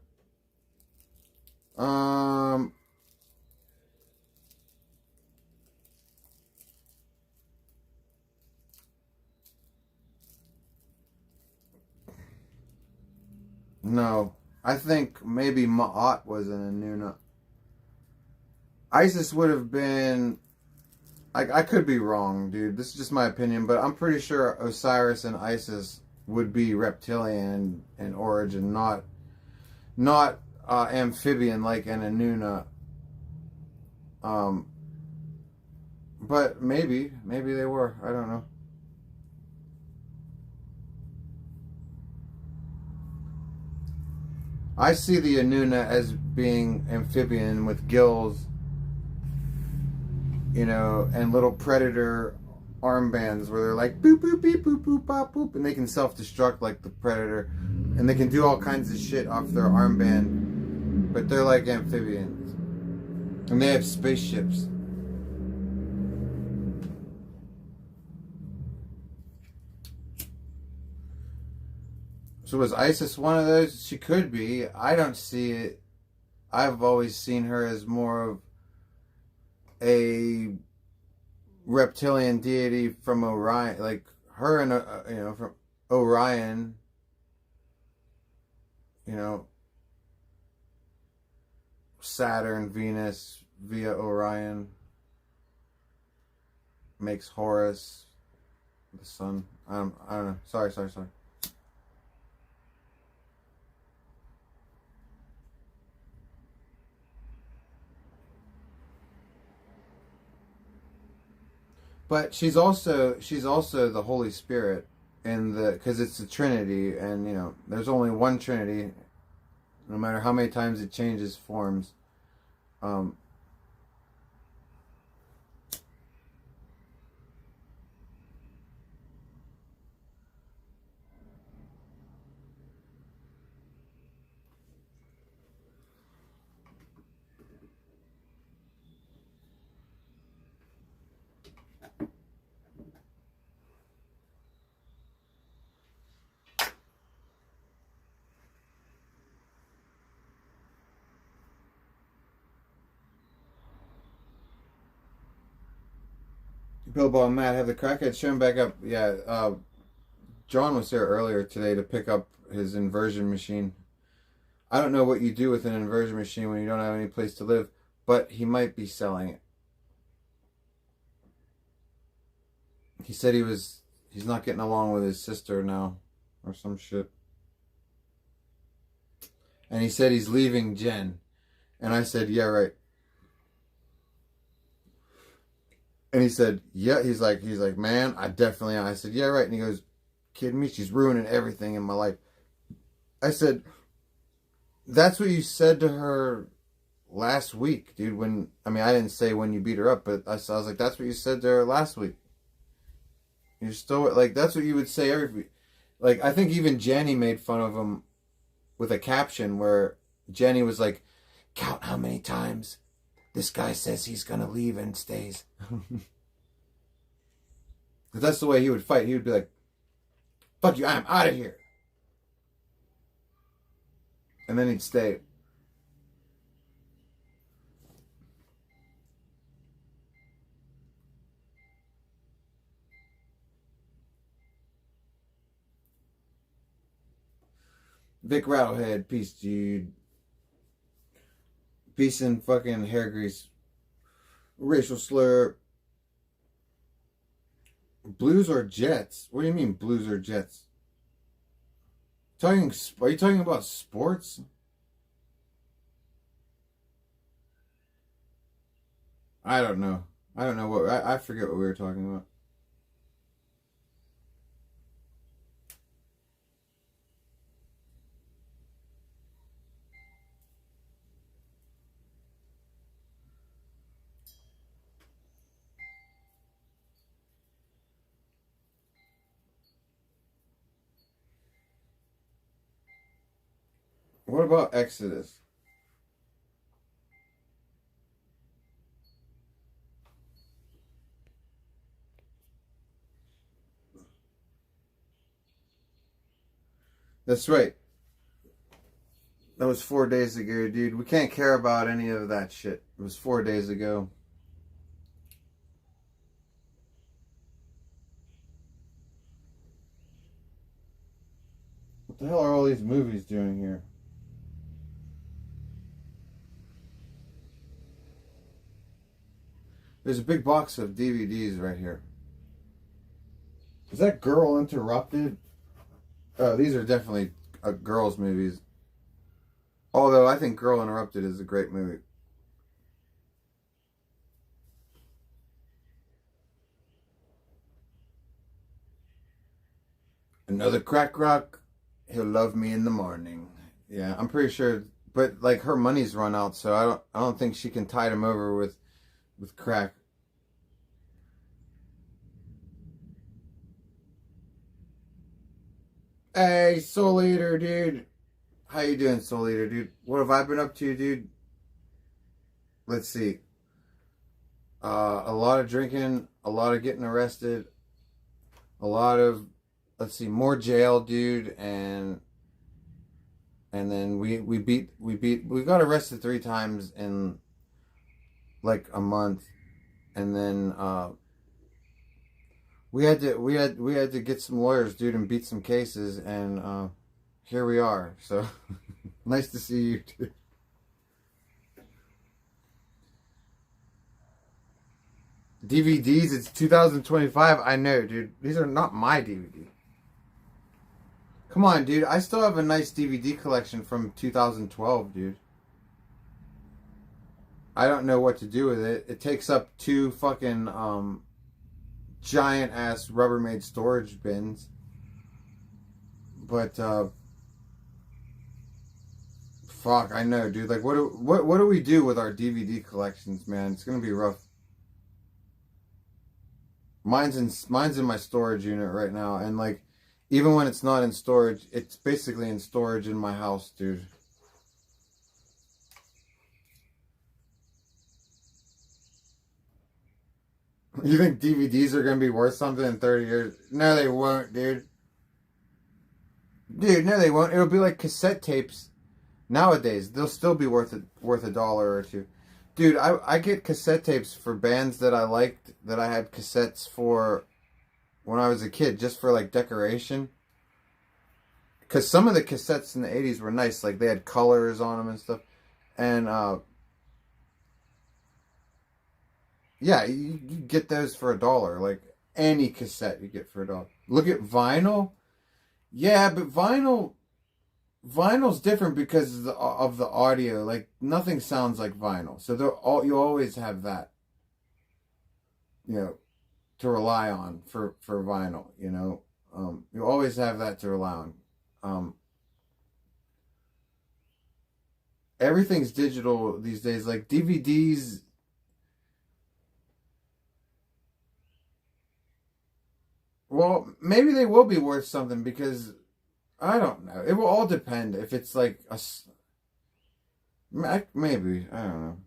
No. I think maybe Ma'at was an Inuna. Isis would have been... I could be wrong, dude. This is just my opinion, but I'm pretty sure Osiris and Isis would be reptilian in origin, not amphibian like an Inuna. But maybe they were. I don't know. I see the Inuna as being amphibian with gills, you know, and little predator armbands where they're like boop boop beep boop boop bop boop, and they can self-destruct like the predator, and they can do all kinds of shit off their armband, but they're like amphibians, and they have spaceships. So was Isis one of those? She could be. I don't see it. I've always seen her as more of a reptilian deity from Orion, like her and you know, from Orion, you know, Saturn, Venus via Orion makes Horus the sun. I don't know. Sorry. But she's also the Holy Spirit, in the, because it's the Trinity, and you know there's only one Trinity, no matter how many times it changes forms. Bilbo and Matt have the crackhead shown back up. Yeah, John was there earlier today to pick up his inversion machine. I don't know what you do with an inversion machine when you don't have any place to live, but he might be selling it. He said he's not getting along with his sister now, or some shit. And he said he's leaving Jen. And I said, yeah, right. And he said, yeah, he's like, man, I definitely am. I said, yeah, right. And he goes, kidding me? She's ruining everything in my life. I said, that's what you said to her last week, dude. When, I mean, I didn't say when you beat her up, but I was like, that's what you said to her last week. You're still, like, that's what you would say every week. Like, I think even Jenny made fun of him with a caption where Jenny was like, count how many times this guy says he's going to leave and stays. Because that's the way he would fight. He would be like, fuck you, I'm out of here. And then he'd stay. Vic Rattlehead, peace, dude. Peace and fucking hair grease. Racial slur. Blues or Jets? What do you mean Blues or Jets? Are you talking about sports? I don't know. What I forget what we were talking about. What about Exodus? That's right. That was 4 days ago, dude. We can't care about any of that shit. It was 4 days ago. What the hell are all these movies doing here? There's a big box of DVDs right here. Is that Girl Interrupted? Oh, these are definitely girls' movies. Although I think Girl Interrupted is a great movie. Another crack rock. He'll love me in the morning. Yeah, I'm pretty sure. But like her money's run out, so I don't think she can tide him over with crack. Hey, Soul Eater, dude. How you doing, Soul Eater, dude? What have I been up to, dude? Let's see. A lot of drinking, a lot of getting arrested, a lot of, let's see, more jail, dude, and then we got arrested 3 times in like a month, and then we had to get some lawyers, dude, and beat some cases, and here we are. So nice to see you, dude. DVDs, it's 2025. I know, dude. These are not my DVD. Come on, dude. I still have a nice DVD collection from 2012, dude. I don't know what to do with it. It takes up 2 fucking giant ass Rubbermaid storage bins. But fuck, I know, dude. Like, what do we do with our DVD collections, man? It's gonna be rough. Mine's in my storage unit right now, and like, even when it's not in storage, it's basically in storage in my house, dude. You think DVDs are gonna be worth something in 30 years? No, they won't, dude. Dude, no, they won't. It'll be like cassette tapes nowadays. They'll still be worth $1 or $2. Dude, I get cassette tapes for bands that I liked, that I had cassettes for when I was a kid, just for like decoration. Because some of the cassettes in the 80s were nice, like they had colors on them and stuff. And yeah, you get those for $1. Like any cassette you get for $1. Look at vinyl. Yeah, but vinyl's different because of the audio. Like, nothing sounds like vinyl. So you always have that, you know, to rely on for vinyl, you know. You always have that to rely on. Everything's digital these days. Like, DVDs, well, maybe they will be worth something, because I don't know. It will all depend. If it's like maybe, I don't know.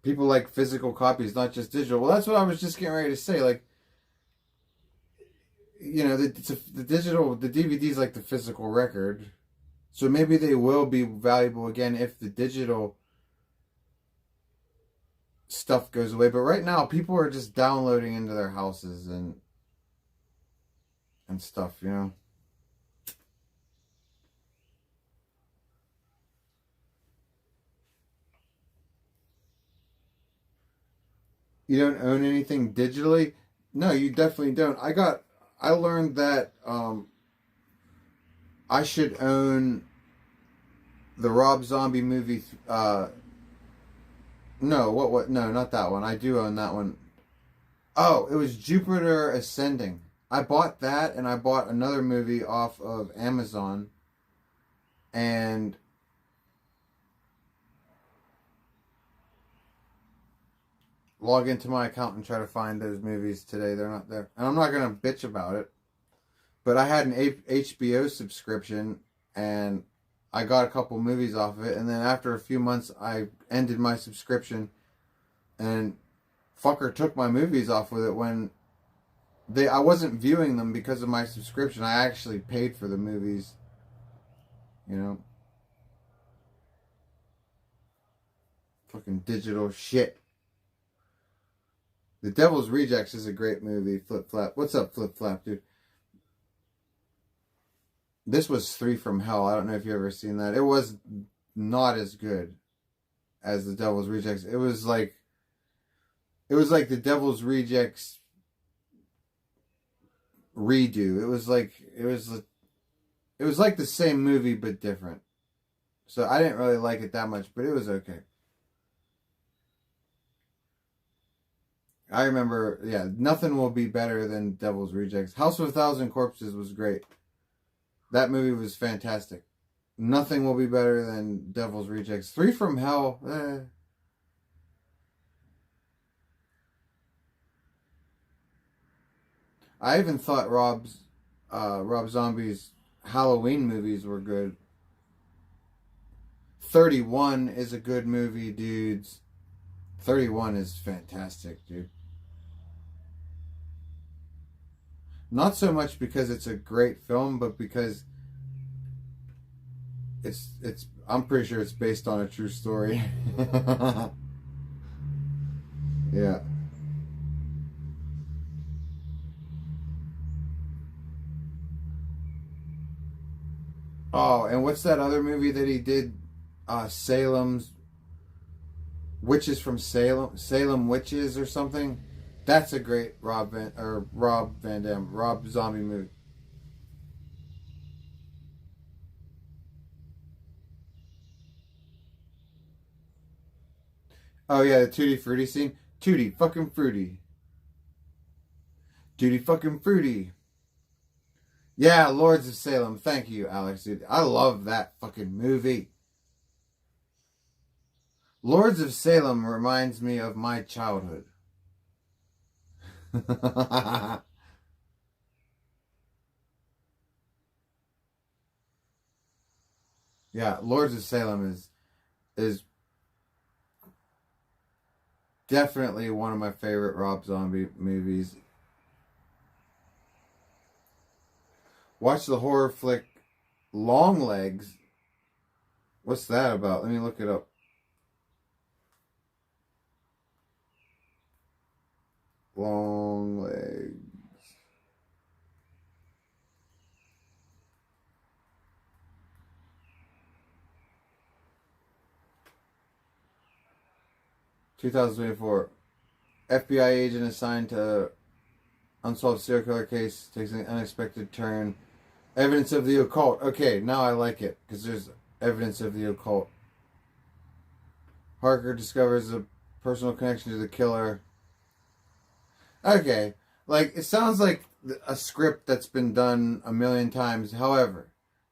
People like physical copies, not just digital. Well, that's what I was just getting ready to say. Like, you know, the DVD is like the physical record. So maybe they will be valuable again if the digital stuff goes away. But right now, people are just downloading into their houses and stuff, you know. You don't own anything digitally? No, you definitely don't. I learned that I should own the Rob Zombie movie. No, not that one. I do own that one. Oh, it was Jupiter Ascending. I bought that, and I bought another movie off of Amazon. And log into my account and try to find those movies today. They're not there. And I'm not going to bitch about it. But I had an HBO subscription, and I got a couple movies off of it. And then after a few months, I ended my subscription. And fucker took my movies off with it when I wasn't viewing them because of my subscription. I actually paid for the movies. You know? Fucking digital shit. The Devil's Rejects is a great movie. Flip Flap. What's up, Flip Flap, dude? This was 3 from Hell. I don't know if you've ever seen that. It was not as good as The Devil's Rejects. It was like The Devil's Rejects redo. It was like the same movie but different. So I didn't really like it that much, but it was okay. I remember, yeah, nothing will be better than Devil's Rejects. House of a Thousand Corpses was great. That movie was fantastic. Nothing will be better than Devil's Rejects. 3 from Hell, I even thought Rob Zombie's Halloween movies were good. 31 is a good movie, dudes. 31 is fantastic, dude. Not so much because it's a great film, but because it's I'm pretty sure it's based on a true story. Yeah. Oh, and what's that other movie that he did? Salem's Witches from Salem, Salem Witches or something. That's a great Rob Van Dam, Rob Zombie movie. Oh yeah, the Tutti Frutti scene. Tutti fucking fruity. Tutti fucking fruity. Yeah, Lords of Salem. Thank you, Alex. Dude, I love that fucking movie. Lords of Salem reminds me of my childhood. Yeah, Lords of Salem is definitely one of my favorite Rob Zombie movies. Watch the horror flick Longlegs. What's that about? Let me look it up. Longlegs. (2024) FBI agent assigned to unsolved serial killer case takes an unexpected turn. Evidence of the occult. Okay, now I like it because there's evidence of the occult. Harker discovers a personal connection to the killer. Okay, like it sounds like a script that's been done a million times. However,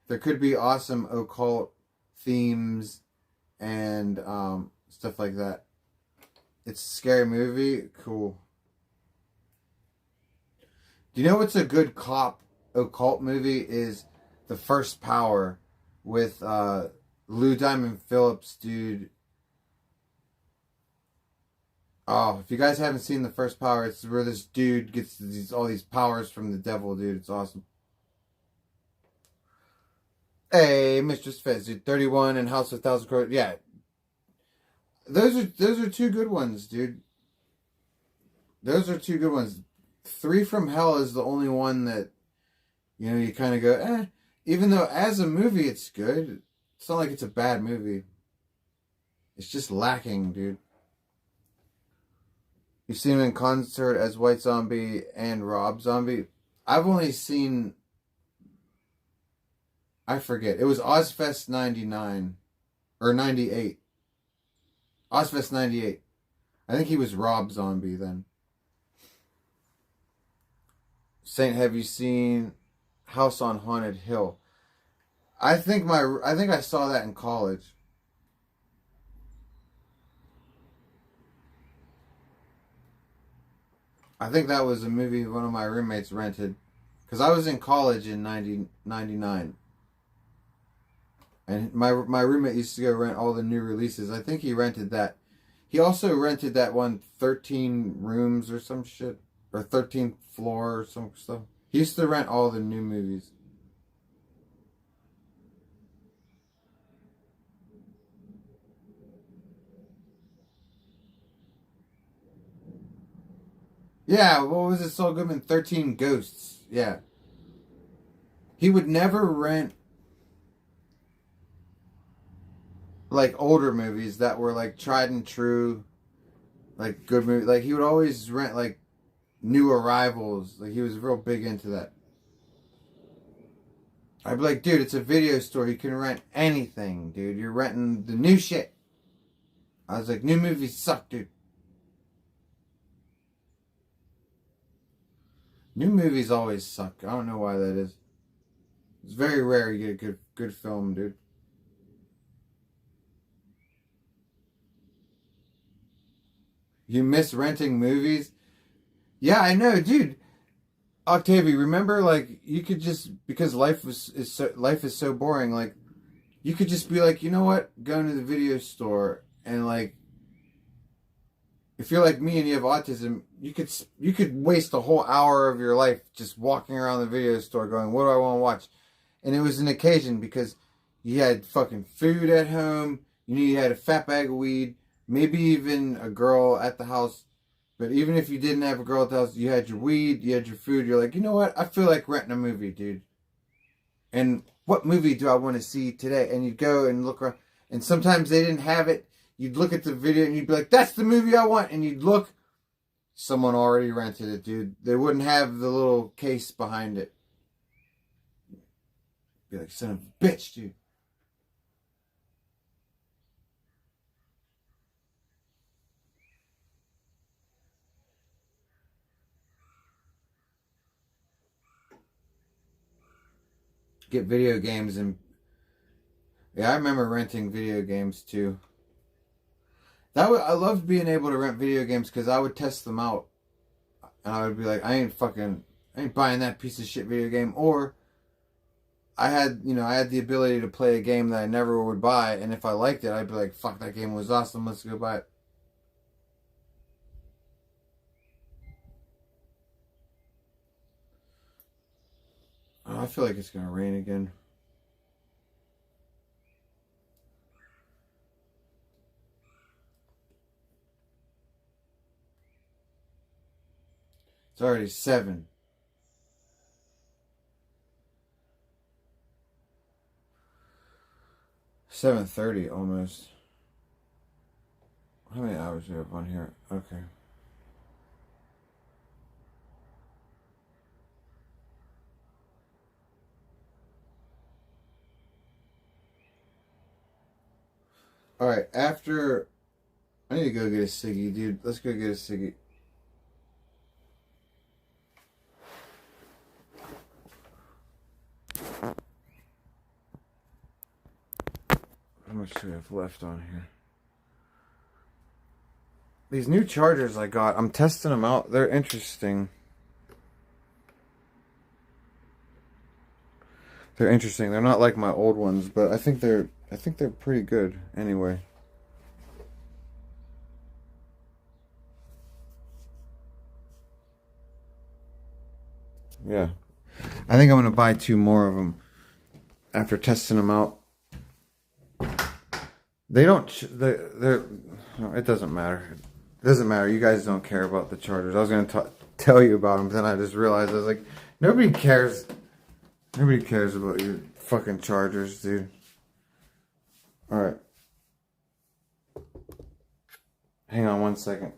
there could be awesome occult themes and stuff like that. It's a scary movie. Cool. Do you know what's a good cop occult movie? Is The First Power with Lou Diamond Phillips, dude. Oh, if you guys haven't seen The First Power, it's where this dude gets all these powers from the devil, dude. It's awesome. Hey, Mistress Fez, dude. 31 and House of 1,000 Crores. Yeah. Those are 2 good ones, dude. Those are 2 good ones. 3 from Hell is the only one that, you know, you kind of go, eh. Even though as a movie it's good. It's not like it's a bad movie. It's just lacking, dude. You've seen him in concert as White Zombie and Rob Zombie. I've only seen, I forget. It was Ozfest 99 or 98. Ozfest 98. I think he was Rob Zombie then. Saint, have you seen House on Haunted Hill? I think I saw that in college. I think that was a movie one of my roommates rented. Because I was in college in 99. And my roommate used to go rent all the new releases. I think he rented that. He also rented that one 13 Rooms or some shit. or 13th Floor or some stuff. He used to rent all the new movies. Yeah, what was it, Saul Goodman? 13 Ghosts. Yeah. He would never rent like older movies that were like tried and true, like good movies. Like he would always rent like new arrivals. Like he was real big into that. I'd be like, dude, it's a video store. You can rent anything, dude. You're renting the new shit. I was like, new movies suck, dude. New movies always suck. I don't know why that is. It's very rare you get a good film, dude. You miss renting movies? Yeah, I know, dude. Octavia, remember, like, you could just, because life is so boring, like, you could just be like, you know what? Go into the video store and, like, if you're like me and you have autism, you could waste a whole hour of your life just walking around the video store going, what do I want to watch? And it was an occasion because you had fucking food at home, you had a fat bag of weed, maybe even a girl at the house. But even if you didn't have a girl at the house, you had your weed, you had your food, you're like, you know what? I feel like renting a movie, dude. And what movie do I want to see today? And you'd go and look around. And sometimes they didn't have it. You'd look at the video and you'd be like, that's the movie I want. And you'd look, someone already rented it, dude. They wouldn't have the little case behind it. Be like, son of a bitch, dude. Get video games and... Yeah, I remember renting video games too. I loved being able to rent video games because I would test them out. And I would be like, I ain't buying that piece of shit video game. Or I had the ability to play a game that I never would buy, and if I liked it, I'd be like, fuck, that game was awesome, let's go buy it. Oh, I feel like it's gonna rain again. It's already 7. 7:30 almost. How many hours do we have on here? Okay. Alright, after... I need to go get a ciggy, dude. Let's go get a ciggy. How much do we have left on here? These new chargers I got, I'm testing them out. They're interesting. They're interesting. They're not like my old ones, but I think they're pretty good anyway. Yeah. I think I'm going to buy 2 more of them after testing them out. They don't... They're... No, it doesn't matter. It doesn't matter. You guys don't care about the chargers. I was going to tell you about them, but then I just realized, I was like, nobody cares. Nobody cares about your fucking chargers, dude. Alright. Hang on one second.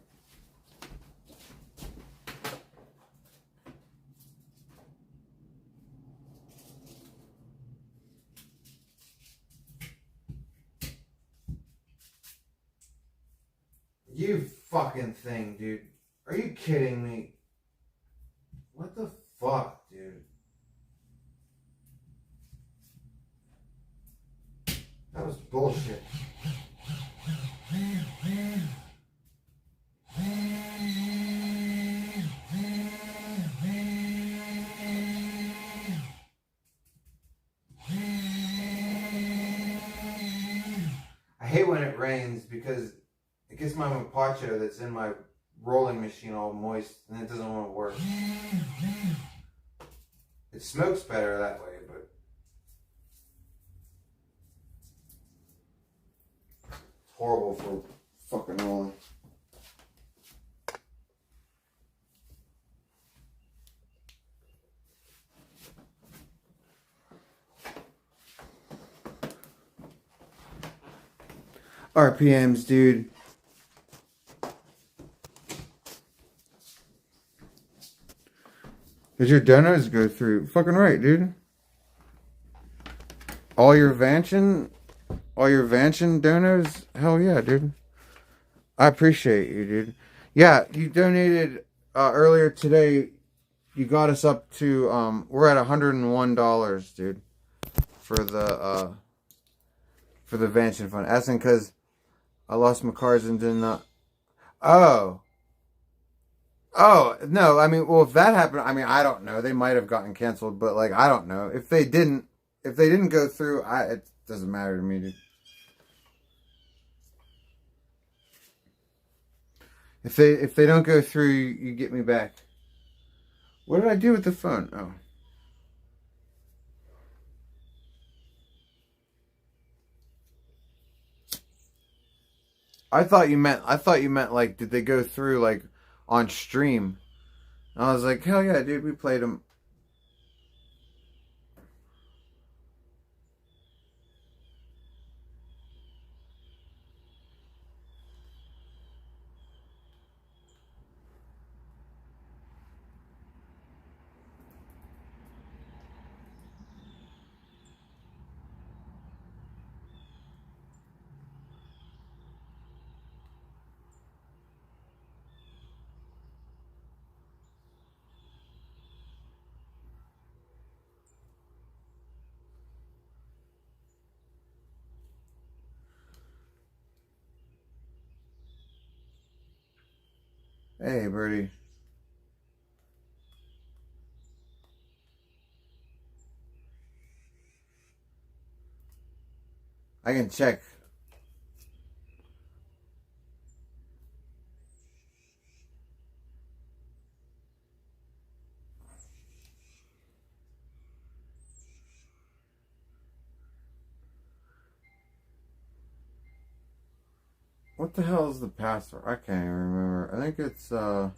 You fucking thing, dude. Are you kidding me? What the fuck, dude? That was bullshit. I hate when it rains because it gets my mapacho that's in my rolling machine all moist, and it doesn't want to work. It smokes better that way, but it's horrible for fucking rolling. RPMs, dude. Does your donuts go through? Fucking right, dude. All your Vantion donos? Hell yeah, dude. I appreciate you, dude. Yeah, you donated earlier today. You got us up to we're at $101, dude, for the Vantion fund. Asking because I lost my cards and did not. Oh, no, I mean, well, if that happened, I mean, I don't know. They might have gotten canceled, but, like, I don't know. If they didn't go through, it doesn't matter to me, dude. If they don't go through, you get me back. What did I do with the phone? Oh. I thought you meant, like, did they go through, like, on stream? And I was like, hell yeah, dude, we played them. Hey, birdie. I can check. What the hell is the password? I can't even remember. I think it's, oh,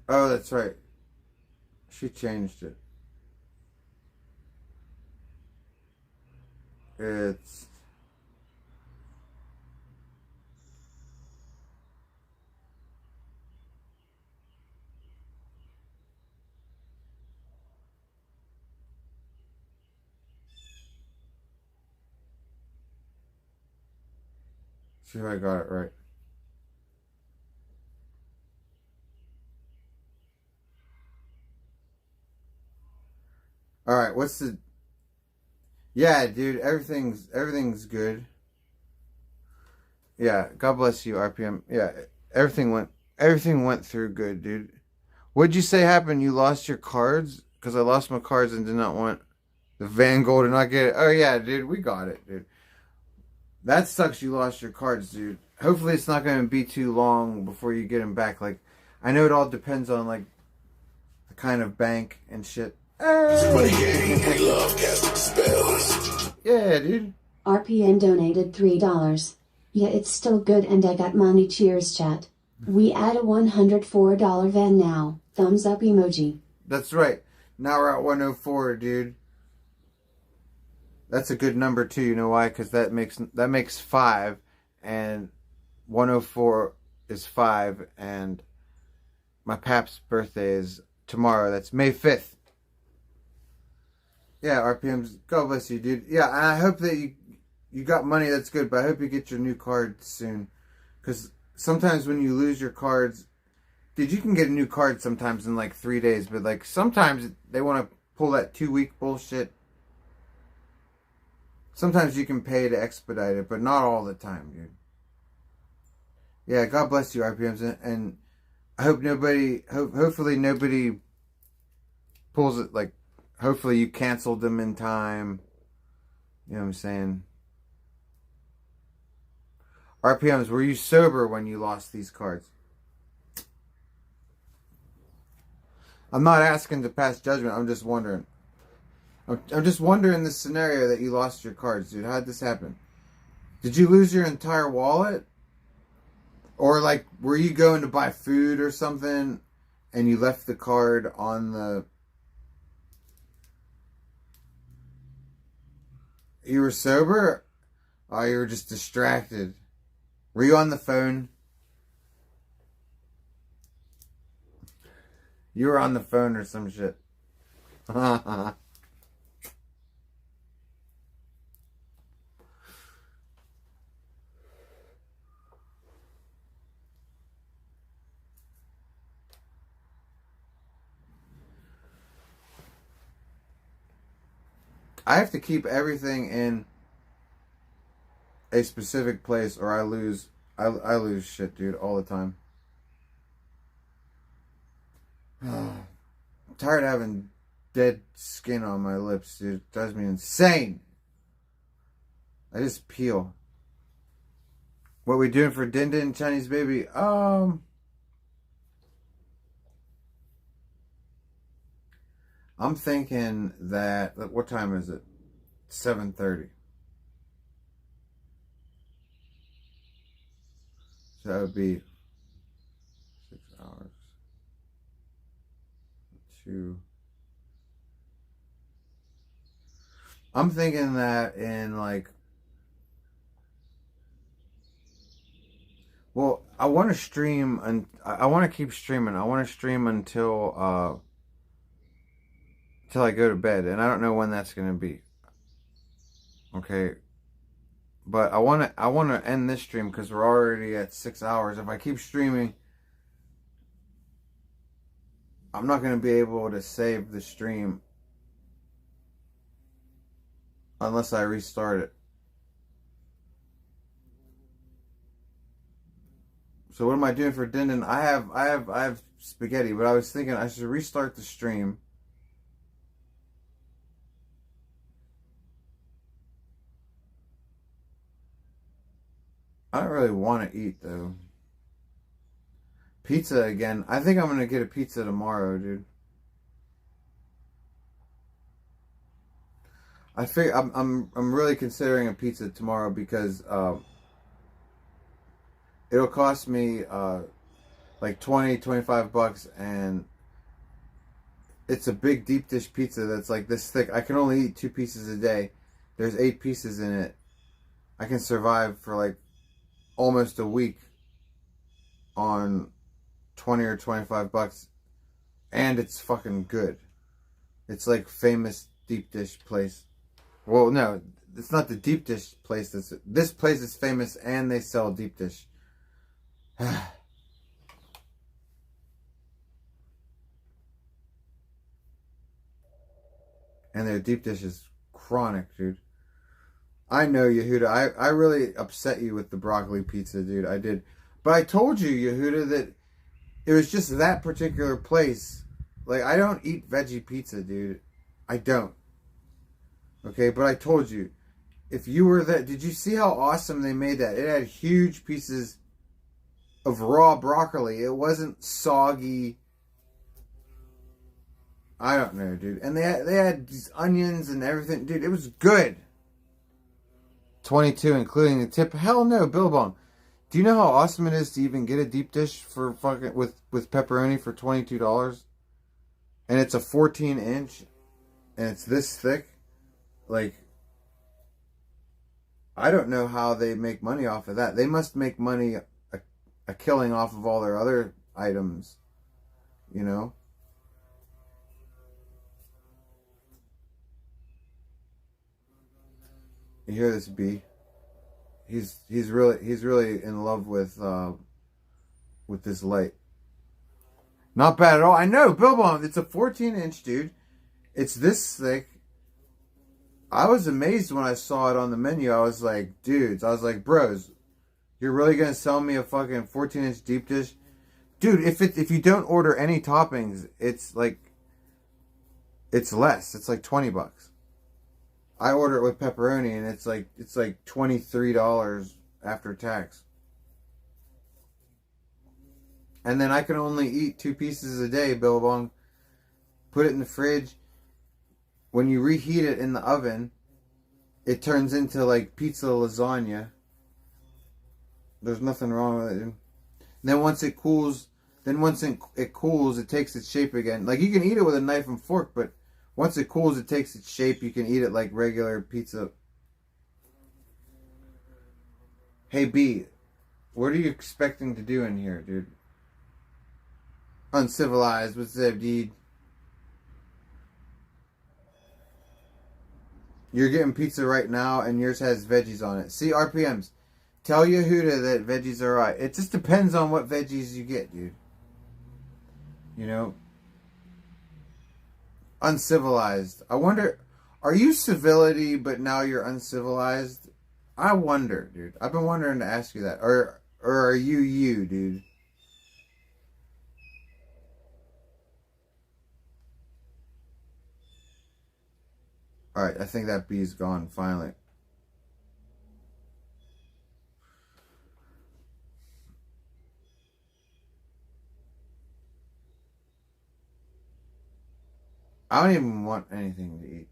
that's right. She changed it. It's... See if I got it right. Alright, what's the... Yeah, dude, everything's good. Yeah, God bless you, RPM. Yeah, everything went through good, dude. What'd you say happened? You lost your cards? Because I lost my cards and did not want the Van Gogh to not get it. Oh yeah, dude, we got it, dude. That sucks you lost your cards, dude. Hopefully it's not going to be too long before you get them back. Like, I know it all depends on, like, the kind of bank and shit. Money gang, we love casting spells. Yeah, dude. RPN donated $3. Yeah, it's still good and I got money. Cheers, chat. We add a $104 van now. Thumbs up emoji. That's right. Now we're at 104, dude. That's a good number too. You know why? Because that makes 5, and 104 is 5, and my pap's birthday is tomorrow. That's May 5th. Yeah, RPMs. God bless you, dude. Yeah, and I hope that you got money. That's good, but I hope you get your new card soon. Because sometimes when you lose your cards, dude, you can get a new card sometimes in like 3 days, but like sometimes they want to pull that 2-week bullshit. Sometimes you can pay to expedite it, but not all the time, dude. Yeah, God bless you, RPMs, and I hope hopefully nobody pulls it, like, hopefully you canceled them in time. You know what I'm saying? RPMs, were you sober when you lost these cards? I'm not asking to pass judgment. I'm just wondering. I'm just wondering the scenario that you lost your cards, dude. How'd this happen? Did you lose your entire wallet? Or, like, were you going to buy food or something and you left the card on the... You were sober? Oh, you were just distracted. Were you on the phone? You were on the phone or some shit. I have to keep everything in a specific place or I lose shit, dude, all the time. I'm tired of having dead skin on my lips, dude. It drives me insane. I just peel. What we doing for Din Din Chinese baby? I'm thinking that, what time is it? 7:30. So that would be 6 hours. 2. I'm thinking that in like, well, I want to stream and I want to keep streaming. I want to stream until I go to bed, and I don't know when that's gonna be. Okay, but I want to end this stream because we're already at 6 hours. If I keep streaming, I'm not gonna be able to save the stream unless I restart it. So what am I doing for Din Din? I have spaghetti, but I was thinking I should restart the stream. I don't really want to eat, though. Pizza again. I think I'm going to get a pizza tomorrow, dude. I figure I'm really considering a pizza tomorrow because it'll cost me like $20-25 and it's a big deep dish pizza that's like this thick. I can only eat 2 pieces a day. There's 8 pieces in it. I can survive for like almost a week on $20 or $25, and it's fucking good. It's like famous deep dish place. Well, no, it's not the deep dish place. This place is famous, and they sell deep dish. And their deep dish is chronic, dude. I know, Yehuda. I really upset you with the broccoli pizza, dude. I did. But I told you, Yehuda, that it was just that particular place. Like, I don't eat veggie pizza, dude. I don't. Okay, but I told you. If you were there, did you see how awesome they made that? It had huge pieces of raw broccoli. It wasn't soggy. I don't know, dude. And they had these onions and everything. Dude, it was good. 22, including the tip. Hell no, Billabong. Do you know how awesome it is to even get a deep dish for fucking with pepperoni for $22? And it's a 14-inch, and it's this thick. Like, I don't know how they make money off of that. They must make money a killing off of all their other items, you know. You hear this, B? He's really in love with this light. Not bad at all. I know, Billabong. It's a 14-inch, dude. It's this thick. I was amazed when I saw it on the menu. I was like, dudes. I was like, bros, you're really gonna sell me a fucking 14-inch deep dish, dude? If you don't order any toppings, it's like it's less. It's like $20. I order it with pepperoni, and it's like $23 after tax. And then I can only eat 2 pieces a day, Billabong. Put it in the fridge. When you reheat it in the oven, it turns into like pizza lasagna. There's nothing wrong with it. And then once it cools, it takes its shape again. Like, you can eat it with a knife and fork, but once it cools, it takes its shape. You can eat it like regular pizza. Hey, B, what are you expecting to do in here, dude? Uncivilized. What's up, dude? You're getting pizza right now, and yours has veggies on it. See, RPMs. Tell Yehuda that veggies are right. It just depends on what veggies you get, dude. You know? Uncivilized. I wonder, are you civility, but now you're uncivilized? I wonder, dude. I've been wondering to ask you that. Or are you, dude? Alright, I think that bee's gone, finally. I don't even want anything to eat.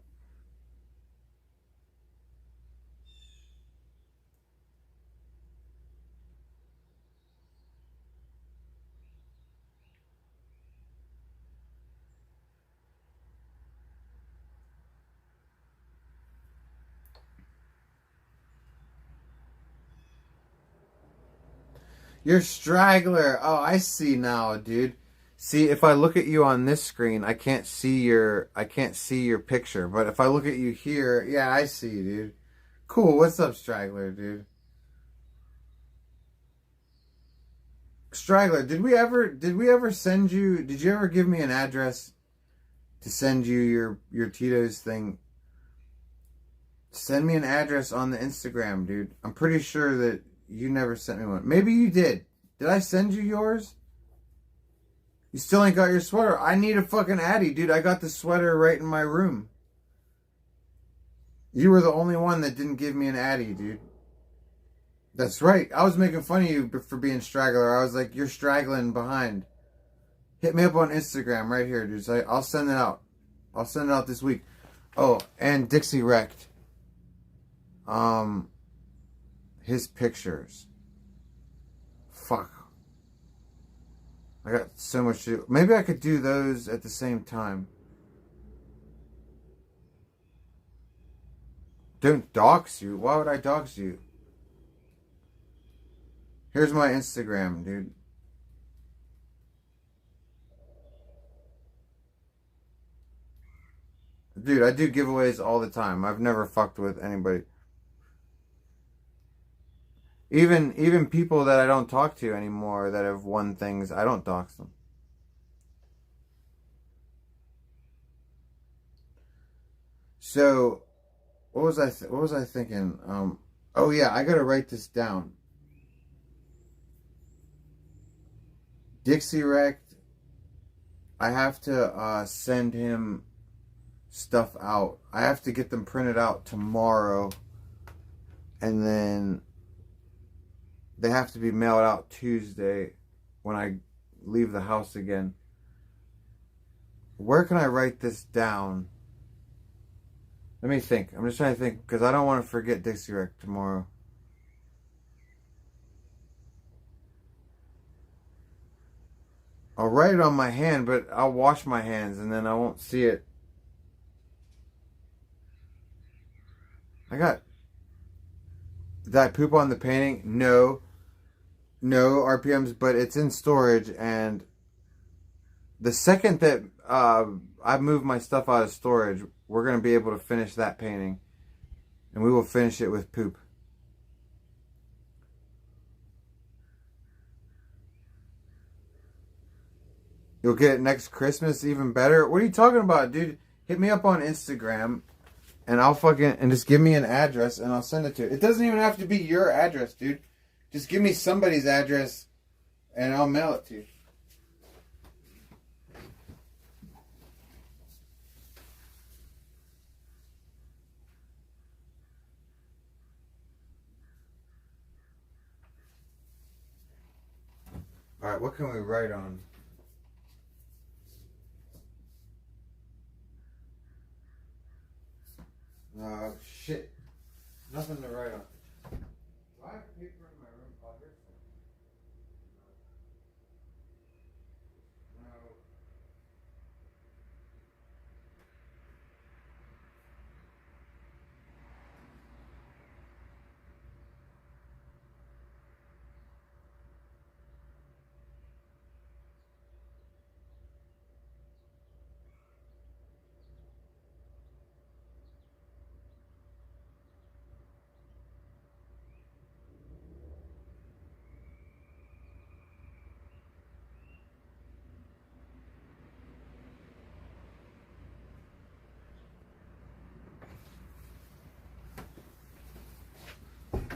You're straggler. Oh, I see now, dude. See, if I look at you on this screen, I can't see your picture. But if I look at you here, yeah, I see you, dude. Cool. What's up, straggler, dude? Straggler, did we ever send you, did you ever give me an address to send you your Tito's thing? Send me an address on the Instagram, dude. I'm pretty sure that you never sent me one. Maybe you did. Did I send you yours? You still ain't got your sweater. I need a fucking Addy, dude. I got the sweater right in my room. You were the only one that didn't give me an Addy, dude. That's right. I was making fun of you for being straggler. I was like, you're straggling behind. Hit me up on Instagram right here, dude. So I'll send it out. I'll send it out this week. Oh, and Dixie wrecked. His pictures. Fuck. I got so much to do. Maybe I could do those at the same time. Don't dox you. Why would I dox you? Here's my Instagram, dude. Dude, I do giveaways all the time. I've never fucked with anybody. Even people that I don't talk to anymore that have won things, I don't dox them. So, what was I thinking? Oh yeah, I gotta write this down. Dixie wrecked. I have to send him stuff out. I have to get them printed out tomorrow, and then they have to be mailed out Tuesday when I leave the house again. Where can I write this down? Let me think. I'm just trying to think because I don't want to forget Dixie Wreck tomorrow. I'll write it on my hand, but I'll wash my hands and then I won't see it. Did I poop on the painting? No RPMs, but it's in storage, and the second that I move my stuff out of storage, we're going to be able to finish that painting, and we will finish it with poop. You'll get it next Christmas, even better. What are you talking about, dude? Hit me up on Instagram, and I'll just give me an address, and I'll send it to you. It doesn't even have to be your address, dude. Just give me somebody's address, and I'll mail it to you. Alright, what can we write on? Oh, shit. Nothing to write on. Do I have paper in my room pocket? No.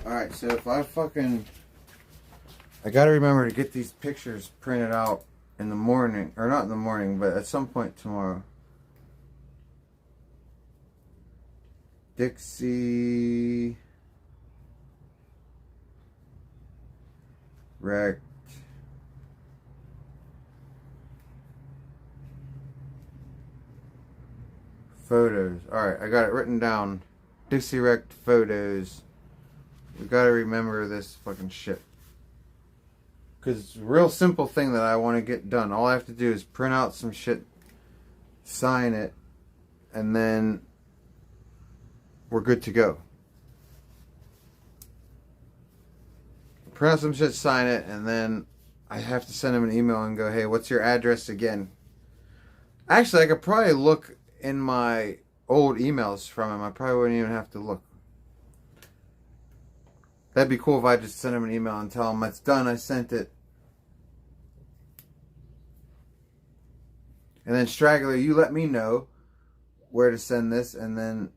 Alright, so if I gotta remember to get these pictures printed out in the morning, or not in the morning, but at some point tomorrow. Dixie Rect photos. Alright, I got it written down. Dixie Rect photos. We gotta remember this fucking shit. Because it's a real simple thing that I want to get done. All I have to do is print out some shit, sign it, and then we're good to go. Print out some shit, sign it, and then I have to send him an email and go, hey, what's your address again? Actually, I could probably look in my old emails from him. I probably wouldn't even have to look. That'd be cool if I just sent him an email and tell him it's done, I sent it. And then Straggler, you let me know where to send this, and then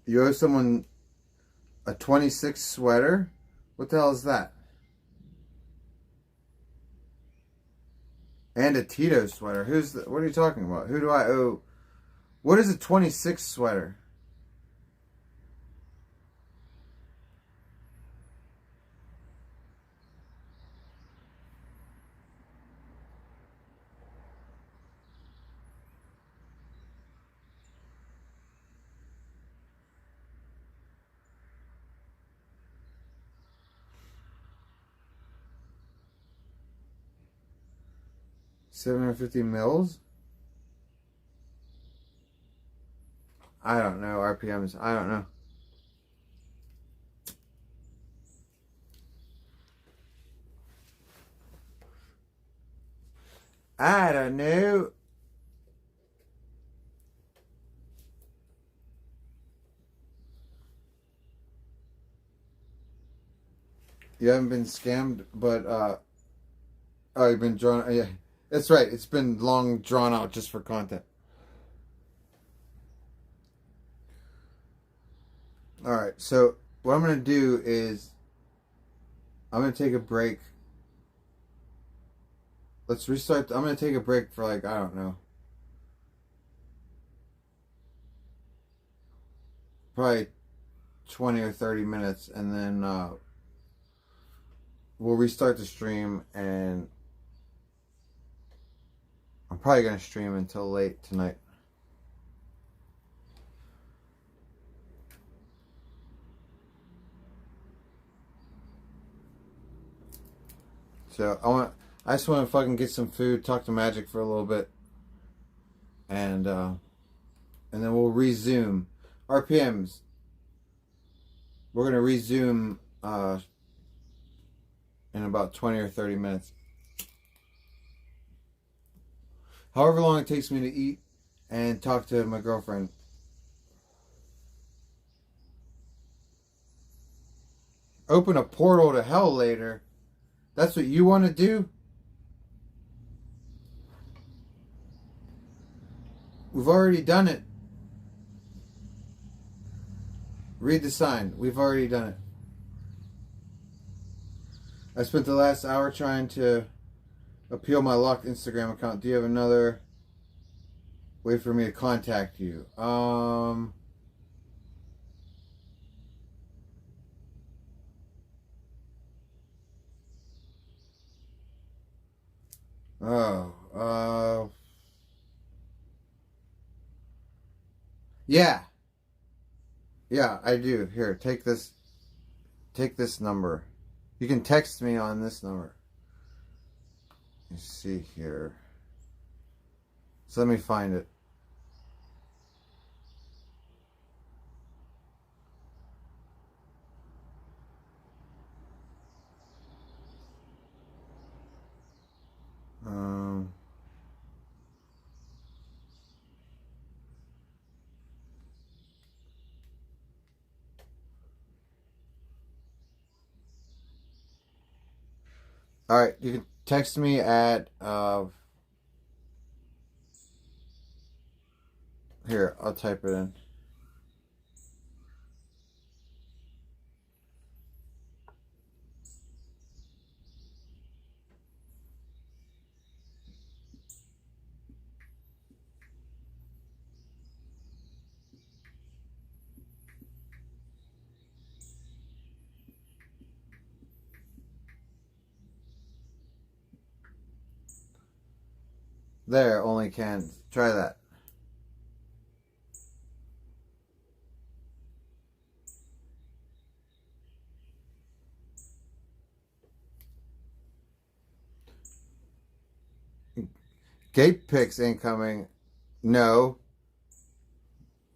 you owe someone a 26 sweater? What the hell is that? And a Tito sweater. What are you talking about? Who do I owe? What is a 26 sweater? $750 mils? I don't know. RPMs. I don't know. I don't know. You haven't been scammed, but oh, you've been drawn. Yeah, that's right. It's been long drawn out just for content. Alright, so what I'm going to do is I'm going to take a break. Let's restart. I'm going to take a break for like, I don't know, probably 20 or 30 minutes, and then we'll restart the stream, and I'm probably going to stream until late tonight. So I just want to fucking get some food, talk to Magic for a little bit, and then we'll resume RPMs. We're gonna resume in about 20 or 30 minutes. However long it takes me to eat and talk to my girlfriend. Open a portal to hell later. That's what you want to do? We've already done it. Read the sign. We've already done it. I spent the last hour trying to appeal my locked Instagram account. Do you have another way for me to contact you? Oh, yeah. Yeah, I do. Here, take this. Take this number. You can text me on this number. Let's see here. So let me find it. Um, all right, you can text me at here. I'll type it in. There, only can. Try that. Gate pics incoming. No.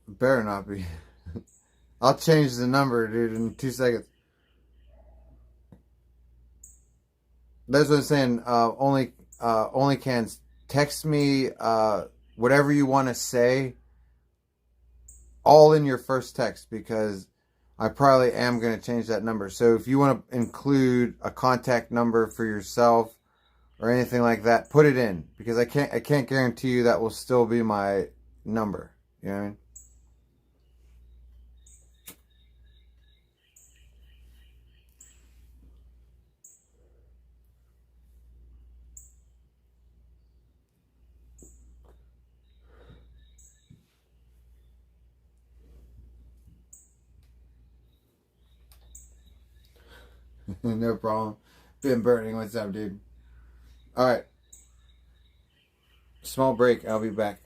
Better not be. I'll change the number, dude, in 2 seconds. That's what I'm saying. Only can text me whatever you want to say, all in your first text, because I probably am going to change that number. So if you want to include a contact number for yourself or anything like that, put it in, because I can't guarantee you that will still be my number. You know what I mean? No problem. Been burning. What's up, dude? Alright. Small break. I'll be back.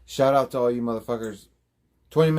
Shout out to all you motherfuckers. 20 minutes.